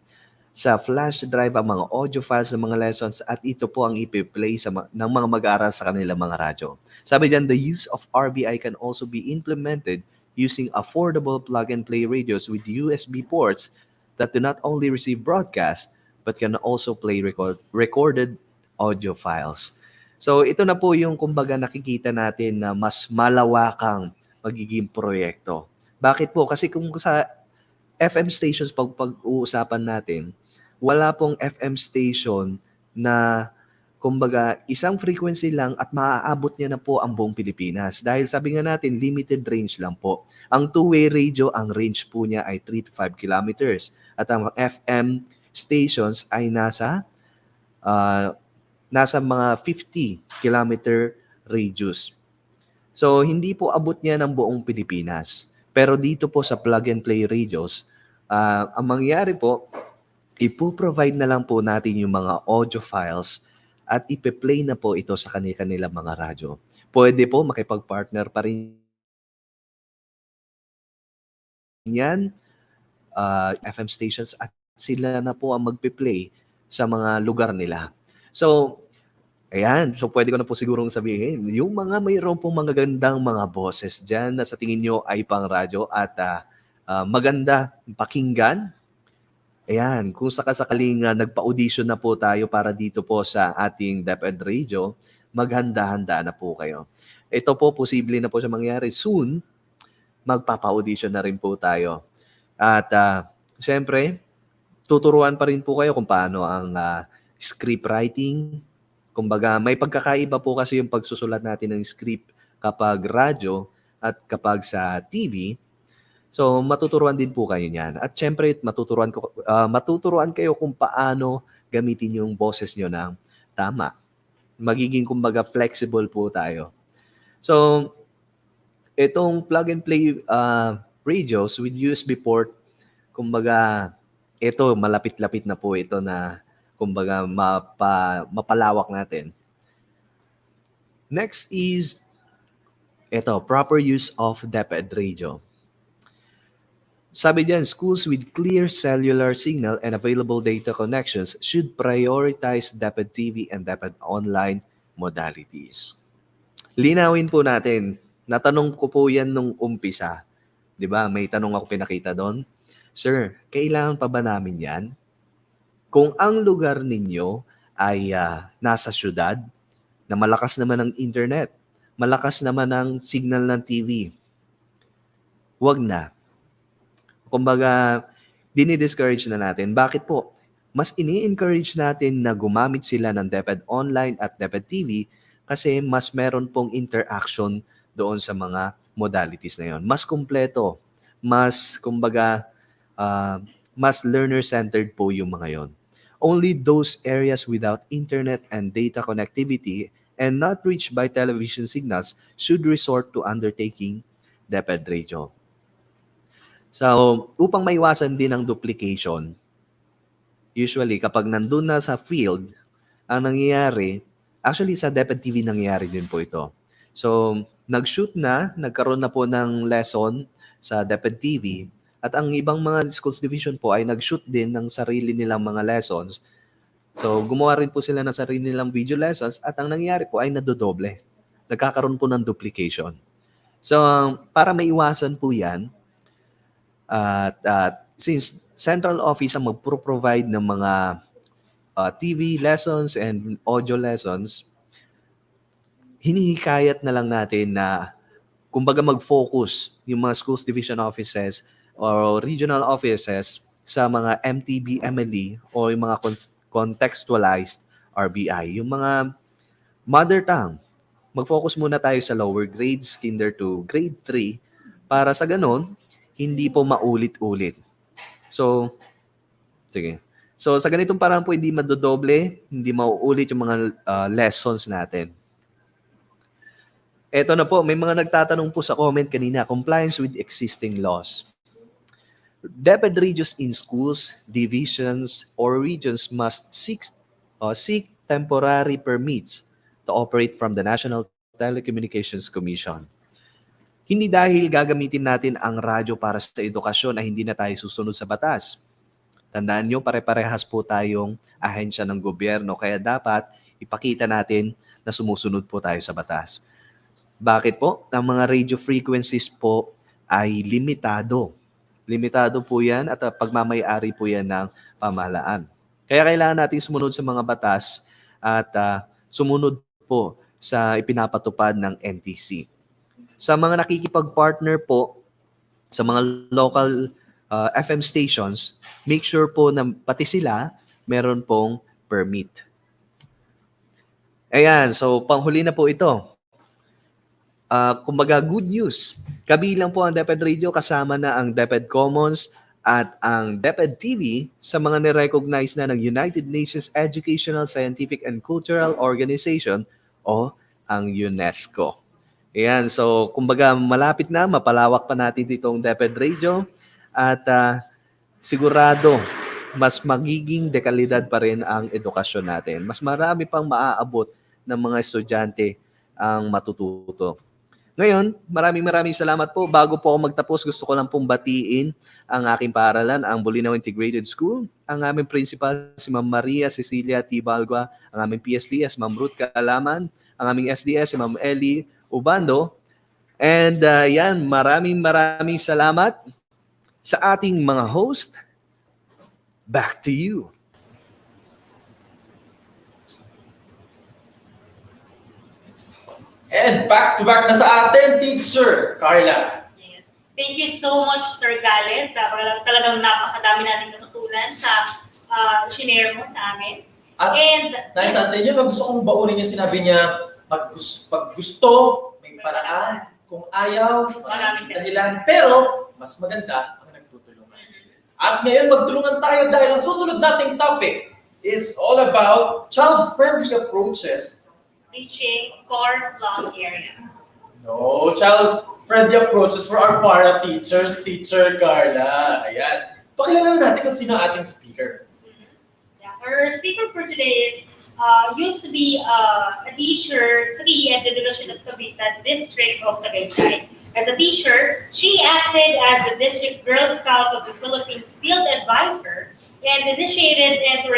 sa flash drive ang mga audio files ng mga lessons at ito po ang ipi-play ng mga mag-aaral sa kanilang mga radyo. Sabi dyan, the use of RBI can also be implemented using affordable plug-and-play radios with USB ports that do not only receive broadcast but can also play recorded audio files. So ito na po yung kumbaga nakikita natin na mas malawakang magiging proyekto. Bakit po? Kasi kung sa FM stations pag-uusapan natin, wala pong FM station na kumbaga isang frequency lang at maaabot niya na po ang buong Pilipinas. Dahil sabi nga natin, limited range lang po. Ang two-way radio, ang range po niya ay 3 to 5 kilometers. At ang FM stations ay nasa mga 50 kilometer radius. So, hindi po abot niya ng buong Pilipinas. Pero dito po sa plug-and-play radios, ang mangyari po, ipo-provide na lang po natin yung mga audio files at ipe-play na po ito sa kanilang mga radyo. Pwede po makipag-partner pa rin yan, FM stations at sila na po ang magpe-play sa mga lugar nila. So, ayan. So, pwede ko na po sigurong sabihin, yung mga mayroon pong mga gandang mga boses dyan na sa tingin nyo ay pang radyo at maganda pakinggan. Ayan, kung sakasakaling nagpa-audition na po tayo para dito po sa ating DepEd Radio, maghanda-handa na po kayo. Ito po, posible na po siya mangyari. Soon, magpapa-audition na rin po tayo. At siyempre, tuturuan pa rin po kayo kung paano ang script writing. Kumbaga, may pagkakaiba po kasi yung pagsusulat natin ng script kapag radyo at kapag sa TV. So, matuturuan din po kayo niyan. At syempre, matuturuan kayo kung paano gamitin yung boses nyo ng tama. Magiging, kumbaga, flexible po tayo. So, itong plug-and-play radios with USB port, kumbaga, ito, malapit-lapit na po ito na, kumbaga, mapalawak natin. Next is, ito, proper use of DepEd Radio. Sabi dyan, schools with clear cellular signal and available data connections should prioritize DepEd TV and DepEd Online modalities. Linawin po natin, natanong ko po yan nung umpisa. Di ba? May tanong ako pinakita doon. Sir, kailangan pa ba namin yan? Kung ang lugar ninyo ay nasa syudad, na malakas naman ang internet, malakas naman ang signal ng TV, wag na. Kumbaga, dinidiscourage na natin. Bakit po? Mas ini-encourage natin na gumamit sila ng DepEd Online at DepEd TV kasi mas meron pong interaction doon sa mga modalities na yon. Mas kumpleto, mas, kumbaga, mas learner-centered po yung mga yon. Only those areas without internet and data connectivity and not reached by television signals should resort to undertaking DepEd Radio. So, upang maiwasan din ang duplication, usually kapag nandun na sa field, ang nangyayari, actually sa DepEd TV nangyayari din po ito. So, nagkaroon na po ng lesson sa DepEd TV at ang ibang mga schools division po ay nag-shoot din ng sarili nilang mga lessons. So, gumawa rin po sila ng sarili nilang video lessons at ang nangyayari po ay nadodoble. Nagkakaroon po ng duplication. So, para maiwasan po yan, at since central office ang magpro-provide ng mga TV lessons and audio lessons, hinihikayat na lang natin na kumbaga mag-focus yung mga schools division offices or regional offices sa mga MTB, MLE o yung mga contextualized RBI, yung mga mother tongue. Mag-focus muna tayo sa lower grades, kinder to grade 3, para sa ganon, hindi po maulit-ulit. So, sige. So, sa ganitong parang po, hindi madodoble, hindi mauulit yung mga lessons natin. Eto na po, may mga nagtatanong po sa comment kanina, compliance with existing laws. DepEd radios in schools, divisions, or regions must seek temporary permits to operate from the National Telecommunications Commission. Hindi dahil gagamitin natin ang radyo para sa edukasyon na hindi na tayo susunod sa batas. Tandaan nyo, pare-parehas po tayong ahensya ng gobyerno, kaya dapat ipakita natin na sumusunod po tayo sa batas. Bakit po? Ang mga radio frequencies po ay limitado. Limitado po yan at pagmamayari po yan ng pamahalaan. Kaya kailangan natin sumunod sa mga batas at sumunod po sa ipinapatupad ng NTC. Sa mga nakikipag-partner po sa mga local FM stations, make sure po na pati sila meron pong permit. Ayan, so panghuli na po ito. Kumbaga good news. Kabilang po ang DepEd Radio, kasama na ang DepEd Commons at ang DepEd TV sa mga nirecognize na ng United Nations Educational, Scientific and Cultural Organization o ang UNESCO. Ayan, so kumbaga malapit na, mapalawak pa natin itong DepEd Radio at sigurado mas magiging dekalidad pa rin ang edukasyon natin. Mas marami pang maaabot ng mga estudyante ang matututo. Ngayon, maraming salamat po. Bago po ako magtapos, gusto ko lang pong batiin ang aking paaralan, ang Bulinaw Integrated School, ang aming principal, si Ma'am Maria Cecilia T. Balgua, ang aming PSDS, Ma'am Ruth Kaalaman, ang aming SDS, si Ma'am Ellie Ubando. And yan, maraming salamat sa ating mga host. Back to you. And back-to-back na sa atin, Teacher Carla. Yes. Thank you so much, Sir Galet. Talagang napakadami nating natutunan sa shinare mo sa amin. At nais natin yun, gusto kong baunin yung sinabi niya, pag gusto, may paraan. Kung ayaw, maraming dahilan. Pero, mas maganda ang nagtutulungan. At ngayon, magtulungan tayo dahil ang susunod nating topic is all about child-friendly approaches reaching far-flung areas. No, child-friendly approaches for our para-teachers, Teacher Carla. Ayan. Pakilala natin kung sino ating speaker. Yeah, our speaker for today is used to be a teacher sa DepEd Division of Cavite, District of Tagaytay. As a teacher, she acted as the District Girl Scout of the Philippines Field Advisor and initiated and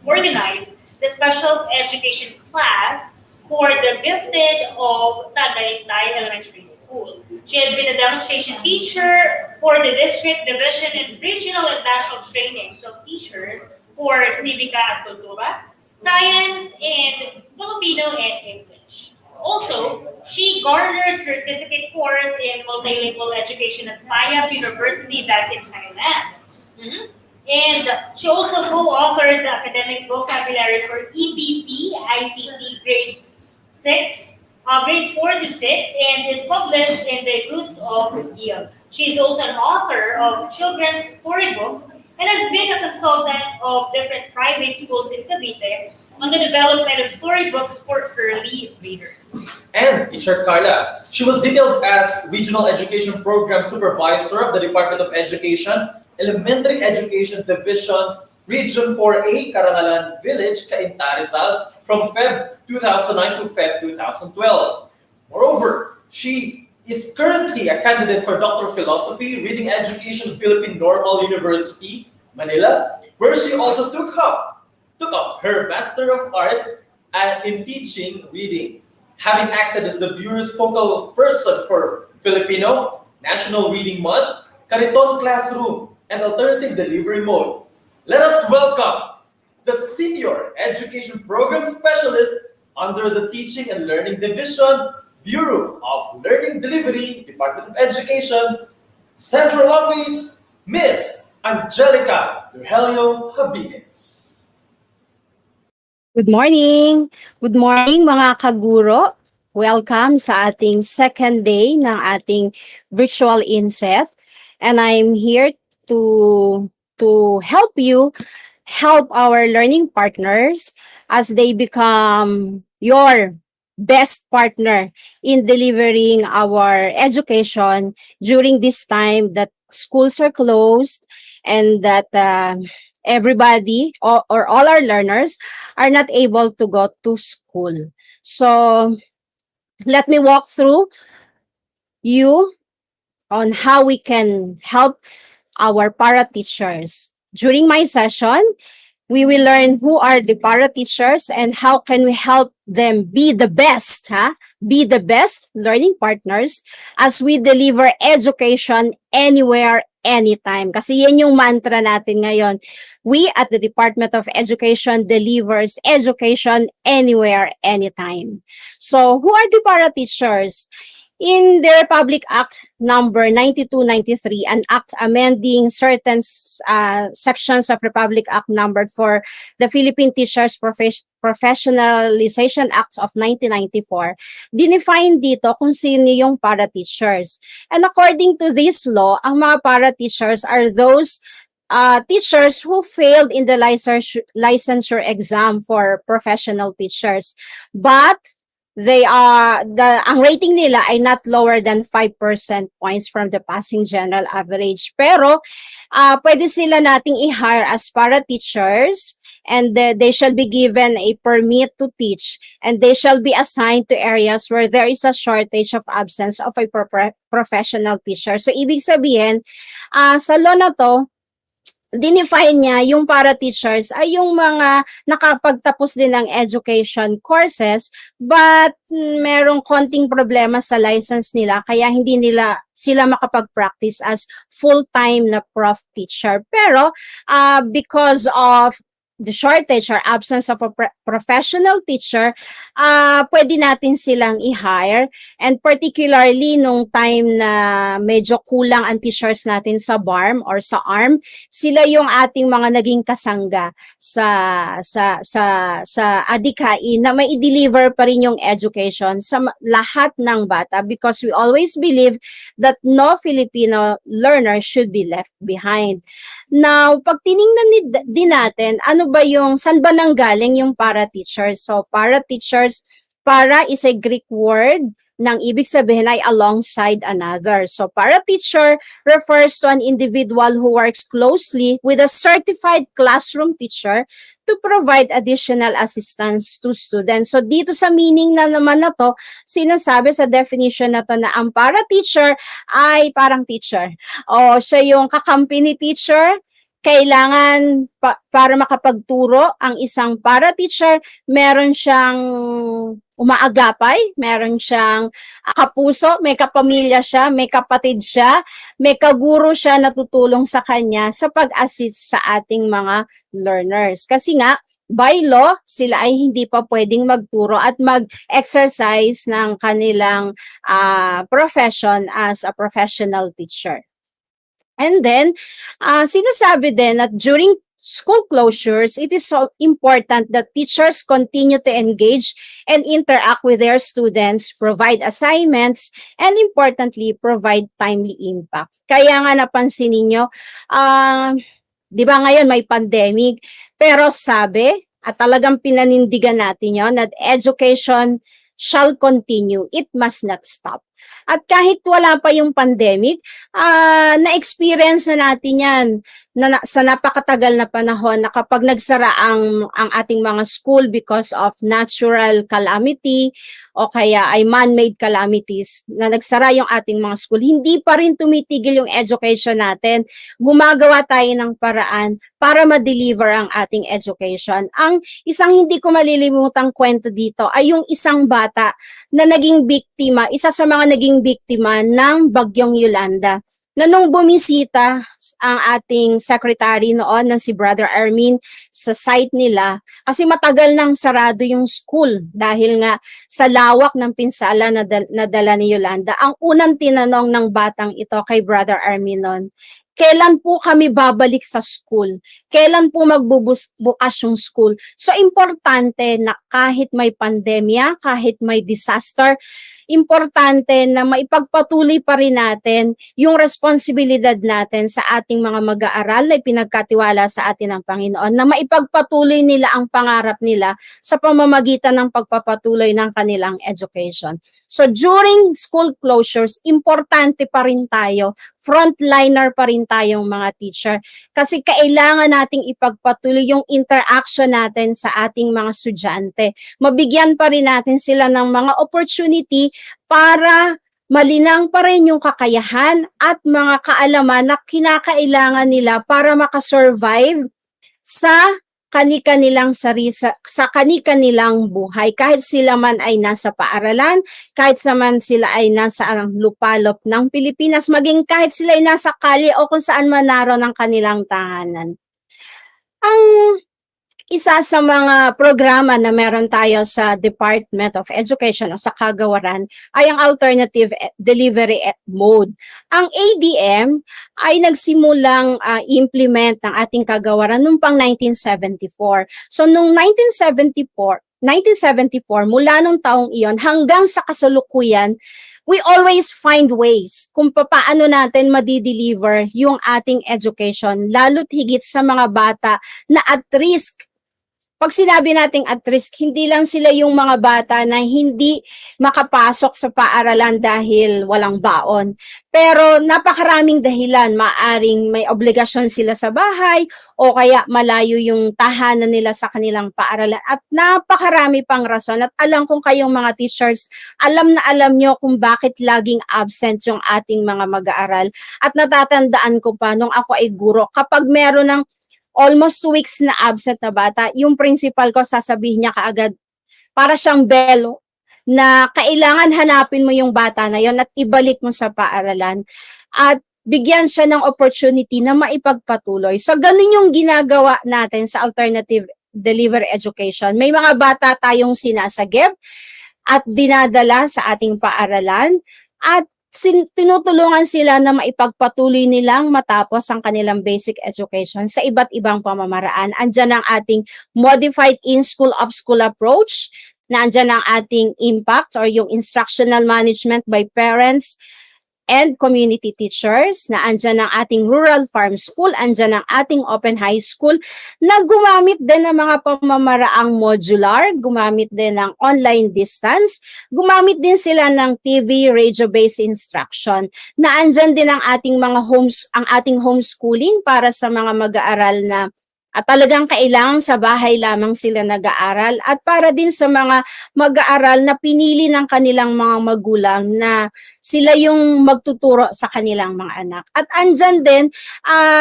organized the special education class for the gifted of Tagaytay Elementary School. She had been a demonstration teacher for the district, division, and regional and national trainings of teachers for Civica at Cultura, Science, and Filipino and English. Also, she garnered certificate course in multilingual education at Maya University, that's in Thailand. And she also co-authored the academic vocabulary for EBP, ICT grades 4 to 6, and is published in the groups of Yield. She is also an author of children's storybooks and has been a consultant of different private schools in Cavite on the development of storybooks for early readers. And Teacher Carla, she was detailed as Regional Education Program Supervisor of the Department of Education, Elementary Education Division, Region 4A, Karangalan Village, Cainta, Rizal, from Feb 2009 to Feb 2012. Moreover, she is currently a candidate for Doctor of Philosophy, Reading Education, Philippine Normal University, Manila, where she also took up her Master of Arts in Teaching Reading, having acted as the Bureau's focal person for Filipino, National Reading Month, Kariton Classroom, and Alternative Delivery Mode. Let us welcome the Senior Education Program Specialist under the Teaching and Learning Division, Bureau of Learning Delivery, Department of Education, Central Office, Miss Angelica Duhelio Habines. Good morning! Good morning mga kaguro! Welcome sa ating second day ng ating virtual INSET. And I'm here to help you help our learning partners as they become your best partner in delivering our education during this time that schools are closed and that everybody or all our learners are not able to go to school. So let me walk through you on how we can help our para teachers. During my session, we will learn who are the para teachers and how can we help them be the best, be the best learning partners as we deliver education anywhere, anytime. Kasi yan yung mantra natin ngayon. We at the Department of Education delivers education anywhere, anytime. So who are the para teachers? In the Republic Act number 9293, an act amending certain sections of Republic Act numbered for the Philippine Teachers Professionalization Act of 1994, dinefine dito kung sino yung para-teachers. And according to this law, ang mga para-teachers are those teachers who failed in the licensure exam for professional teachers. But ang rating nila ay not lower than 5% points from the passing general average. Pero pwede sila nating i-hire as para teachers and they shall be given a permit to teach and they shall be assigned to areas where there is a shortage of absence of a professional teacher. So ibig sabihin, sa law na to, dinefine niya yung para teachers ay yung mga nakapagtapos din ng education courses but merong konting problema sa license nila kaya hindi nila sila makapag-practice as full-time na prof teacher. Pero because of the shortage or absence of a professional teacher, pwede natin silang i-hire. And particularly nung time na medyo kulang ang teachers natin sa BARM or sa ARM, sila yung ating mga naging kasangga sa adikain na may i-deliver pa rin yung education sa lahat ng bata because we always believe that no Filipino learner should be left behind. Now, pag tiningnan din natin, saan ba nanggaling yung para teachers? So, para teachers, para is a Greek word nang ibig sabihin ay alongside another. So, para teacher refers to an individual who works closely with a certified classroom teacher to provide additional assistance to students. So, dito sa meaning na naman na to, sinasabi sa definition na to na ang para teacher ay parang teacher. O, siya yung kakampi ni teacher. Kailangan para makapagturo ang isang para teacher, meron siyang umaagapay, meron siyang kapuso, may kapamilya siya, may kapatid siya, may kaguro siya na tutulong sa kanya sa pag-assist sa ating mga learners. Kasi nga, by law, sila ay hindi pa pwedeng magturo at mag-exercise ng kanilang profession as a professional teacher. And then, sinasabi din that during school closures, it is so important that teachers continue to engage and interact with their students, provide assignments, and importantly, provide timely impact. Kaya nga napansin ninyo, di ba ngayon may pandemic, pero sabi, at talagang pinanindigan natin yun, that education shall continue. It must not stop. At kahit wala pa yung pandemic, na-experience na natin yan. sa napakatagal na panahon na kapag nagsara ang ating mga school because of natural calamity o kaya ay man-made calamities, na nagsara yung ating mga school, hindi pa rin tumitigil yung education natin. Gumagawa tayo ng paraan para ma-deliver ang ating education. Ang isang hindi ko malilimutang kwento dito ay yung isang bata na naging biktima, isa sa mga naging biktima ng bagyong Yolanda, na nung bumisita ang ating secretary noon, na si Brother Armin, sa site nila, kasi matagal nang sarado yung school dahil nga sa lawak ng pinsala na dala ni Yolanda. Ang unang tinanong ng batang ito kay Brother Armin noon, kailan po kami babalik sa school? Kailan po magbukas yung school? So, importante na kahit may pandemya, kahit may disaster, importante na maipagpatuloy pa rin natin yung responsibilidad natin sa ating mga mag-aaral na pinagkatiwala sa atin ng Panginoon, na maipagpatuloy nila ang pangarap nila sa pamamagitan ng pagpapatuloy ng kanilang education. So during school closures, importante pa rin tayo, frontliner pa rin tayong mga teacher, kasi kailangan nating ipagpatuloy yung interaction natin sa ating mga estudyante. Mabigyan pa rin natin sila ng mga opportunity para malinang pa rin yung kakayahan at mga kaalaman na kinakailangan nila para makasurvive sa kani-kanilang sa kani-kanilang buhay. Kahit sila man ay nasa paaralan, kahit sila ay nasa lupalop ng Pilipinas, maging kahit sila ay nasa kalye o kung saan man naroon ang kanilang tahanan. Ang isa sa mga programa na meron tayo sa Department of Education o sa Kagawaran ay ang Alternative Delivery Mode. Ang ADM ay nagsimulang implement ng ating kagawaran noong pang 1974. So noong 1974, mula nung taong iyon hanggang sa kasalukuyan, we always find ways kung paano natin madi-deliver yung ating education, lalo't higit sa mga bata na at risk. Pag sinabi nating at risk, hindi lang sila yung mga bata na hindi makapasok sa paaralan dahil walang baon. Pero napakaraming dahilan. Maaring may obligasyon sila sa bahay o kaya malayo yung tahanan nila sa kanilang paaralan. At napakarami pang rason. At alam kong kayong mga teachers, alam na alam nyo kung bakit laging absent yung ating mga mag-aaral. At natatandaan ko pa nung ako ay guro, kapag meron ng almost 2 weeks na absent na bata, yung principal ko sasabihin niya kaagad, para siyang bell, na kailangan hanapin mo yung bata na yon at ibalik mo sa paaralan. At bigyan siya ng opportunity na maipagpatuloy. So, ganun yung ginagawa natin sa Alternative Delivery Education. May mga bata tayong sinasagip at dinadala sa ating paaralan at tinutulungan sila na maipagpatuloy nilang matapos ang kanilang basic education sa iba't ibang pamamaraan. Andyan ang ating modified in-school, off-school approach, na andyan ang ating impact or yung instructional management by parents and community teachers, na andyan ang ating rural farm school, andyan ang ating open high school, na gumamit din ng mga pamamaraang modular, gumamit din ng online distance, gumamit din sila ng TV, radio-based instruction, na andyan din ang ating mga ating homeschooling para sa mga mag-aaral na at talagang kailangan sa bahay lamang sila nag-aaral, at para din sa mga mag-aaral na pinili ng kanilang mga magulang na sila yung magtuturo sa kanilang mga anak. At andyan din,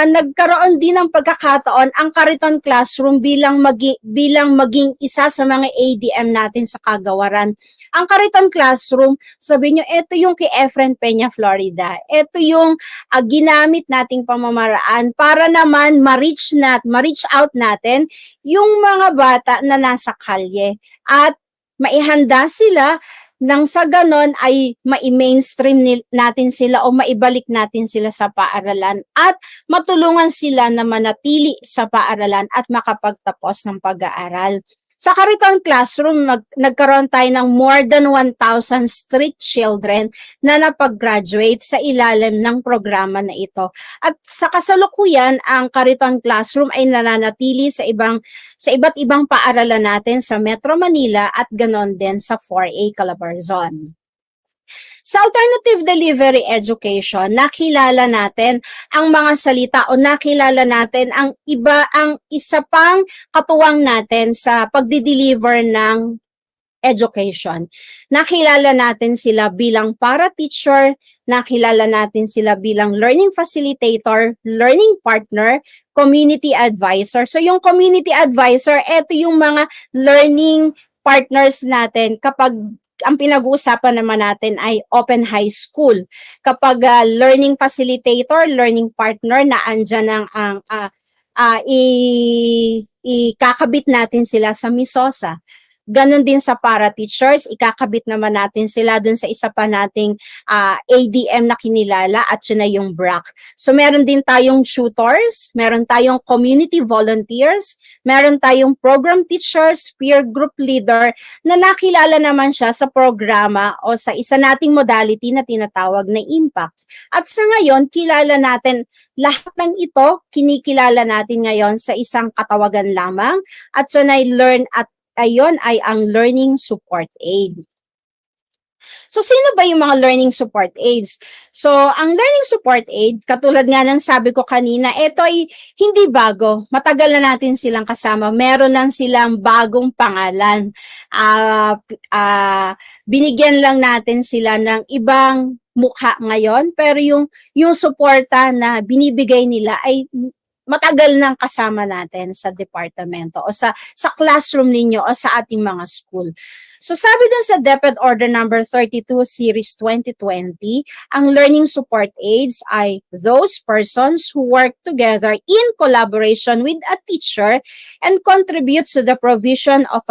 nagkaroon din ng pagkakataon ang Kariton Classroom bilang maging isa sa mga ADM natin sa Kagawaran. Ang Kariton Classroom, sabi nyo, ito yung kay Efren Peña, Florida. Ito yung ginamit nating pamamaraan para naman ma-reach out natin yung mga bata na nasa kalye at maihanda sila nang sa ganon ay mai-mainstream natin sila o maibalik natin sila sa paaralan at matulungan sila na manatili sa paaralan at makapagtapos ng pag-aaral. Sa Kariton Classroom, nagkaroon tayo ng more than 1,000 street children na napag-graduate sa ilalim ng programa na ito. At sa kasalukuyan, ang Kariton Classroom ay nananatili sa iba't ibang paaralan natin sa Metro Manila at ganon din sa 4A Calabarzon. Sa alternative delivery education, nakilala natin ang mga salita o nakilala natin ang isa pang katuwang natin sa pagdi-deliver ng education. Nakilala natin sila bilang para-teacher, nakilala natin sila bilang learning facilitator, learning partner, community advisor. So yung community advisor, ito yung mga learning partners natin kapag ang pinag-uusapan naman natin ay open high school. Kapag learning facilitator, learning partner, na andyan ang ikakabit natin sila sa MISOSA. Ganon din sa para-teachers, ikakabit naman natin sila dun sa isa pa nating ADM na kinilala at yun na yung BRAC. So meron din tayong tutors, meron tayong community volunteers, meron tayong program teachers, peer group leader na nakilala naman siya sa programa o sa isa nating modality na tinatawag na impact. At sa ngayon, kilala natin lahat ng ito, kinikilala natin ngayon sa isang katawagan lamang at yun ay ayon ay ang learning support aid. So, sino ba yung mga learning support aids? So, ang learning support aid, katulad nga ng sabi ko kanina, ito ay hindi bago. Matagal na natin silang kasama. Meron lang silang bagong pangalan. Binigyan lang natin sila ng ibang mukha ngayon, pero yung suporta na binibigay nila ay matagal nang kasama natin sa departamento o sa classroom ninyo o sa ating mga school. So sabi dun sa DepEd Order number 32 Series 2020, ang learning support aids ay those persons who work together in collaboration with a teacher and contribute to the provision of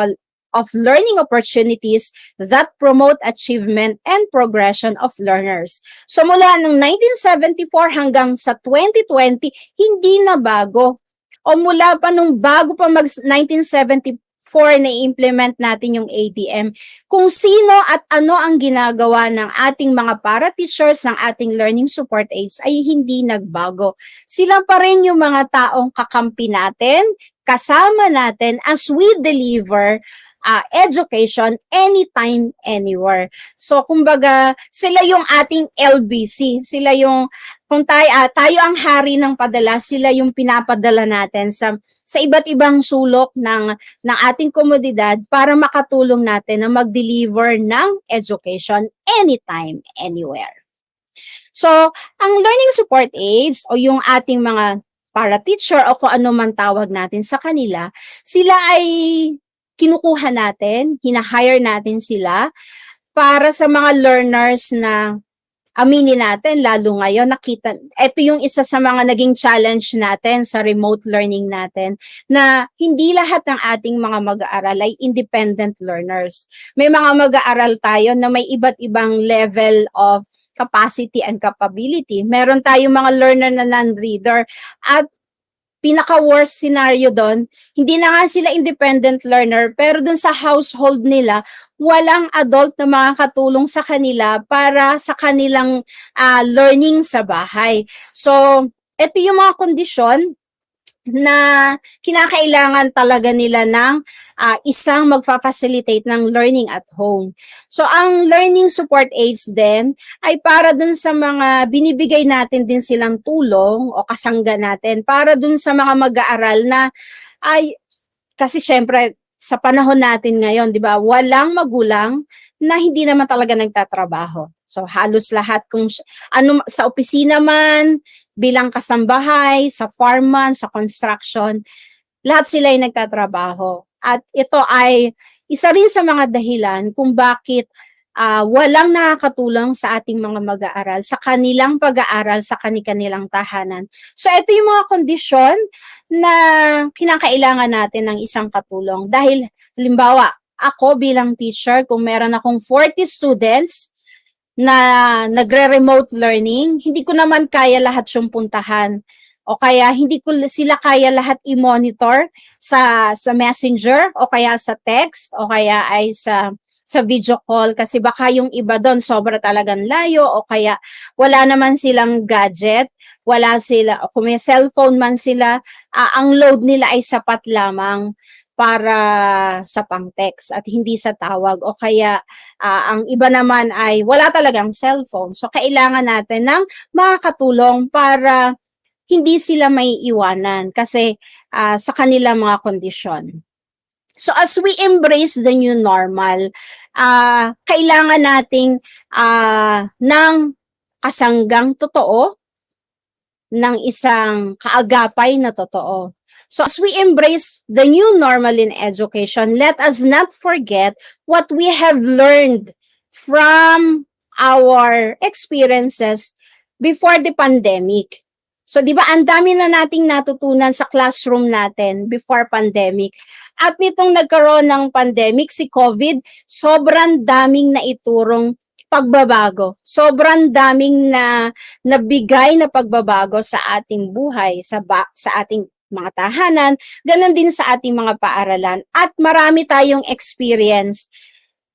learning opportunities that promote achievement and progression of learners. So mula ng 1974 hanggang sa 2020, hindi na bago. O mula pa nung bago pa mag-1974 na i-implement natin yung ADM, kung sino at ano ang ginagawa ng ating mga para-teachers, ng ating learning support aids ay hindi nagbago. Sila pa rin yung mga taong kakampi natin, kasama natin as we deliver education anytime, anywhere. So, kumbaga, sila yung ating LBC. Sila yung, kung tayo ang hari ng padala, sila yung pinapadala natin sa iba't ibang sulok ng ating komunidad para makatulong natin na mag-deliver ng education anytime, anywhere. So, ang learning support aids o yung ating mga para-teacher o kung ano man tawag natin sa kanila, sila ay kinukuha natin, hina-hire natin sila para sa mga learners na aminin natin, lalo ngayon, ito yung isa sa mga naging challenge natin sa remote learning natin, na hindi lahat ng ating mga mag-aaral ay independent learners. May mga mag-aaral tayo na may iba't ibang level of capacity and capability. Meron tayong mga learner na non-reader at pinaka-worst scenario doon, hindi na nga sila independent learner, pero doon sa household nila, walang adult na makakatulong sa kanila para sa kanilang learning sa bahay. So, ito yung mga kondisyon na kinakailangan talaga nila ng isang magfa-facilitate ng learning at home. So, ang learning support aids din ay para dun sa mga binibigay natin din silang tulong o kasangga natin para dun sa mga mag-aaral na kasi syempre sa panahon natin ngayon, di ba, walang magulang na hindi naman talaga nagtatrabaho. So, halos lahat kung sa opisina man, bilang kasambahay, sa farm man, sa construction, lahat sila ay nagtatrabaho. At ito ay isa rin sa mga dahilan kung bakit walang nakakatulong sa ating mga mag-aaral, sa kanilang pag-aaral, sa kanilang tahanan. So ito yung mga kondisyon na kinakailangan natin ng isang katulong. Dahil, halimbawa, ako bilang teacher, kung meron akong 40 students, na nagre-remote learning, hindi ko naman kaya lahat yung puntahan. O kaya hindi ko sila kaya lahat i-monitor sa messenger, o kaya sa text, o kaya ay sa video call. Kasi baka yung iba doon sobra talagang layo, o kaya wala naman silang gadget, kung may cellphone man sila, ang load nila ay sapat lamang. para sa pang-text at hindi sa tawag, o kaya ang iba naman ay wala talagang cellphone. So kailangan natin ng makakatulong para hindi sila may iwanan kasi sa kanilang mga kondisyon. So as we embrace the new normal, kailangan nating ng kasanggang totoo, ng isang kaagapay na totoo. So as we embrace the new normal in education, let us not forget what we have learned from our experiences before the pandemic. So, di ba, ang dami na nating natutunan sa classroom natin before pandemic. At nitong nagkaroon ng pandemic, si COVID, sobrang daming naiturong pagbabago. Sobrang daming nabigay na pagbabago sa ating buhay, sa ating mga tahanan, ganun din sa ating mga paaralan. At marami tayong experience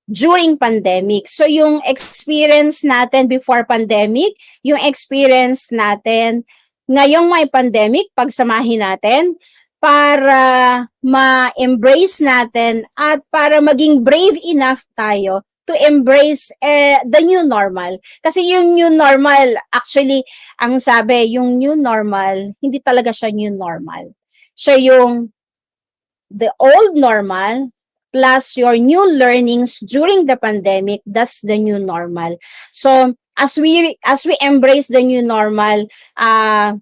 during pandemic. So, yung experience natin before pandemic, yung experience natin ngayong may pandemic, pagsamahin natin para ma-embrace natin at para maging brave enough tayo to embrace the new normal. Kasi yung new normal, actually, ang sabi, yung new normal, hindi talaga siya new normal. Siya yung the old normal plus your new learnings during the pandemic, that's the new normal. So, as we embrace the new normal,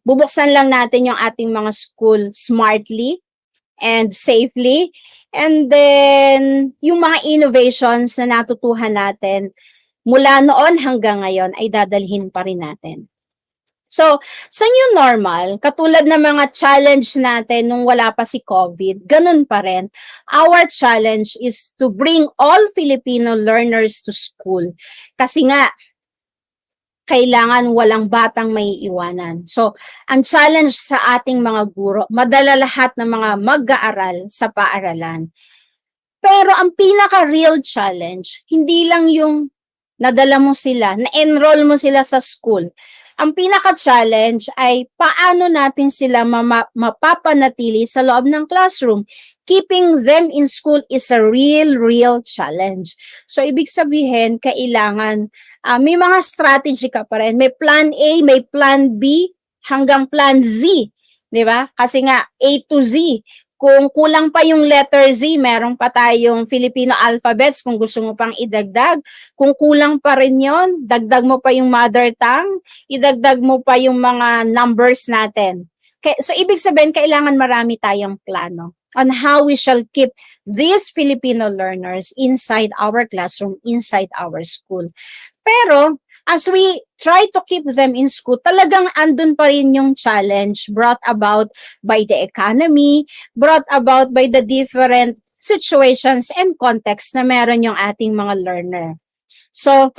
bubuksan lang natin yung ating mga school smartly and safely. And then, yung mga innovations na natutuhan natin mula noon hanggang ngayon ay dadalhin pa rin natin. So, sa new normal, katulad ng mga challenge natin nung wala pa si COVID, ganun pa rin. Our challenge is to bring all Filipino learners to school. Kasi nga, kailangan walang batang may iwanan. So, ang challenge sa ating mga guro, madala lahat ng mga mag-aaral sa paaralan. Pero ang pinaka-real challenge, hindi lang yung nadala mo sila, na-enroll mo sila sa school. Ang pinaka-challenge ay paano natin sila mapapanatili sa loob ng classroom. Keeping them in school is a real challenge. So, ibig sabihin, kailangan may mga strategy ka pa rin. May plan A, may plan B, hanggang plan Z. Di ba? Kasi nga, A to Z. Kung kulang pa yung letter Z, meron pa tayong Filipino alphabets kung gusto mo pang idagdag. Kung kulang pa rin yon, dagdag mo pa yung mother tongue, idagdag mo pa yung mga numbers natin. So, ibig sabihin, kailangan marami tayong plano on how we shall keep these Filipino learners inside our classroom, inside our school. Pero, as we try to keep them in school, talagang andun pa rin yung challenge brought about by the economy, brought about by the different situations and context na meron yung ating mga learner. So,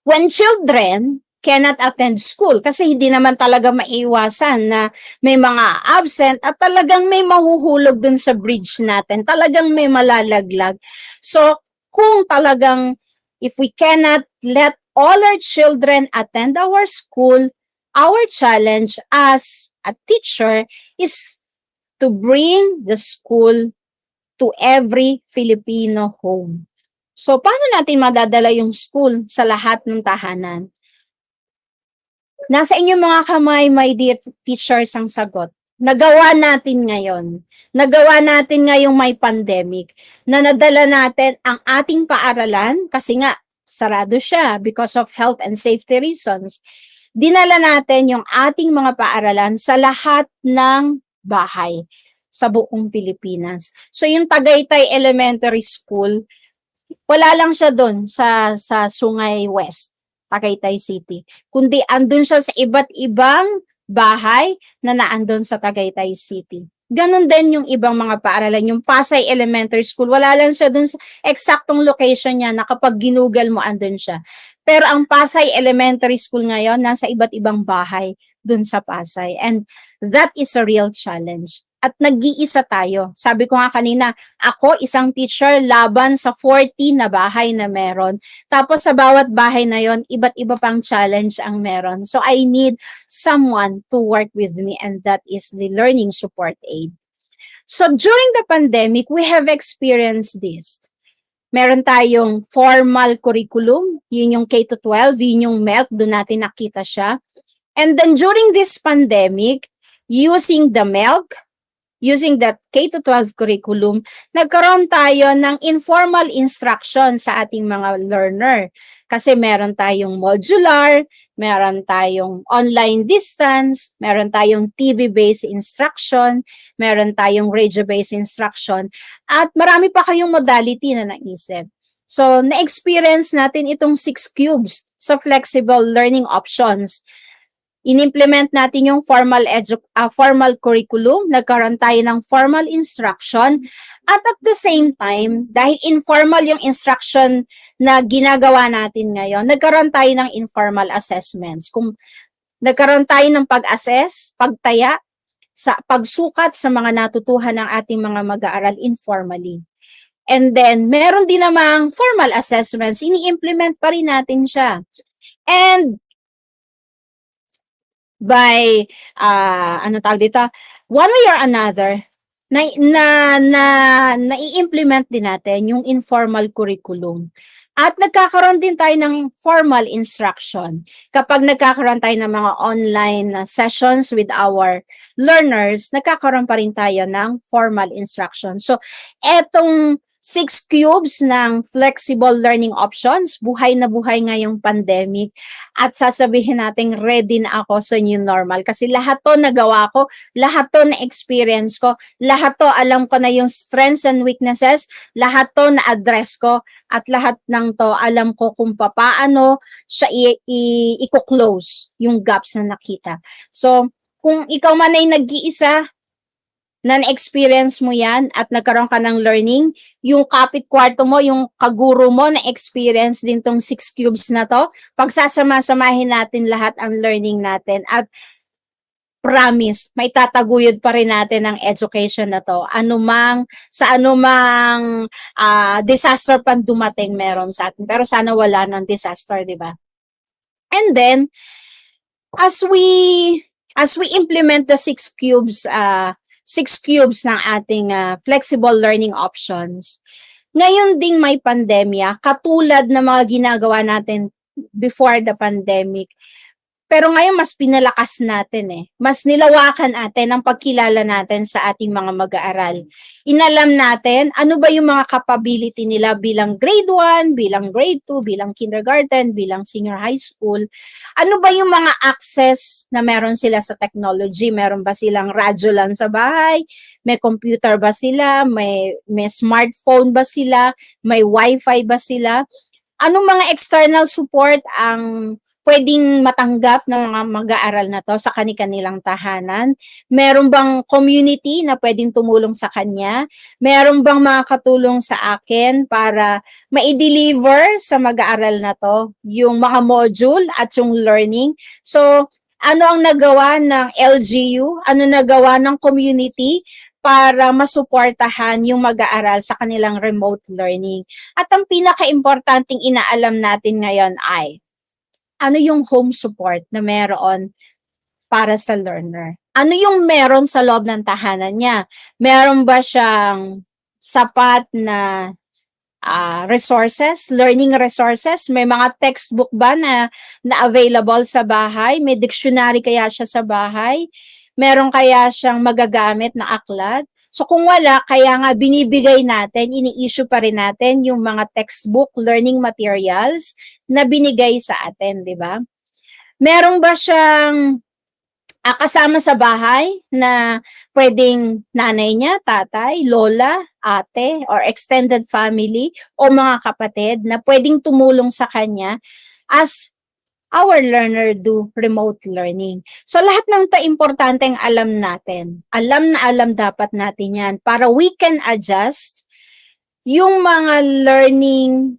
when children cannot attend school, kasi hindi naman talaga maiwasan na may mga absent at talagang may mahuhulog dun sa bridge natin, talagang may malalaglag. So, kung talagang if we cannot let all our children attend our school, our challenge as a teacher is to bring the school to every Filipino home. So, paano natin madadala yung school sa lahat ng tahanan? Nasa inyong mga kamay, my dear teachers, ang sagot. Nagawa natin ngayon. Nagawa natin ngayong may pandemic na nadala natin ang ating paaralan kasi nga sarado siya because of health and safety reasons. Dinala natin yung ating mga paaralan sa lahat ng bahay sa buong Pilipinas. So yung Tagaytay Elementary School, wala lang siya doon sa Sungay West, Tagaytay City, kundi andun siya sa iba't ibang bahay na naandun sa Tagaytay City. Ganon din yung ibang mga paaralan. Yung Pasay Elementary School, wala lang siya dun sa eksaktong location niya na kapag ginugal mo, andun siya. Pero ang Pasay Elementary School ngayon, nasa iba't ibang bahay dun sa Pasay. And that is a real challenge. At nag-iisa tayo. Sabi ko nga kanina, ako isang teacher laban sa 40 na bahay na meron. Tapos sa bawat bahay na yon, iba't iba pang challenge ang meron. So I need someone to work with me, and that is the learning support aid. So during the pandemic, we have experienced this. Meron tayong formal curriculum, yun yung K-12, yun yung MELC, doon natin nakita siya. And then during this pandemic, using the MELC, using that K-12 curriculum, nagkaroon tayo ng informal instruction sa ating mga learner. Kasi meron tayong modular, meron tayong online distance, meron tayong TV-based instruction, meron tayong radio-based instruction, at marami pa kayong modality na naisip. So, na-experience natin itong 6 cubes sa flexible learning options. In-implement natin yung formal curriculum, nagkaroon tayo ng formal instruction, at the same time, dahil informal yung instruction na ginagawa natin ngayon, nagkaroon tayo ng informal assessments. Kung nagkaroon tayo ng pag-assess, pagtaya, pagsukat sa mga natutuhan ng ating mga mag-aaral informally. And then, meron din namang formal assessments, ini-implement pa rin natin siya. And by one way or another, na-i-implement din natin yung informal curriculum. At nagkakaroon din tayo ng formal instruction. Kapag nagkakaroon tayo ng mga online sessions with our learners, nagkakaroon pa rin tayo ng formal instruction. So, etong 6 cubes ng flexible learning options, buhay na buhay ngayong pandemic, at sasabihin natin ready na ako sa new normal kasi lahat to nagawa ko, lahat to na-experience ko, lahat to alam ko na yung strengths and weaknesses, lahat to na-address ko, at lahat ng to alam ko kung paano siya i-close yung gaps na nakita. So, kung ikaw man ay nag-iisa, na-experience mo yan at nagkaroon ka ng learning, yung kapit-kwarto mo, yung kaguro mo, na-experience din tong 6 cubes na to, pagsasama-samahin natin lahat ang learning natin at promise, may tataguyod pa rin natin ang education na to. Sa anumang disaster pang dumating meron sa atin. Pero sana wala ng disaster, di ba? And then, as we implement the 6 cubes ng ating flexible learning options. Ngayon ding may pandemya, katulad ng mga ginagawa natin before the pandemic. Pero ngayon mas pinalakas natin Mas nilawakan natin ang pagkilala natin sa ating mga mag-aaral. Inalam natin ano ba yung mga capability nila bilang grade 1, bilang grade 2, bilang kindergarten, bilang senior high school. Ano ba yung mga access na meron sila sa technology? Meron ba silang radyo lang sa bahay? May computer ba sila? May smartphone ba sila? May wifi ba sila? Anong mga external support ang pwedeng matanggap ng mga mag-aaral na to sa kanilang tahanan? Meron bang community na pwedeng tumulong sa kanya? Meron bang makakatulong sa akin para ma-deliver sa mag-aaral na to yung mga module at yung learning? So, ano ang nagawa ng LGU? Ano nagawa ng community para masuportahan yung mag-aaral sa kanilang remote learning? At ang pinaka-importanting inaalam natin ngayon ay ano yung home support na meron para sa learner? Ano yung meron sa loob ng tahanan niya? Meron ba siyang sapat na resources, learning resources? May mga textbook ba na available sa bahay? May dictionary kaya siya sa bahay? Meron kaya siyang magagamit na aklat? So kung wala, kaya nga binibigay natin, ini-issue pa rin natin yung mga textbook, learning materials na binigay sa atin, di ba? Meron ba siyang kasama sa bahay na pwedeng nanay niya, tatay, lola, ate, or extended family, o mga kapatid na pwedeng tumulong sa kanya as our learner do remote learning. So lahat ng importanteng alam natin. Alam na alam dapat natin yan para we can adjust yung mga learning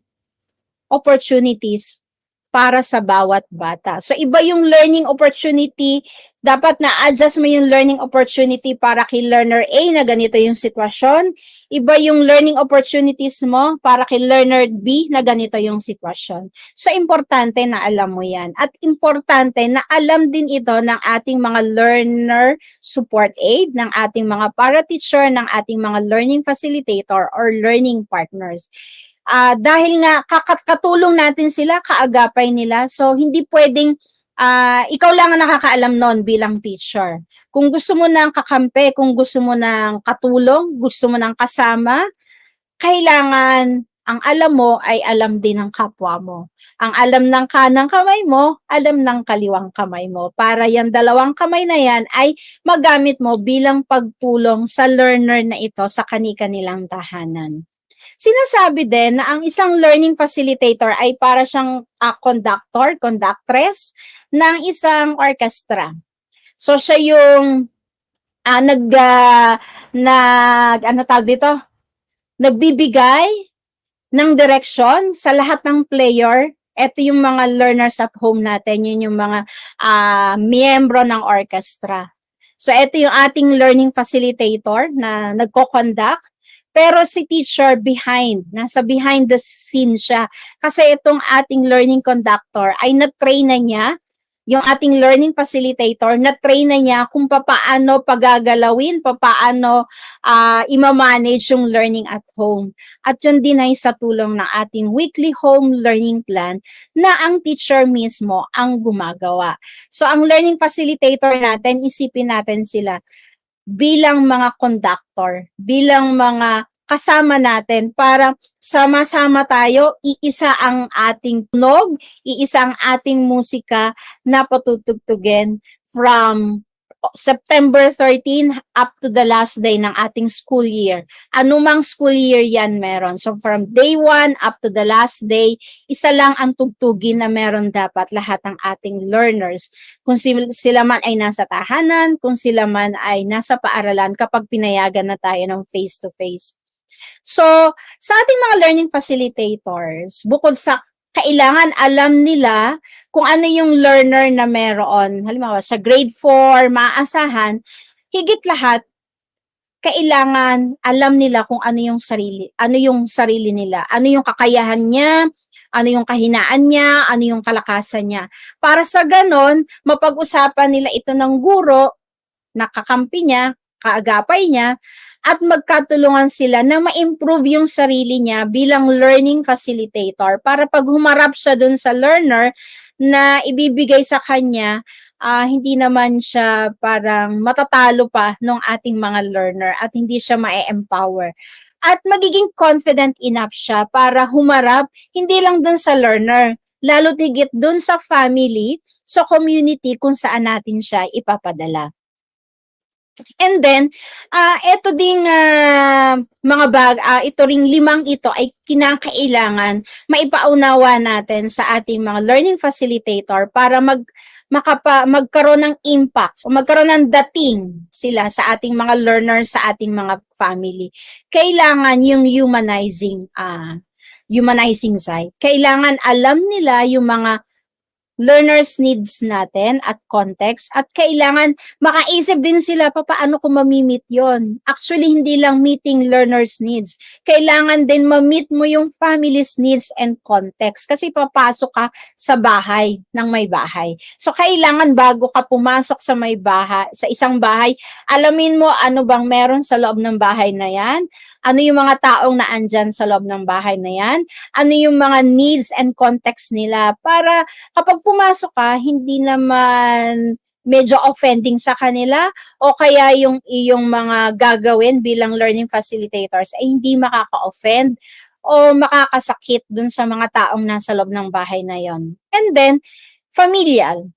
opportunities para sa bawat bata. So iba yung learning opportunity Dapat na-adjust mo yung learning opportunity para kay learner A na ganito yung sitwasyon. Iba yung learning opportunities mo para kay learner B na ganito yung sitwasyon. So, importante na alam mo yan. At importante na alam din ito ng ating mga learner support aid, ng ating mga para-teacher, ng ating mga learning facilitator or learning partners. Dahil nga katulong natin sila, kaagapay nila, so hindi pwedeng ikaw lang ang nakakaalam nun bilang teacher. Kung gusto mo ng kakampi, kung gusto mo ng katulong, gusto mo ng kasama, kailangan ang alam mo ay alam din ng kapwa mo. Ang alam ng kanang kamay mo, alam ng kaliwang kamay mo. Para yung dalawang kamay na yan ay magamit mo bilang pagtulong sa learner na ito sa kani-kanilang tahanan. Sinasabi din na ang isang learning facilitator ay para siyang conductor, conductress ng isang orchestra. So siya yung nagbibigay ng direction sa lahat ng player. Ito yung mga learners at home natin, yun yung mga miyembro ng orchestra. So ito yung ating learning facilitator na nagko-conduct. Pero si teacher nasa behind the scene siya. Kasi itong ating learning conductor ay na-train na niya, yung ating learning facilitator, na-train na niya kung paano pagagalawin, paano ima-manage yung learning at home. At yun din ay sa tulong ng ating weekly home learning plan na ang teacher mismo ang gumagawa. So ang learning facilitator natin, isipin natin sila bilang mga conductor, bilang mga kasama natin para sama-sama tayo, iisa ang ating tunog, iisa ang ating musika na patutugtugin from September 13 up to the last day ng ating school year. Anumang school year yan meron. So from day 1 up to the last day, isa lang ang tugtugin na meron dapat lahat ng ating learners. Kung sila man ay nasa tahanan, kung sila man ay nasa paaralan kapag pinayagan na tayo ng face-to-face. So, sa ating mga learning facilitators, bukod sa kailangan alam nila kung ano yung learner na meron. Halimbawa, sa grade 4, maaasahan, higit lahat, kailangan alam nila kung ano yung sarili nila, ano yung kakayahan niya, ano yung kahinaan niya, ano yung kalakasan niya. Para sa ganon, mapag-usapan nila ito ng guro, nakakampi niya, kaagapay niya, at magkatulungan sila na ma-improve yung sarili niya bilang learning facilitator para pag humarap siya dun sa learner na ibibigay sa kanya, hindi naman siya parang matatalo pa ng ating mga learner at hindi siya ma-empower. At magiging confident enough siya para humarap hindi lang dun sa learner, lalo tigit dun sa family, sa community kung saan natin siya ipapadala. And then, ito ding ito ring 5 ito ay kinakailangan maipaunawa natin sa ating mga learning facilitator para magkaroon ng impact o magkaroon ng dating sila sa ating mga learners, sa ating mga family. Kailangan yung humanizing side. Kailangan alam nila yung mga learners' needs natin at context at kailangan makaisip din sila paano ko mamimit yon. Actually, hindi lang meeting learners' needs. Kailangan din ma-meet mo yung family's needs and context kasi papasok ka sa bahay ng may bahay. So, kailangan bago ka pumasok sa may bahay, sa isang bahay, alamin mo ano bang meron sa loob ng bahay na yan, ano yung mga taong naandyan sa loob ng bahay na yan, ano yung mga needs and context nila para kapag pumasok ka, hindi naman medyo offending sa kanila o kaya yung iyong mga gagawin bilang learning facilitators ay hindi makaka-offend o makakasakit dun sa mga taong nasa loob ng bahay na yon. And then, familial.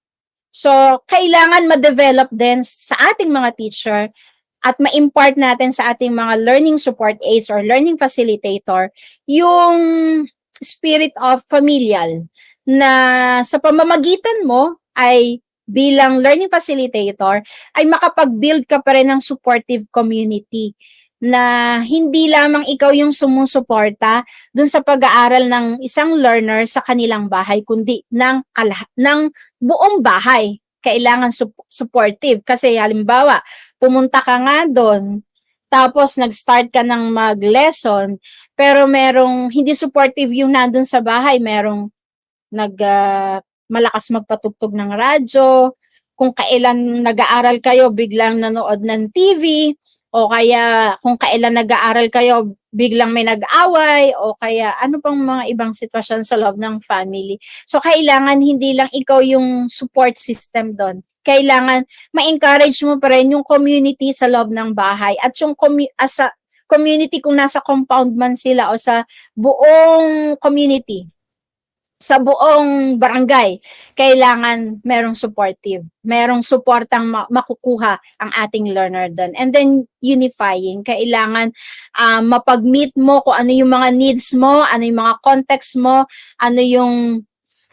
So, kailangan ma-develop din sa ating mga teacher at ma-impart natin sa ating mga learning support aides or learning facilitator yung spirit of familial na sa pamamagitan mo ay bilang learning facilitator ay makapag-build ka pa rin ng supportive community na hindi lamang ikaw yung sumusuporta dun sa pag-aaral ng isang learner sa kanilang bahay kundi ng buong bahay. kailangan supportive. Kasi halimbawa, pumunta ka nga doon, tapos nag-start ka ng mag-lesson, pero merong hindi supportive yung nandun sa bahay, merong malakas magpatugtog ng radyo, kung kailan nag-aaral kayo, biglang nanood ng TV, o kaya kung kailan nag-aaral kayo, biglang may nag-away, o kaya ano pang mga ibang sitwasyon sa loob ng family. So, kailangan hindi lang ikaw yung support system doon. Kailangan ma-encourage mo pa rin yung community sa loob ng bahay at yung community kung nasa compound man sila o sa buong community, sa buong barangay, kailangan merong supportive, merong suportang makukuha ang ating learner doon. And then, unifying, kailangan mapag-meet mo kung ano yung mga needs mo, ano yung mga context mo, ano yung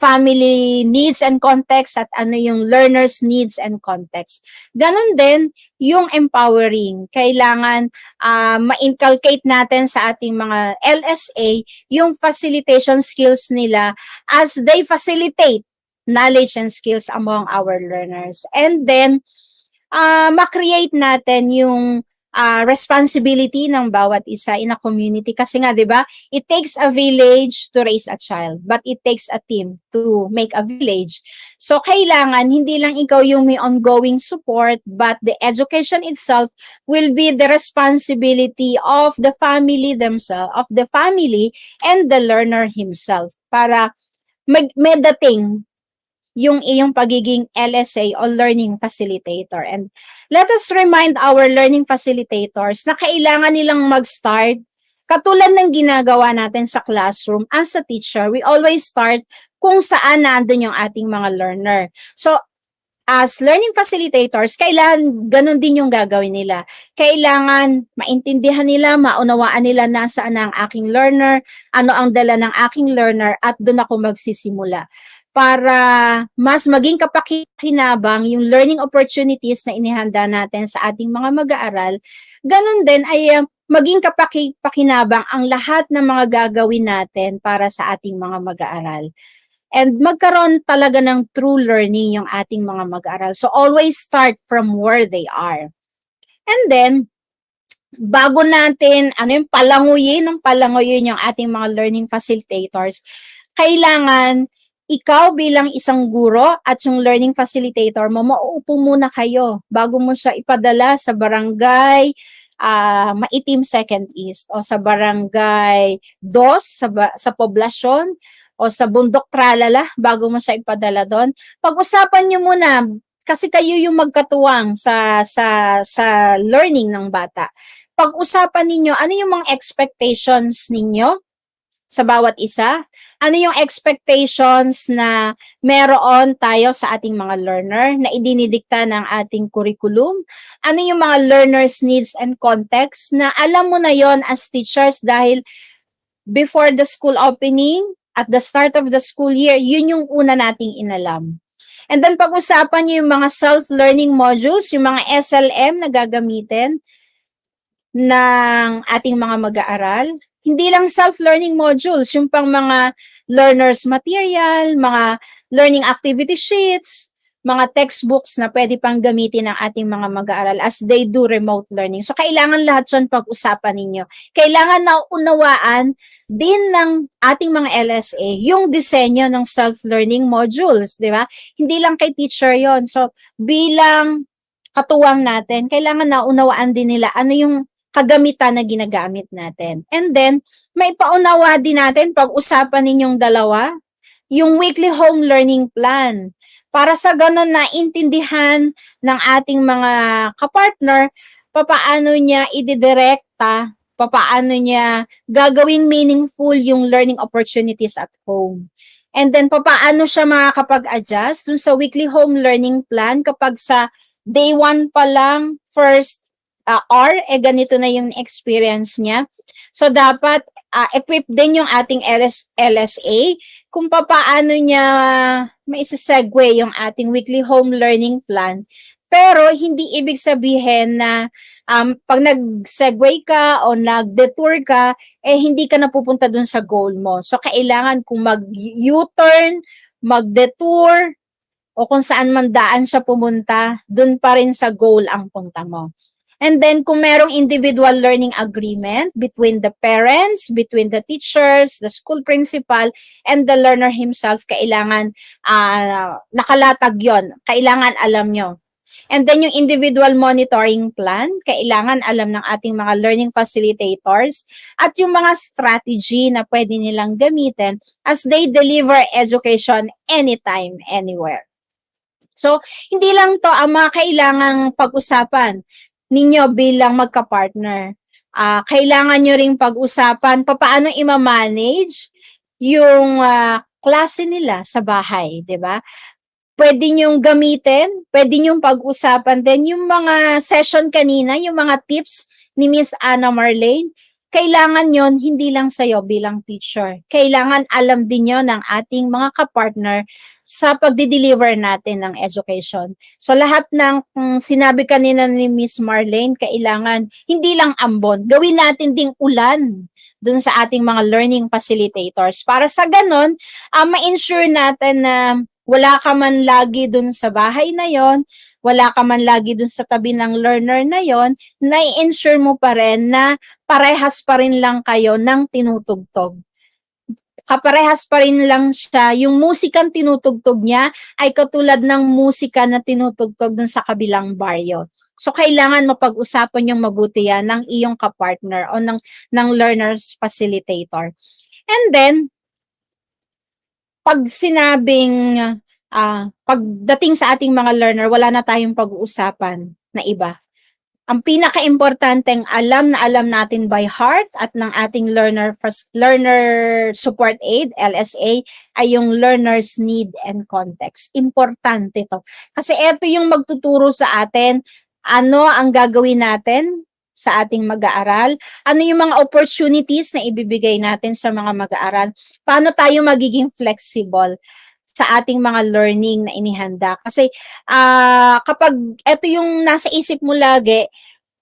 family needs and context, at ano yung learner's needs and context. Ganon din yung empowering. Kailangan ma-inculcate natin sa ating mga LSA yung facilitation skills nila as they facilitate knowledge and skills among our learners. And then, ma-create natin yung responsibility ng bawat isa in a community. Kasi nga, di ba, it takes a village to raise a child, but it takes a team to make a village. So, kailangan, hindi lang ikaw yung may ongoing support, but the education itself will be the responsibility of the family themselves, of the family and the learner himself, para may dating yung iyong pagiging LSA o learning facilitator. And let us remind our learning facilitators na kailangan nilang mag-start katulad ng ginagawa natin sa classroom. As a teacher, we always start kung saan nandun yung ating mga learner. So, as learning facilitators, kailangan ganun din yung gagawin nila. Kailangan maintindihan nila, maunawaan nila na saan ang aking learner, ano ang dala ng aking learner, at doon ako magsisimula, para mas maging kapakikinabang yung learning opportunities na inihanda natin sa ating mga mag-aaral. Ganun din ay maging kapakikinabang ang lahat ng mga gagawin natin para sa ating mga mag-aaral. And magkaroon talaga ng true learning yung ating mga mag-aaral. So always start from where they are. And then, bago natin, yung palanguyin yung ating mga learning facilitators, kailangan ikaw bilang isang guro at yung learning facilitator mo, mauupo muna kayo bago mo siya ipadala sa barangay Maitim Second East o sa barangay Dos sa poblasyon o sa Bundok Tralala bago mo siya ipadala doon. Pag-usapan nyo muna kasi kayo yung magkatuwang sa learning ng bata. Pag-usapan ninyo ano yung mga expectations ninyo sa bawat isa. Ano yung expectations na meron tayo sa ating mga learner na idinidikta ng ating curriculum? Ano yung mga learners' needs and context na alam mo na yon as teachers dahil before the school opening, at the start of the school year, yun yung una nating inalam. And then pag-usapan niyo yung mga self-learning modules, yung mga SLM na gagamitin ng ating mga mag-aaral. Hindi lang self-learning modules, yung pang mga learners material, mga learning activity sheets, mga textbooks na pwede pang gamitin ng ating mga mag-aaral as they do remote learning. So, kailangan lahat yun pag-usapan ninyo. Kailangan naunawaan din ng ating mga LSA yung disenyo ng self-learning modules, di ba? Hindi lang kay teacher yon. So, bilang katuwang natin, kailangan naunawaan din nila ano yung kagamitan na ginagamit natin. And then, may paunawa din natin, pag-usapan ninyong dalawa, yung weekly home learning plan. Para sa ganun na intindihan ng ating mga kapartner, papaano niya ididirekta, papaano niya gagawing meaningful yung learning opportunities at home. And then, papaano siya makakapag-adjust dun sa weekly home learning plan kapag sa day 1 pa lang, first ganito na yung experience niya. So, dapat equip din yung ating LSA kung paano niya maisa-segue yung ating weekly home learning plan. Pero, hindi ibig sabihin na pag nag-segue ka o nag-detour ka, hindi ka napupunta dun sa goal mo. So, kailangan kung mag-U-turn, mag-detour, o kung saan man daan siya pumunta, dun pa rin sa goal ang punta mo. And then, kung merong individual learning agreement between the parents, between the teachers, the school principal, and the learner himself, kailangan nakalatag yon. Kailangan alam nyo. And then, yung individual monitoring plan, kailangan alam ng ating mga learning facilitators at yung mga strategy na pwede nilang gamitin as they deliver education anytime, anywhere. So, hindi lang to ang mga kailangang pag-usapan ninyo bilang magka-partner. Kailangan nyo ring pag-usapan paano i-manage yung klase nila sa bahay, di ba? Pwede nyong gamitin, pwede nyong pag-usapan din yung mga session kanina, yung mga tips ni Miss Anna Marlene. Kailangan yon hindi lang sa'yo bilang teacher. Kailangan alam din yon ng ating mga kapartner sa pagdi-deliver natin ng education. So lahat ng sinabi kanina ni Miss Marlene, kailangan hindi lang ambon, gawin natin ding ulan dun sa ating mga learning facilitators. Para sa ganon, ma-ensure natin na wala ka man lagi dun sa bahay na yon, wala ka man lagi dun sa tabi ng learner na yon, na-ensure mo pa rin na parehas pa rin lang kayo ng tinutugtog. Kaparehas pa rin lang siya, yung musikang tinutugtog niya ay katulad ng musika na tinutugtog dun sa kabilang baryo. So, kailangan mapag-usapan yung mabuti yan ng iyong kapartner o ng learner's facilitator. And then, pag sinabing, pagdating sa ating mga learner, wala na tayong pag-uusapan na iba. Ang pinaka-importanteng alam natin by heart at ng ating learner support aid, LSA, ay yung learner's need and context. Importante to. Kasi ito yung magtuturo sa atin, ano ang gagawin natin sa ating mag-aaral, ano yung mga opportunities na ibibigay natin sa mga mag-aaral, paano tayo magiging flexible sa ating mga learning na inihanda. Kasi kapag ito yung nasa isip mo lagi,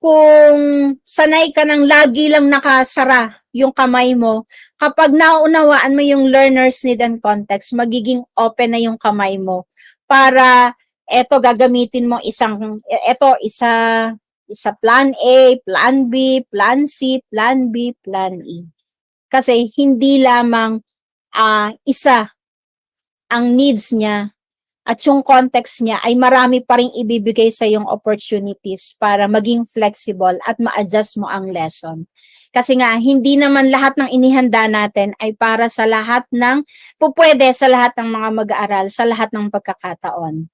kung sanay ka ng lagi lang nakasara yung kamay mo, kapag naunawaan mo yung learner's need and context, magiging open na yung kamay mo para gagamitin mo isa plan A, plan B, plan C, plan B, plan E. Kasi hindi lamang isa ang needs niya at yung context niya ay marami pa ring ibibigay sa yung opportunities para maging flexible at ma-adjust mo ang lesson. Kasi nga, hindi naman lahat ng inihanda natin ay para sa lahat ng, pupwede sa lahat ng mga mag-aaral, sa lahat ng pagkakataon.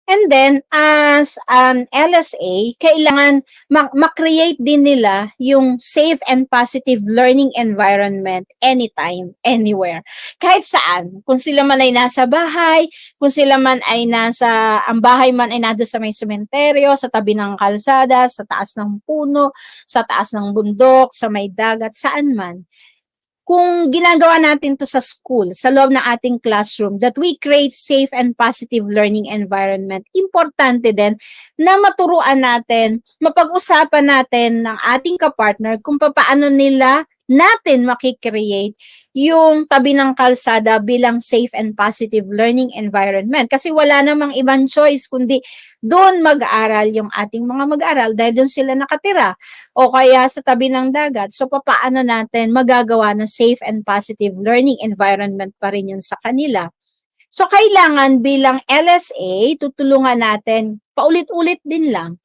And then, as an LSA, kailangan ma-create din nila yung safe and positive learning environment anytime, anywhere. Kahit saan. Kung sila man ay nasa bahay, kung sila man ay ang bahay man ay nado sa may sementeryo, sa tabi ng kalsada, sa taas ng puno, sa taas ng bundok, sa may dagat, saan man. Kung ginagawa natin to sa school, sa loob ng ating classroom, that we create safe and positive learning environment, importante din na maturuan natin, mapag-usapan natin ng ating kapartner kung paano nila natin makikreate yung tabi ng kalsada bilang safe and positive learning environment. Kasi wala namang ibang choice kundi doon mag-aaral yung ating mga mag-aaral dahil doon sila nakatira o kaya sa tabi ng dagat. So paano natin magagawa na safe and positive learning environment pa rin yun sa kanila. So kailangan bilang LSA, tutulungan natin paulit-ulit din lang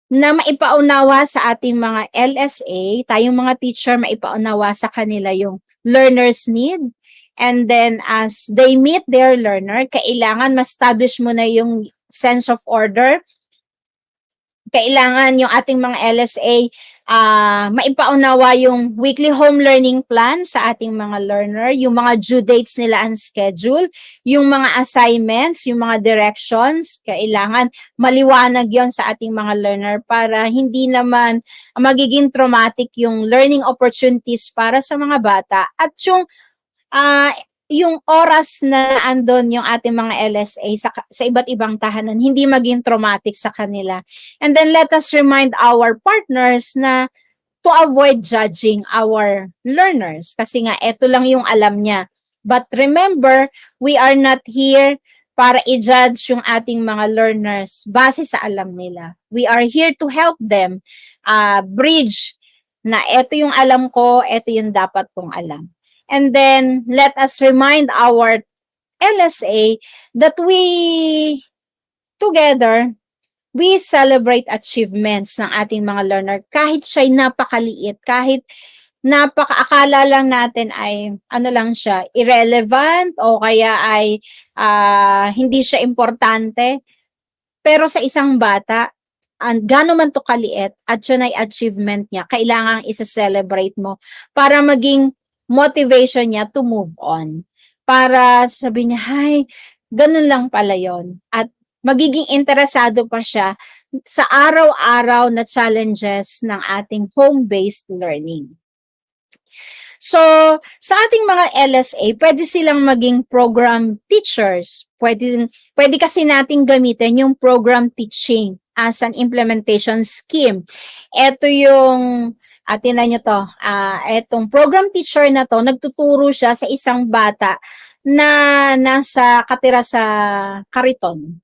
na maipaunawa sa ating mga LSA, tayong mga teacher, maipaunawa sa kanila yung learner's need. And then as they meet their learner, kailangan ma-establish mo na yung sense of order. Kailangan yung ating mga LSA maipaunawa yung weekly home learning plan sa ating mga learner, yung mga due dates nila and schedule, yung mga assignments, yung mga directions, kailangan maliwanag yon sa ating mga learner para hindi naman magiging traumatic yung learning opportunities para sa mga bata at yung oras na andon yung ating mga LSA sa iba't ibang tahanan, hindi maging traumatic sa kanila. And then let us remind our partners na to avoid judging our learners. Kasi nga, eto lang yung alam niya. But remember, we are not here para i-judge yung ating mga learners base sa alam nila. We are here to help them bridge na ito yung alam ko, ito yung dapat kong alam. And then, let us remind our LSA that together, we celebrate achievements ng ating mga learner kahit siya'y napakaliit, kahit akala lang natin ay ano lang siya, irrelevant o kaya ay hindi siya importante. Pero sa isang bata, gaano man to kaliit at yun ay achievement niya, kailangang isa-celebrate mo para maging motivation niya to move on. Para sabihin niya, hay, ganun lang pala yun. At magiging interesado pa siya sa araw-araw na challenges ng ating home-based learning. So, sa ating mga LSA, pwede silang maging program teachers. Pwede kasi nating gamitin yung program teaching as an implementation scheme. Ito yung, tinan nyo to, itong program teacher na to, nagtuturo siya sa isang bata na katira sa kariton.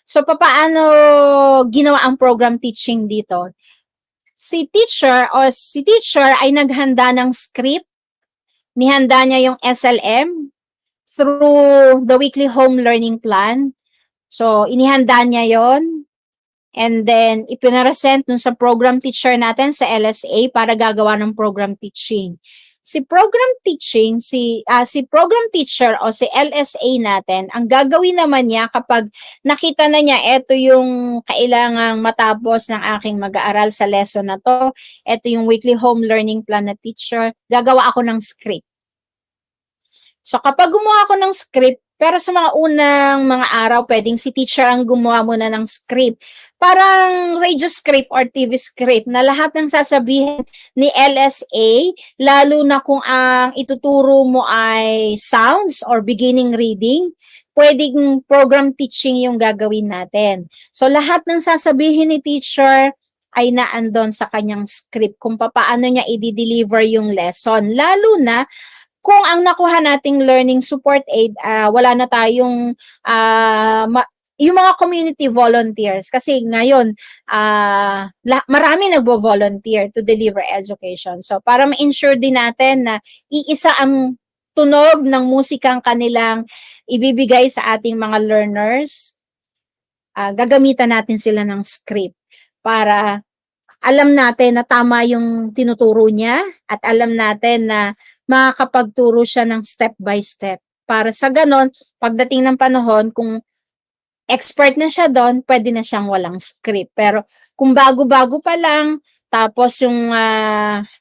So, paano ginawa ang program teaching dito? Si teacher ay naghanda ng script, nihanda niya yung SLM through the weekly home learning plan. So, inihanda niya yon, and then ipinaresent dun sa program teacher natin sa LSA para gagawa ng program teaching. Si program teacher o si LSA natin, ang gagawin naman niya kapag nakita na niya ito yung kailangang matapos ng aking mag-aaral sa lesson na to, ito yung weekly home learning plan na teacher, gagawa ako ng script. So kapag gumawa ako ng script, pero sa mga unang mga araw, pwedeng si teacher ang gumawa muna ng script. Parang radio script or TV script na lahat ng sasabihin ni LSA, lalo na kung ang ituturo mo ay sounds or beginning reading, pwedeng program teaching yung gagawin natin. So lahat ng sasabihin ni teacher ay naandon sa kanyang script kung paano niya i-deliver yung lesson. Lalo na kung ang nakuha nating learning support aid, wala na tayong yung mga community volunteers. Kasi ngayon, marami nagbo-volunteer to deliver education. So, para ma-ensure din natin na iisa ang tunog ng musikang kanilang ibibigay sa ating mga learners, gagamitan natin sila ng script para alam natin na tama yung tinuturo niya at alam natin na makakapagturo siya ng step by step. Para sa ganon, pagdating ng panahon, kung expert na siya doon, pwede na siyang walang script. Pero kung bago-bago pa lang, tapos yung,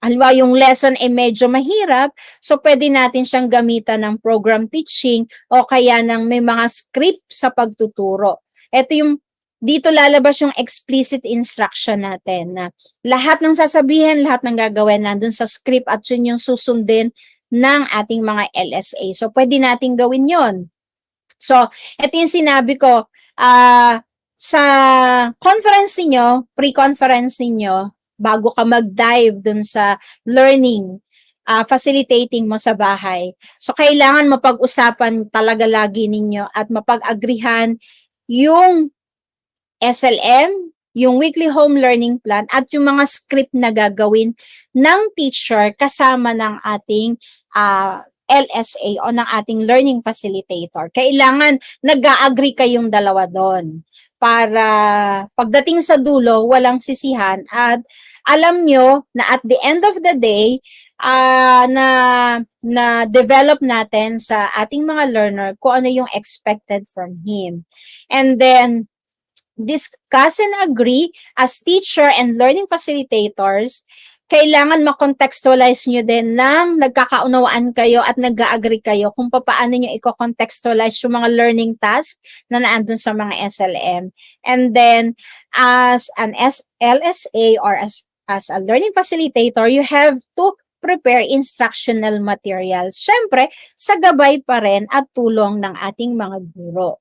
halimbawa yung lesson ay medyo mahirap, so pwede natin siyang gamitan ng program teaching o kaya ng may mga script sa pagtuturo. Ito yung dito lalabas yung explicit instruction natin na lahat ng sasabihin, lahat ng gagawin nandun sa script at yun yung susundin ng ating mga LSA. So, pwede natin gawin yon. So, ito yung sinabi ko, sa conference niyo, pre-conference niyo, bago ka mag-dive dun sa learning, facilitating mo sa bahay. So, kailangan mapag-usapan talaga lagi ninyo at mapag-agrihan yung SLM, yung weekly home learning plan, at yung mga script na gagawin ng teacher kasama ng ating LSA o ng ating learning facilitator. Kailangan nag-a-agree kayong dalawa doon para pagdating sa dulo, walang sisihan at alam nyo na at the end of the day, na develop natin sa ating mga learner kung ano yung expected from him. And then, discuss and agree as teacher and learning facilitators, kailangan makontextualize nyo din ng nagkakaunawaan kayo at nag-agree kayo kung paano nyo i-contextualize yung mga learning task na naandun sa mga SLM. And then, as an LSA or as a learning facilitator, you have to prepare instructional materials. Siyempre, sa gabay pa rin at tulong ng ating mga guro.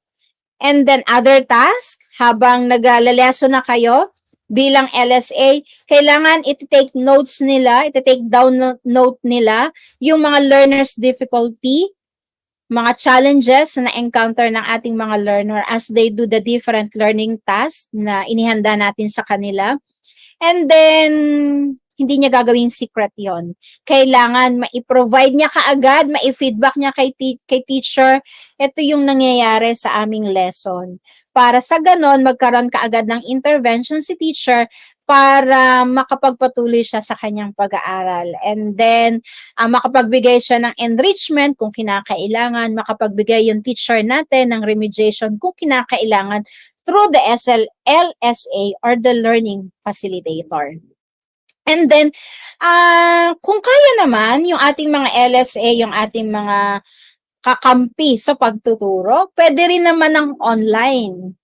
And then other task, habang nag-leleso na kayo bilang LSA, kailangan iti-take notes nila, iti-take down note nila yung mga learners' difficulty mga challenges na na-encounter ng ating mga learner as they do the different learning tasks na inihanda natin sa kanila. And then, hindi niya gagawing secret yon. Kailangan ma-provide niya kaagad, ma-feedback niya kay teacher. Ito yung nangyayari sa aming lesson. Para sa ganon, magkaroon kaagad ng intervention si teacher para makapagpatuloy siya sa kanyang pag-aaral. And then, makapagbigay siya ng enrichment kung kinakailangan, makapagbigay yung teacher natin ng remediation kung kinakailangan through the LSA or the learning facilitator. And then, kung kaya naman, yung ating mga LSA, yung ating mga kakampi sa pagtuturo, pwede rin naman ng online.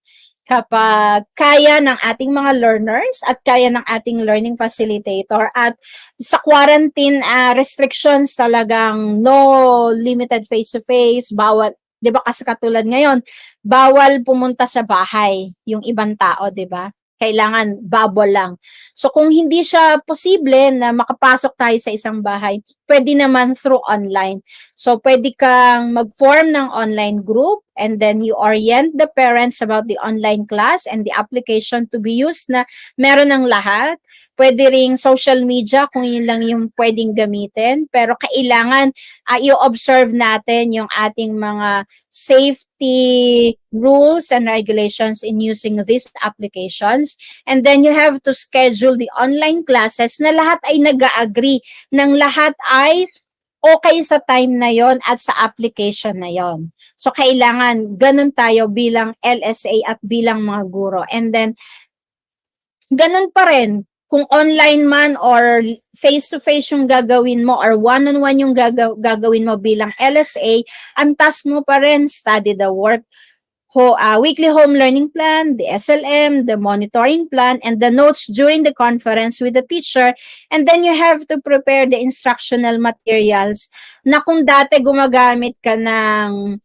Kapag kaya ng ating mga learners at kaya ng ating learning facilitator at sa quarantine restrictions talagang no limited face-to-face, bawal, di ba kasi katulad ngayon, bawal pumunta sa bahay yung ibang tao, di ba? Kailangan bubble lang. So kung hindi siya posible na makapasok tayo sa isang bahay, pwede naman through online. So pwede kang mag-form ng online group and then you orient the parents about the online class and the application to be used na meron ng lahat. Pwede ring social media kung yun lang yung pwedeng gamitin. Pero kailangan i-observe natin yung ating mga safety rules and regulations in using these applications. And then you have to schedule the online classes na lahat ay nag-agree, ng lahat ay okay sa time na yon at sa application na yon. So kailangan ganun tayo bilang LSA at bilang mga guro. And then ganun pa rin kung online man or face-to-face yung gagawin mo or one-on-one yung gagawin mo bilang LSA, ang task mo pa rin, study the work, weekly home learning plan, the SLM, the monitoring plan, and the notes during the conference with the teacher. And then you have to prepare the instructional materials na kung dati gumagamit ka ng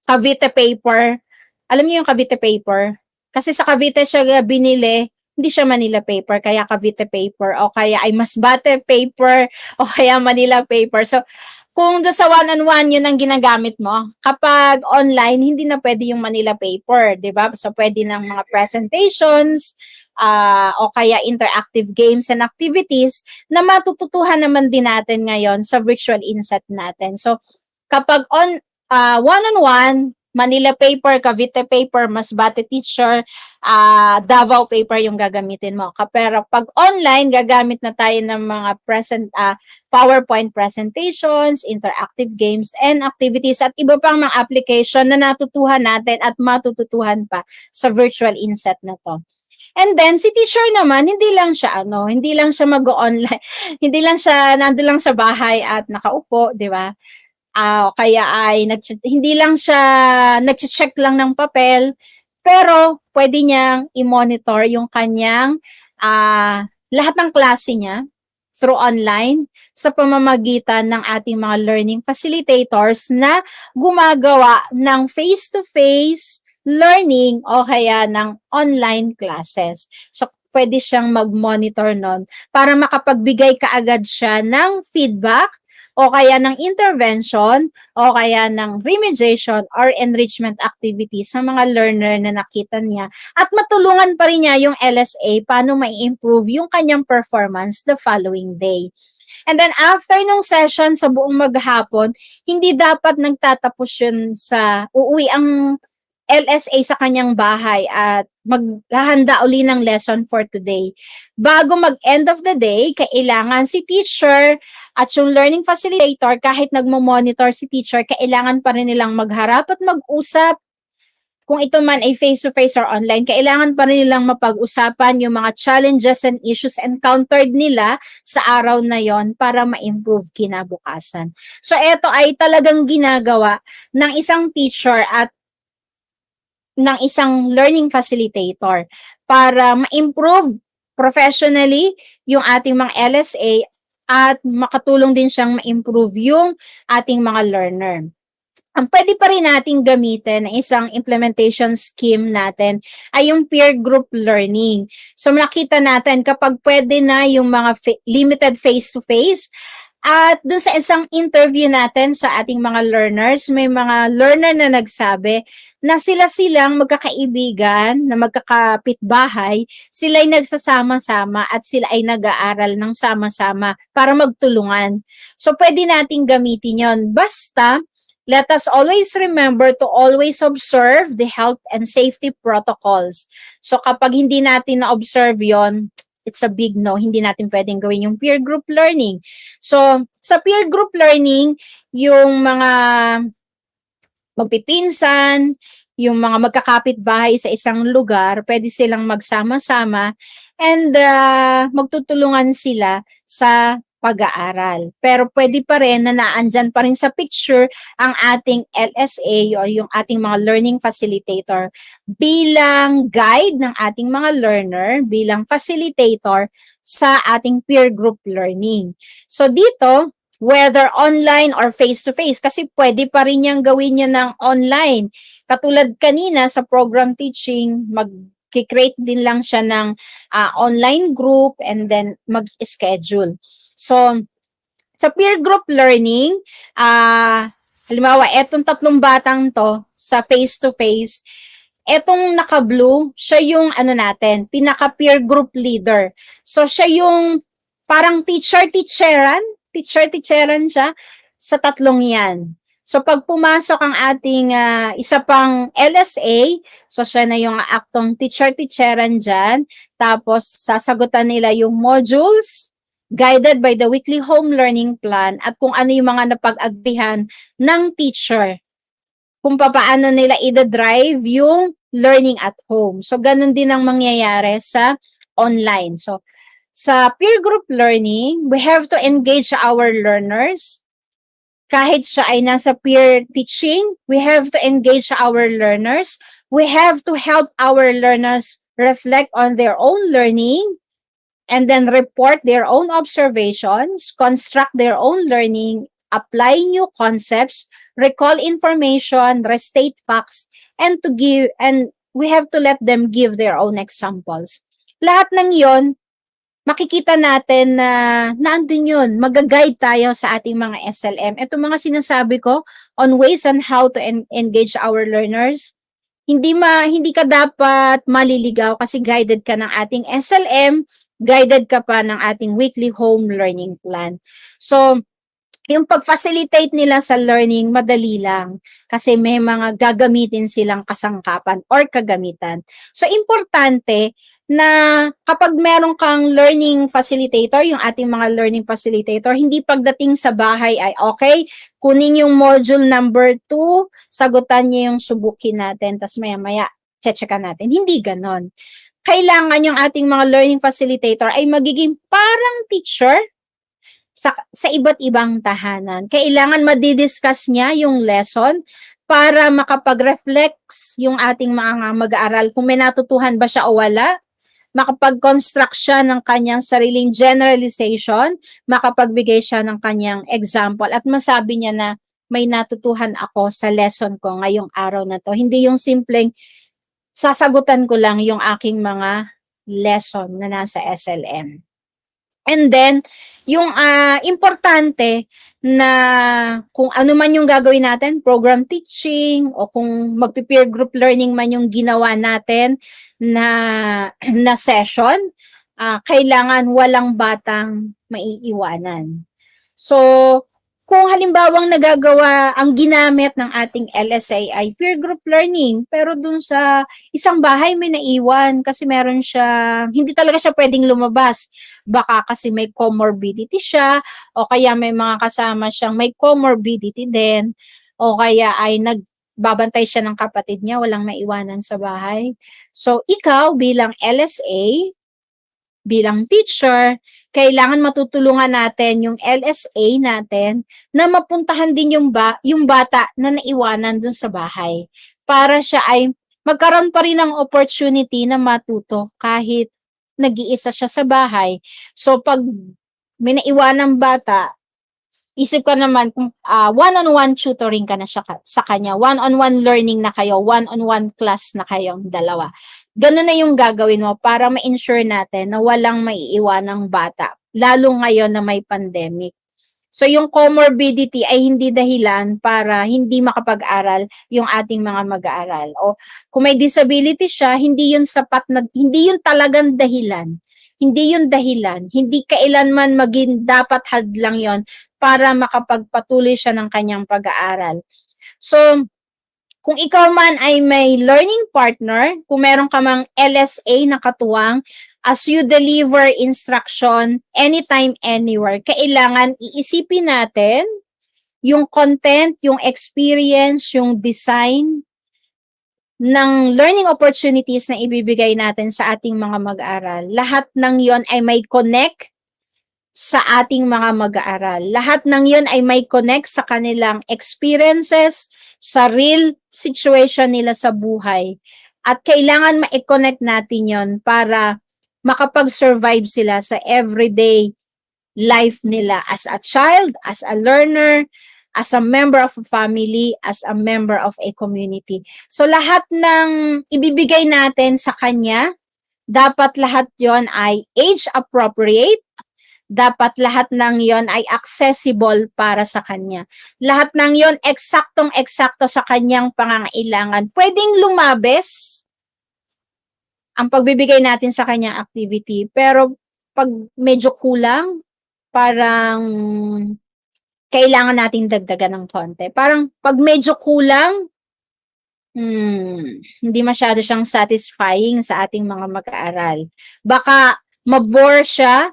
Cavite paper. Alam niyo yung Cavite paper? Kasi sa Cavite siya binili, hindi siya Manila paper, kaya Cavite paper, o kaya ay Masbate paper, o kaya Manila paper. So, kung doon sa one-on-one yun ang ginagamit mo, kapag online, hindi na pwede yung Manila paper, di ba? So, pwede ng mga presentations, o kaya interactive games and activities na matututuhan naman din natin ngayon sa virtual INSET natin. So, kapag one-on-one, Manila paper, Cavite paper, Masbate teacher, Davao paper yung gagamitin mo. Pero pag online, gagamit na tayo ng mga PowerPoint presentations, interactive games, and activities at iba pang mga application na natutuhan natin at matututuhan pa sa virtual INSET na to. And then, si teacher naman, hindi lang siya mag-online, hindi lang siya nandun lang sa bahay at nakaupo, di ba? Kaya ay hindi lang siya nag-check lang ng papel, pero pwede niyang i-monitor yung kanyang lahat ng klase niya through online sa pamamagitan ng ating mga learning facilitators na gumagawa ng face-to-face learning o kaya ng online classes. So, pwede siyang mag-monitor nun para makapagbigay kaagad siya ng feedback o kaya ng intervention, o kaya ng remediation or enrichment activity sa mga learner na nakita niya at matulungan pa rin niya yung LSA paano mai-improve yung kanyang performance the following day. And then after nung session sa buong maghapon, hindi dapat nagtatapos yun sa uuwi ang LSA sa kanyang bahay at maghahanda uli ng lesson for today. Bago mag-end of the day, kailangan si teacher at yung learning facilitator, kahit nagmo-monitor si teacher, kailangan pa rin nilang magharap at mag-usap. Kung ito man ay face-to-face or online, kailangan pa rin nilang mapag-usapan yung mga challenges and issues encountered nila sa araw na yon para ma-improve kinabukasan. So ito ay talagang ginagawa ng isang teacher at ng isang learning facilitator para ma-improve professionally yung ating mga LSA at makatulong din siyang ma-improve yung ating mga learner. Ang pwede pa rin nating gamitin ng isang implementation scheme natin ay yung peer group learning. So nakita natin kapag pwede na yung mga limited face-to-face, At dun sa isang interview natin sa ating mga learners, may mga learner na nagsabi na sila-silang magkakaibigan, na magkakapitbahay, sila ay nagsasama-sama at sila ay nag-aaral ng sama-sama para magtulungan. So pwede nating gamitin yon. Basta, let us always remember to always observe the health and safety protocols. So kapag hindi natin na-observe yon, it's a big no. Hindi natin pwedeng gawin yung peer group learning. So, sa peer group learning, yung mga magpipinsan, yung mga magkakapit-bahay sa isang lugar, pwede silang magsama-sama and magtutulungan sila sa pag-aaral. Pero pwede pa rin na naandyan pa rin sa picture ang ating LSA o yung ating mga learning facilitator bilang guide ng ating mga learner, bilang facilitator sa ating peer group learning. So dito, whether online or face-to-face, kasi pwede pa rin niyang gawin niya ng online. Katulad kanina sa program teaching, mag-create din lang siya ng online group and then mag-schedule. So, sa peer group learning, halimbawa, etong 3 batang to sa face-to-face, etong naka-blue, siya yung pinaka-peer group leader. So, siya yung parang teacher-teacheran siya sa 3 yan. So, pag pumasok ang ating isa pang LSA, so siya na yung aktong teacher-teacheran dyan, tapos sasagutan nila yung modules, guided by the weekly home learning plan at kung ano yung mga napag-agrihan ng teacher. Kung paano nila i-drive yung learning at home. So, ganun din ang mangyayari sa online. So, sa peer group learning, we have to engage our learners. Kahit siya ay nasa peer teaching, we have to engage our learners. We have to help our learners reflect on their own learning and then report their own observations, construct their own learning, apply new concepts, recall information, restate facts, and we have to let them give their own examples. Lahat ng yon, makikita natin na naandun yun, mag-guide tayo sa ating mga SLM. Ito mga sinasabi ko on ways on how to engage our learners. Hindi ka dapat maliligaw kasi guided ka ng ating SLM, guided ka pa ng ating weekly home learning plan. So, yung pag-facilitate nila sa learning, madali lang. Kasi may mga gagamitin silang kasangkapan or kagamitan. So, importante na kapag meron kang learning facilitator, yung ating mga learning facilitator, hindi pagdating sa bahay ay okay, kunin yung module number 2, sagutan niya yung subukin natin, tas maya-maya, checkan natin. Hindi ganon. Kailangan yung ating mga learning facilitator ay magiging parang teacher sa iba't ibang tahanan. Kailangan madidiscuss niya yung lesson para makapag-reflect yung ating mga mag-aaral kung may natutuhan ba siya o wala, makapag-construct siya ng kanyang sariling generalization, makapagbigay siya ng kanyang example at masabi niya na may natutuhan ako sa lesson ko ngayong araw na to. Hindi yung simpleng sasagutan ko lang yung aking mga lesson na nasa SLM. And then, yung importante na kung ano man yung gagawin natin, program teaching, o kung magpi-peer group learning man yung ginawa natin na session, kailangan walang batang maiiwanan. So, kung halimbawang nagagawa ang ginamit ng ating LSA ay peer group learning, pero dun sa isang bahay may naiwan kasi meron siya, hindi talaga siya pwedeng lumabas. Baka kasi may comorbidity siya, o kaya may mga kasama siyang may comorbidity din, o kaya ay nagbabantay siya ng kapatid niya, walang maiwanan sa bahay. So, ikaw bilang LSA, bilang teacher, kailangan matutulungan natin yung LSA natin na mapuntahan din yung bata na naiwanan dun sa bahay para siya ay magkaroon pa rin ng opportunity na matuto kahit nag-iisa siya sa bahay. So pag may naiwanang bata, isip ka naman kung one-on-one tutoring ka na siya sa kanya, one-on-one learning na kayo, one-on-one class na kayong dalawa. Ganun na yung gagawin mo para ma-ensure natin na walang maiiwanang bata, lalo ngayon na may pandemic. So yung comorbidity ay hindi dahilan para hindi makapag-aral yung ating mga mag-aaral. O kung may disability siya, hindi yun sapat na, hindi yun talagang dahilan. Hindi yun dahilan. Hindi kailanman maging dapat hadlang yon para makapagpatuloy siya ng kanyang pag-aaral. So, kung ikaw man ay may learning partner, kung meron ka mang LSA na katuwang, as you deliver instruction anytime, anywhere, kailangan iisipin natin yung content, yung experience, yung design ng learning opportunities na ibibigay natin sa ating mga mag-aaral. Lahat ng yon ay may connect sa ating mga mag-aaral. Lahat ng yon ay may connect sa kanilang experiences, sa real situation nila sa buhay. At kailangan ma-connect natin yon para makapag-survive sila sa everyday life nila as a child, as a learner, as a member of a family, as a member of a community. So lahat ng ibibigay natin sa kanya, dapat lahat yon ay age appropriate, dapat lahat ng yon ay accessible para sa kanya. Lahat ng yon eksaktong-eksakto sa kanyang pangangailangan. Pwedeng lumabes ang pagbibigay natin sa kanyang activity, pero pag medyo kulang, parang kailangan nating dagdagan ng konti. Parang pag medyo kulang, hindi masyado siyang satisfying sa ating mga mag-aaral. Baka mabore siya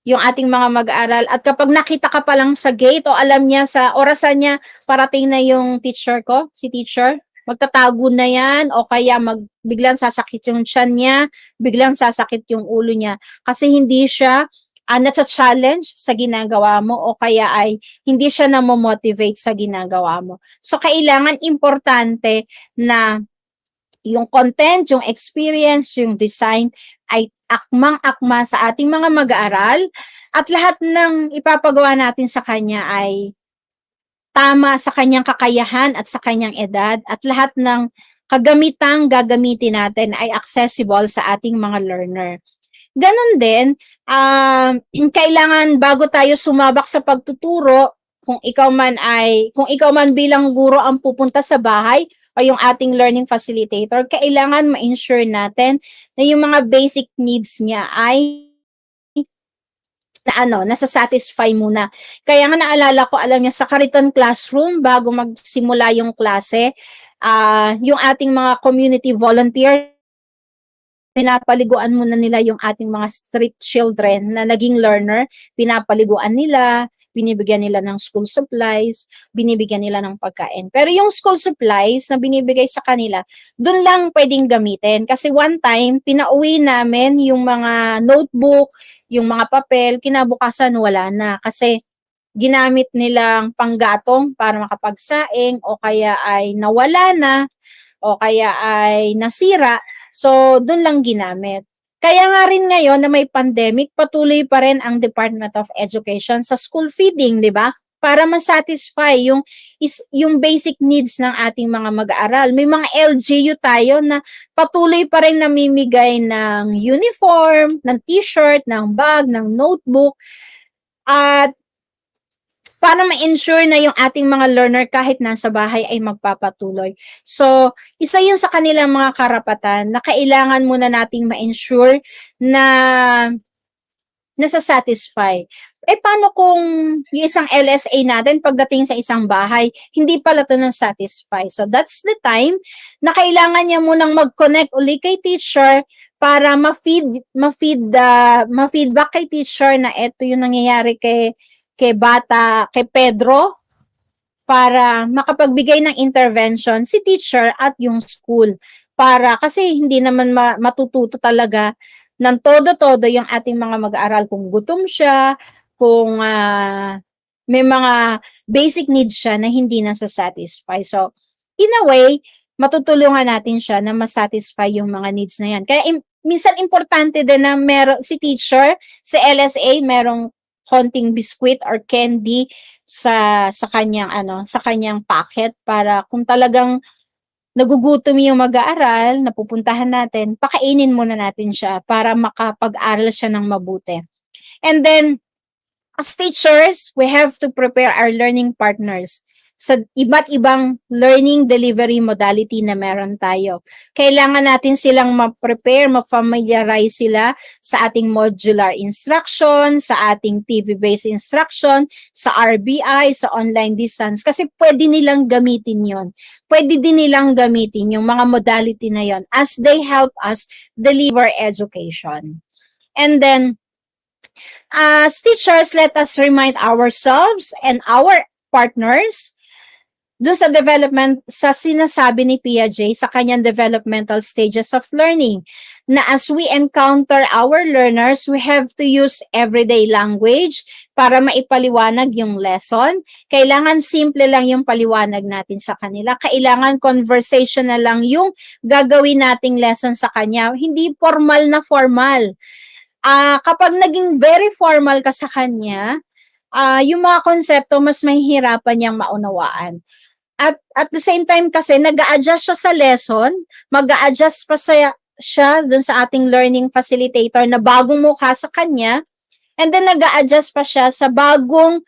yung ating mga mag-aaral, at kapag nakita ka pa lang sa gate o alam niya sa orasan niya, parating na yung teacher ko, si teacher, magtatago na yan, o kaya biglang sasakit yung tiyan niya, biglang sasakit yung ulo niya, kasi hindi siya na-challenge sa ginagawa mo, o kaya ay hindi siya na-motivate sa ginagawa mo. So, kailangan importante na yung content, yung experience, yung design ay akmang-akma sa ating mga mag-aaral, at lahat ng ipapagawa natin sa kanya ay tama sa kanyang kakayahan at sa kanyang edad, at lahat ng kagamitang gagamitin natin ay accessible sa ating mga learner. Ganon din, kailangan bago tayo sumabak sa pagtuturo, kung ikaw man bilang guro ang pupunta sa bahay o yung ating learning facilitator, kailangan ma-ensure natin na yung mga basic needs niya ay nasa-satisfy muna. Kaya nga naalala ko, alam niya, sa Kariton Classroom, bago magsimula yung klase, yung ating mga community volunteer, pinapaliguan muna nila yung ating mga street children na naging learner, pinapaliguan nila, binibigyan nila ng school supplies, binibigyan nila ng pagkain. Pero yung school supplies na binibigay sa kanila, dun lang pwedeng gamitin. Kasi one time, pinauwi namin yung mga notebook, yung mga papel, kinabukasan wala na. Kasi ginamit nilang panggatong para makapagsaing, o kaya ay nawala na, o kaya ay nasira. So, dun lang ginamit. Kaya nga rin ngayon na may pandemic, patuloy pa rin ang Department of Education sa school feeding, di ba? Para ma-satisfy yung basic needs ng ating mga mag-aaral. May mga LGU tayo na patuloy pa rin namimigay ng uniform, ng t-shirt, ng bag, ng notebook, at para ma-ensure na yung ating mga learner kahit nasa bahay ay magpapatuloy. So, isa yun sa kanilang mga karapatan na kailangan muna nating ma-ensure na nasa-satisfy. Paano kung yung isang LSA natin pagdating sa isang bahay, hindi pala ito na-satisfy? So, that's the time na kailangan niya munang mag-connect uli kay teacher para ma-feedback kay teacher na ito yung nangyayari kay Pedro, para makapagbigay ng intervention si teacher at yung school. Kasi hindi naman matututo talaga ng todo-todo yung ating mga mag-aaral kung gutom siya, kung may mga basic needs siya na hindi nasa-satisfy. So, in a way, matutulungan natin siya na masatisfy yung mga needs na yan. Kaya minsan importante din na si teacher, si LSA, merong konting biskwit or candy sa kanyang packet, para kung talagang nagugutom yung mag-aaral na pupuntahan natin, pakainin muna natin siya para makapag-aral siya ng mabuti. And then As teachers, we have to prepare our learning partners sa iba't ibang learning delivery modality na meron tayo. Kailangan natin silang ma-prepare, ma-familiarize sila sa ating modular instruction, sa ating TV-based instruction, sa RBI, sa online distance, kasi pwede nilang gamitin yon. Pwede din nilang gamitin yung mga modality na yon as they help us deliver education. And then, as teachers, let us remind ourselves and our partners dun sa development, sa sinasabi ni Piaget sa kanyang developmental stages of learning, na as we encounter our learners, we have to use everyday language para maipaliwanag yung lesson. Kailangan simple lang yung paliwanag natin sa kanila. Kailangan conversational lang yung gagawin nating lesson sa kanya. Hindi formal na formal. Kapag naging very formal ka sa kanya, yung mga konsepto mas mahihirapan niyang maunawaan. At the same time kasi, nag-a-adjust siya sa lesson, mag-a-adjust pa siya dun sa ating learning facilitator na bagong mukha sa kanya, and then nag-a-adjust pa siya sa bagong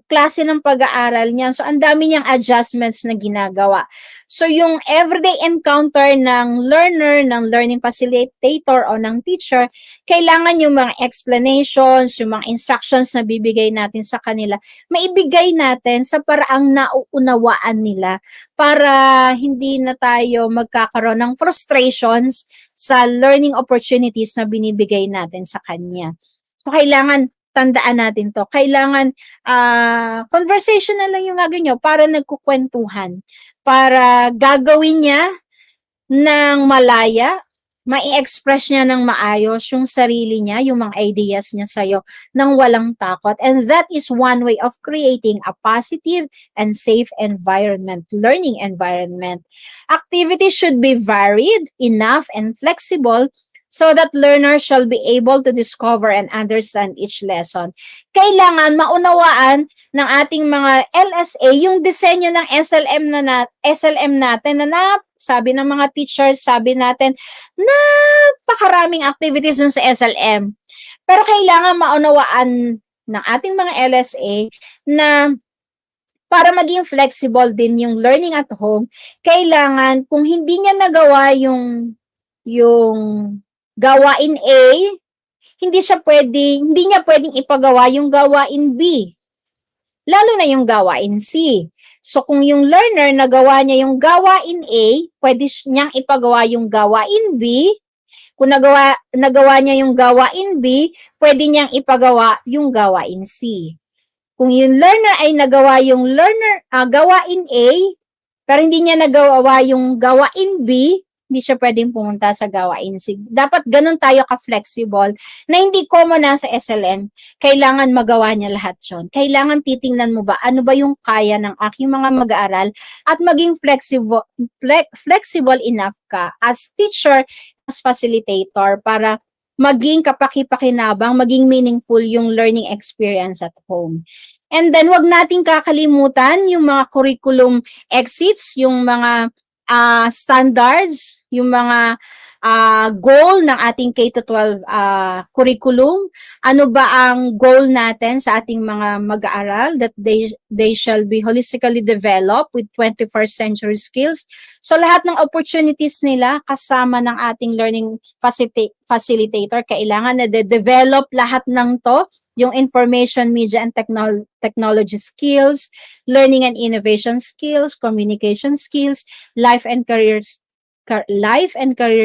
klase ng pag-aaral niya. So, ang dami niyang adjustments na ginagawa. So, yung everyday encounter ng learner, ng learning facilitator o ng teacher, kailangan yung mga explanations, yung mga instructions na bibigay natin sa kanila, maibigay natin sa paraang nauunawaan nila para hindi na tayo magkakaroon ng frustrations sa learning opportunities na binibigay natin sa kanya. So, kailangan tandaan natin to. Kailangan conversational lang yung gagawin nyo para nagkukwentuhan. Para gagawin niya ng malaya, mai-express niya ng maayos yung sarili niya, yung mga ideas niya sa'yo ng walang takot. And that is one way of creating a positive and safe environment, learning environment. Activities should be varied, enough, and flexible so that learners shall be able to discover and understand each lesson. Kailangan maunawaan ng ating mga LSA yung disenyo ng SLM natin na sabi ng mga teachers, sabi natin, napakaraming activities dun sa SLM. Pero kailangan maunawaan ng ating mga LSA na para maging flexible din yung learning at home, kailangan kung hindi niya nagawa yung gawain A, hindi niya pwedeng ipagawa yung gawain B. Lalo na yung gawain C. So, kung yung learner nagawa niya yung gawain A, pwede niyang ipagawa yung gawain B. Kung nagawa niya yung gawain B, pwede niyang ipagawa yung gawain C. Kung yung learner ay nagawa yung gawain A, pero hindi niya nagawa yung gawain B, hindi siya pwedeng pumunta sa gawain C. Dapat ganun tayo ka-flexible na hindi common na sa SLM. Kailangan magawa niya lahat yun. Kailangan titingnan mo ba, ano ba yung kaya ng aking mga mag-aaral at maging flexible enough ka as teacher, as facilitator para maging kapaki-pakinabang, maging meaningful yung learning experience at home. And then, wag nating kakalimutan yung mga curriculum exits, yung mga standards, yung mga goal ng ating K-12 curriculum. Ano ba ang goal natin sa ating mga mag-aaral? That they shall be holistically developed with 21st century skills. So lahat ng opportunities nila kasama ng ating learning facilitator, kailangan na de-develop lahat ng to, yung information, media, and technology skills, learning and innovation skills, communication skills, life and career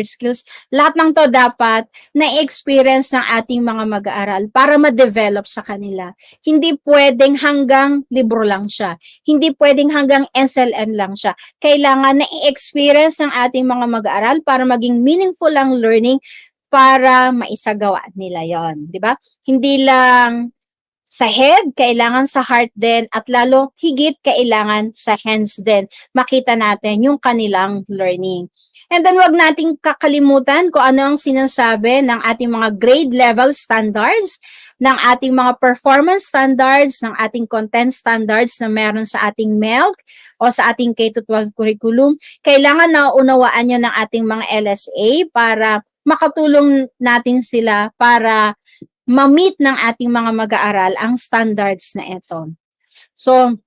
skills. Lahat ng to dapat na-experience ng ating mga mag-aaral para ma-develop sa kanila. Hindi pwedeng hanggang libro lang siya. Hindi pwedeng hanggang SLN lang siya. Kailangan na-experience ng ating mga mag-aaral para maging meaningful ang learning para maisagawa nila yon, di ba? Hindi lang sa head, kailangan sa heart din, at lalo higit kailangan sa hands din. Makita natin yung kanilang learning. And then wag nating kakalimutan kung ano ang sinasabi ng ating mga grade level standards, ng ating mga performance standards, ng ating content standards na meron sa ating MELC o sa ating K-12 curriculum. Kailangan naunawaan nyo ng ating mga LSA para makatulong natin sila para ma-meet ng ating mga mag-aaral ang standards na ito. So,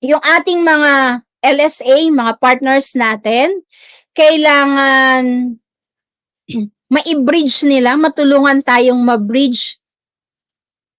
yung ating mga LSA, mga partners natin, kailangan ma-bridge nila, matulungan tayong ma-bridge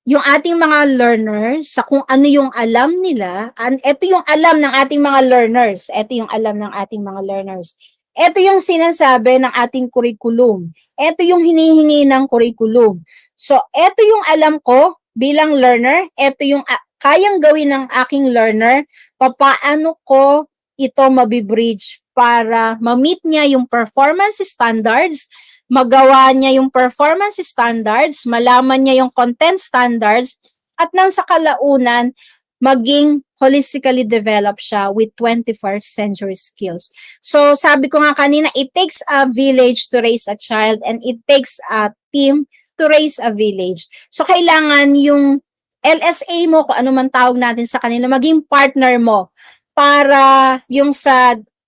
yung ating mga learners sa kung ano yung alam nila. Ito yung alam ng ating mga learners. Ito yung alam ng ating mga learners. Ito yung sinasabi ng ating curriculum. Ito yung hinihingi ng curriculum. So, ito yung alam ko bilang learner. Ito yung kayang gawin ng aking learner. Papaano ko ito mabibridge para ma-meet niya yung performance standards, magawa niya yung performance standards, malaman niya yung content standards, at nang sa kalaunan, maging holistically develop siya with 21st century skills. So, sabi ko nga kanina, it takes a village to raise a child and it takes a team to raise a village. So, kailangan yung LSA mo, kung ano man tawag natin sa kanila, maging partner mo para yung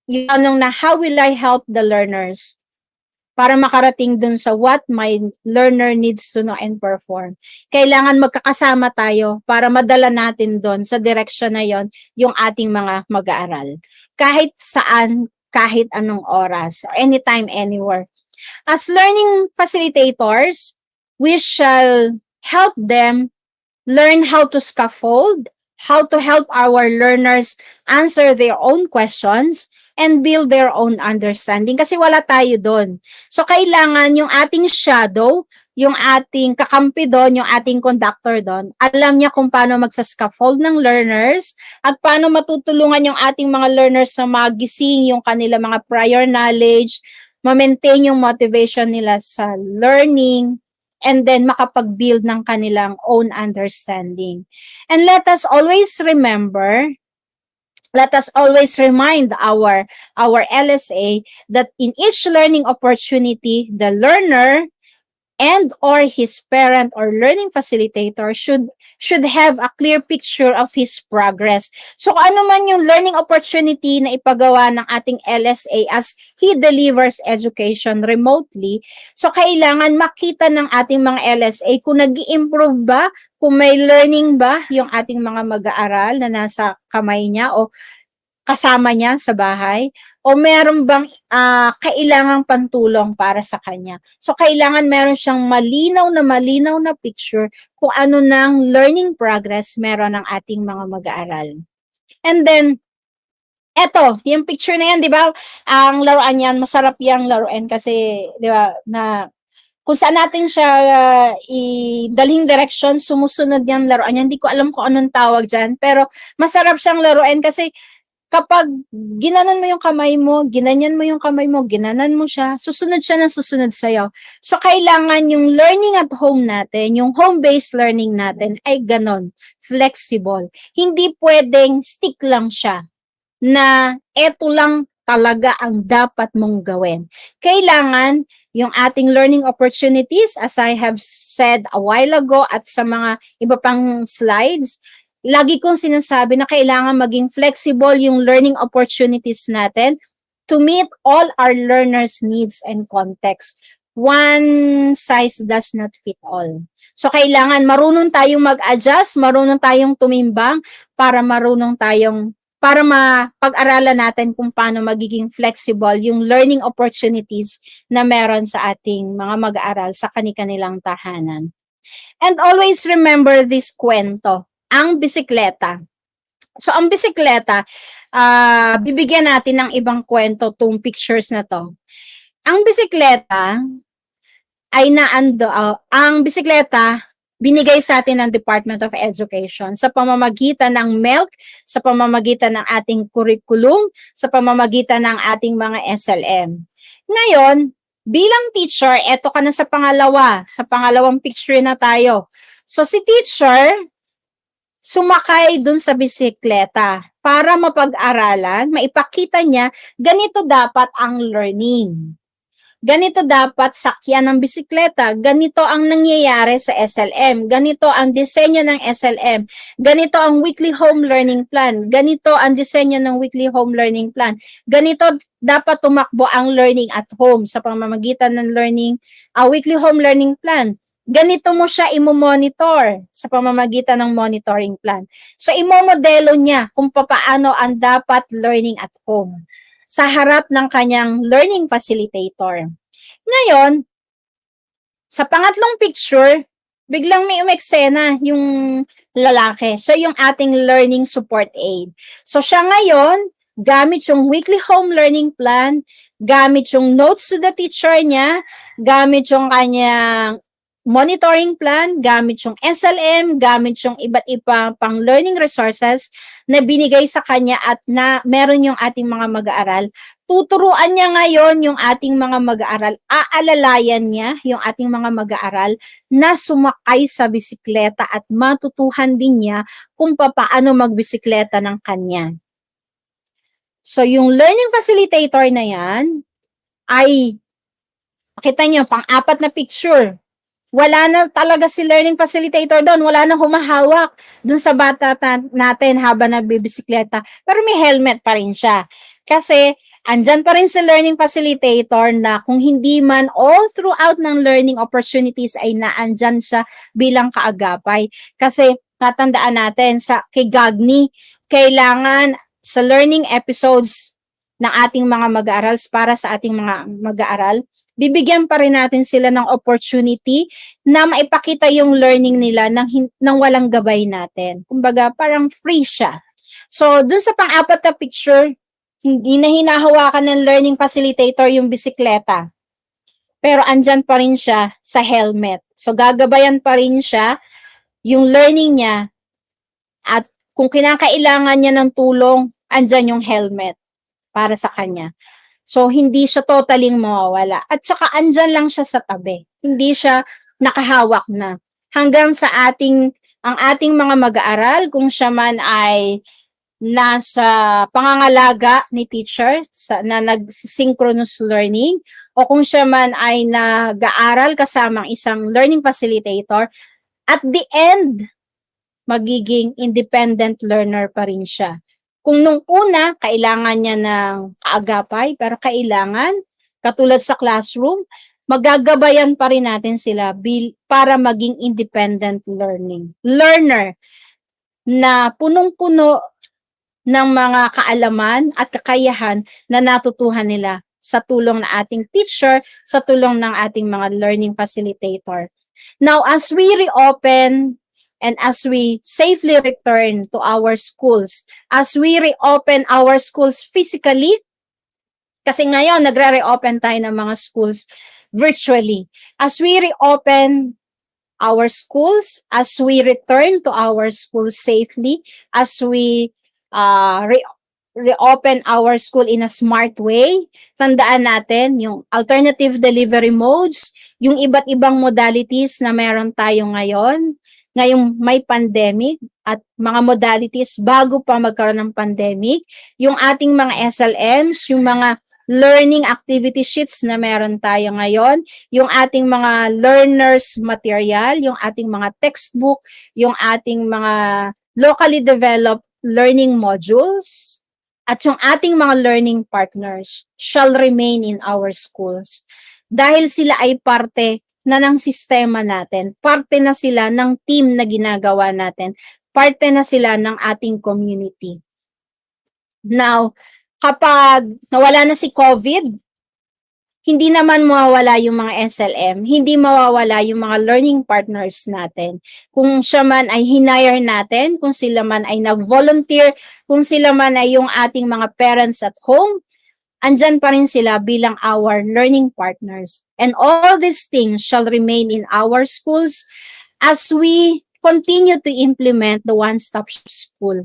anong na how will I help the learners para makarating dun sa what my learner needs to know and perform. Kailangan magkakasama tayo para madala natin dun sa direksyon na yon yung ating mga mag-aaral. Kahit saan, kahit anong oras, anytime, anywhere. As learning facilitators, we shall help them learn how to scaffold, how to help our learners answer their own questions, and build their own understanding. Kasi wala tayo doon. So, kailangan yung ating shadow, yung ating kakampi doon, yung ating conductor doon, alam niya kung paano magsascaffold ng learners at paano matutulungan yung ating mga learners na magising yung kanila mga prior knowledge, ma-maintain yung motivation nila sa learning, and then makapag-build ng kanilang own understanding. And let us always remind our LSA that in each learning opportunity, the learner and or his parent or learning facilitator should have a clear picture of his progress. So kung ano man yung learning opportunity na ipagawa ng ating LSA as he delivers education remotely, so kailangan makita ng ating mga LSA kung nag-i-improve ba, kung may learning ba yung ating mga mag-aaral na nasa kamay niya o kasama niya sa bahay, o meron bang kailangang pantulong para sa kanya. So, kailangan meron siyang malinaw na picture kung ano ng learning progress meron ng ating mga mag-aaral. And then, eto, yung picture na yan, di ba? Ang laruan yan, masarap yung laruan kasi, di ba, na kung saan natin siya idalhin direction, sumusunod yung laruan yan. Hindi ko alam kung anong tawag dyan, pero masarap siyang laruan kasi kapag ginanan mo yung kamay mo, ginanyan mo yung kamay mo, ginanan mo siya, susunod siya ng susunod sa'yo. So, kailangan yung learning at home natin, yung home-based learning natin ay ganon, flexible. Hindi pwedeng stick lang siya na eto lang talaga ang dapat mong gawin. Kailangan yung ating learning opportunities, as I have said a while ago at sa mga iba pang slides, lagi kong sinasabi na kailangan maging flexible yung learning opportunities natin to meet all our learners' needs and context. One size does not fit all. So, kailangan marunong tayong mag-adjust, marunong tayong tumimbang para mapag-aralan natin kung paano magiging flexible yung learning opportunities na meron sa ating mga mag-aaral sa kanilang tahanan. And always remember this kwento. Ang bisikleta. So, ang bisikleta, bibigyan natin ng ibang kwento tong pictures na to. Ang bisikleta ay ang bisikleta binigay sa atin ng Department of Education sa pamamagitan ng MELC, sa pamamagitan ng ating curriculum, sa pamamagitan ng ating mga SLM. Ngayon, bilang teacher, eto ka na sa pangalawang picture na tayo. So, si teacher, sumakay dun sa bisikleta para mapag-aralan, maipakita niya, ganito dapat ang learning. Ganito dapat sakyan ng bisikleta. Ganito ang nangyayari sa SLM. Ganito ang disenyo ng SLM. Ganito ang weekly home learning plan. Ganito ang disenyo ng weekly home learning plan. Ganito dapat tumakbo ang learning at home sa pamamagitan ng weekly home learning plan. ganito mo siya imo-monitor sa pamamagitan ng monitoring plan. So, imomodelo niya kung paano ang dapat learning at home sa harap ng kanyang learning facilitator. Ngayon, sa pangatlong picture, biglang may umeksena yung lalaki. So, yung ating learning support aid. So, siya ngayon, gamit yung weekly home learning plan, gamit yung notes to the teacher niya, gamit yung kanyang monitoring plan, gamit yung SLM, gamit yung iba't ibang pang learning resources na binigay sa kanya at na meron yung ating mga mag-aaral. Tuturuan niya ngayon yung ating mga mag-aaral, aalalayan niya yung ating mga mag-aaral na sumakay sa bisikleta at matutuhan din niya kung paano magbisikleta ng kanya. So, yung learning facilitator na yan ay, makita niyo, pang-apat na picture. Wala na talaga si learning facilitator doon. Wala na humahawak doon sa bata natin habang nagbibisikleta. Pero may helmet pa rin siya. Kasi, andyan pa rin si learning facilitator na kung hindi man all throughout ng learning opportunities ay naandyan siya bilang kaagapay. Kasi, tatandaan natin kay Gagni, kailangan sa learning episodes ng ating mga mag-aaral para sa ating mga mag-aaral, bibigyan pa rin natin sila ng opportunity na maipakita yung learning nila ng walang gabay natin. Kumbaga, parang free siya. So, dun sa pang-apat na picture, hindi na hinahawakan ng learning facilitator yung bisikleta. Pero andyan pa rin siya sa helmet. So, gagabayan pa rin siya yung learning niya at kung kinakailangan niya ng tulong, andyan yung helmet para sa kanya. So, hindi siya totaling mawawala. At saka, andyan lang siya sa tabi. Hindi siya nakahawak na. Hanggang sa ang ating mga mag-aaral, kung siya man ay nasa pangangalaga ni teacher na nag-synchronous learning, o kung siya man ay nag-aaral kasamang isang learning facilitator, at the end, magiging independent learner pa rin siya. Kung nung una, kailangan niya ng kaagapay, pero kailangan, katulad sa classroom, magagabayan pa rin natin sila para maging independent learner na punong-puno ng mga kaalaman at kakayahan na natutuhan nila sa tulong ng ating teacher, sa tulong ng ating mga learning facilitator. Now, as we reopen and as we safely return to our schools, as we reopen our schools physically, kasi ngayon nagre-reopen tayo ng mga schools virtually. As we reopen our schools, as we return to our schools safely, as we reopen our school in a smart way, tandaan natin yung alternative delivery modes, yung iba't ibang modalities na meron tayo ngayong may pandemic at mga modalities bago pa magkaroon ng pandemic, yung ating mga SLMs, yung mga learning activity sheets na meron tayo ngayon, yung ating mga learners material, yung ating mga textbook, yung ating mga locally developed learning modules, at yung ating mga learning partners shall remain in our schools. Dahil sila ay parte na ng sistema natin, parte na sila ng team na ginagawa natin, parte na sila ng ating community. Now, kapag nawala na si COVID, hindi naman mawawala yung mga SLM, hindi mawawala yung mga learning partners natin. Kung siya man ay hinire natin, kung sila man ay nag-volunteer, kung sila man ay yung ating mga parents at home, andyan pa rin sila bilang our learning partners. And all these things shall remain in our schools as we continue to implement the one-stop shop school.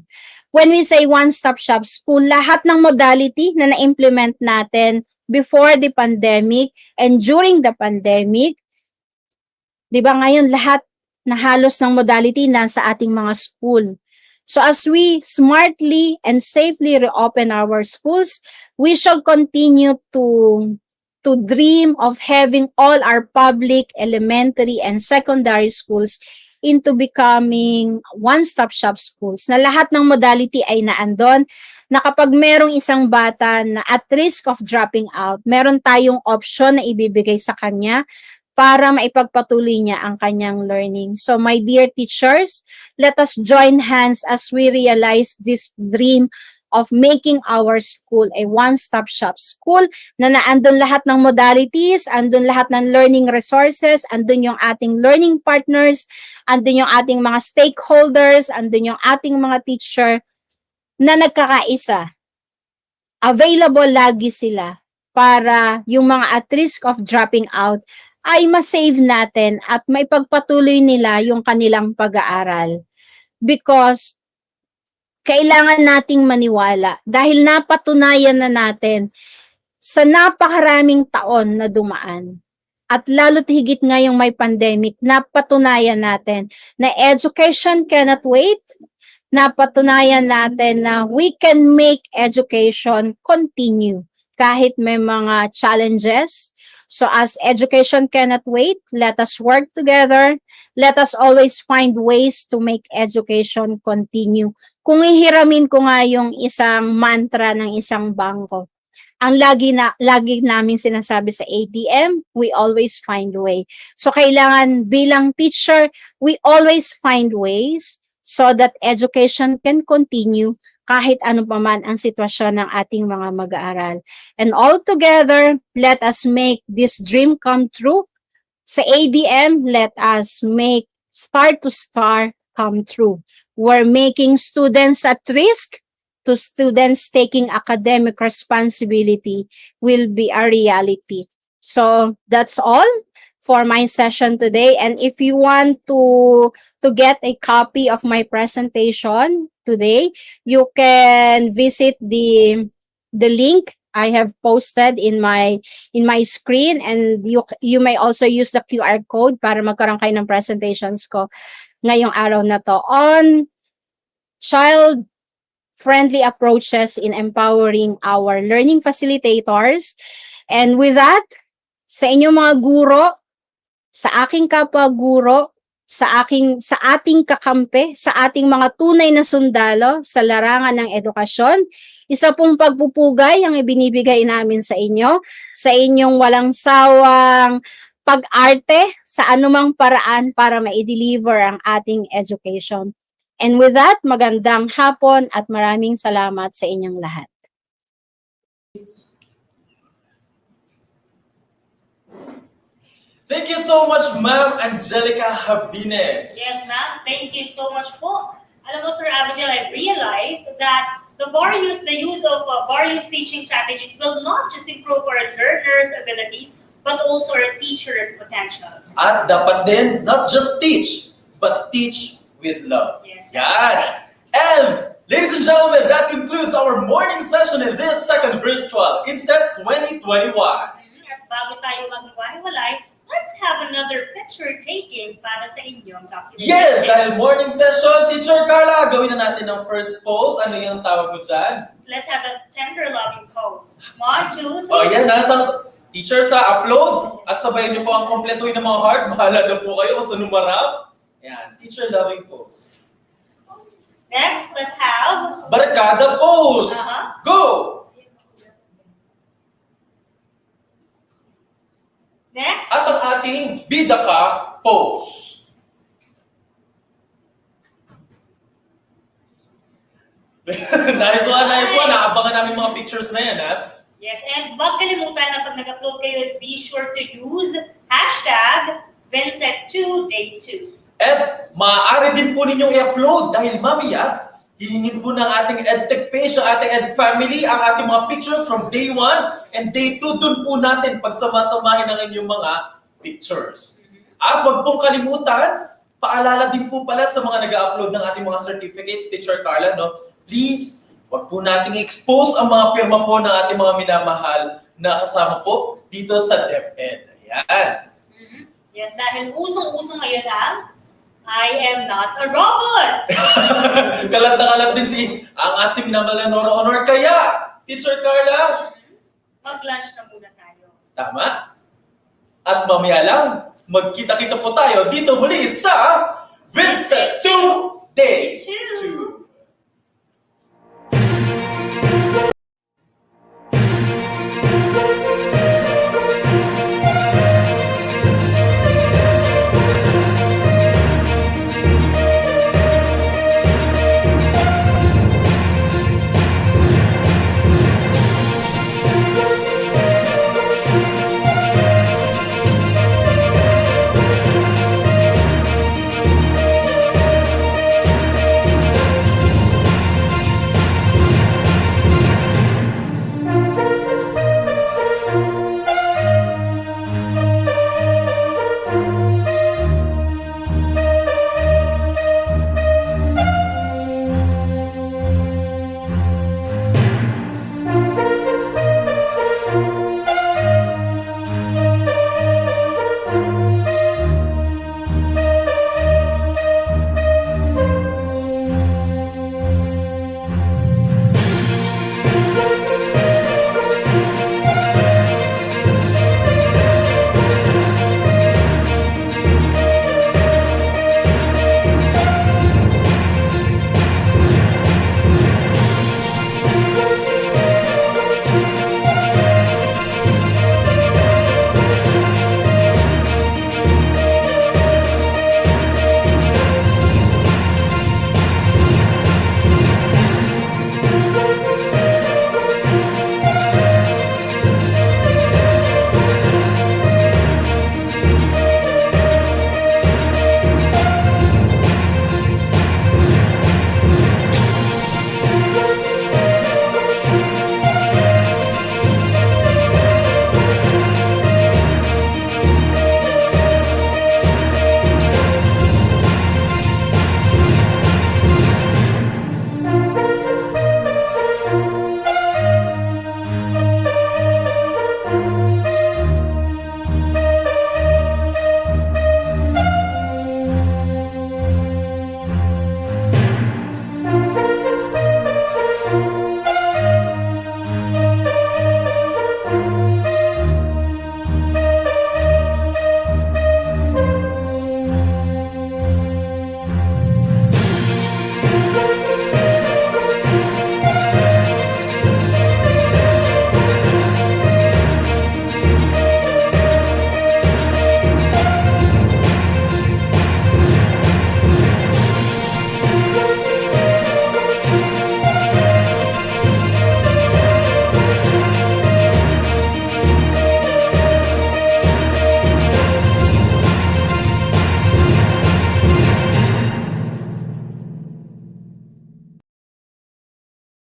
When we say one-stop shop school, lahat ng modality na na-implement natin before the pandemic and during the pandemic, di ba ngayon lahat na halos ng modality nasa ating mga school. So as we smartly and safely reopen our schools, we shall continue to dream of having all our public, elementary, and secondary schools into becoming one-stop shop schools. Na lahat ng modality ay naandon, na kapag merong isang bata na at risk of dropping out, meron tayong option na ibibigay sa kanya para maipagpatuloy niya ang kanyang learning. So my dear teachers, let us join hands as we realize this dream of making our school a one-stop shop school na naandun lahat ng modalities, andun lahat ng learning resources, andun yung ating learning partners, andun yung ating mga stakeholders, andun yung ating mga teacher na nagkakaisa. Available lagi sila para yung mga at risk of dropping out ay ma-save natin at may pagpatuloy nila yung kanilang pag-aaral. Because kailangan nating maniwala dahil napatunayan na natin sa napakaraming taon na dumaan. At lalo't higit ngayong may pandemic, napatunayan natin na education cannot wait. Napatunayan natin na we can make education continue kahit may mga challenges. So as education cannot wait, let us work together. Let us always find ways to make education continue. Kung ihiramin ko nga yung isang mantra ng isang bangko, ang lagi namin sinasabi sa ATM, we always find a way. So kailangan bilang teacher, we always find ways so that education can continue kahit ano pa man ang sitwasyon ng ating mga mag-aaral. And all together, let us make this dream come true. Sa ADM, let us make star to star come true. We're making students at risk to students taking academic responsibility will be a reality. So that's all for my session today. And if you want to get a copy of my presentation today, you can visit the link I have posted in my screen, and you may also use the QR code para magkaroon kayo ng presentations ko ngayong araw na to on child-friendly approaches in empowering our learning facilitators. And with that, sa inyong mga guro, sa aking kapwa guro, sa ating kakampi, sa ating mga tunay na sundalo sa larangan ng edukasyon, isa pong pagpupugay ang ibinibigay namin sa inyo, sa inyong walang sawang pag-arte sa anumang paraan para ma-deliver ang ating education. And with that, magandang hapon at maraming salamat sa inyong lahat. Thank you so much, Ma'am Angelica Habines. Yes, ma'am. Thank you so much po. Alam mo, Sir Abigail, I realized that the use of various teaching strategies will not just improve our learners' abilities, but also our teachers' potentials. At dapat din, not just teach, but teach with love. Yes. Yan. And, ladies and gentlemen, that concludes our morning session in this second virtual INSET 2021. At bago tayo maghiwa-hiwalay, let's have another picture taking para sa inyong documentation. Yes, dahil morning session, Teacher Carla, gawin na natin ang first pose. Ano yung tawag mo dyan? Let's have a tender loving pose. 1, 2, 3. O yan, nasa teacher sa upload. At sabayan niyo po ang kompletuhin ng mga heart. Bahala na po kayo kung saan umarap. Yan, teacher loving pose. Next, let's have Barkada pose. Go! Next. At ang ating bida ka pose. Nice one, nice one. Naabangan namin mga pictures na yan, ha? Yes, and huwag kalimutan na pag nag-upload kayo, be sure to use hashtag VINSET2day2. At maaari din po ninyong i-upload dahil mamaya, hihingin po ng ating EdTech page, ng ating EdTech family, ang ating mga pictures from day 1 and day 2. Doon po natin pagsama-samahin ang inyong mga pictures. At huwag pong kalimutan, paalala din po pala sa mga nag-upload ng ating mga certificates, Teacher Carla, no? Please, huwag po nating expose ang mga pirma po ng ating mga minamahal na kasama po dito sa DepEd. Ayan. Yes, dahil usong-usong ngayon ang I am not a robot. Kalat na kalat din ang ating minamahal na Nora Honor. Kaya, Teacher Carla, mag-lunch na muna tayo. Tama? At mamaya lang, magkita-kita po tayo dito muli sa